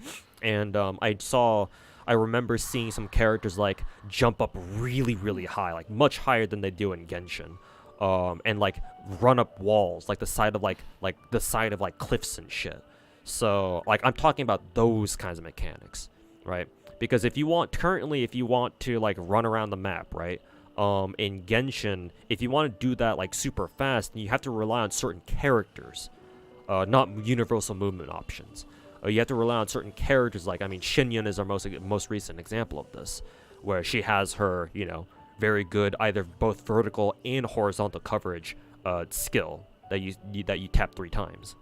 and I remember seeing some characters like jump up really, really high, like much higher than they do in Genshin, and like run up walls, like the side of cliffs and shit. So like I'm talking about those kinds of mechanics, right? Because if you want to like run around the map, right? In Genshin, if you want to do that like super fast, you have to rely on certain characters, not universal movement options. You have to rely on certain characters, like, I mean, Xinyan is our most recent example of this, where she has her, you know, very good either both vertical and horizontal coverage skill that you tap 3 times.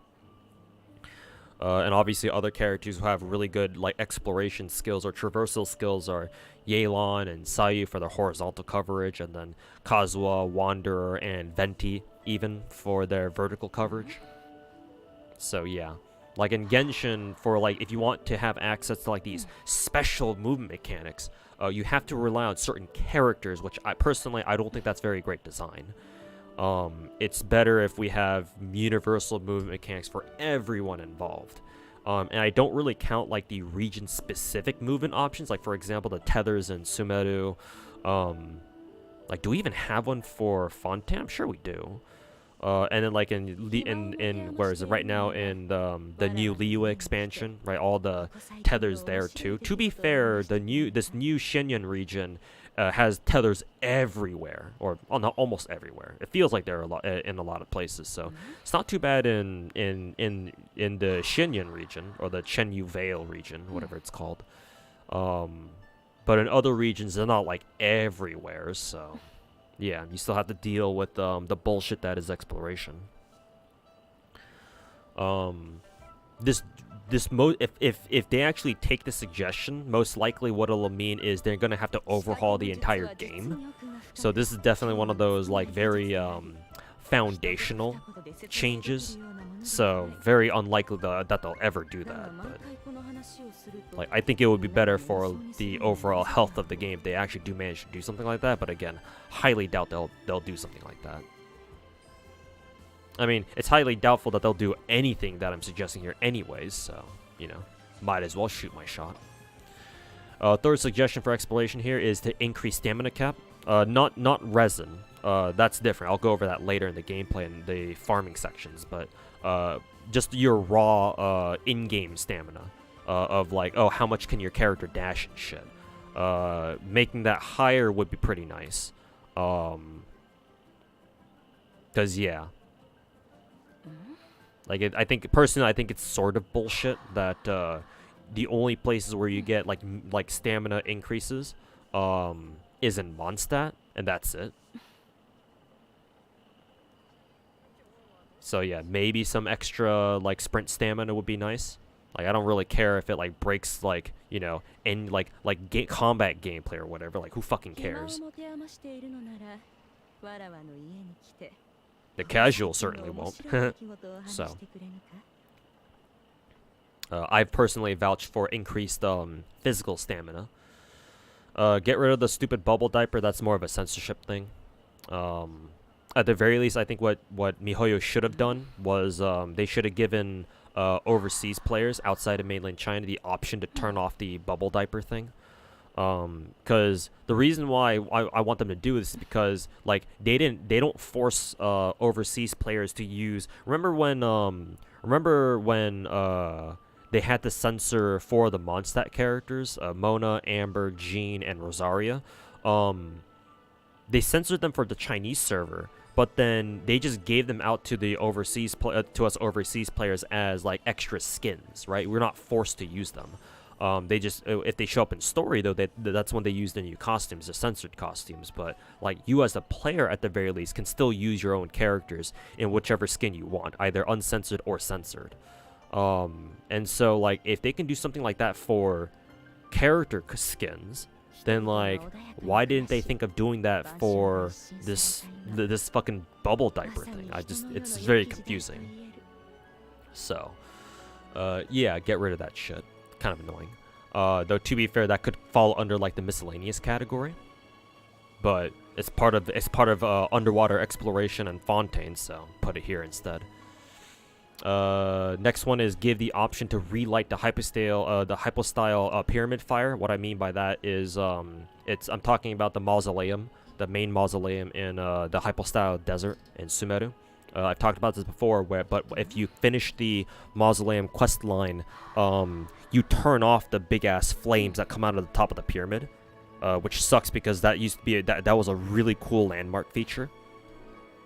And obviously other characters who have really good like exploration skills or traversal skills are Yelan and Sayu for their horizontal coverage, and then Kazuha, Wanderer, and Venti even for their vertical coverage. So yeah. Like in Genshin, for like if you want to have access to like these special movement mechanics, you have to rely on certain characters, which I don't think that's very great design. It's better if we have universal movement mechanics for everyone involved. And I don't really count like the region-specific movement options, like for example the tethers in Sumeru. Like, do we even have one for Fontaine? I'm sure we do. And then like in where is it right now in the new Liyue expansion, right? All the tethers there too. To be fair, this new Xinyan region has tethers everywhere, or almost everywhere. It feels like there are in a lot of places, so it's not too bad in the Xinyan region or the Chenyu Vale region, whatever it's called. But in other regions, they're not like everywhere, so. Yeah, you still have to deal with the bullshit that is exploration. If they actually take the suggestion, most likely what it'll mean is they're gonna have to overhaul the entire game. So this is definitely one of those like very foundational changes. So very unlikely that they'll ever do that. But like I think it would be better for the overall health of the game if they actually do manage to do something like that. But again, highly doubt they'll do something like that. I mean, it's highly doubtful that they'll do anything that I'm suggesting here anyways, so, you know, might as well shoot my shot. Third suggestion for exploration here is to increase stamina cap. Not resin. That's different. I'll go over that later in the gameplay and the farming sections, but just your raw in-game stamina of like, oh, how much can your character dash and shit. Making that higher would be pretty nice. 'Cause yeah. Like, I think personally, I think it's sort of bullshit that the only places where you get like stamina increases is in Mondstadt, and that's it. So yeah, maybe some extra like sprint stamina would be nice. Like I don't really care if it like breaks like, you know, in like combat gameplay or whatever. Like who fucking cares? The casual certainly won't. So I've personally vouched for increased physical stamina. Get rid of the stupid bubble diaper. That's more of a censorship thing. At the very least, I think what MiHoYo should have done was they should have given overseas players outside of mainland China the option to turn off the bubble diaper thing. Because the reason why I want them to do this is because like they don't force overseas players to use. Remember when they had to censor 4 of the Mondstadt characters, Mona, Amber, Jean, and Rosaria. They censored them for the Chinese server, but then they just gave them out to the to us overseas players as like extra skins, right? We're not forced to use them. They just, if they show up in story though, that's when they use the new costumes, the censored costumes. But like you as a player at the very least can still use your own characters in whichever skin you want, either uncensored or censored. And so like if they can do something like that for character skins, then like why didn't they think of doing that for this fucking bubble diaper thing? It's very confusing. So yeah, get rid of that shit. Kind of annoying. Though to be fair, that could fall under like the miscellaneous category, but it's part of underwater exploration and Fontaine, so put it here instead. Next one is give the option to relight the hypostyle pyramid fire. What I mean by that is I'm talking about the mausoleum, the main mausoleum in the hypostyle desert in Sumeru. I've talked about this before, but if you finish the mausoleum quest line, you turn off the big ass flames that come out of the top of the pyramid, which sucks because that used to be that was a really cool landmark feature.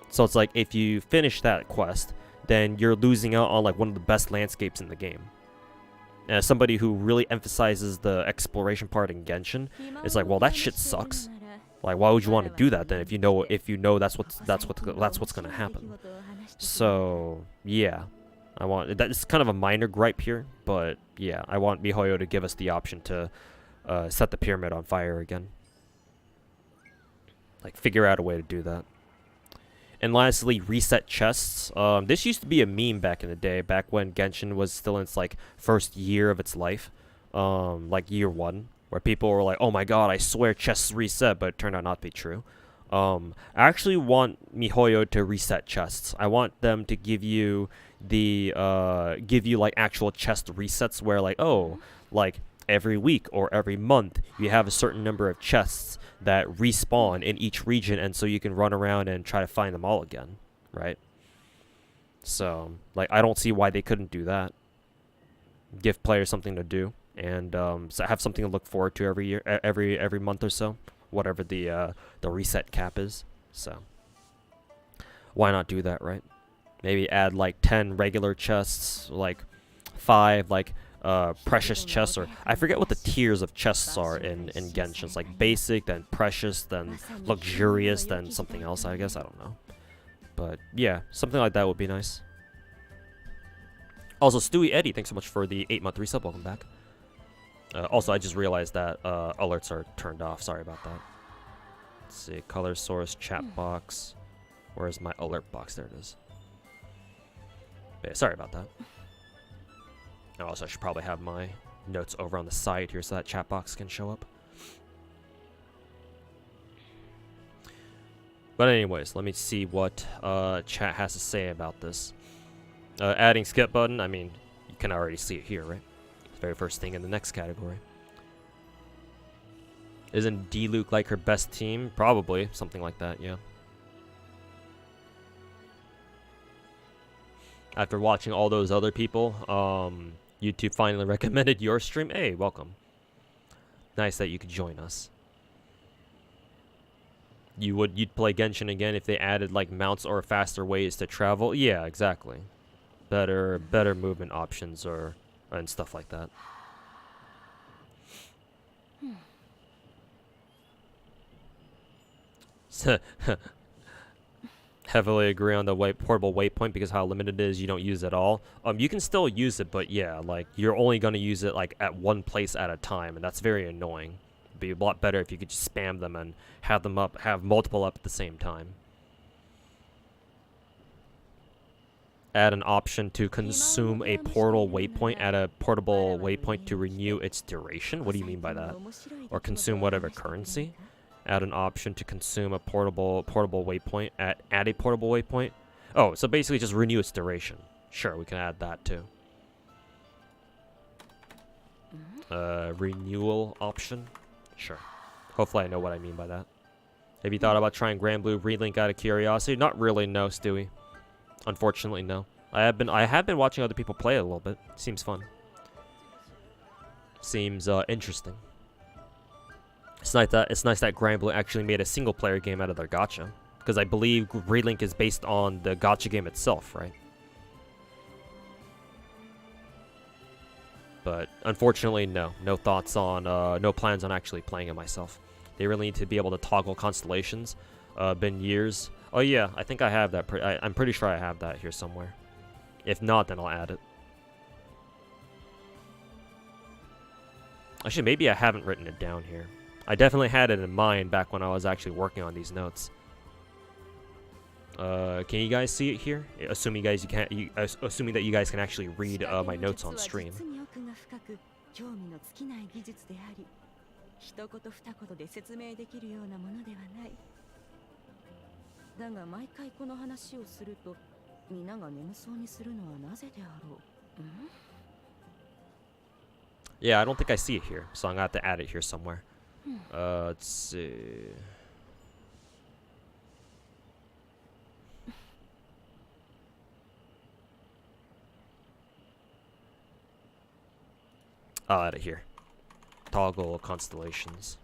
So it's like if you finish that quest, then you're losing out on like one of the best landscapes in the game. And as somebody who really emphasizes the exploration part in Genshin, it's like, well, that shit sucks. Like, why would you want to do that then if you know that's what's gonna happen? So yeah, that's kind of a minor gripe here, but yeah, I want MiHoYo to give us the option to set the pyramid on fire again. Like, figure out a way to do that. And lastly, reset chests. This used to be a meme back in the day, back when Genshin was still in its like first year of its life, like year 1, where people were like, "Oh my god, I swear chests reset," but it turned out not to be true. I actually want MiHoYo to reset chests. I want them to give you like actual chest resets where like, oh, like every week or every month you have a certain number of chests that respawn in each region, and so you can run around and try to find them all again, right? So like I don't see why they couldn't do that. Give players something to do, and so have something to look forward to every year, every month or so, whatever the reset cap is. So why not do that, right? Maybe add like 10 regular chests, like 5 like precious chests, or I forget what the tiers of chests are in Genshin. It's like basic, then precious, then luxurious, then something else, I guess. I don't know. But yeah, something like that would be nice. Also, Stewie Eddie, thanks so much for the 8-month resub. Welcome back. Also, I just realized that alerts are turned off. Sorry about that. Let's see. Color source, chat box. Where's my alert box? There it is. Yeah, sorry about that. And also, I should probably have my notes over on the side here so that chat box can show up. But anyways, let me see what chat has to say about this. Adding skip button, I mean, you can already see it here, right? The very first thing in the next category. Isn't D-Luke like her best team? Probably, something like that, yeah. After watching all those other people, YouTube finally recommended your stream. Hey, welcome. Nice that you could join us. You'd play Genshin again if they added like mounts or faster ways to travel? Yeah, exactly. Better movement options and stuff like that. Heavily agree on the portable waypoint because how limited it is, you don't use it at all. You can still use it, but yeah, like you're only gonna use it like at one place at a time, and that's very annoying. It'd be a lot better if you could just spam them and have multiple up at the same time. Add an option to consume a portal waypoint at a portable waypoint to renew its duration. What do you mean by that? Or consume whatever currency? Add an option to consume a portable waypoint at a portable waypoint. Oh, so basically just renew its duration. Sure, we can add that too. Renewal option. Sure. Hopefully I know what I mean by that. Have you thought about trying Grand Blue Relink out of curiosity? Not really, no, Stewie. Unfortunately, no. I have been watching other people play it a little bit. Seems fun. Seems interesting. It's nice that Grand Blue actually made a single player game out of their gacha. Because I believe Relink is based on the gacha game itself, right? But unfortunately, no thoughts on, no plans on actually playing it myself. They really need to be able to toggle constellations. Been years. Oh yeah, I think I have that. I'm pretty sure I have that here somewhere. If not, then I'll add it. Actually, maybe I haven't written it down here. I definitely had it in mind back when I was actually working on these notes. Can you guys see it here? Assuming that you guys can actually read my notes on stream. 興味の尽きない技術であり、一言二言で説明できるようなものではない。だが毎回この話をすると、皆が眠そうにするのはなぜであろう。Yeah, I don't think I see it here, so I'm gonna have to add it here somewhere. Let's see. I'll add it here. Toggle constellations.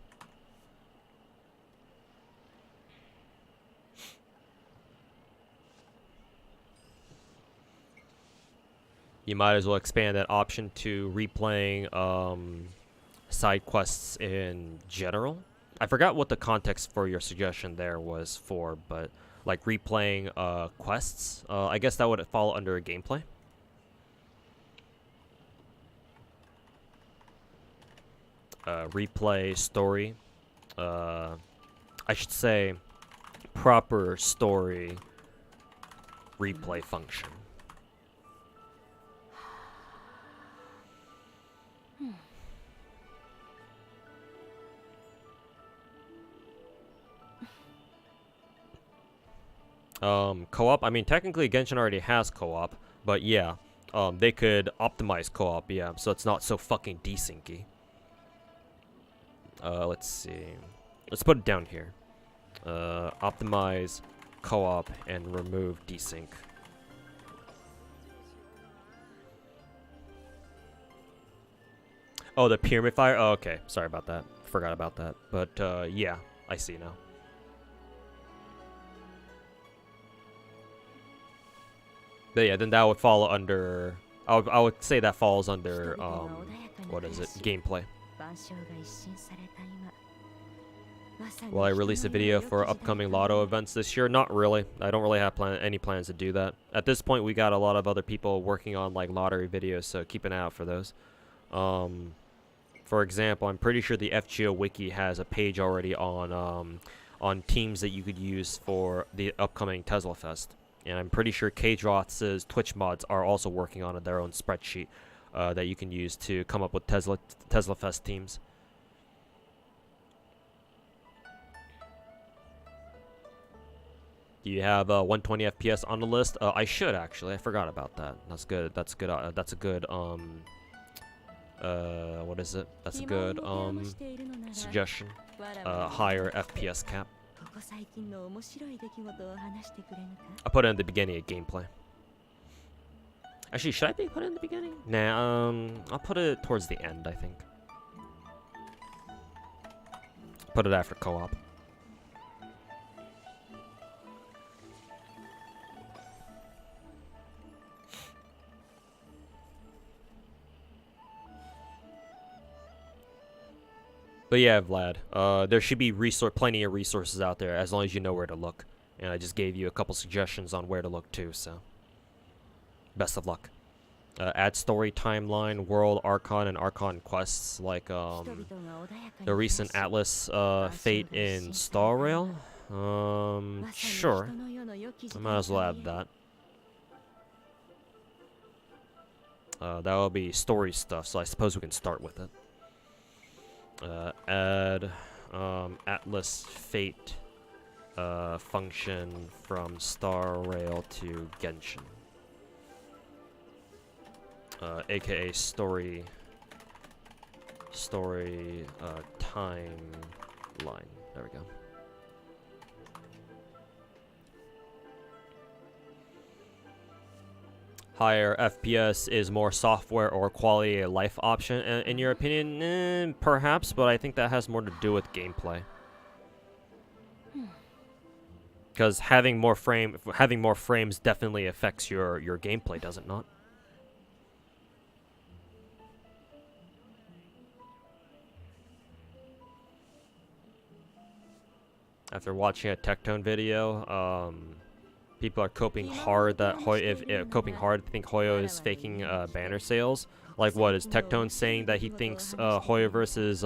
You might as well expand that option to replaying side quests in general. I forgot what the context for your suggestion there was for, but like replaying quests, I guess that would fall under gameplay. Replay story. I should say proper story replay function. Co-op, I mean, technically Genshin already has co-op, but yeah, they could optimize co-op, yeah, so it's not so fucking desyncy. Let's see. Let's put it down here. Optimize co-op and remove desync. Oh, the pyramid fire? Oh, okay. Sorry about that. Forgot about that. But, yeah, I see now. But yeah, then that would fall under... I would say that falls under, what is it? Gameplay. Will I release a video for upcoming lotto events this year? Not really. I don't really have any plans to do that. At this point, we got a lot of other people working on like lottery videos, so keep an eye out for those. For example, I'm pretty sure the FGO wiki has a page already on teams that you could use for the upcoming Tesla Fest. And I'm pretty sure Kdroth's Twitch mods are also working on their own spreadsheet that you can use to come up with Tesla Fest teams. Do you have 120 FPS on the list? I should actually. I forgot about that. That's good. That's good. That's a good what is it? That's a good suggestion. Higher FPS cap. I'll put it in the beginning of gameplay. Actually, should I put it in the beginning? Nah, I'll put it towards the end, I think. Put it after co-op. But yeah, Vlad, there should be plenty of resources out there as long as you know where to look. And I just gave you a couple suggestions on where to look too, so best of luck. Add story timeline, world, archon, and archon quests like the recent Atlas fate in Star Rail. Sure. I might as well add that. That will be story stuff, so I suppose we can start with it. Add Atlas Fate function from Star Rail to Genshin. AKA story timeline. There we go. Higher FPS is more software or quality of life option, in your opinion? Perhaps, but I think that has more to do with gameplay. Because having more frames definitely affects your gameplay, does it not? After watching a Tectone video, people are coping hard that coping hard to think Hoyo is faking banner sales. Like, what is Tectone saying that he thinks Hoyoverse is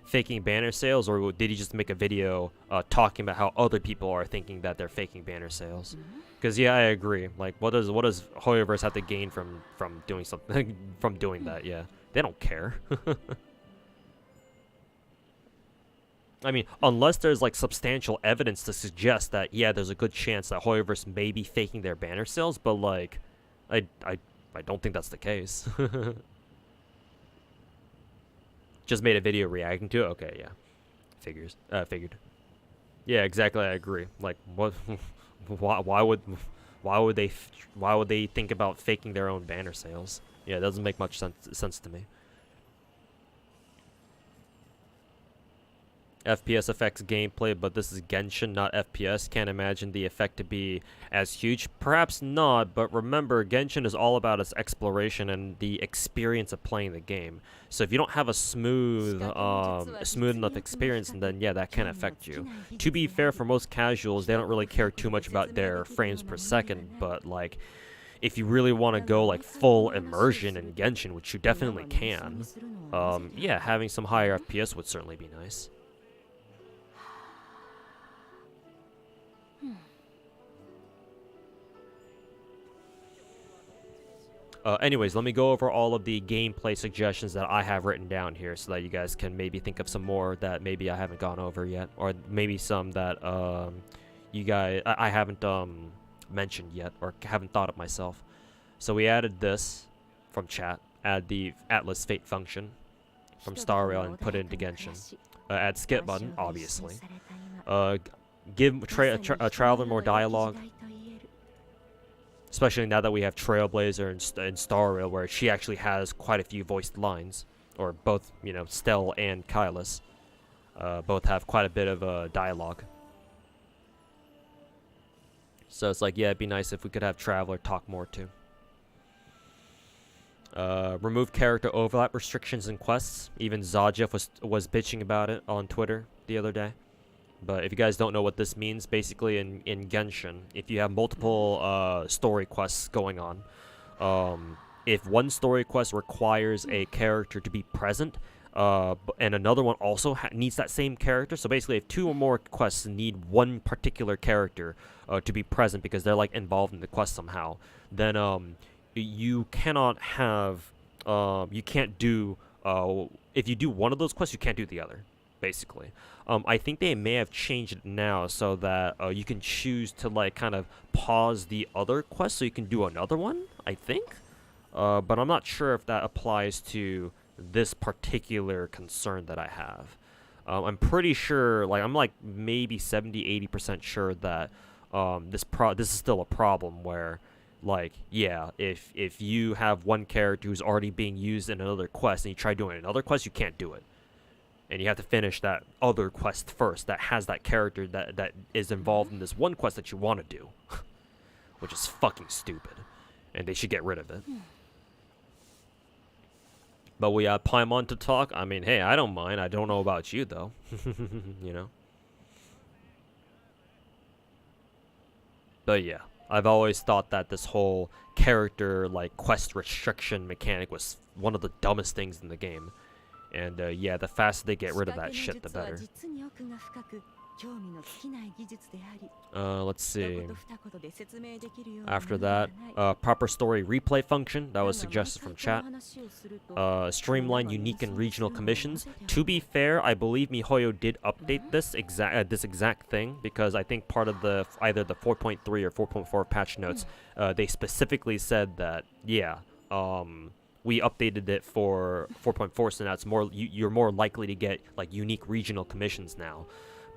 faking banner sales, or did he just make a video talking about how other people are thinking that they're faking banner sales? Because yeah, I agree. Like, what does Hoyoverse have to gain from doing something from doing that? Yeah, they don't care. I mean, unless there's like substantial evidence to suggest that yeah, there's a good chance that Hoyoverse may be faking their banner sales, but like, I don't think that's the case. Just made a video reacting to it. Okay, yeah, figured. Yeah, exactly. I agree. Like, what? why would they think about faking their own banner sales? Yeah, it doesn't make much sense to me. FPS affects gameplay, but this is Genshin, not FPS. Can't imagine the effect to be as huge. Perhaps not, but remember, Genshin is all about its exploration and the experience of playing the game. So if you don't have a smooth enough experience, then yeah, that can affect you. To be fair, for most casuals, they don't really care too much about their frames per second, but like, if you really want to go like full immersion in Genshin, which you definitely can, yeah, having some higher FPS would certainly be nice. Anyways, let me go over all of the gameplay suggestions that I have written down here so that you guys can maybe think of some more that maybe I haven't gone over yet, or maybe some that I haven't mentioned yet or haven't thought of myself. So we added this from chat, add the Atlas Fate function from Star Rail and put it into Genshin. Add skip button, obviously. Give Traveler more dialogue. Especially now that we have Trailblazer and Star Rail, where she actually has quite a few voiced lines. Or both, you know, Stell and Kylus. Both have quite a bit of dialogue. So it's like, yeah, it'd be nice if we could have Traveler talk more too. Remove character overlap restrictions and quests. Even Zajeff was bitching about it on Twitter the other day. But if you guys don't know what this means, basically in Genshin, if you have multiple story quests going on, if one story quest requires a character to be present, and another one also needs that same character, so basically if two or more quests need one particular character to be present because they're like involved in the quest somehow, then you cannot have, you can't do, if you do one of those quests, you can't do the other, basically. I think they may have changed it now so that you can choose to like kind of pause the other quest so you can do another one, I think. But I'm not sure if that applies to this particular concern that I have. I'm pretty sure, like I'm like maybe 70-80% sure that this is still a problem where, like, yeah, if you have one character who's already being used in another quest and you try doing another quest, you can't do it. And you have to finish that other quest first that has that character that is involved in this one quest that you want to do. Which is fucking stupid. And they should get rid of it. But we have Paimon to talk. I mean, hey, I don't mind. I don't know about you, though. You know? But yeah, I've always thought that this whole character, like, quest restriction mechanic was one of the dumbest things in the game. And yeah, the faster they get rid of that shit, the better. Let's see. After that, proper story replay function that was suggested from chat. Streamline unique and regional commissions. To be fair, I believe MiHoYo did update this exact thing, because I think part of either the 4.3 or 4.4 patch notes, they specifically said that yeah, we updated it for 4.4, so now it's more you're more likely to get like unique regional commissions now.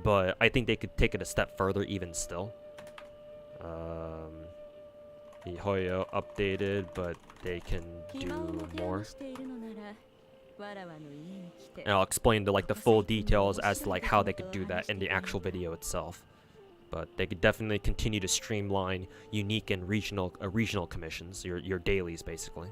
But I think they could take it a step further even still. MiHoYo updated, but they can do more. And I'll explain the full details as to like how they could do that in the actual video itself. but they could definitely continue to streamline unique and regional commissions, your dailies basically.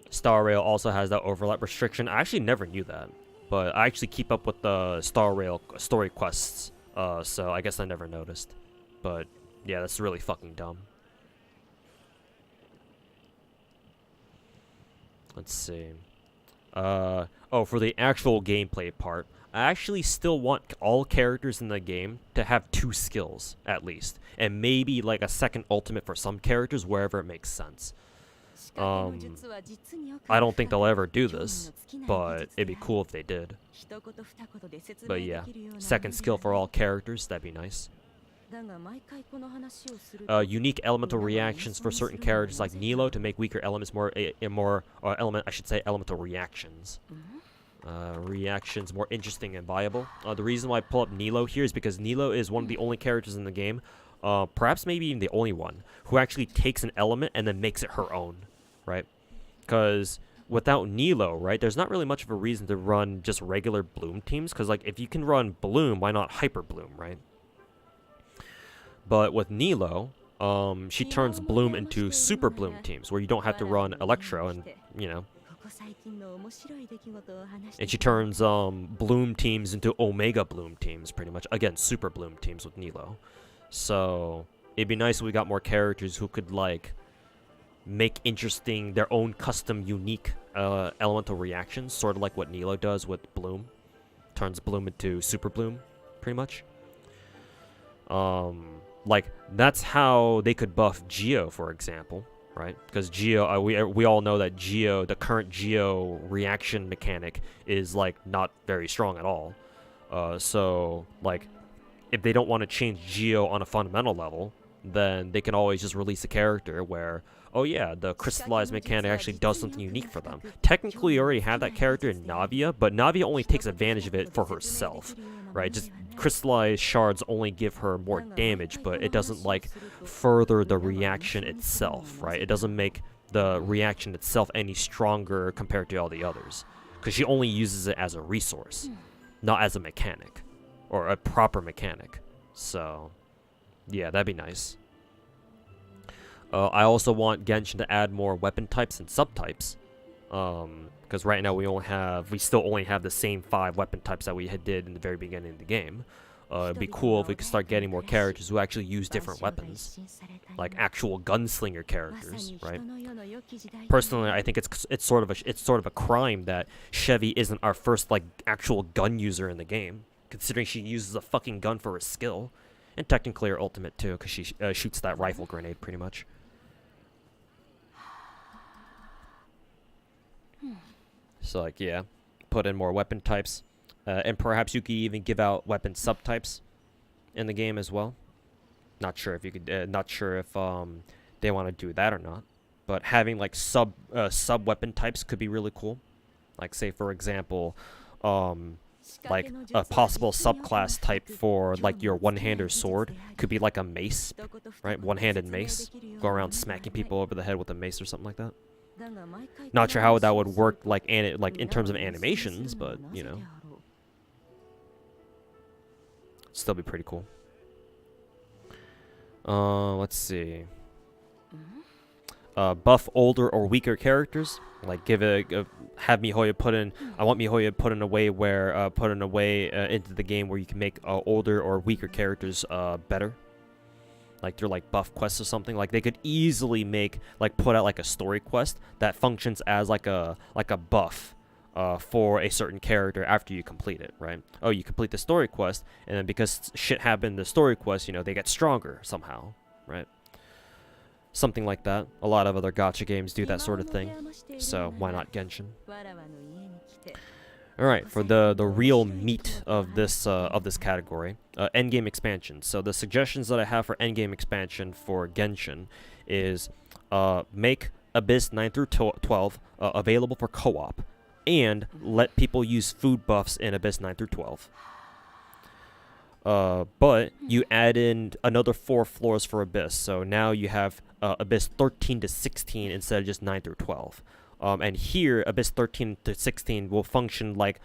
Star Rail also has that overlap restriction. I actually never knew that, but I actually keep up with the Star Rail story quests, so I guess I never noticed. But yeah, that's really fucking dumb. Let's see. Oh, for the actual gameplay part, I actually still want all characters in the game to have 2 skills, at least. And maybe, like, a second ultimate for some characters, wherever it makes sense. I don't think they'll ever do this, but it'd be cool if they did. But yeah, second skill for all characters, that'd be nice. Unique elemental reactions for certain characters like Nilo to make weaker elements elemental reactions. Reactions more interesting and viable. The reason why I pull up Nilo here is because Nilo is one of the only characters in the game, perhaps maybe even the only one, who actually takes an element and then makes it her own, right? Because without Nilo, right, there's not really much of a reason to run just regular Bloom teams, because like if you can run Bloom, why not Hyper Bloom, right? But with Nilo, she turns Bloom into Super Bloom teams, where you don't have to run Electro, and, you know. And she turns Bloom teams into Omega Bloom teams, pretty much. Again, Super Bloom teams with Nilo. So, it'd be nice if we got more characters who could, like, make interesting, their own custom, unique elemental reactions, sort of like what Nilo does with Bloom. Turns Bloom into Super Bloom, pretty much. Like, that's how they could buff Geo, for example, right? Because Geo, we all know that Geo, the current Geo reaction mechanic is, like, not very strong at all. So, like, if they don't want to change Geo on a fundamental level, then they can always just release a character where, oh yeah, the crystallized mechanic actually does something unique for them. Technically, you already have that character in Navia, but Navia only takes advantage of it for herself, right? Just crystallized shards only give her more damage, but it doesn't, like, further the reaction itself, right? It doesn't make the reaction itself any stronger compared to all the others, because she only uses it as a resource, not as a mechanic, or a proper mechanic. So, yeah, that'd be nice. I also want Genshin to add more weapon types and subtypes, because right now we still only have the same 5 weapon types that we did in the very beginning of the game. It'd be cool if we could start getting more characters who actually use different weapons, like actual gunslinger characters, right? Personally, I think it's sort of a crime that Chevy isn't our first, like, actual gun user in the game, considering she uses a fucking gun for her skill, and technically her ultimate too, because she shoots that rifle grenade pretty much. So, like, yeah, put in more weapon types, and perhaps you could even give out weapon subtypes in the game as well. Not sure if you could, not sure if they want to do that or not. But having, like, sub weapon types could be really cool. Like, say for example, like a possible subclass type for, like, your one-hander sword could be like a mace, right? One-handed mace. Go around smacking people over the head with a mace or something like that. Not sure how that would work, like in terms of animations, but, you know, still be pretty cool. Let's see. Buff older or weaker characters, like have Mihoyo put in. I want Mihoyo put in a way where into the game where you can make older or weaker characters better. Like they're like buff quests or something. Like they could easily put out like a story quest that functions as like a buff for a certain character after you complete it, right? Oh, you complete the story quest, and then because shit happened in the story quest, you know, they get stronger somehow, right? Something like that. A lot of other gacha games do that sort of thing, so why not Genshin? Alright, for the real meat of this category, endgame expansion. So the suggestions that I have for endgame expansion for Genshin is make Abyss 9 through 12 available for co-op, and let people use food buffs in Abyss 9 through 12. But you add in another 4 floors for Abyss, so now you have Abyss 13 to 16 instead of just 9 through 12. And here, Abyss 13 to 16 will function like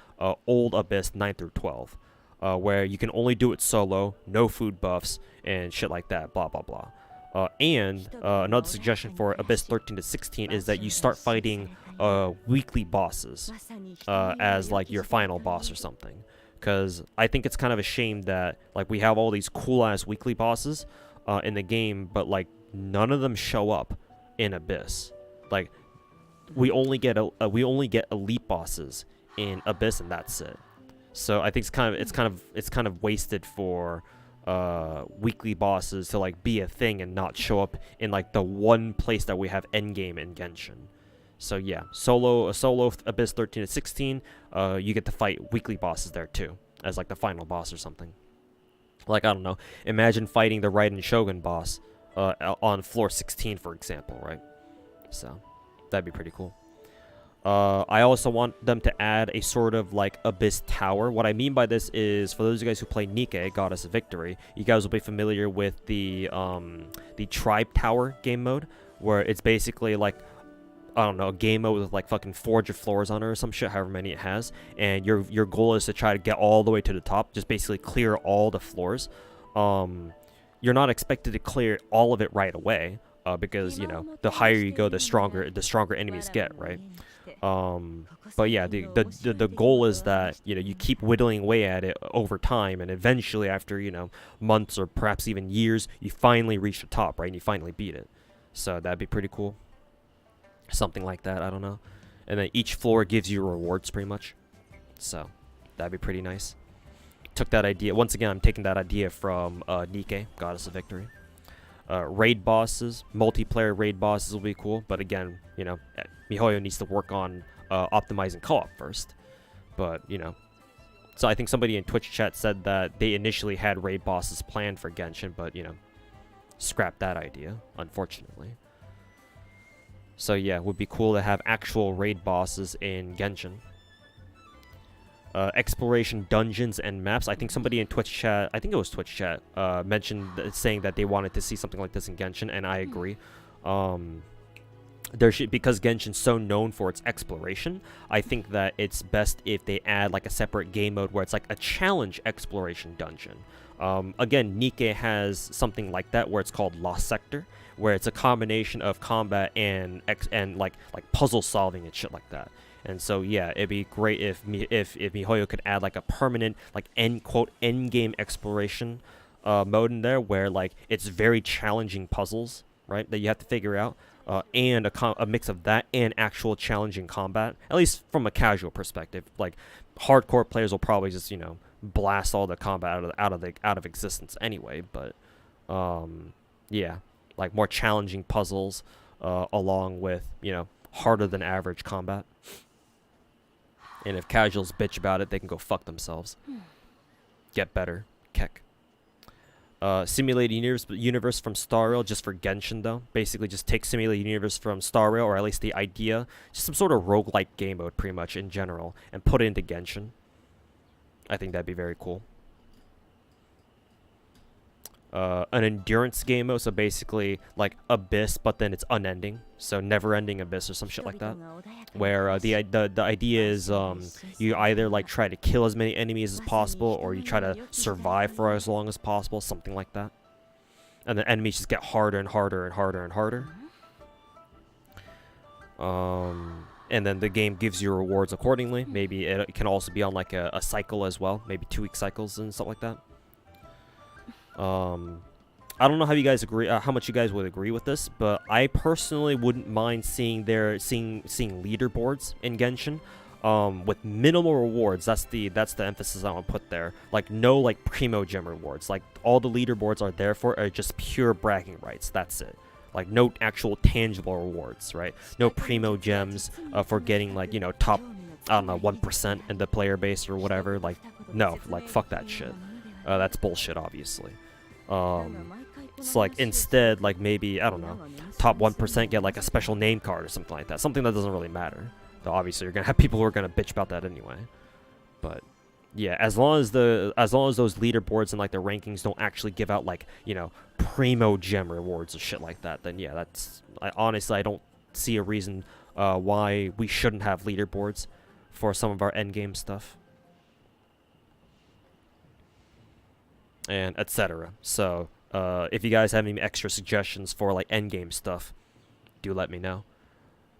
old Abyss 9 through 12. where you can only do it solo, no food buffs, and shit like that, blah blah blah. And another suggestion for Abyss 13 to 16 is that you start fighting weekly bosses as like your final boss or something. Because I think it's kind of a shame that like we have all these cool ass weekly bosses in the game, but like none of them show up in Abyss. Like we only get elite bosses in Abyss, and that's it. So I think it's kind of wasted for weekly bosses to like be a thing and not show up in like the one place that we have endgame in Genshin. So yeah, solo Abyss 13 to 16, you get to fight weekly bosses there too, as like the final boss or something. Like, I don't know, imagine fighting the Raiden Shogun boss on floor 16, for example, right? So that'd be pretty cool. I also want them to add a sort of like Abyss Tower. What I mean by this is, for those of you guys who play Nikke, Goddess of Victory, you guys will be familiar with the Tribe Tower game mode, where it's basically like, I don't know, a game mode with like fucking 400 floors on it or some shit, however many it has, and your goal is to try to get all the way to the top, just basically clear all the floors. You're not expected to clear all of it right away, because, you know, the higher you go, the stronger enemies get, right? But yeah, the goal is that, you know, you keep whittling away at it over time, and eventually after, you know, months or perhaps even years, you finally reach the top, right? And you finally beat it. So that'd be pretty cool. Something like that, I don't know. And then each floor gives you rewards pretty much. So that'd be pretty nice. Took that idea, once again, I'm taking that idea from Nikke, Goddess of Victory. Raid bosses, multiplayer raid bosses will be cool, but again, you know, MiHoYo needs to work on optimizing co-op first. But, you know, so I think somebody in Twitch chat said that they initially had raid bosses planned for Genshin, but, you know, scrapped that idea, unfortunately. So yeah, it would be cool to have actual raid bosses in Genshin. Exploration dungeons and maps. I think somebody in Twitch chat, I think it was Twitch chat, mentioned saying that they wanted to see something like this in Genshin, and I agree. There should, because Genshin's so known for its exploration, I think that it's best if they add like a separate game mode where it's like a challenge exploration dungeon. Again, Nikke has something like that where it's called Lost Sector, where it's a combination of combat and like puzzle solving and shit like that. And so yeah, it'd be great if MiHoYo could add like a permanent like end game exploration mode in there, where like it's very challenging puzzles, right, that you have to figure out, and a mix of that and actual challenging combat. At least from a casual perspective, like hardcore players will probably just, you know, blast all the combat out of existence anyway. But yeah, like more challenging puzzles along with, you know, harder than average combat. And if casuals bitch about it, they can go fuck themselves. Get better. Kek. Simulated universe from Star Rail, just for Genshin though. Basically just take simulated universe from Star Rail, or at least the idea, just some sort of roguelike game mode pretty much in general, and put it into Genshin. I think that'd be very cool. An endurance game mode, so basically like Abyss, but then it's unending, so never-ending Abyss or some shit like that, where the idea is you either like try to kill as many enemies as possible, or you try to survive for as long as possible, something like that, and the enemies just get harder and harder and harder and harder. And then the game gives you rewards accordingly. Maybe it can also be on like a cycle as well, maybe 2-week cycles and stuff like that. I don't know how you guys agree, how much you guys would agree with this, but I personally wouldn't mind seeing leaderboards in Genshin, with minimal rewards. That's the emphasis I want to put there. Like no like primo gem rewards. Like all the leaderboards are there for are just pure bragging rights. That's it. Like no actual tangible rewards, right? No primo gems for getting like, you know, top, I don't know, 1% in the player base or whatever. Like no, like fuck that shit. That's bullshit, obviously. It's like instead, like maybe, I don't know, top 1% get like a special name card or something like that. Something that doesn't really matter. Though obviously you're gonna have people who are gonna bitch about that anyway. But yeah, as long as those leaderboards and like the rankings don't actually give out like, you know, primo gem rewards or shit like that, then yeah, honestly I don't see a reason why we shouldn't have leaderboards for some of our endgame stuff. and etc. So if you guys have any extra suggestions for like endgame stuff, do let me know.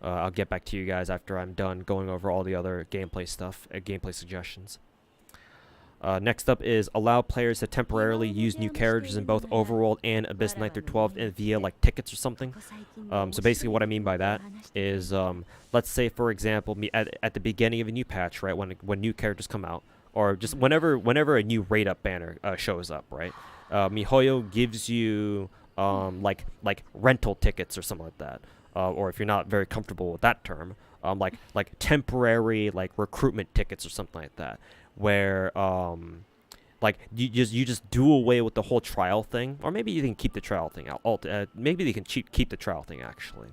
I'll get back to you guys after I'm done going over all the other gameplay stuff, gameplay suggestions. Next up is allow players to temporarily use new characters in both Overworld and Abyss 9 through 12 and via like tickets or something. So basically what I mean by that is, let's say for example, at the beginning of a new patch, right, when new characters come out, or just whenever a new rate up banner shows up, right, MiHoYo gives you like rental tickets or something like that, or if you're not very comfortable with that term, like temporary like recruitment tickets or something like that, where like you just do away with the whole trial thing, or maybe you can keep the trial thing out. Maybe they can keep the trial thing actually.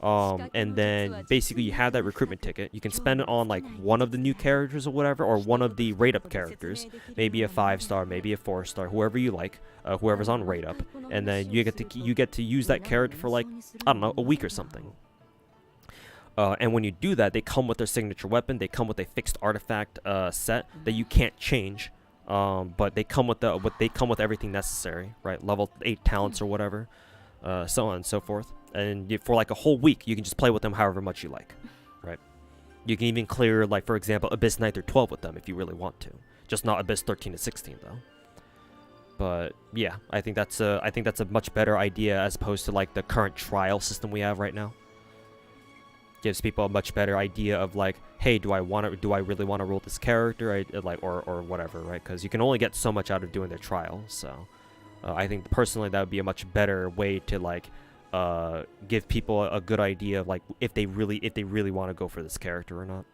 And then basically you have that recruitment ticket. You can spend it on like one of the new characters or whatever, or one of the rate up characters, maybe a 5-star, maybe a 4-star, whoever you like, whoever's on rate up, and then you get to use that character for like, I don't know, a week or something. And when you do that, they come with their signature weapon. They come with a fixed artifact set that you can't change, but they come with everything necessary, right? Level 8 talents or whatever, so on and so forth. And for like a whole week, you can just play with them however much you like, right? You can even clear, like for example, Abyss 9 through 12 with them if you really want to. Just not Abyss 13 to 16 though. But yeah, I think that's a much better idea as opposed to like the current trial system we have right now. Gives people a much better idea of like, hey, do I really want to roll this character, or whatever, right? Because you can only get so much out of doing their trial. So I think personally that would be a much better way to like give people a good idea of like if they really want to go for this character or not.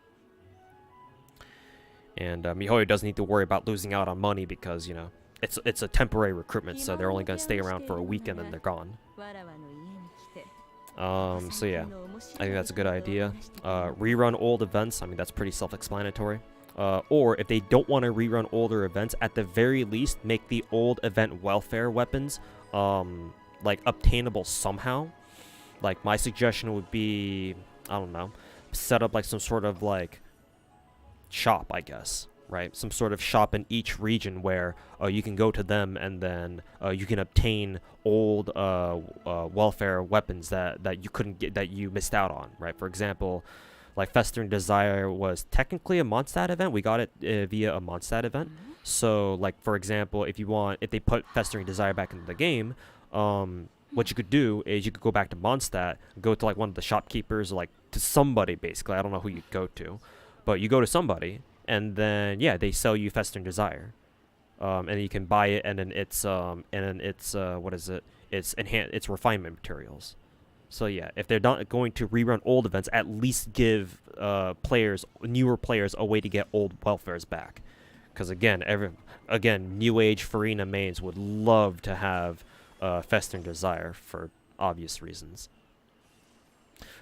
And MiHoYo doesn't need to worry about losing out on money because, you know, it's a temporary recruitment, so they're only going to stay around for a week and then they're gone. So yeah, I think that's a good idea. Rerun old events, I mean, that's pretty self-explanatory. Or if they don't want to rerun older events, at the very least, make the old event welfare weapons, like, obtainable somehow. Like, my suggestion would be, I don't know, set up, like, some sort of, like, shop, I guess. Right, some sort of shop in each region where you can go to them and then you can obtain old welfare weapons that you couldn't get, that you missed out on. Right, for example, like Festering Desire was technically a Mondstadt event. We got it via a Mondstadt event. So, like for example, if they put Festering Desire back into the game, what you could do is you could go back to Mondstadt, go to like one of the shopkeepers, or like to somebody basically. I don't know who you'd go to, but you go to somebody. And then yeah, they sell you Festering Desire, and you can buy it, and then it's what is it? It's refinement materials. So yeah, if they're not going to rerun old events, at least give newer players a way to get old welfares back, because again, New Age Farina mains would love to have Festering Desire for obvious reasons,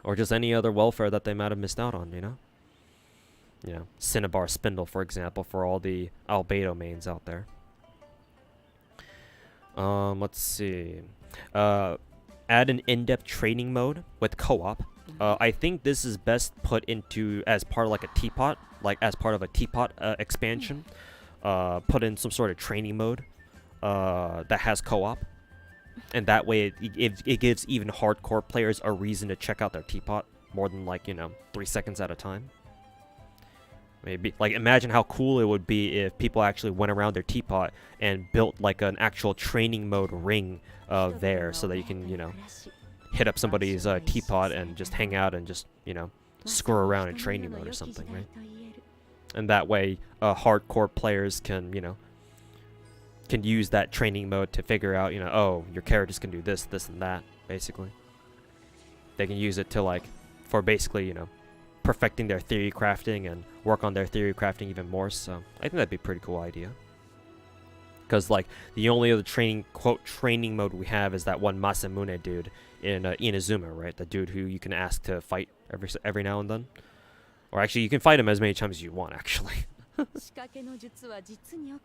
or just any other welfare that they might have missed out on, you know. You know, Cinnabar Spindle, for example, for all the Albedo mains out there. Let's see. Add an in-depth training mode with co-op. I think this is best put into as part of like a teapot, expansion. Put in some sort of training mode that has co-op, and that way it gives even hardcore players a reason to check out their teapot more than like, you know, 3 seconds at a time. Maybe, like, imagine how cool it would be if people actually went around their teapot and built like an actual training mode ring there, so that you can, you know, hit up somebody's teapot and just hang out and just, you know, screw around in training mode or something, right? And that way, hardcore players can, you know, can use that training mode to figure out, you know, oh, your characters can do this, this, and that, basically. They can use it to, like, for basically, you know, perfecting their theory crafting and work on their theory crafting even more. So I think that'd be a pretty cool idea, because like the only other training mode we have is that one Masamune dude in Inazuma, right? The dude who you can ask to fight every now and then, or actually you can fight him as many times as you want, actually.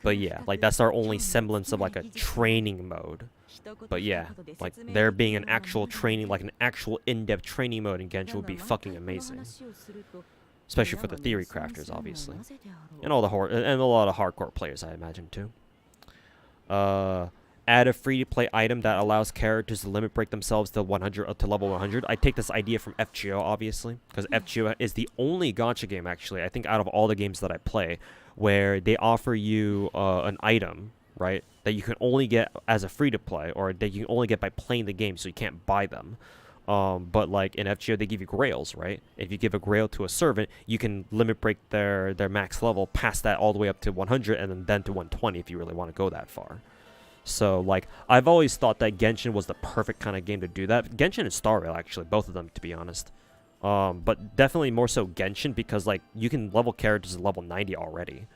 But yeah, like that's our only semblance of like a training mode. But yeah, like there being an actual training, like an actual in-depth training mode in Genshin would be fucking amazing. Especially for the theory crafters, obviously, and a lot of hardcore players, I imagine too. Add a free-to-play item that allows characters to limit break themselves to 100 to level 100. I take this idea from FGO, obviously, because FGO is the only gacha game, actually, I think out of all the games that I play, where they offer you an item, right, that you can only get as a free-to-play, or that you can only get by playing the game, so you can't buy them. But like in FGO, they give you grails, right? If you give a grail to a servant, you can limit break their max level past that all the way up to 100, and then to 120 if you really want to go that far. So, like, I've always thought that Genshin was the perfect kind of game to do that. Genshin and Star Rail, actually, both of them, to be honest. But definitely more so Genshin, because, like, you can level characters at level 90 already.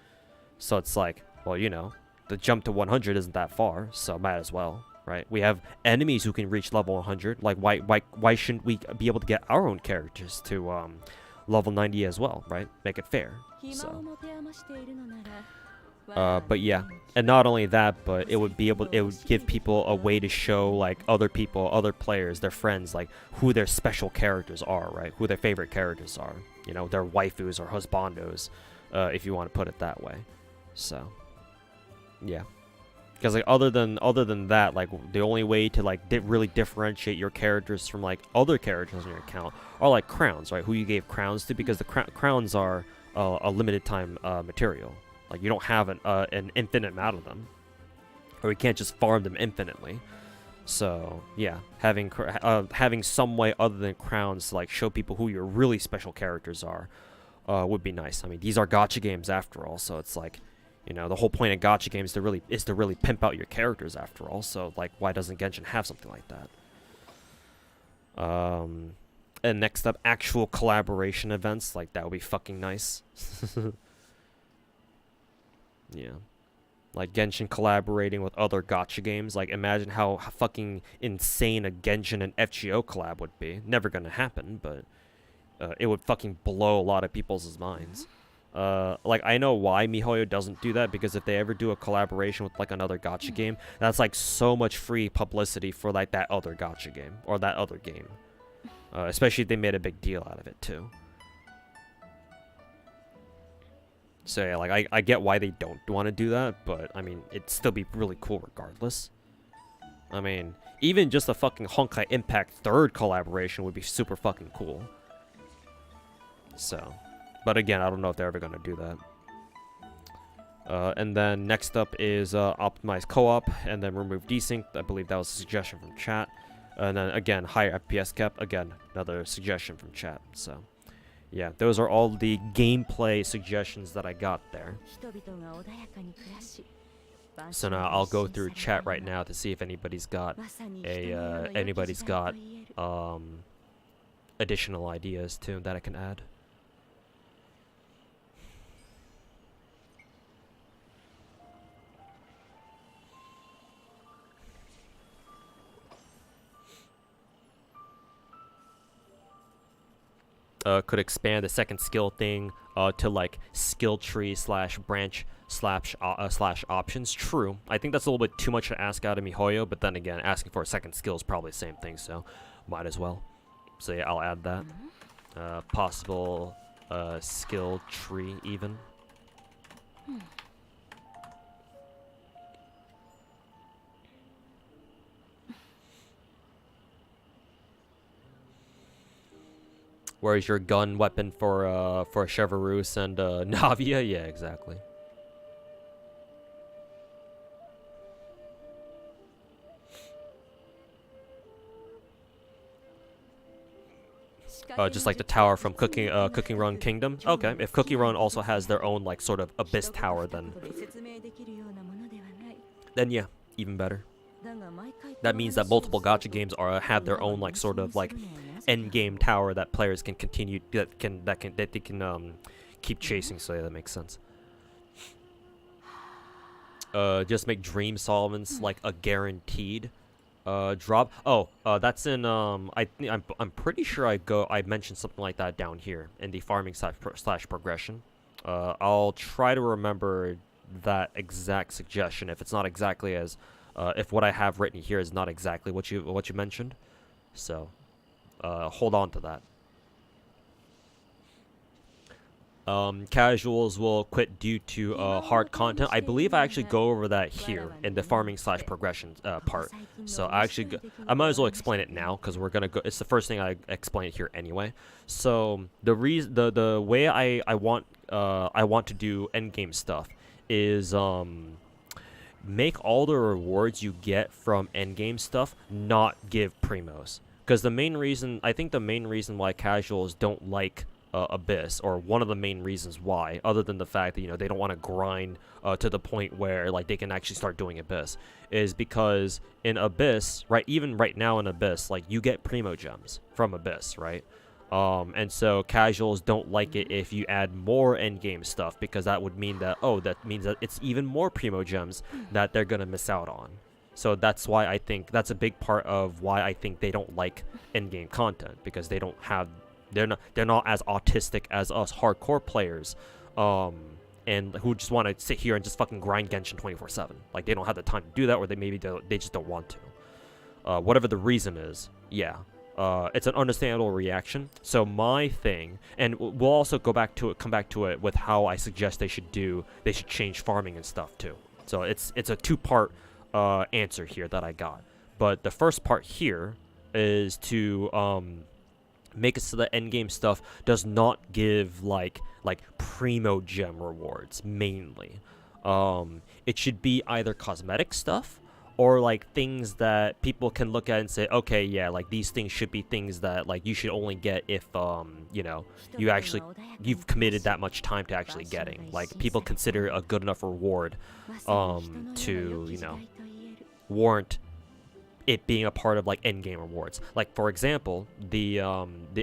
So it's like, well, you know, the jump to 100 isn't that far, so might as well, right? We have enemies who can reach level 100. Like, why shouldn't we be able to get our own characters to level 90 as well, right? Make it fair. So. But yeah, and not only that, but it would give people a way to show, like, other people, other players, their friends, like, who their special characters are, right? Who their favorite characters are, you know, their waifus or husbandos, if you want to put it that way. So, yeah, because like other than that, like, the only way to like really differentiate your characters from like other characters in your account are like crowns, right? Who you gave crowns to, because the crowns are a limited time material. Like, you don't have an infinite amount of them, or you can't just farm them infinitely. So yeah, having some way other than crowns to like show people who your really special characters are would be nice. I mean, these are gacha games after all, so it's like, you know, the whole point of gacha games is to really pimp out your characters after all. So like, why doesn't Genshin have something like that? And next up, actual collaboration events, like, that would be fucking nice. Yeah, like Genshin collaborating with other gacha games. Like, imagine how fucking insane a Genshin and FGO collab would be. Never gonna happen, but it would fucking blow a lot of people's minds. Like, I know why MiHoYo doesn't do that, because if they ever do a collaboration with like another gacha game, that's like so much free publicity for like that other gacha game or that other game. Especially if they made a big deal out of it too. So yeah, like, I get why they don't want to do that, but I mean, it'd still be really cool regardless. I mean, even just a fucking Honkai Impact 3rd collaboration would be super fucking cool. So, but again, I don't know if they're ever gonna do that. And then next up is optimize co-op, and then remove desync. I believe that was a suggestion from chat. And then again, higher FPS cap. Again, another suggestion from chat. So. Yeah, those are all the gameplay suggestions that I got there. So now I'll go through chat right now to see if anybody's got additional ideas too that I can add. Could expand the second skill thing to like skill tree / branch / options. True. I think that's a little bit too much to ask out of MiHoYo, but then again, asking for a second skill is probably the same thing, so might as well. So yeah, I'll add that. Possible skill tree even. Where's your gun weapon for Chevreuse and Navia? Yeah, exactly. Just like the tower from Cooking Run Kingdom. Okay, if Cooking Run also has their own like sort of abyss tower, then yeah, even better. That means that multiple gacha games have their own like sort of like end game tower that players can continue that they can keep chasing. So yeah, that makes sense. Just make dream solvents like a guaranteed drop. Oh, that's in I'm pretty sure I mentioned something like that down here in the farming / progression. I'll try to remember that exact suggestion if it's not exactly as if what I have written here is not exactly what you mentioned. So hold on to that. casuals will quit due to hard content. I believe I actually go over that here in the farming / progression part. So I might as well explain it now because we're gonna go. It's the first thing I explain here anyway. So the way I want to do endgame stuff is make all the rewards you get from endgame stuff not give primos. Because the main reason why casuals don't like Abyss, or one of the main reasons why, other than the fact that they don't want to grind to the point where like they can actually start doing Abyss, is because in Abyss, right, even right now in Abyss, like you get primo gems from Abyss, right? And so casuals don't like it if you add more endgame stuff, because that would mean that that means that it's even more primo gems that they're gonna miss out on. So that's why I think that's a big part of why I think they don't like endgame content, because they're not as autistic as us hardcore players, and who just want to sit here and just fucking grind Genshin 24/7. Like they don't have the time to do that, or they just don't want to. Whatever the reason is, yeah. It's an understandable reaction. So my thing, and we'll also come back to it with how I suggest they should change farming and stuff too. So it's a two-part answer here that I got. But the first part here is to make it so that endgame stuff does not give like primo gem rewards mainly. It should be either cosmetic stuff, or like things that people can look at and say, okay, yeah, like these things should be things that like you should only get if you've committed that much time to actually getting. Like people consider a good enough reward to warrant it being a part of like endgame rewards. Like for example, the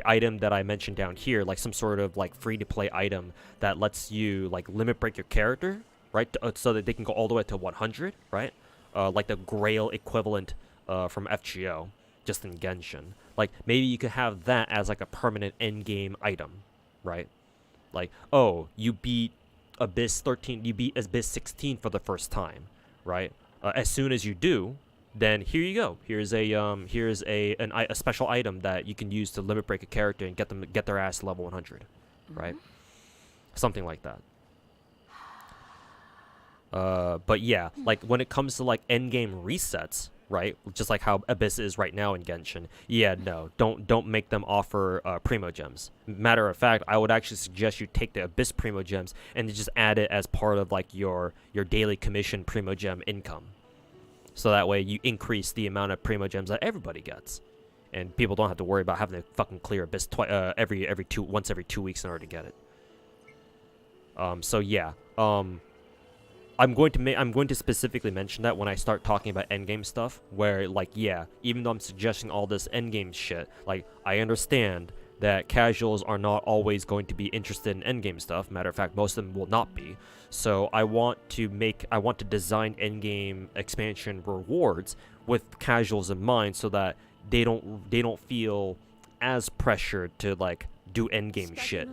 item that I mentioned down here, like some sort of like free to play item that lets you like limit break your character, right? So that they can go all the way to 100, right? Like the Grail equivalent from FGO, just in Genshin. Like maybe you could have that as like a permanent endgame item, right? Like, oh, you beat Abyss 13, you beat Abyss 16 for the first time, right? As soon as you do, then here you go. Here's a special item that you can use to limit break a character and get their ass to level 100, right? Something like that. But yeah, like when it comes to like endgame resets, right? Just like how Abyss is right now in Genshin. Yeah, no, don't make them offer primo gems. Matter of fact, I would actually suggest you take the Abyss primo gems and just add it as part of like your daily commission primo gem income. So that way you increase the amount of primo gems that everybody gets, and people don't have to worry about having to fucking clear Abyss once every 2 weeks in order to get it. So yeah, I'm going to specifically mention that when I start talking about endgame stuff, where like, yeah, even though I'm suggesting all this endgame shit, like I understand that casuals are not always going to be interested in endgame stuff. Matter of fact, most of them will not be. So I want to design endgame expansion rewards with casuals in mind, so that they don't feel as pressured to like do endgame shit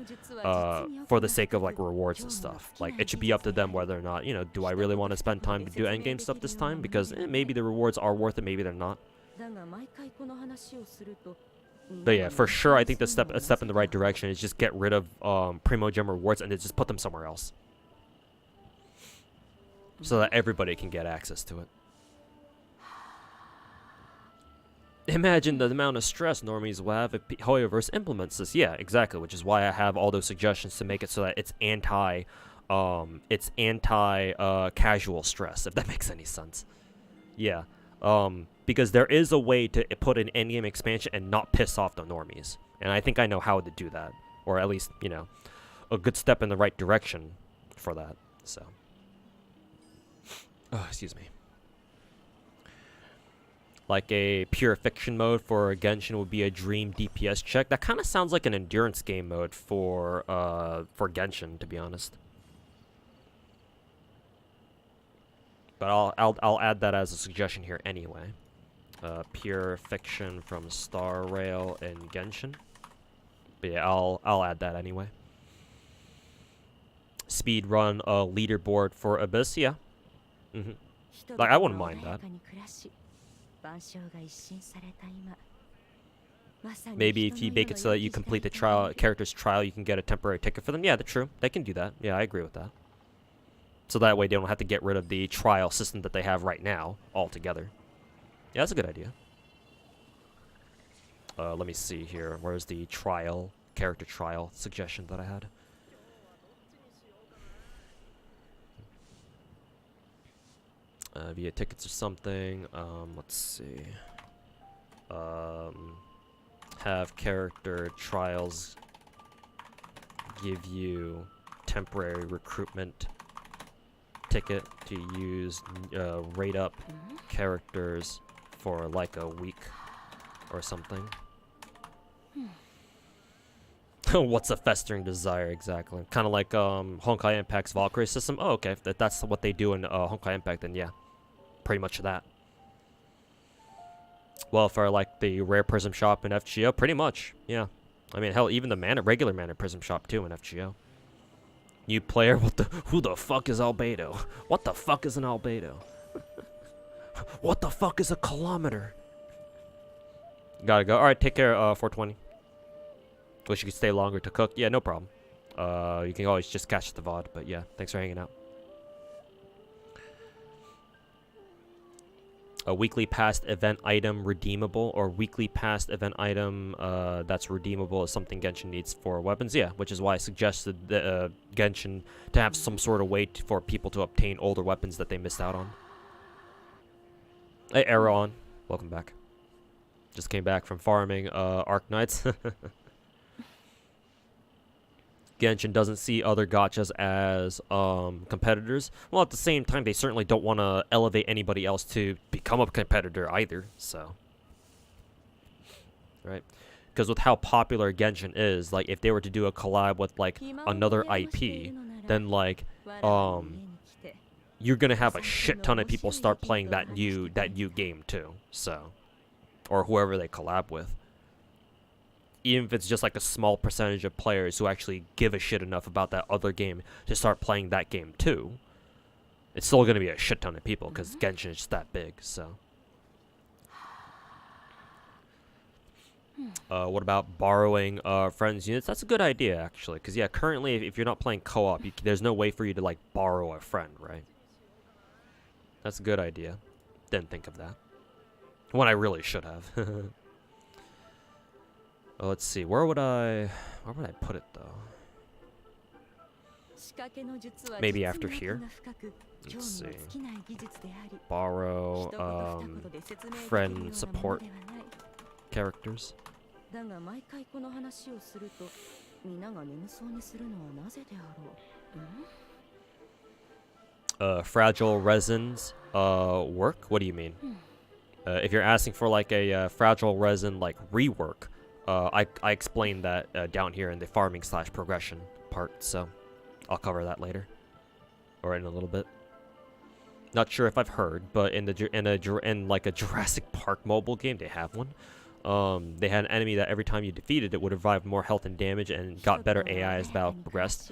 for the sake of like rewards and stuff. Like it should be up to them whether or not, do I really want to spend time to do endgame stuff this time, because maybe the rewards are worth it, maybe they're not. But yeah, for sure I think a step in the right direction is just get rid of primo gem rewards and then just put them somewhere else, so that everybody can get access to it. Imagine the amount of stress normies will have if Hoyoverse implements this. Yeah, exactly, which is why I have all those suggestions to make it so that it's anti casual stress, if that makes any sense. Yeah, because there is a way to put an endgame expansion and not piss off the normies, and I think I know how to do that, or at least a good step in the right direction for that. So, excuse me. Like a pure fiction mode for Genshin would be a dream DPS check. That kind of sounds like an endurance game mode for Genshin, to be honest. But I'll add that as a suggestion here anyway. Pure fiction from Star Rail and Genshin. But yeah, I'll add that anyway. Speed run a leaderboard for Abyss, yeah. Like I wouldn't mind that. Maybe if you make it so that you complete the character's trial, you can get a temporary ticket for them. Yeah, that's true. They can do that. Yeah, I agree with that. So that way they don't have to get rid of the trial system that they have right now altogether. Yeah, that's a good idea. Let me see here. Where's the character trial suggestion that I had? Via tickets or something. Let's see. Have character trials give you temporary recruitment ticket to use rate up characters for like a week or something. What's a festering desire exactly? Kind of like Honkai Impact's Valkyrie system. Oh, okay. If that's what they do in Honkai Impact, then yeah, pretty much that. Well, for like the rare prism shop in FGO, pretty much, yeah. I mean, hell, even the regular mana prism shop too in FGO. New player, who the fuck is albedo? What the fuck is an albedo? What the fuck is a kilometer? Gotta go. All right, take care. 420. Wish you could stay longer to cook. Yeah, no problem. You can always just catch the VOD, but yeah, thanks for hanging out. A weekly past event item redeemable, or weekly past event item that's redeemable is something Genshin needs for weapons. Yeah, which is why I suggested the, Genshin to have some sort of way for people to obtain older weapons that they missed out on. Hey, Archon, welcome back. Just came back from farming Arknights. Genshin doesn't see other gachas as competitors. Well, at the same time, they certainly don't want to elevate anybody else to become a competitor either, so. Right? Because with how popular Genshin is, like, if they were to do a collab with, like, another IP, then, like, you're going to have a shit ton of people start playing that new game, too, so. Or whoever they collab with. Even if it's just like a small percentage of players who actually give a shit enough about that other game to start playing that game too, it's still going to be a shit ton of people because Genshin is just that big, so. What about borrowing friends' units? That's a good idea, actually, because, yeah, currently, if you're not playing co-op, there's no way for you to, like, borrow a friend, right? That's a good idea. Didn't think of that. When I really should have. Let's see. Where would I put it though? Maybe after here. Let's see. Borrow friend support characters. Fragile resins work? What do you mean? If you're asking for like a fragile resin like rework, I explained that down here in the farming / progression part, so I'll cover that later, or in a little bit. Not sure if I've heard, but in like a Jurassic Park mobile game, they have one. They had an enemy that every time you defeated it would revive more health and damage and got better AI as the battle progressed.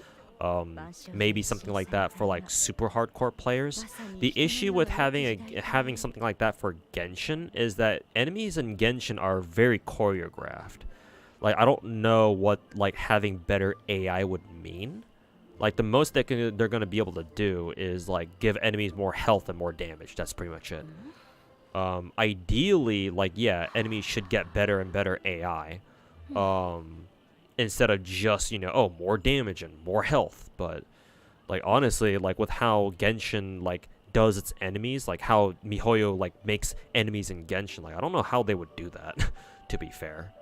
Maybe something like that for like super hardcore players. The issue with having something like that for Genshin is that enemies in Genshin are very choreographed. Like, I don't know what like having better AI would mean. Like, the most they're gonna be able to do is like give enemies more health and more damage. That's pretty much it. Ideally, like, yeah, enemies should get better and better AI. Instead of just, you know, oh, more damage and more health. But, like, honestly, like, with how Genshin, like, does its enemies, like, how MiHoYo, like, makes enemies in Genshin, like, I don't know how they would do that, to be fair.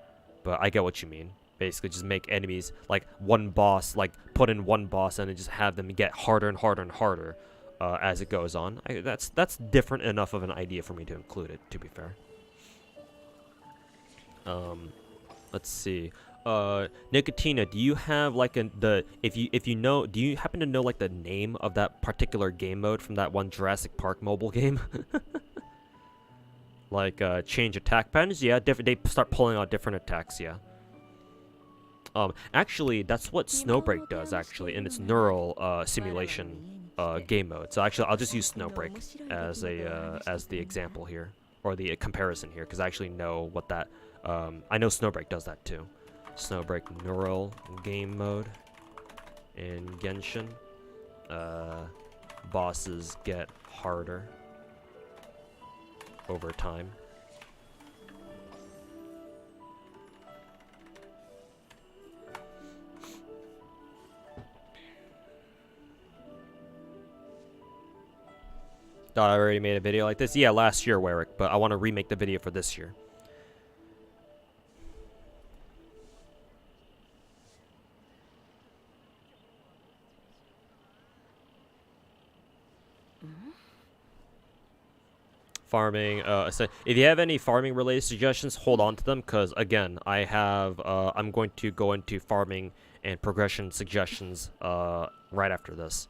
But I get what you mean. Basically, just make enemies, like, one boss, like, put in one boss and then just have them get harder and harder and harder as it goes on. That's different enough of an idea for me to include it, to be fair. Let's see. Nicotina, do you have like if you know, do you happen to know like the name of that particular game mode from that one Jurassic Park mobile game? Like change attack patterns? Yeah, they start pulling out different attacks, yeah. Actually, that's what Snowbreak does actually in its neural simulation game mode. So actually, I'll just use Snowbreak as the example here, or the comparison here, because I actually know what that I know Snowbreak does that too. Snowbreak Neural game mode in Genshin. Bosses get harder over time. Thought I already made a video like this. Yeah, last year, Warwick, but I want to remake the video for this year. Farming, so if you have any farming related suggestions, hold on to them, because again, I have, I'm going to go into farming and progression suggestions, right after this.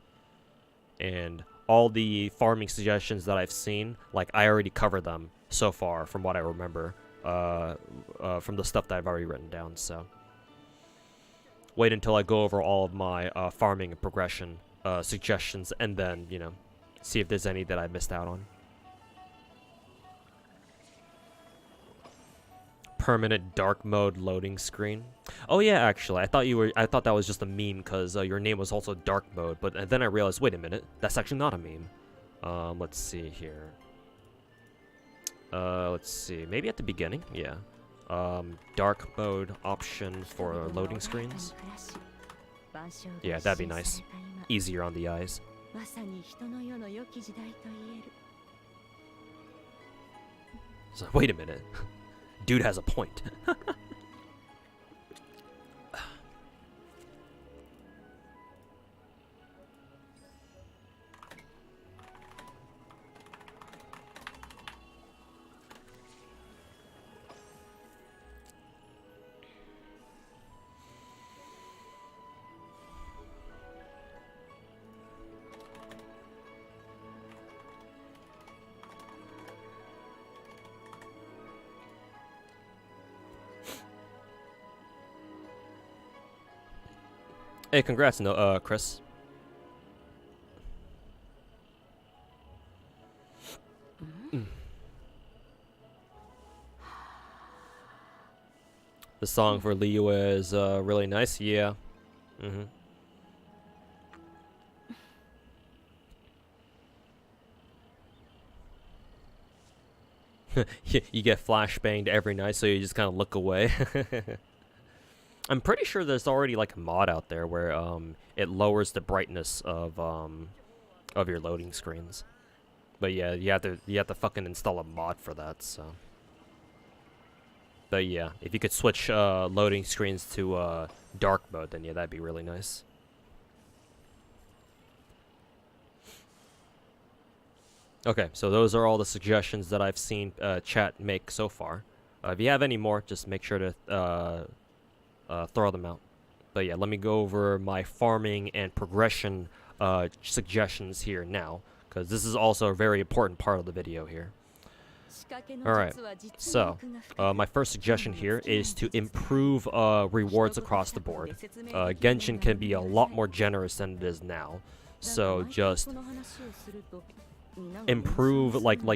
And all the farming suggestions that I've seen, like, I already covered them so far from what I remember, from the stuff that I've already written down, so. Wait until I go over all of my, farming and progression, suggestions, and then, you know, see if there's any that I missed out on. Permanent dark mode loading screen. Oh yeah, actually, I thought that was just a meme because your name was also dark mode, but then I realized, wait a minute, that's actually not a meme. Let's see here. Let's see, maybe at the beginning, yeah. Dark mode option for loading screens. Yeah, that'd be nice. Easier on the eyes. So wait a minute. Dude has a point. Hey, congrats, no, Chris. The song for Liu is really nice. Yeah. You get flashbanged every night, so you just kind of look away. I'm pretty sure there's already like a mod out there where it lowers the brightness of your loading screens. But yeah, you have to fucking install a mod for that, so. But yeah, if you could switch loading screens to dark mode, then yeah, that'd be really nice. Okay, so those are all the suggestions that I've seen chat make so far. If you have any more, just make sure to throw them out. But yeah, let me go over my farming and progression suggestions here now, because this is also a very important part of the video here. Alright, so my first suggestion here is to improve rewards across the board. Genshin can be a lot more generous than it is now, so just improve, like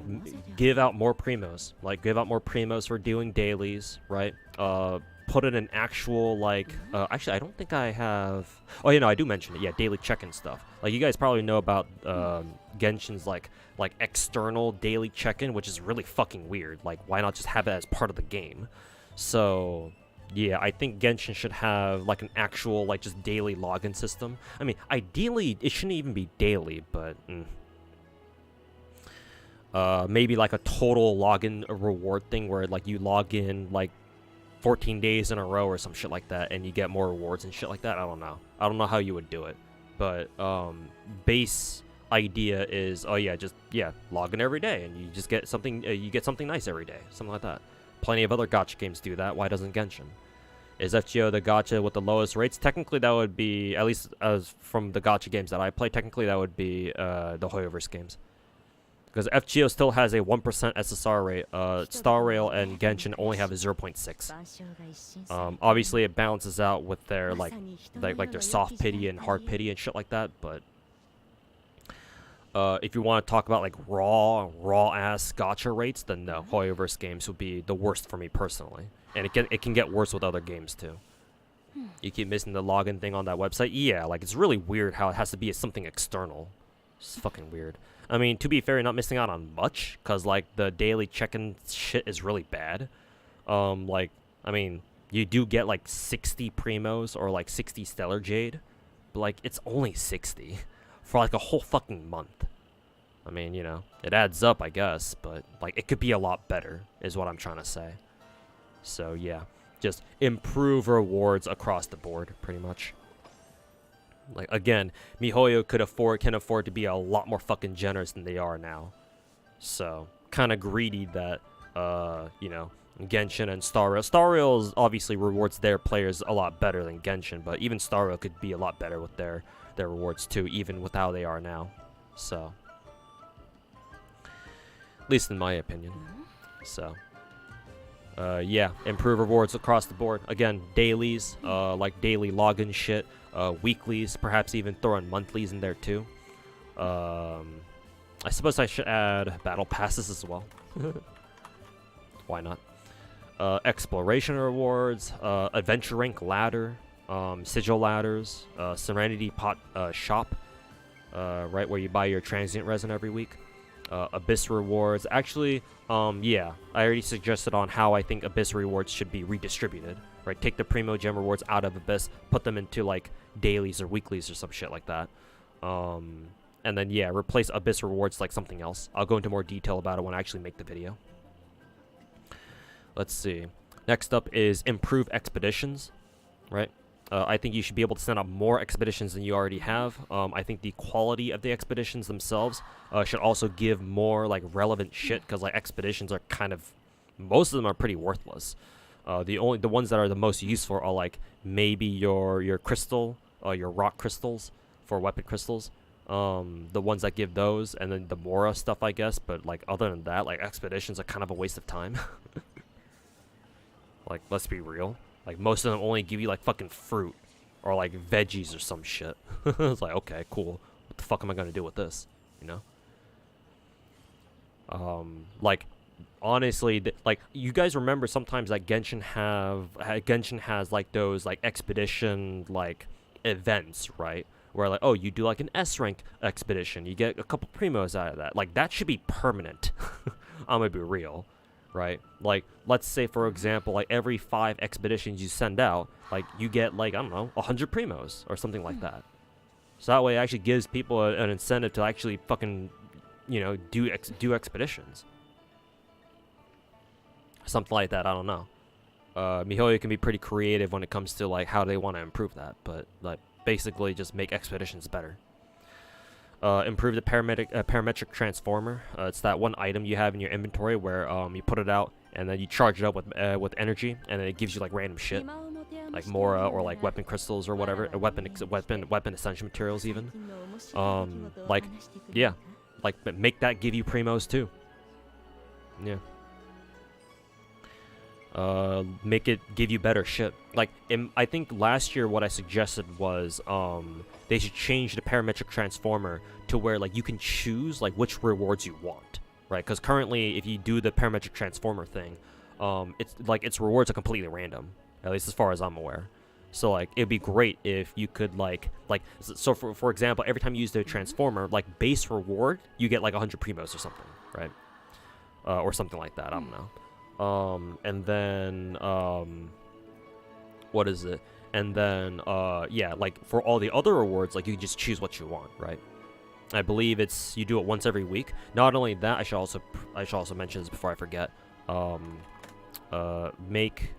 give out more primos, give out more primos for doing dailies, right? Put in an actual, actually, I don't think I have... Oh, yeah, no, I do mention it. Yeah, daily check-in stuff. Like, you guys probably know about Genshin's, like external daily check-in, which is really fucking weird. Like, why not just have it as part of the game? So, yeah, I think Genshin should have, like, an actual, just daily login system. I mean, ideally, it shouldn't even be daily, but... maybe, like, a total login reward thing where, you log in, 14 days in a row or some shit like that, and you get more rewards and shit like that. I don't know. I don't know how you would do it. But, base idea is, oh yeah, just, yeah, log in every day, and you just get something, nice every day. Something like that. Plenty of other gacha games do that. Why doesn't Genshin? Is FGO the gacha with the lowest rates? Technically, that would be, at least as from the gacha games that I play, technically that would be, the Hoyoverse games. Because FGO still has a 1% SSR rate. Star Rail and Genshin only have a 0.6. Obviously, it balances out with their their soft pity and hard pity and shit like that. But if you want to talk about raw ass gacha rates, then no, Hoyoverse games would be the worst for me personally. And it can get worse with other games too. You keep missing the login thing on that website. Yeah, like it's really weird how it has to be something external. It's fucking weird. I mean, to be fair, you're not missing out on much, cause like the daily check-in shit is really bad. Like, I mean, you do get like 60 primos or like 60 stellar jade, but like it's only 60 for like a whole fucking month. I mean, you know, it adds up, I guess, but like it could be a lot better, is what I'm trying to say. So yeah, just improve rewards across the board, pretty much. Like again, MiHoYo can afford to be a lot more fucking generous than they are now. So kind of greedy that you know, Genshin and Star Rail obviously rewards their players a lot better than Genshin, but even Star Rail could be a lot better with their rewards too, even with how they are now. So at least in my opinion. So yeah, improve rewards across the board. Again, dailies, like daily login shit, weeklies, perhaps even throw in monthlies in there too. I suppose I should add battle passes as well. Why not? Exploration rewards, adventure rank ladder, sigil ladders, serenity pot shop, right where you buy your transient resin every week. Abyss rewards. Actually, yeah, I already suggested on how I think Abyss rewards should be redistributed. Right, take the Primo Gem rewards out of Abyss, put them into like dailies or weeklies or some shit like that. And then yeah, replace Abyss rewards like something else. I'll go into more detail about it when I actually make the video. Let's see. Next up is improve expeditions. Right. I think you should be able to send out more expeditions than you already have. I think the quality of the expeditions themselves should also give more like relevant shit, because like expeditions are kind of, most of them are pretty worthless. The ones that are the most useful are like maybe your crystal, your rock crystals for weapon crystals. The ones that give those, and then the Mora stuff, I guess. But like other than that, like expeditions are kind of a waste of time. Like, let's be real. Like, most of them only give you, like, fucking fruit. Or, like, veggies or some shit. It's like, okay, cool. What the fuck am I gonna do with this? You know? Like, honestly, like, you guys remember sometimes that Genshin has, like, those, like, expedition, like, events, right? Where, like, oh, you do, like, an S-rank expedition. You get a couple primos out of that. Like, that should be permanent. I'm gonna be real. Right, like let's say for example, like every 5 expeditions you send out, like you get like, I don't know, 100 primos or something like that. So that way it actually gives people an incentive to actually fucking, you know, do expeditions. Something like that. I don't know. MiHoYo can be pretty creative when it comes to like how they want to improve that, but like basically just make expeditions better. Improve the parametric transformer. It's that one item you have in your inventory where you put it out and then you charge it up with energy, and then it gives you like random shit, like Mora or like weapon crystals or whatever, weapon essential materials even. Like yeah, like make that give you primos too. Yeah. Make it give you better shit. Like, I think last year what I suggested was they should change the parametric transformer to where like you can choose like which rewards you want, right? Because currently if you do the parametric transformer thing, it's like its rewards are completely random, at least as far as I'm aware. So like it'd be great if you could like so for example, every time you use the transformer, like base reward you get like 100 primos or something, right? Or something like that. I don't know. And then what is it? And then yeah, like for all the other rewards, like you can just choose what you want, right? I believe it's you do it once every week. Not only that, I should also mention this before I forget. Make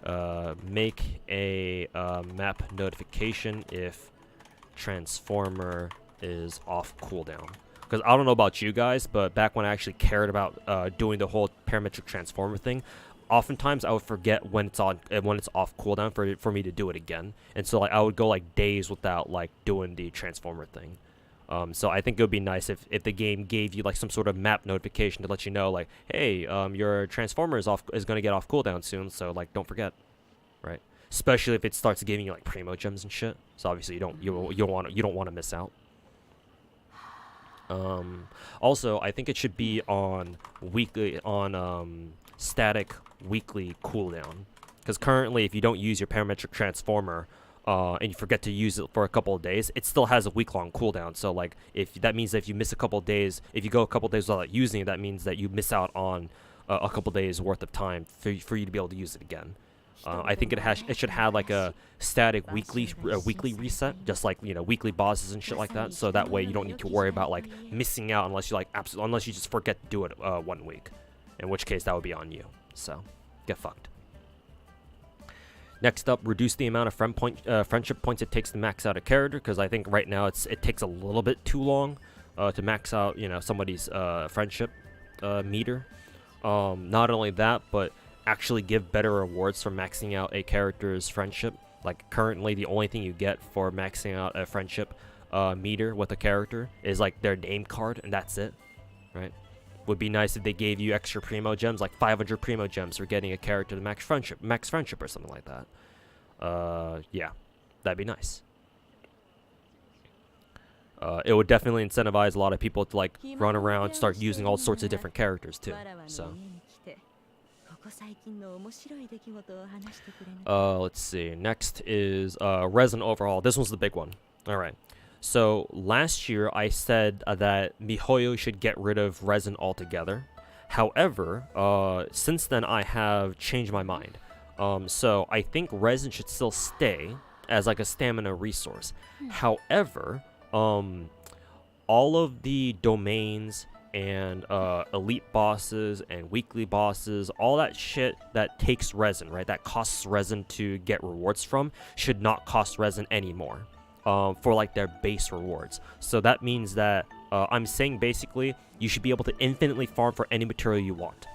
a map notification if transformer is off cooldown. Because I don't know about you guys, but back when I actually cared about doing the whole parametric transformer thing, oftentimes I would forget when it's off cooldown for me to do it again, and so like I would go like days without like doing the transformer thing. So I think it would be nice if the game gave you like some sort of map notification to let you know like, hey, your transformer is going to get off cooldown soon, so like don't forget, right? Especially if it starts giving you like primo gems and shit. So obviously you don't want to miss out. Also, I think it should be on static weekly cooldown, Because currently, if you don't use your parametric transformer, and you forget to use it for a couple of days, it still has a week-long cooldown. So like, if that means that if you miss a couple of days, if you go a couple of days without using it, that means that you miss out on a couple of days worth of time for you to be able to use it again. I think it should have like a static weekly reset, just like, you know, weekly bosses and shit like that. So that way you don't need to worry about like missing out unless you unless you just forget to do it 1 week, in which case that would be on you. So get fucked. Next up, reduce the amount of friendship points it takes to max out a character, because I think right now it takes a little bit too long to max out, you know, somebody's friendship meter. Not only that, but actually give better rewards for maxing out a character's friendship. Like currently, the only thing you get for maxing out a friendship meter with a character is like their name card, and that's it, right? Would be nice if they gave you extra primo gems, like 500 primo gems for getting a character to max friendship or something like that. Yeah, that'd be nice. It would definitely incentivize a lot of people to like run around, start using all sorts of different characters too. So, let's see. Next is resin overhaul. This one's the big one. All right. So last year I said that MiHoYo should get rid of resin altogether. However, since then I have changed my mind. So I think resin should still stay as like a stamina resource. However, all of the domains and elite bosses and weekly bosses, all that shit that takes resin, right? That costs resin to get rewards from, should not cost resin anymore. For like their base rewards. So that means that I'm saying basically you should be able to infinitely farm for any material you want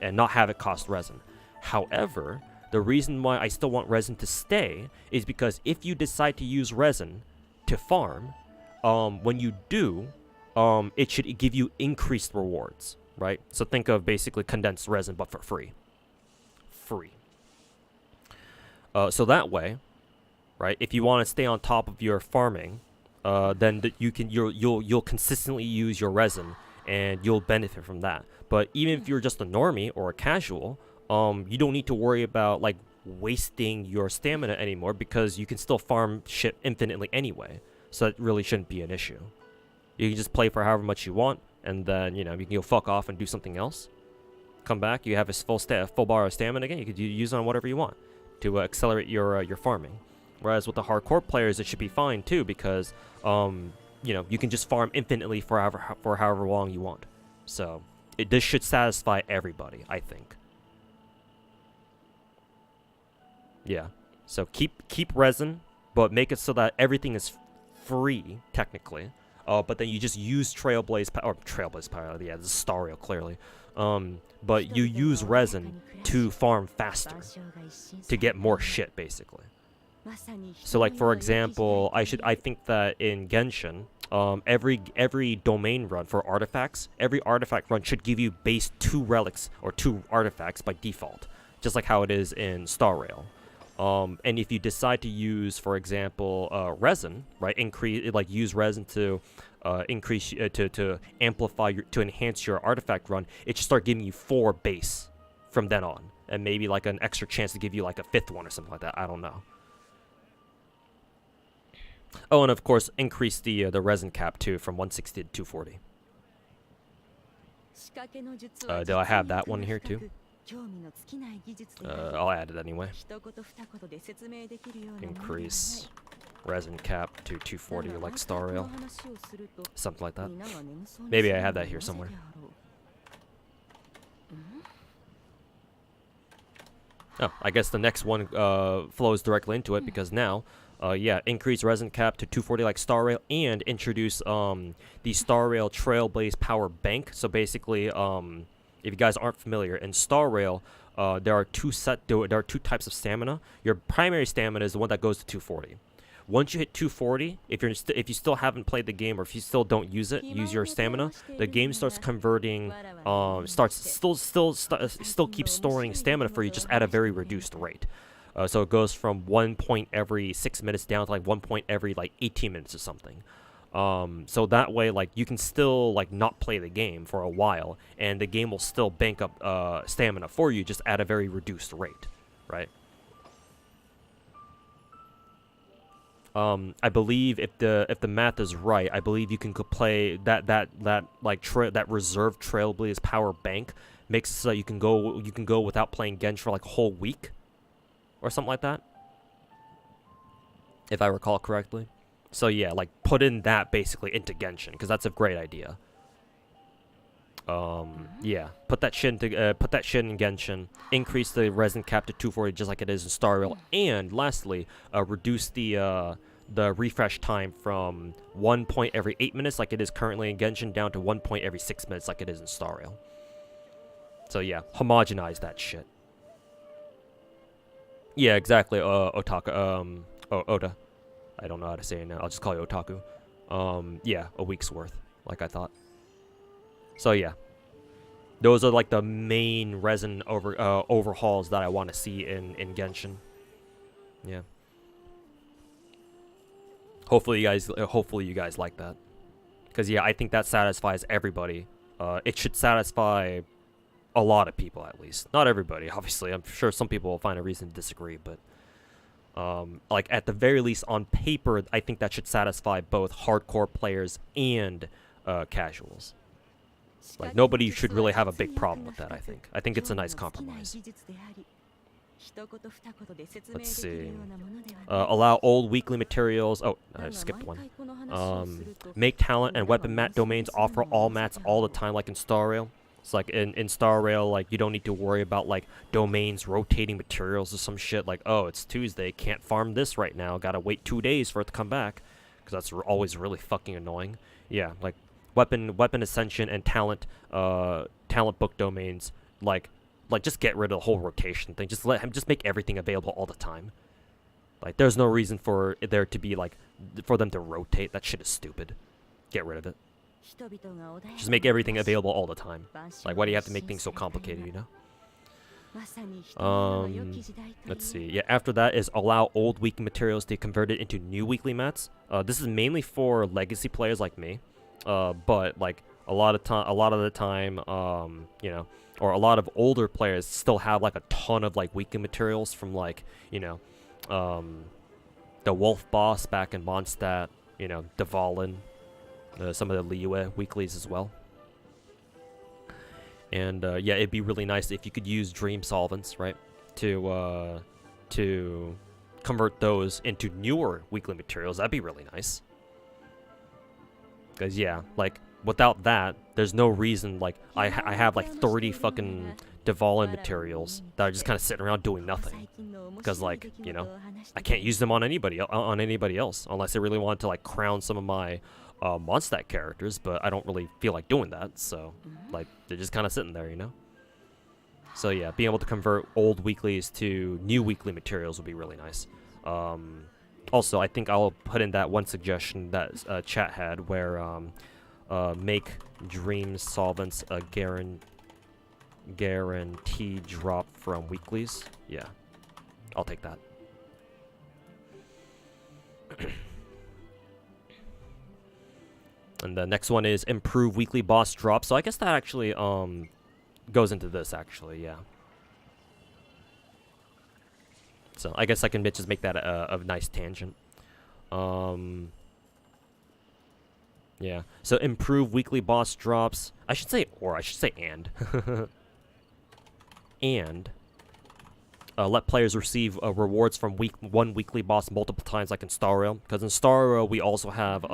and not have it cost resin. However, the reason why I still want resin to stay is because if you decide to use resin to farm, when you do, it should give you increased rewards, right? So think of basically condensed resin but for free. So that way, right? If you want to stay on top of your farming, then you'll consistently use your resin, and you'll benefit from that. But even if you're just a normie or a casual, you don't need to worry about like wasting your stamina anymore, because you can still farm shit infinitely anyway. So that really shouldn't be an issue. You can just play for however much you want, and then, you know, you can go fuck off and do something else. Come back, you have a full bar of stamina again. You could use it on whatever you want to accelerate your farming. Whereas with the hardcore players, it should be fine too, because you know, you can just farm infinitely for however long you want. So this should satisfy everybody, I think. Yeah. So keep resin, but make it so that everything is free technically. But then you just use Trailblaze Power. Yeah, this is Star Rail clearly. But you use resin to farm faster, to get more shit basically. So like for example, I think that in Genshin, every domain run for artifacts, every artifact run should give you base 2 relics or 2 artifacts by default, just like how it is in Star Rail. And if you decide to use, for example, resin, right, use resin to increase to amplify to enhance your artifact run, it should start giving you 4 base from then on, and maybe like an extra chance to give you like a 5th one or something like that. I don't know. Oh, and of course, increase the resin cap too from 160 to 240. Do I have that one here too? I'll add it anyway. Increase resin cap to 240 like Star Rail. Something like that. Maybe I have that here somewhere. Oh, I guess the next one flows directly into it, because now, yeah, increase resin cap to 240 like Star Rail, and introduce the Star Rail Trailblaze Power Bank. So basically, if you guys aren't familiar, in Star Rail, there are two types of stamina. Your primary stamina is the one that goes to 240. Once you hit 240, if you still haven't played the game, or if you still don't use your stamina, the game starts converting, still keeps storing stamina for you, just at a very reduced rate. So it goes from 1 point every 6 minutes down to like 1 point every like 18 minutes or something. So that way, like, you can still like not play the game for a while, and the game will still bank up stamina for you, just at a very reduced rate, right? I believe if the math is right, I believe you can play that reserve Trailblaze power bank makes so you can go without playing Gensh for like a whole week or something like that, if I recall correctly. So yeah, like put in that basically into Genshin, because that's a great idea. Yeah, put that shit in Genshin, increase the resin cap to 240 just like it is in Star Rail, and lastly, reduce the refresh time from 1 point every 8 minutes like it is currently in Genshin down to 1 point every 6 minutes like it is in Star Rail. So yeah, homogenize that shit. Yeah, exactly, Oda. I don't know how to say it now. I'll just call you Otaku. Yeah, a week's worth, like I thought. So yeah, those are like the main resin overhauls that I want to see in Genshin. Yeah. Hopefully you guys like that, because yeah, I think that satisfies everybody. It should satisfy a lot of people at least. Not everybody, obviously. I'm sure some people will find a reason to disagree, but like at the very least on paper, I think that should satisfy both hardcore players and casuals. Like nobody should really have a big problem with that. I think it's a nice compromise. Let's see. Allow old weekly materials. Oh, I skipped one. Make talent and weapon mat domains offer all mats all the time, like in Star Rail. It's like in Star Rail, like you don't need to worry about like domains rotating materials or some shit. Like, oh, it's Tuesday, can't farm this right now. Gotta wait 2 days for it to come back, because that's always really fucking annoying. Yeah, like weapon ascension and talent book domains. Like just get rid of the whole rotation thing. Just make everything available all the time. Like there's no reason for there to be like for them to rotate. That shit is stupid. Get rid of it. Just make everything available all the time. Like, why do you have to make things so complicated, you know? Let's see. Yeah, after that is allow old weekly materials to be converted into new weekly mats. This is mainly for legacy players like me. But like a lot of the time, you know, or a lot of older players still have like a ton of like weekly materials from like, you know, the Wolf Boss back in Mondstadt, you know, Dvalin. Some of the Liyue weeklies as well. And yeah, it'd be really nice if you could use dream solvents, right, to convert those into newer weekly materials. That'd be really nice. Because yeah, like without that, there's no reason. Like I have like 30 fucking Dvalin materials that are just kind of sitting around doing nothing. Because like, you know, I can't use them on anybody else unless I really want to like crown some of my Mondstadt characters, but I don't really feel like doing that, so like they're just kind of sitting there, you know. So yeah, being able to convert old weeklies to new weekly materials would be really nice. Also, I think I'll put in that one suggestion that chat had, where make dream solvents a guarantee drop from weeklies. Yeah, I'll take that. And the next one is improve weekly boss drop. So I guess that actually goes into this actually, yeah. So I guess I can just make that a nice tangent. Yeah. So improve weekly boss drops. I should say and. And let players receive rewards from one weekly boss multiple times, like in Star Rail. Because in Star Rail we also have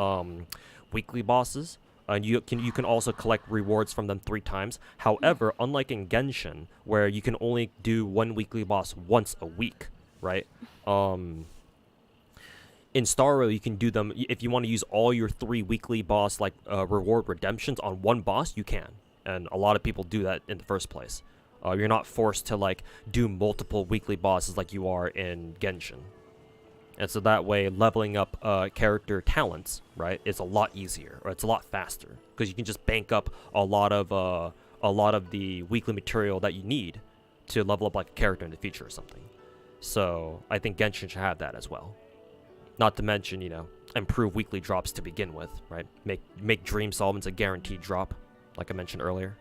weekly bosses, and you can also collect rewards from them 3 times. However, unlike in Genshin, where you can only do one weekly boss once a week, right? In Star Rail, you can do them if you want to use all your 3 weekly boss like reward redemptions on one boss. You can, and a lot of people do that in the first place. You're not forced to like do multiple weekly bosses like you are in Genshin. And so that way, leveling up character talents, right, is a lot easier, or it's a lot faster, because you can just bank up a lot of the weekly material that you need to level up like a character in the future or something. So I think Genshin should have that as well. Not to mention, you know, improve weekly drops to begin with, right? Make dream solvents a guaranteed drop, like I mentioned earlier,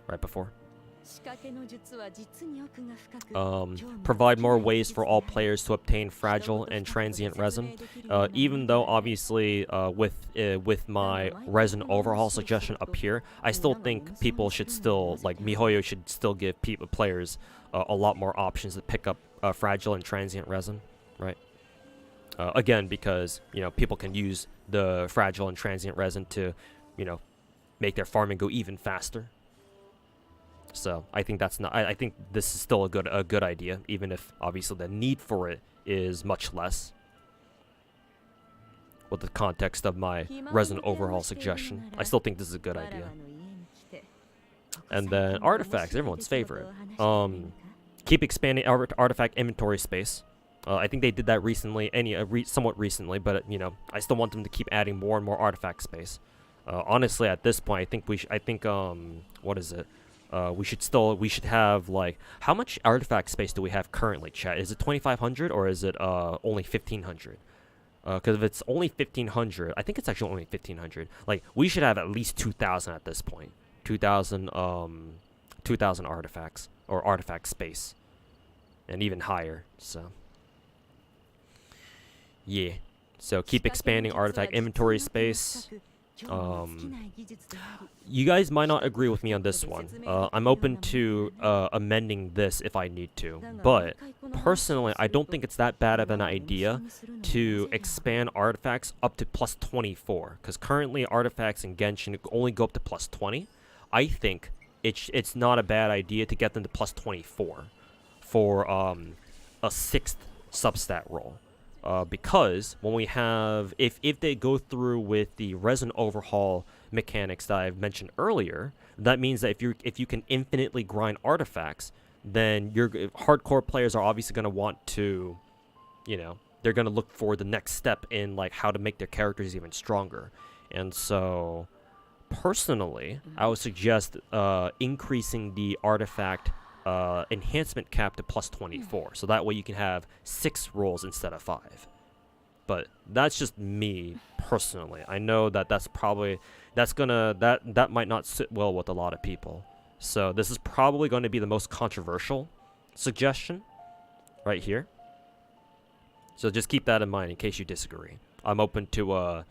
right before. Provide more ways for all players to obtain fragile and transient resin. Even though obviously with my resin overhaul suggestion up here, I still think people should still, like MiHoYo should still give players a lot more options to pick up fragile and transient resin, right? Again, because people can use the fragile and transient resin to make their farming go even faster. So I think that's not. I think this is still a good idea, even if obviously the need for it is much less. With the context of my resin overhaul suggestion, I still think this is a good idea. And then artifacts, everyone's favorite. Keep expanding artifact inventory space. I think they did that recently, somewhat recently, but I still want them to keep adding more and more artifact space. Honestly, at this point, I think what is it? We should have, like, how much artifact space do we have currently, chat? Is it 2,500 or is it only 1,500? Because if it's only 1,500, I think it's actually only 1,500. Like, we should have at least 2,000 at this point. 2,000 artifacts or artifact space, and even higher. So yeah. So keep expanding artifact inventory space. You guys might not agree with me on this one. I'm open to amending this if I need to, but personally, I don't think it's that bad of an idea to expand artifacts up to plus 24, because currently artifacts in Genshin only go up to plus 20. I think it's not a bad idea to get them to plus 24 for a 6th substat roll. Because when we have, if they go through with the resin overhaul mechanics that I've mentioned earlier, that means that if you can infinitely grind artifacts, then your hardcore players are obviously going to want to, they're going to look for the next step in, like, how to make their characters even stronger. And so, personally, I would suggest increasing the artifact enhancement cap to plus 24, so that way you can have 6 rolls instead of 5. But that's just me personally. I know that that might not sit well with a lot of people. So this is probably going to be the most controversial suggestion right here. So just keep that in mind in case you disagree. I'm open to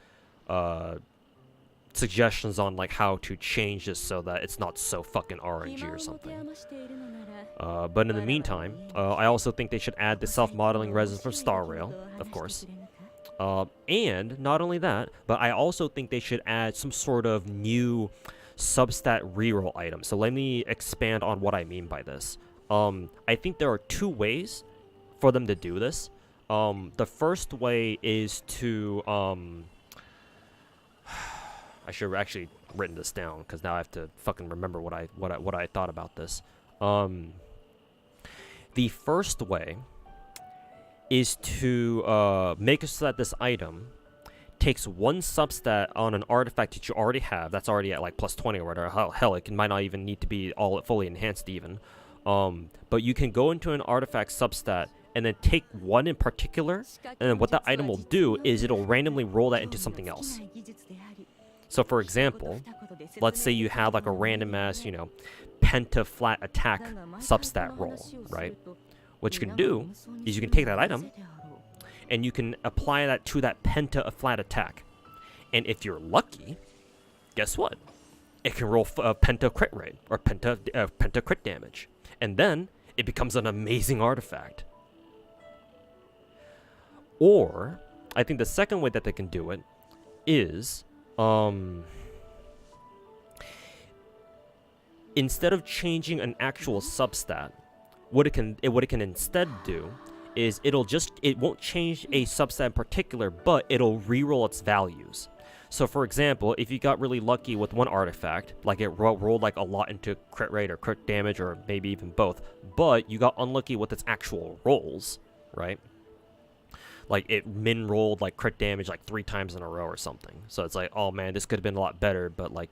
suggestions on, like, how to change this so that it's not so fucking RNG or something. But in the meantime, I also think they should add the self-modeling resin from Star Rail, of course. And not only that, but I also think they should add some sort of new substat reroll item. So let me expand on what I mean by this. I think there are 2 ways for them to do this. The first way is to I should have actually written this down, because now I have to fucking remember what I thought about this. The first way is to make it so that this item takes 1 substat on an artifact that you already have, that's already at, like, plus 20 or whatever. Hell, it might not even need to be all fully enhanced even. But you can go into an artifact substat and then take 1 in particular, and then what that item will do is it'll randomly roll that into something else. So for example, let's say you have, like, a random ass, penta flat attack substat roll, right? What you can do is you can take that item and you can apply that to that penta flat attack. And if you're lucky, guess what? It can roll penta crit rate or penta crit damage. And then it becomes an amazing artifact. Or I think the second way that they can do it is instead of changing an actual substat, what it can instead do is it won't change a substat in particular, but it'll reroll its values. So for example, if you got really lucky with one artifact, like it rolled like a lot into crit rate or crit damage or maybe even both, but you got unlucky with its actual rolls, right? Like it min-rolled like crit damage like 3 times in a row or something. So it's like, oh man, this could have been a lot better, but like,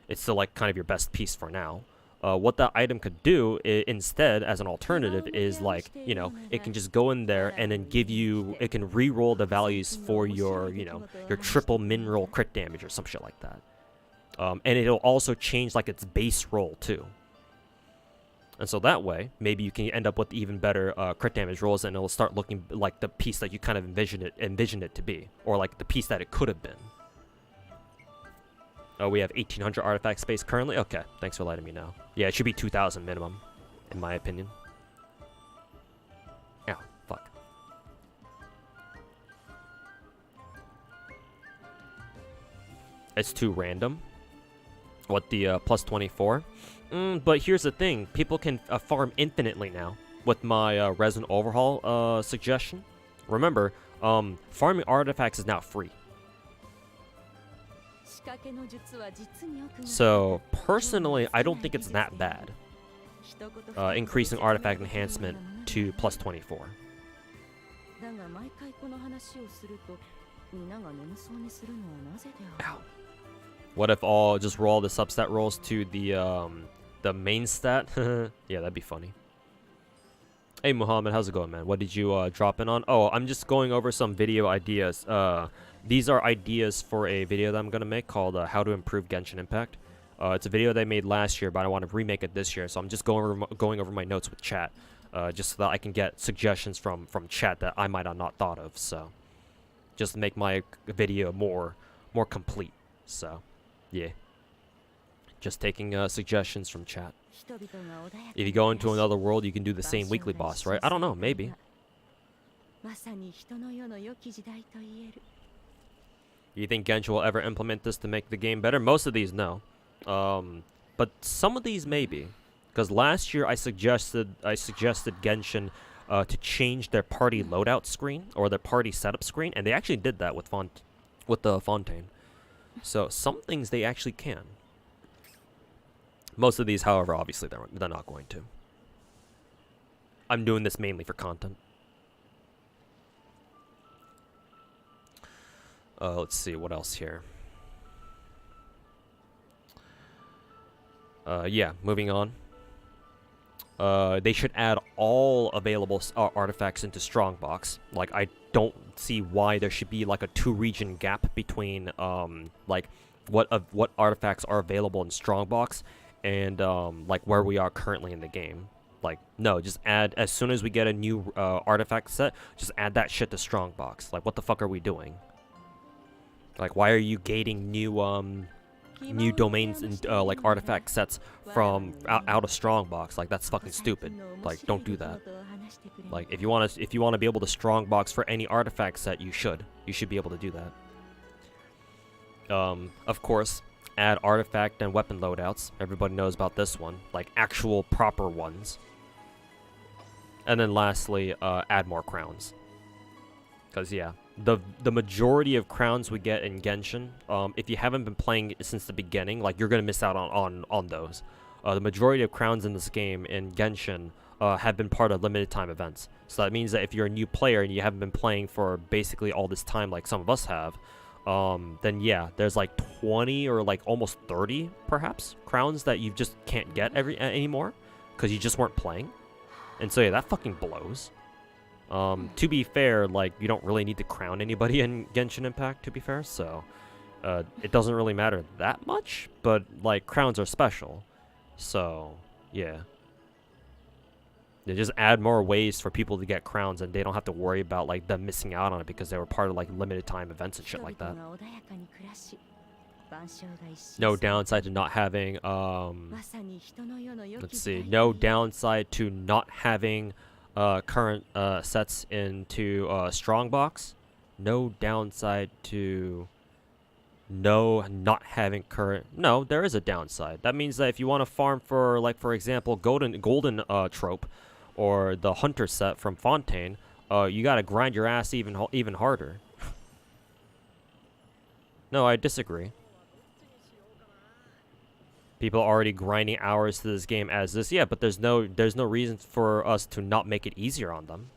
it's still like kind of your best piece for now. What that item could do instead as an alternative is like, it can just go in there and then it can re-roll the values for your, your triple min-roll crit damage or some shit like that. And it'll also change like its base roll too. And so that way, maybe you can end up with even better crit damage rolls, and it'll start looking like the piece that you kind of envisioned it to be, or like the piece that it could have been. Oh, we have 1,800 artifact space currently? Okay, thanks for letting me know. Yeah, it should be 2,000 minimum, in my opinion. Ow, fuck. It's too random. What, the plus 24? But here's the thing. People can farm infinitely now with my resin overhaul suggestion. Remember, farming artifacts is now free. So, personally, I don't think it's that bad. Increasing artifact enhancement to plus 24. Ow. What if just roll the substat rolls to the main stat? Yeah, that'd be funny. Hey Muhammad, how's it going, man? What did you drop in on? Oh, I'm just going over some video ideas. These are ideas for a video that I'm gonna make called How to Improve Genshin Impact. It's a video they made last year, but I want to remake it this year, so I'm just going over my notes with chat, just so that I can get suggestions from chat that I might have not thought of. So, just to make my video more complete. So, yeah, just taking suggestions from chat. If you go into another world, you can do the same weekly boss, right? I don't know, maybe. You think Genshin will ever implement this to make the game better? Most of these, no. But some of these maybe, because last year I suggested Genshin to change their party loadout screen or their party setup screen, and they actually did that with the Fontaine. So some things they actually can. Most of these, however, obviously they're not going to. I'm doing this mainly for content. Let's see what else here. Yeah, moving on. They should add all available artifacts into Strongbox. Like, I don't see why there should be like a 2-region gap between like what artifacts are available in Strongbox and like where we are currently in the game. Like, no, just add as soon as we get a new artifact set, just add that shit to Strongbox. Like, what the fuck are we doing? Like, why are you gating new domains and like artifact sets from out of Strongbox? Like, that's fucking stupid. Like, don't do that. Like, if you want to be able to Strongbox for any artifact set, you should be able to do that. Of course, add artifact and weapon loadouts. Everybody knows about this one, like actual proper ones. And then lastly, add more crowns. Cause yeah, the majority of crowns we get in Genshin, if you haven't been playing since the beginning, like, you're gonna miss out on those. The majority of crowns in this game in Genshin have been part of limited time events. So that means that if you're a new player and you haven't been playing for basically all this time, like some of us have, then yeah, there's like 20 or like almost 30 perhaps crowns that you just can't get anymore because you just weren't playing. And so yeah, that fucking blows. To be fair, like, you don't really need to crown anybody in Genshin Impact, to be fair, so it doesn't really matter that much, but like, crowns are special. So yeah, they just add more ways for people to get crowns, and they don't have to worry about like them missing out on it because they were part of like limited time events and shit like that. No downside to not having let's see, no downside to not having current sets into Strongbox. No downside to not having current. No, there is a downside. That means that if you want to farm for, like, for example, golden trope or the hunter set from Fontaine, you gotta grind your ass even harder. No, I disagree. People are already grinding hours to this game as this. Yeah, but there's no reason for us to not make it easier on them.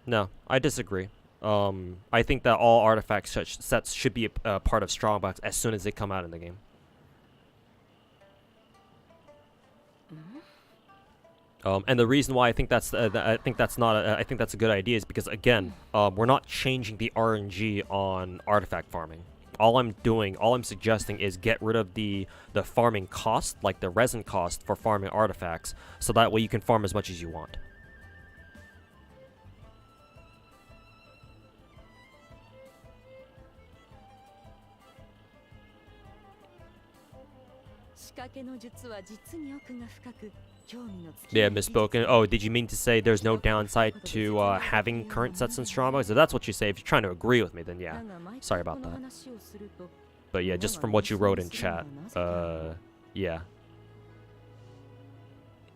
No, I disagree. I think that all artifact sets should be a part of Strongbox as soon as they come out in the game. And the reason why I think that's a good idea is because, again, we're not changing the RNG on artifact farming. all I'm suggesting is get rid of the farming cost, like the resin cost for farming artifacts, so that way you can farm as much as you want. Yeah, misspoken. Oh, did you mean to say there's no downside to having current sets in Strongbox? If that's what you say, if you're trying to agree with me, then yeah. Sorry about that. But yeah, just from what you wrote in chat, yeah.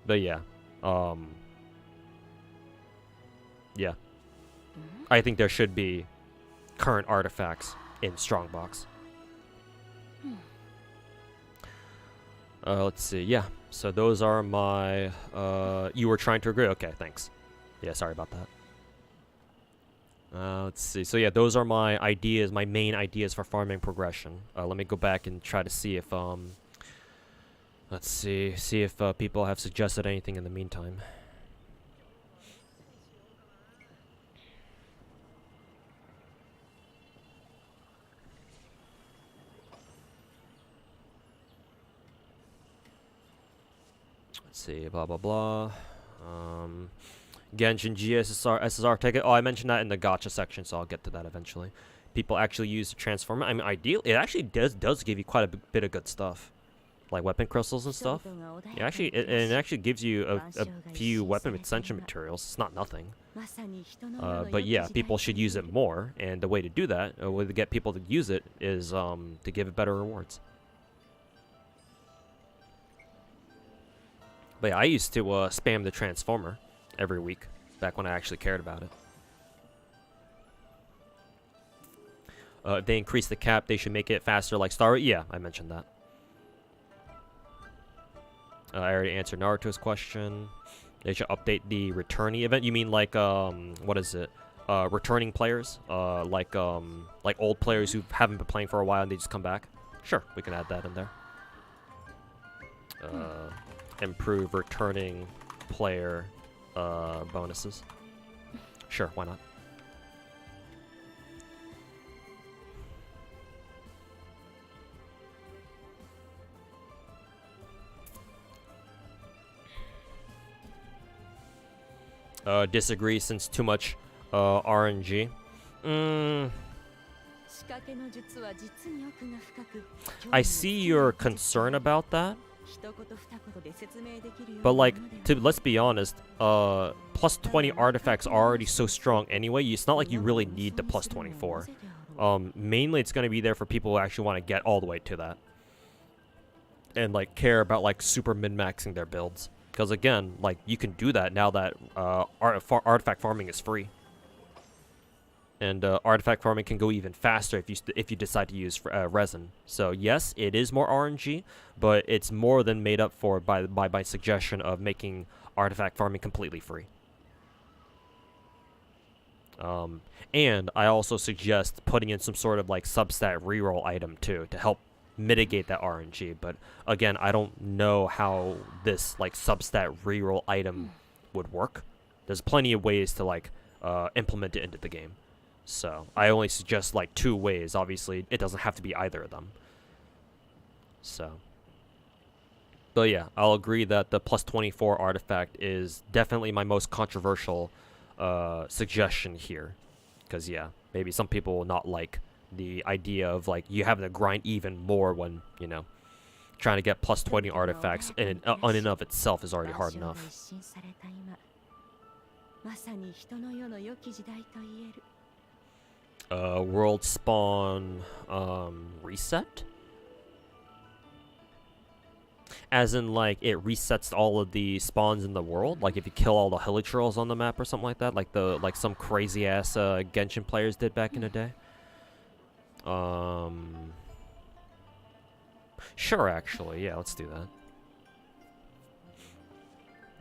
But yeah, yeah. I think there should be current artifacts in Strongbox. Let's see. Yeah. So those are my. You were trying to agree. Okay. Thanks. Yeah. Sorry about that. Let's see. So yeah, those are my ideas. My main ideas for farming progression. Let me go back and try to see if Let's see. See if people have suggested anything in the meantime. Let's see, blah blah blah. Genshin GSSR SSR ticket. Oh, I mentioned that in the gacha section, so I'll get to that eventually. People actually use the transformer. I mean, ideal. It actually does give you quite a bit of good stuff, like weapon crystals and stuff. It actually gives you a few weapon extension materials. It's not nothing. But yeah, people should use it more, and the way to do that, a way to get people to use it, is to give it better rewards. But yeah, I used to spam the transformer every week, back when I actually cared about it. If they increase the cap, they should make it faster like Star Wars. Yeah, I mentioned that. I already answered Naruto's question. They should update the returning event. You mean like, what is it? Returning players? Like old players who haven't been playing for a while and they just come back? Sure, we can add that in there. Improve returning player bonuses. Sure, why not? Disagree since too much RNG. I see your concern about that. But like, let's be honest, plus 20 artifacts are already so strong anyway. It's not like you really need the plus 24. Mainly it's going to be there for people who actually want to get all the way to that. And like care about like super min-maxing their builds. Because again, like you can do that now that artifact farming is free. And artifact farming can go even faster if you decide to use resin. So yes, it is more RNG, but it's more than made up for by my suggestion of making artifact farming completely free. And I also suggest putting in some sort of like substat reroll item too to help mitigate that RNG. But again, I don't know how this like substat reroll item would work. There's plenty of ways to like implement it into the game. So I only suggest like 2 ways. Obviously, it doesn't have to be either of them. So, but yeah, I'll agree that the plus 24 artifact is definitely my most controversial suggestion here. Because yeah, maybe some people will not like the idea of like you having to grind even more when, you know, trying to get plus 20 artifacts in and of itself is already hard enough. World spawn reset? As in like it resets all of the spawns in the world? Like if you kill all the hilichurls on the map or something like that? Like some crazy ass Genshin players did back in the day? Sure, actually, yeah, let's do that.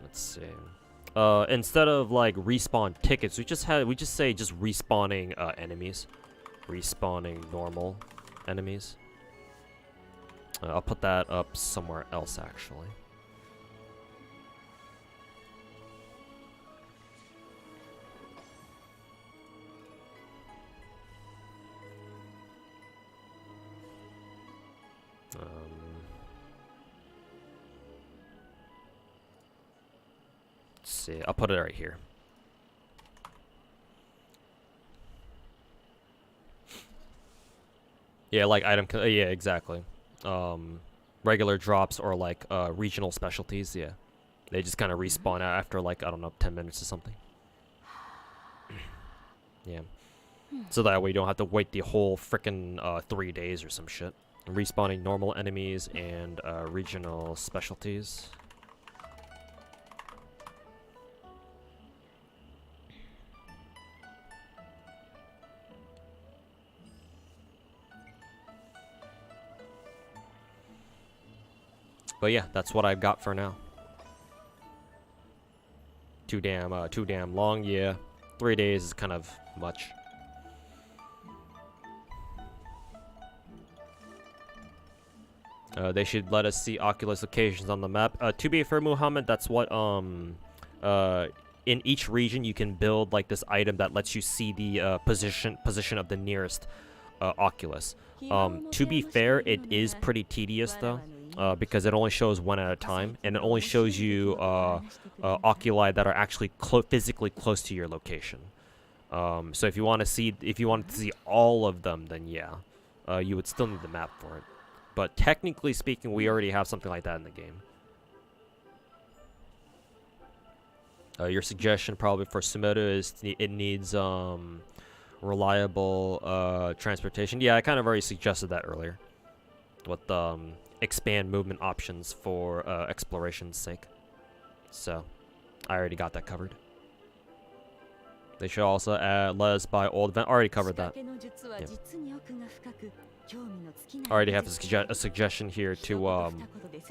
Let's see. Instead of like respawn tickets, we just say respawning enemies, respawning normal enemies. I'll put that up somewhere else actually. see. I'll put it right here. Yeah, like yeah, exactly. Regular drops or like regional specialties, yeah. They just kind of respawn after like, I don't know, 10 minutes or something. Yeah. So that way you don't have to wait the whole frickin' 3 days or some shit. Respawning normal enemies and regional specialties. But yeah, that's what I've got for now. Too damn long, yeah. 3 days is kind of much. They should let us see Oculus locations on the map. To be fair, Muhammad, that's what in each region you can build like this item that lets you see the position of the nearest Oculus. To be fair, it is pretty tedious though. Because it only shows one at a time, and it only shows you oculi that are actually physically close to your location. So if you want to see all of them, then yeah, you would still need the map for it. But technically speaking, we already have something like that in the game. Your suggestion probably for Sumeru is it needs reliable transportation. Yeah, I kind of already suggested that earlier. With expand movement options for exploration's sake. So, I already got that covered. They should also let us buy old event. Already covered that. Yep. Already have a suggestion here to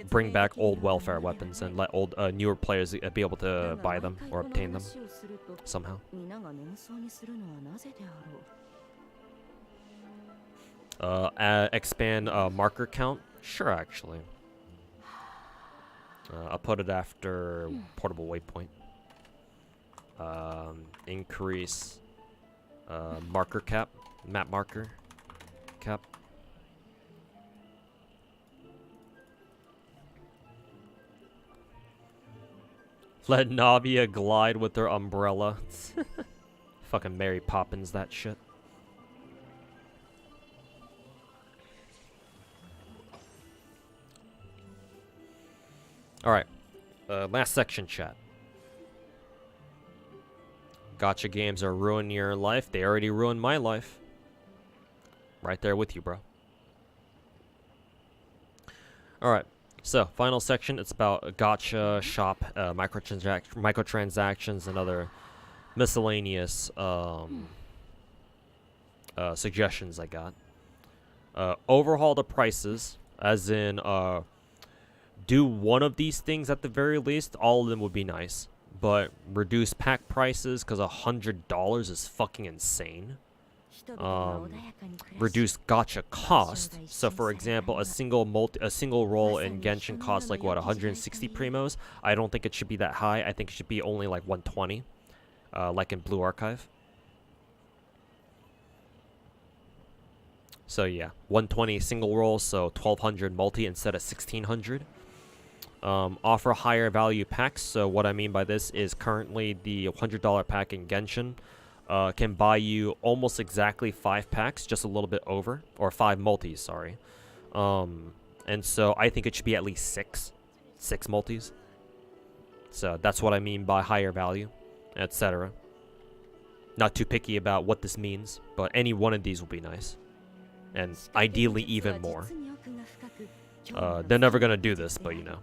bring back old welfare weapons and let old newer players be able to buy them or obtain them somehow. Expand marker count. Sure, actually. I'll put it after portable waypoint. Increase marker cap, map marker cap. Let Navia glide with her umbrella. Fucking Mary Poppins, that shit. Alright, last section, chat. Gacha games are ruining your life. They already ruined my life. Right there with you, bro. Alright, so final section. It's about gacha, shop, microtransactions, and other miscellaneous suggestions I got. Overhaul the prices, as in do one of these things at the very least. All of them would be nice, but reduce pack prices because $100 is fucking insane. Reduce gacha cost. So for example, a single roll in Genshin costs like what, 160 primos. I don't think it should be that high. I think it should be only like 120, like in Blue Archive. So yeah, 120 single roll, so 1200 multi instead of 1600. Offer higher value packs. So what I mean by this is currently the $100 pack in Genshin can buy you almost exactly 5 packs, just a little bit over, or 5 multis, sorry. And so I think it should be at least 6 multis. So that's what I mean by higher value, etc. Not too picky about what this means, but any one of these will be nice. And ideally even more. They're never gonna do this, but you know.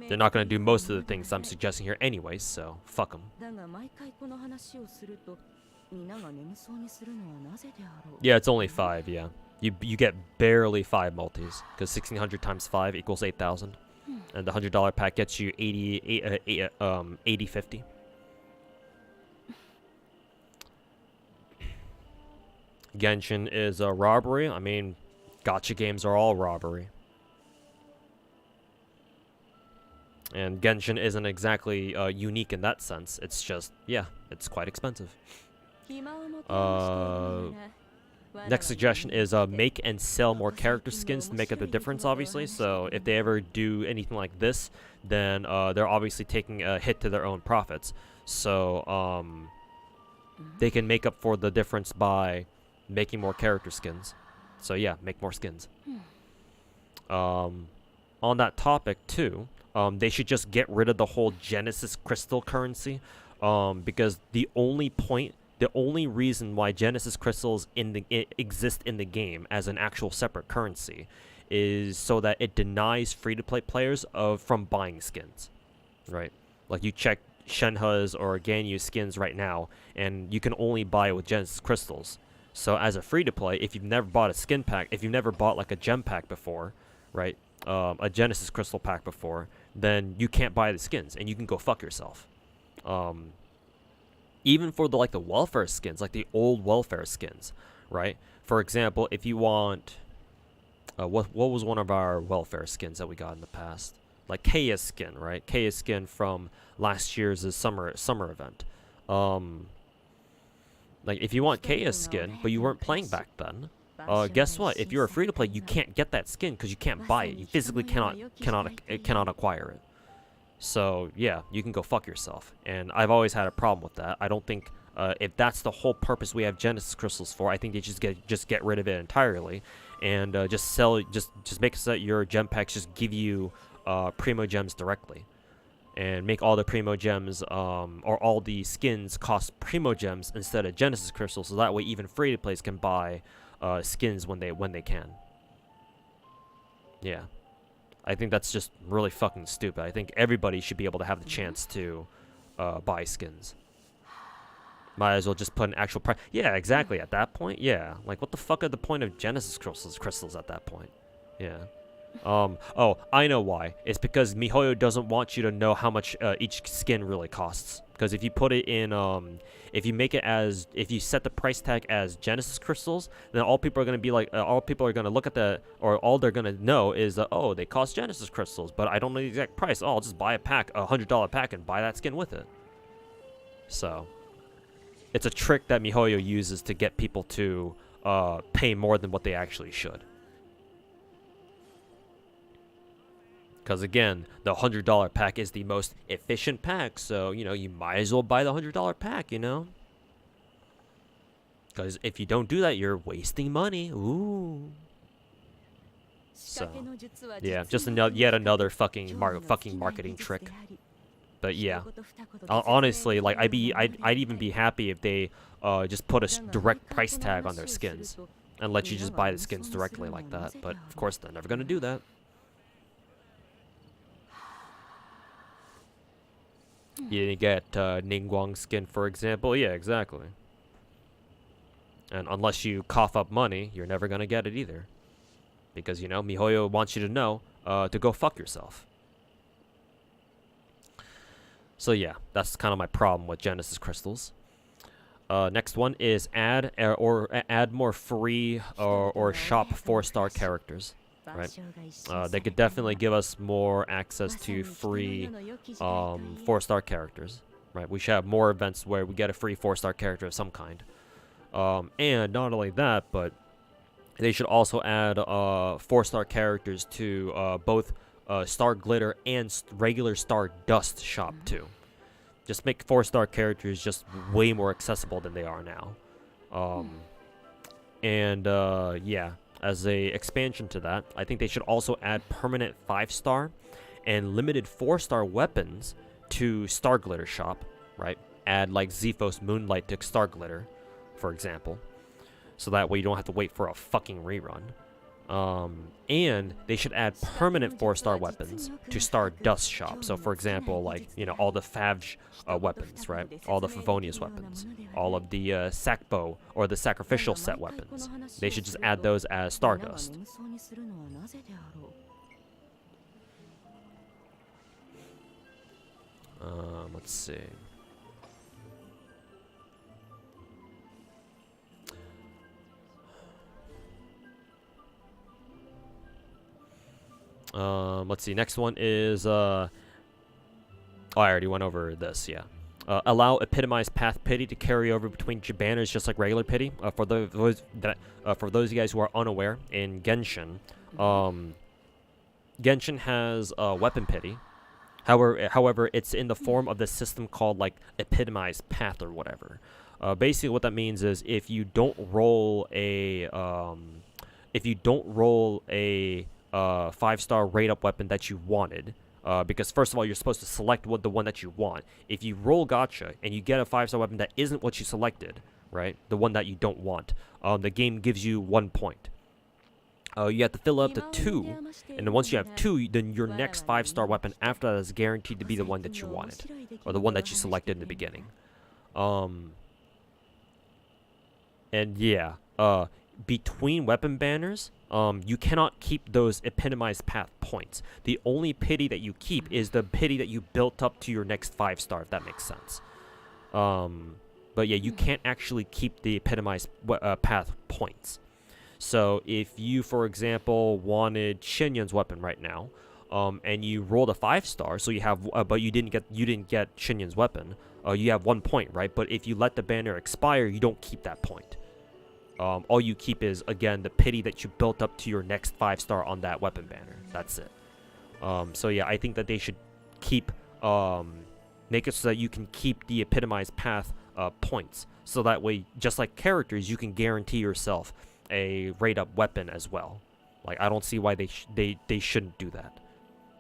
They're not gonna do most of the things I'm suggesting here anyways, so fuck them. Yeah, it's only 5, yeah. You get barely 5 multis, because 1600 times 5 equals 8,000. And the $100 pack gets you 80-50. Genshin is a robbery. I mean, gacha games are all robbery. And Genshin isn't exactly unique in that sense. It's just, yeah, it's quite expensive. Next suggestion is make and sell more character skins to make up the difference, obviously. So if they ever do anything like this, then they're obviously taking a hit to their own profits. So they can make up for the difference by making more character skins. So yeah, make more skins. On that topic too, they should just get rid of the whole Genesis Crystal currency, because the only reason why Genesis crystals exist in the game as an actual separate currency is so that it denies free-to-play players from buying skins, right? Like you check Shenhe's or Ganyu skins right now, and you can only buy it with Genesis crystals. So as a free-to-play, if you've never bought a skin pack, if you've never bought like a gem pack before, right, a Genesis crystal pack before, then you can't buy the skins, and you can go fuck yourself. Even for the welfare skins, like the old welfare skins, right? For example, if you want, what was one of our welfare skins that we got in the past? Like Keia's skin, right? Keia's skin from last year's summer event. Like if you want Keia's skin, but you weren't playing back then, guess what? If you're a free to play, you can't get that skin because you can't buy it. You physically cannot acquire it. So yeah, you can go fuck yourself. And I've always had a problem with that. I don't think if that's the whole purpose we have Genesis crystals for, I think they just get rid of it entirely, and just make it so that your gem packs just give you primo gems directly, and make all the primo gems or all the skins cost primo gems instead of Genesis crystals, so that way even free to plays can buy skins when they can. Yeah. I think that's just really fucking stupid. I think everybody should be able to have the chance to buy skins. Might as well just put an actual price. Yeah, exactly. At that point, yeah. Like, what the fuck are the point of Genesis crystals at that point? Yeah. Oh, I know why. It's because MiHoYo doesn't want you to know how much each skin really costs. Because if you put it in, if you set the price tag as Genesis crystals, then all people are gonna be like, all people are gonna look at all they're gonna know is, oh, they cost Genesis crystals, but I don't know the exact price. Oh, I'll just buy a pack, $100 pack, and buy that skin with it. So, it's a trick that MiHoYo uses to get people to pay more than what they actually should. Because again, the $100 pack is the most efficient pack, so you might as well buy the $100 pack, Because if you don't do that, you're wasting money. Ooh. So, yeah, just yet another fucking marketing trick. But yeah, honestly, like I'd even be happy if they just put a direct price tag on their skins and let you just buy the skins directly like that. But of course, they're never gonna do that. You get Ningguang's skin, for example. Yeah, exactly. And unless you cough up money, you're never gonna get it either. Because, MiHoYo wants you to know to go fuck yourself. So yeah, that's kind of my problem with Genesis crystals. Next one is add more free or shop 4-star characters. Right? They could definitely give us more access to free 4-star characters. Right? We should have more events where we get a free 4-star character of some kind. And not only that, but they should also add 4-star characters to both Star Glitter and regular Star Dust shop too. Just make 4-star characters just way more accessible than they are now. Yeah. As a expansion to that, I think they should also add permanent 5-star and limited 4-star weapons to Star Glitter shop, right? Add like Zephos Moonlight to Star Glitter, for example. So that way you don't have to wait for a fucking rerun. And they should add permanent 4-star weapons to Star Dust shop. So for example, like, all the Favge weapons, right? All the Favonius weapons. All of the Sakbo or the sacrificial set weapons. They should just add those as Stardust. Let's see. Let's see. Next one is I already went over this. Yeah. Allow epitomized path pity to carry over between banners just like regular pity. For those of you guys who are unaware, in Genshin, Genshin has weapon pity. However, it's in the form of this system called like epitomized path or whatever. Basically, what that means is if you don't roll a 5-star rate up weapon that you wanted. Because first of all, you're supposed to select the one that you want. If you roll gacha and you get a 5-star weapon that isn't what you selected, right, the one that you don't want, the game gives you 1 point. You have to fill up to 2, and then once you have 2, then your next 5-star weapon after that is guaranteed to be the one that you wanted, or the one that you selected in the beginning. And yeah, between weapon banners, you cannot keep those epitomized path points. The only pity that you keep is the pity that you built up to your next 5-star, if that makes sense. But yeah, you can't actually keep the epitomized path points. So if you, for example, wanted Shinyan's weapon right now, and you rolled a 5-star, so you have, but you didn't get Shinyan's weapon, you have 1 point, right? But if you let the banner expire, you don't keep that point. All you keep is, again, the pity that you built up to your next 5-star on that weapon banner. That's it. So yeah, I think that they should keep, make it so that you can keep the epitomized path points. So that way, just like characters, you can guarantee yourself a rate up weapon as well. Like, I don't see why they shouldn't do that.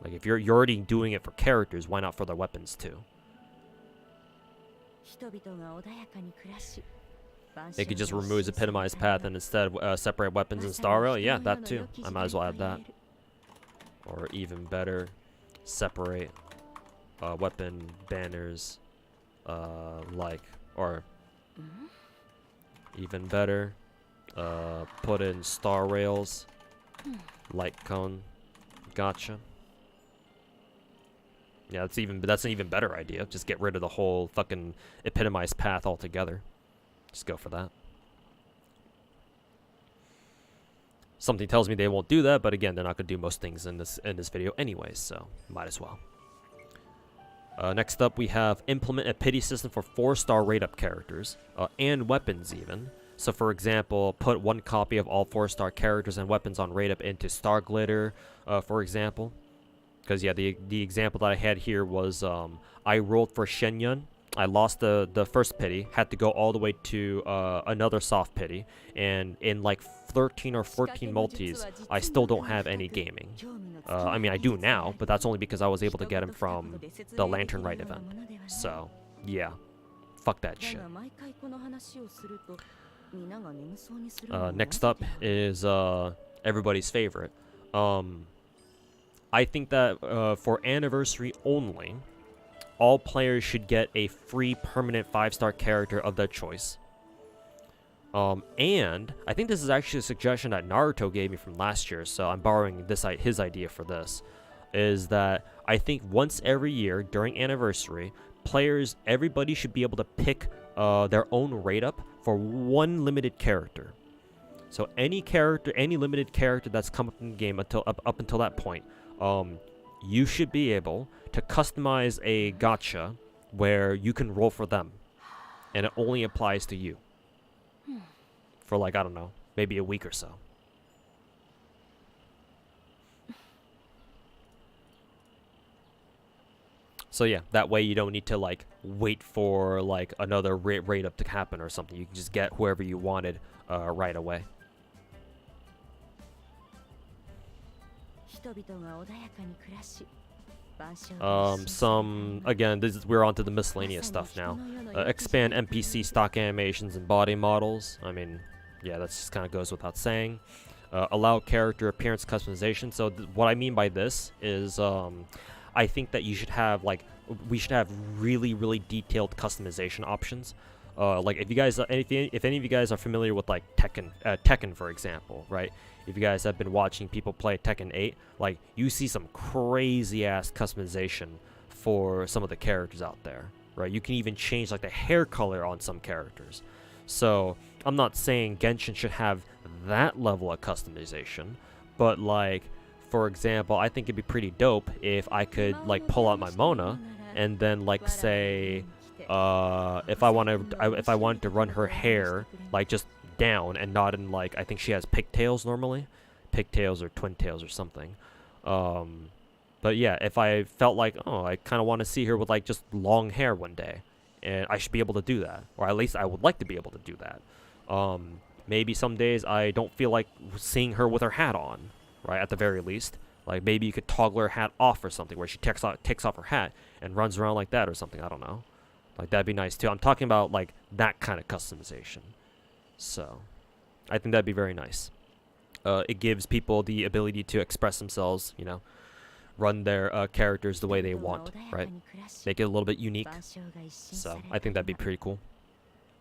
Like, if you're already doing it for characters, why not for their weapons too? They could just remove the epitomized path and instead separate weapons and star rail. Yeah, that too. I might as well add that. Or even better, separate weapon banners, or even better, put in star rails, light cone, gacha. Yeah, that's an even better idea. Just get rid of the whole fucking epitomized path altogether. Just go for that. Something tells me they won't do that, but again, they're not gonna do most things in this video anyways, so might as well. Next up, we have implement a pity system for 4-star rate up characters and weapons even. So for example, put 1 copy of all 4-star characters and weapons on rate up into Star Glitter, for example. Because yeah, the example that I had here was I rolled for Shenyan. I lost the first pity, had to go all the way to another soft pity, and in like 13 or 14 multis, I still don't have any gaming. I mean, I do now, but that's only because I was able to get him from the Lantern Rite event. So, yeah. Fuck that shit. Next up is everybody's favorite. I think that for anniversary only, all players should get a free permanent 5-star character of their choice. And I think this is actually a suggestion that Naruto gave me from last year, so I'm borrowing his idea for this. Is that I think once every year during anniversary, everybody should be able to pick their own rate up for 1 limited character. So any limited character that's come up in the game up until that point, you should be able to customize a gacha where you can roll for them, and it only applies to you for like, I don't know, maybe a week or so. So yeah, that way you don't need to like wait for like another rate up to happen or something. You can just get whoever you wanted right away. Again, we're on to the miscellaneous stuff now. Expand NPC stock animations and body models. I mean, yeah, that just kind of goes without saying. Allow character appearance customization. So what I mean by this is, I think that we should have really, really detailed customization options. Like if any of you guys are familiar with like Tekken, for example, right? If you guys have been watching people play Tekken 8, like you see some crazy ass customization for some of the characters out there, right? You can even change like the hair color on some characters. So I'm not saying Genshin should have that level of customization, but like, for example, I think it'd be pretty dope if I could like pull out my Mona and then like say if I wanted to run her hair like just down and not in like, I think she has pigtails normally, pigtails or twin tails or something. But yeah, if I felt like, oh, I kind of want to see her with like just long hair one day, and I should be able to do that, or at least I would like to be able to do that. Maybe some days I don't feel like seeing her with her hat on, right? At the very least, like maybe you could toggle her hat off or something, where she takes off her hat and runs around like that or something. I don't know. Like that'd be nice too. I'm talking about like that kind of customization. So, I think that'd be very nice. It gives people the ability to express themselves, you know, run their characters the way they want, right? Make it a little bit unique. So, I think that'd be pretty cool.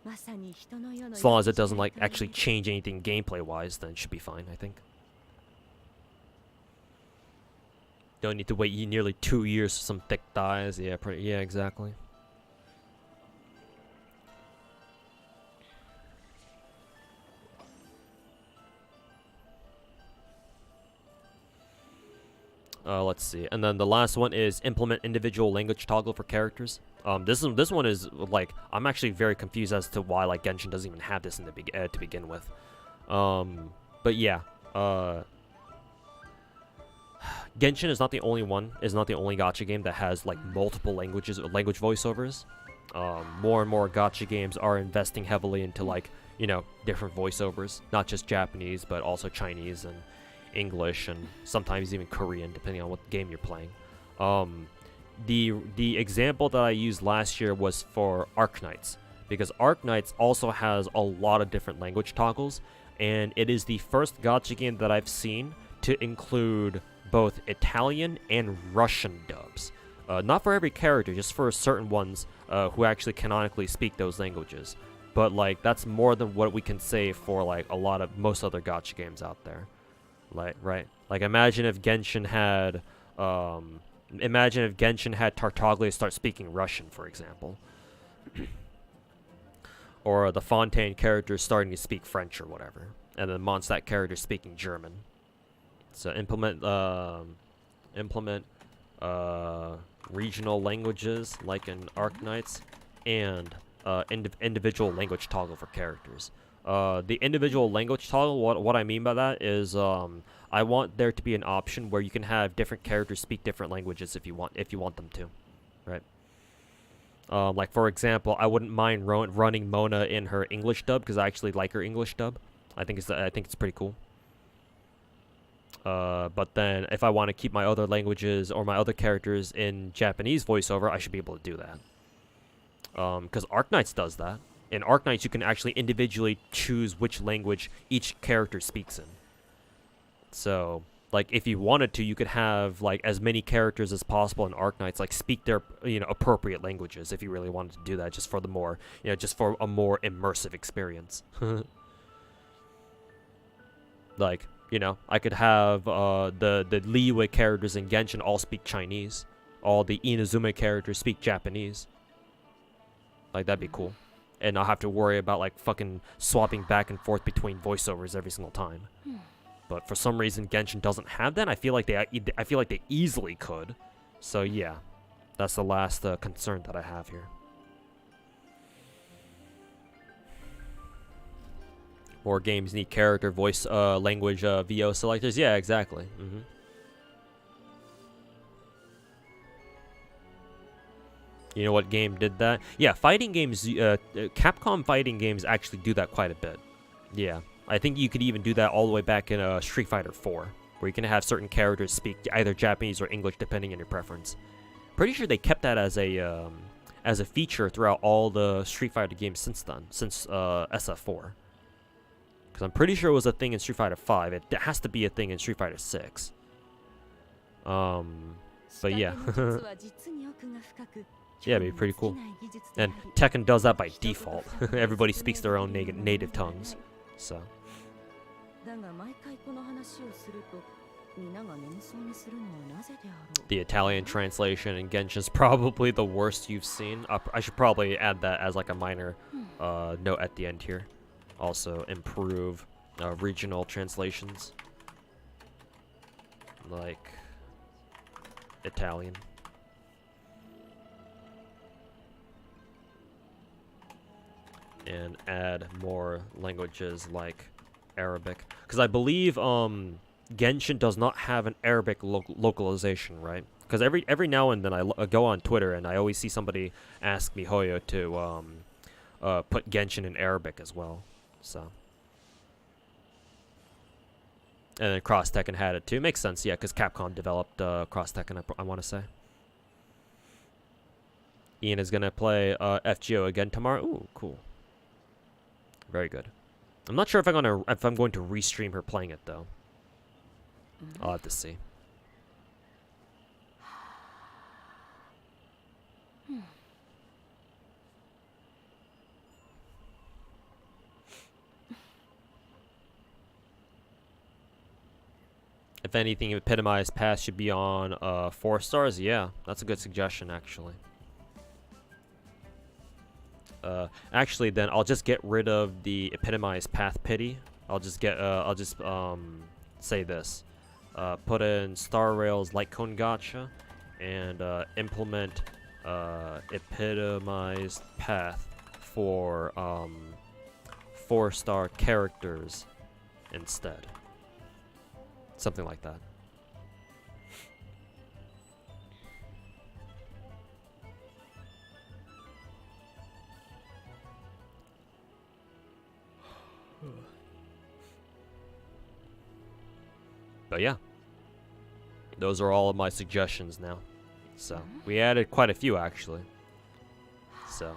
As long as it doesn't like actually change anything gameplay-wise, then it should be fine, I think. Don't need to wait nearly 2 years for some thick thighs. Yeah, yeah, exactly. Let's see, and then the last one is implement individual language toggle for characters. This one is like, I'm actually very confused as to why like Genshin doesn't even have this in the to begin with. But yeah, Genshin is not the only gacha game that has like multiple language voiceovers. More and more gacha games are investing heavily into like, you know, different voiceovers, not just Japanese but also Chinese and English and sometimes even Korean, depending on what game you're playing. The example that I used last year was for Arknights, because Arknights also has a lot of different language toggles, and it is the first gacha game that I've seen to include both Italian and Russian dubs. Not for every character, just for certain ones who actually canonically speak those languages. But like, that's more than what we can say for like most other gacha games out there. Like, right? Like, imagine if Genshin had Tartaglia start speaking Russian, for example. Or the Fontaine character starting to speak French or whatever. And then Mondstadt character speaking German. So implement regional languages like in Arknights, and individual language toggle for characters. The individual language toggle, what I mean by that is, I want there to be an option where you can have different characters speak different languages if you want them to, right? Like for example, I wouldn't mind running Mona in her English dub, because I actually like her English dub. I think it's pretty cool. But then if I want to keep my other languages or my other characters in Japanese voiceover, I should be able to do that. Because Arknights does that. In Arknights, you can actually individually choose which language each character speaks in. So, like, if you wanted to, you could have, like, as many characters as possible in Arknights, like, speak their, you know, appropriate languages, if you really wanted to do that, just for the more, you know, just for a more immersive experience. Like, you know, I could have, the Liyue characters in Genshin all speak Chinese. All the Inazuma characters speak Japanese. Like, that'd be cool. And not have to worry about like fucking swapping back and forth between voiceovers every single time. But for some reason Genshin doesn't have that. I feel like they easily could. So yeah, that's the last concern that I have here. More games need character voice language VO selectors. Yeah, exactly. You know what game did that? Yeah, fighting games, Capcom fighting games actually do that quite a bit. Yeah, I think you could even do that all the way back in Street Fighter 4, where you can have certain characters speak either Japanese or English depending on your preference. Pretty sure they kept that as a feature throughout all the Street Fighter games since then, since SF4. Because I'm pretty sure it was a thing in Street Fighter 5. It has to be a thing in Street Fighter 6. But yeah. Yeah, it'd be pretty cool. And Tekken does that by default. Everybody speaks their own native tongues. So. The Italian translation in Genshin is probably the worst you've seen. I should probably add that as like a minor note at the end here. Also improve regional translations. Like and add more languages like Arabic, because I believe Genshin does not have an Arabic localization, right? Because every now and then I go on Twitter and I always see somebody ask me Hoyo to put Genshin in Arabic as well. So, and then Cross Tekken had it too. Makes sense, yeah, because Capcom developed Cross Tekken. I want to say. Ian is gonna play FGO again tomorrow. Ooh, cool. Very good. I'm not sure if I'm going to restream her playing it though. I'll have to see. If anything, epitomized path should be on 4 stars. Yeah, that's a good suggestion actually. Actually, then I'll just get rid of the epitomized path pity. I'll just say this. Put in Star Rail's Light Cone Gacha and implement epitomized path for 4-star characters instead. Something like that. But yeah, those are all of my suggestions now. So we added quite a few actually. So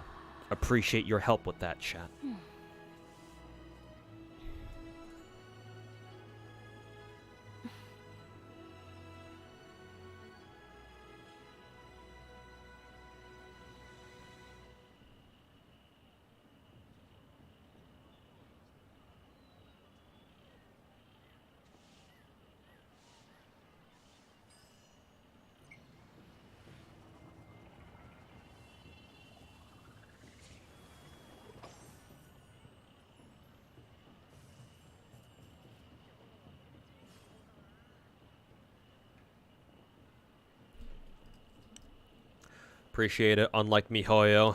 appreciate your help with that, chat. Appreciate it. Unlike MiHoYo.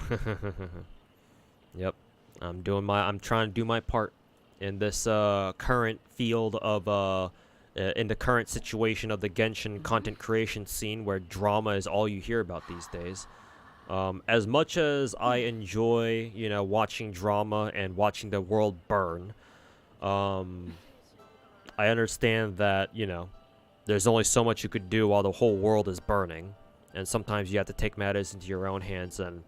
Yep. I'm trying to do my part in this current field of in the current situation of the Genshin content creation scene where drama is all you hear about these days. As much as I enjoy, you know, watching drama and watching the world burn, I understand that, you know, there's only so much you could do while the whole world is burning. And sometimes you have to take matters into your own hands and,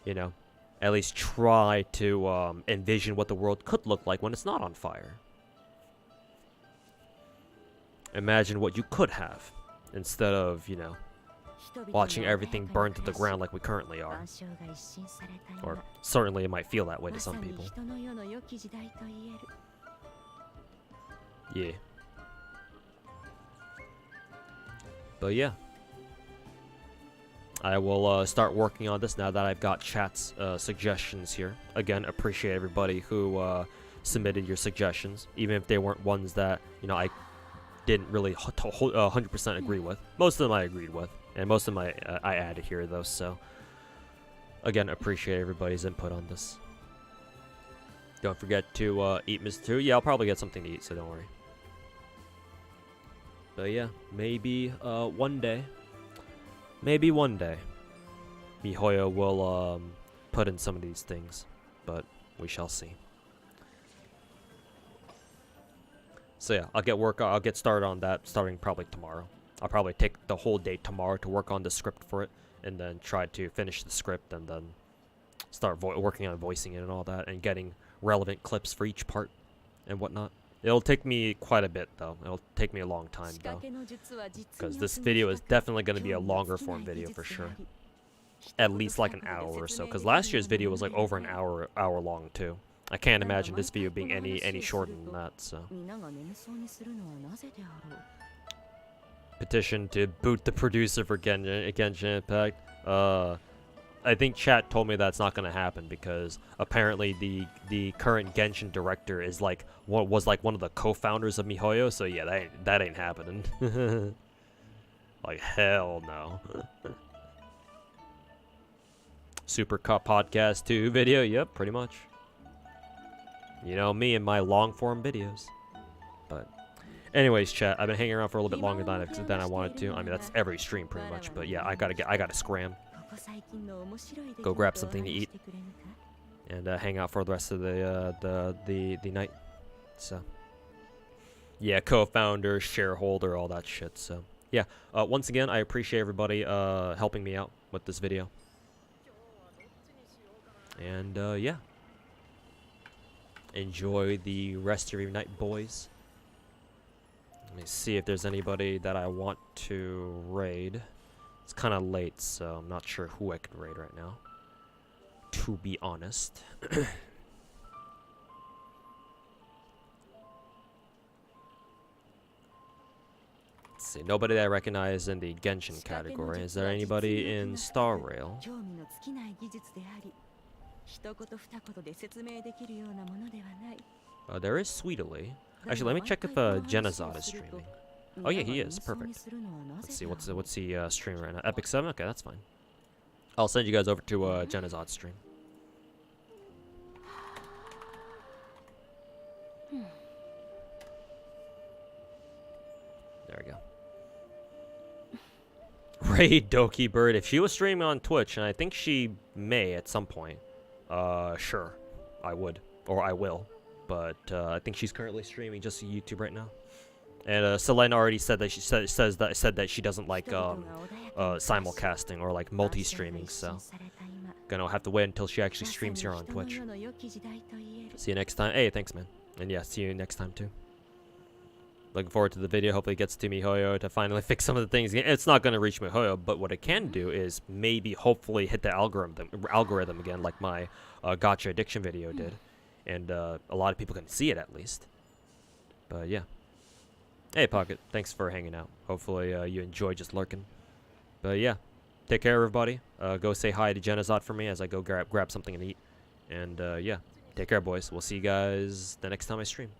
you know, at least try to envision what the world could look like when it's not on fire. Imagine what you could have instead of, you know, watching everything burn to the ground like we currently are. Or certainly it might feel that way to some people. Yeah. But yeah. I will start working on this now that I've got chat's suggestions here. Again, appreciate everybody who submitted your suggestions, even if they weren't ones that, you know, I didn't really 100% agree with. Most of them I agreed with, and most of them I added here, though, so... Again, appreciate everybody's input on this. Don't forget to eat Mr. 2. Yeah, I'll probably get something to eat, so don't worry. But yeah, maybe one day... Maybe one day, MiHoYo will put in some of these things, but we shall see. So yeah, I'll get started on that starting probably tomorrow. I'll probably take the whole day tomorrow to work on the script for it, and then try to finish the script, and then start working on voicing it and all that, and getting relevant clips for each part and whatnot. It'll take me quite a bit, though. It'll take me a long time, though. Because this video is definitely going to be a longer form video for sure. At least like an hour or so. Because last year's video was like over an hour long, too. I can't imagine this video being any shorter than that, so. Petition to boot the producer for Genshin Impact. I think chat told me that's not gonna happen because apparently the current Genshin director is like was one of the co-founders of MiHoYo, so yeah, that ain't happening. Like hell no. Super Cup Podcast 2 video, yep, pretty much. You know me and my long form videos. But anyways, chat, I've been hanging around for a little bit longer than I wanted to. I mean, that's every stream pretty much. But yeah, I gotta scram. Go grab something to eat and hang out for the rest of the night. So yeah, co-founder, shareholder, all that shit. So yeah, once again, I appreciate everybody helping me out with this video. And yeah, enjoy the rest of your night, boys. Let me see if there's anybody that I want to raid. It's kind of late, so I'm not sure who I can raid right now, to be honest. Let's see, nobody that I recognize in the Genshin category. Is there anybody in Star Rail? There is Sweetly. Actually, let me check if Genazad is streaming. Oh yeah, he is. Perfect. Let's see, what's he streaming right now? Epic 7? Okay, that's fine. I'll send you guys over to Genazad's stream. There we go. Raid Doki Bird. If she was streaming on Twitch, and I think she may at some point, sure, I would, or I will. But I think she's currently streaming just YouTube right now. And Selene already said that she said that she doesn't like simulcasting or like multi-streaming. So gonna have to wait until she actually streams here on Twitch. See you next time. Hey, thanks, man. And yeah, see you next time too. Looking forward to the video. Hopefully it gets to MiHoYo to finally fix some of the things. It's not going to reach MiHoYo, but what it can do is maybe hopefully hit the algorithm again like my gacha addiction video did. And a lot of people can see it at least. But yeah. Hey, Pocket. Thanks for hanging out. Hopefully you enjoy just lurking. But yeah. Take care, everybody. Go say hi to Genazad for me as I go grab something to eat. And yeah. Take care, boys. We'll see you guys the next time I stream.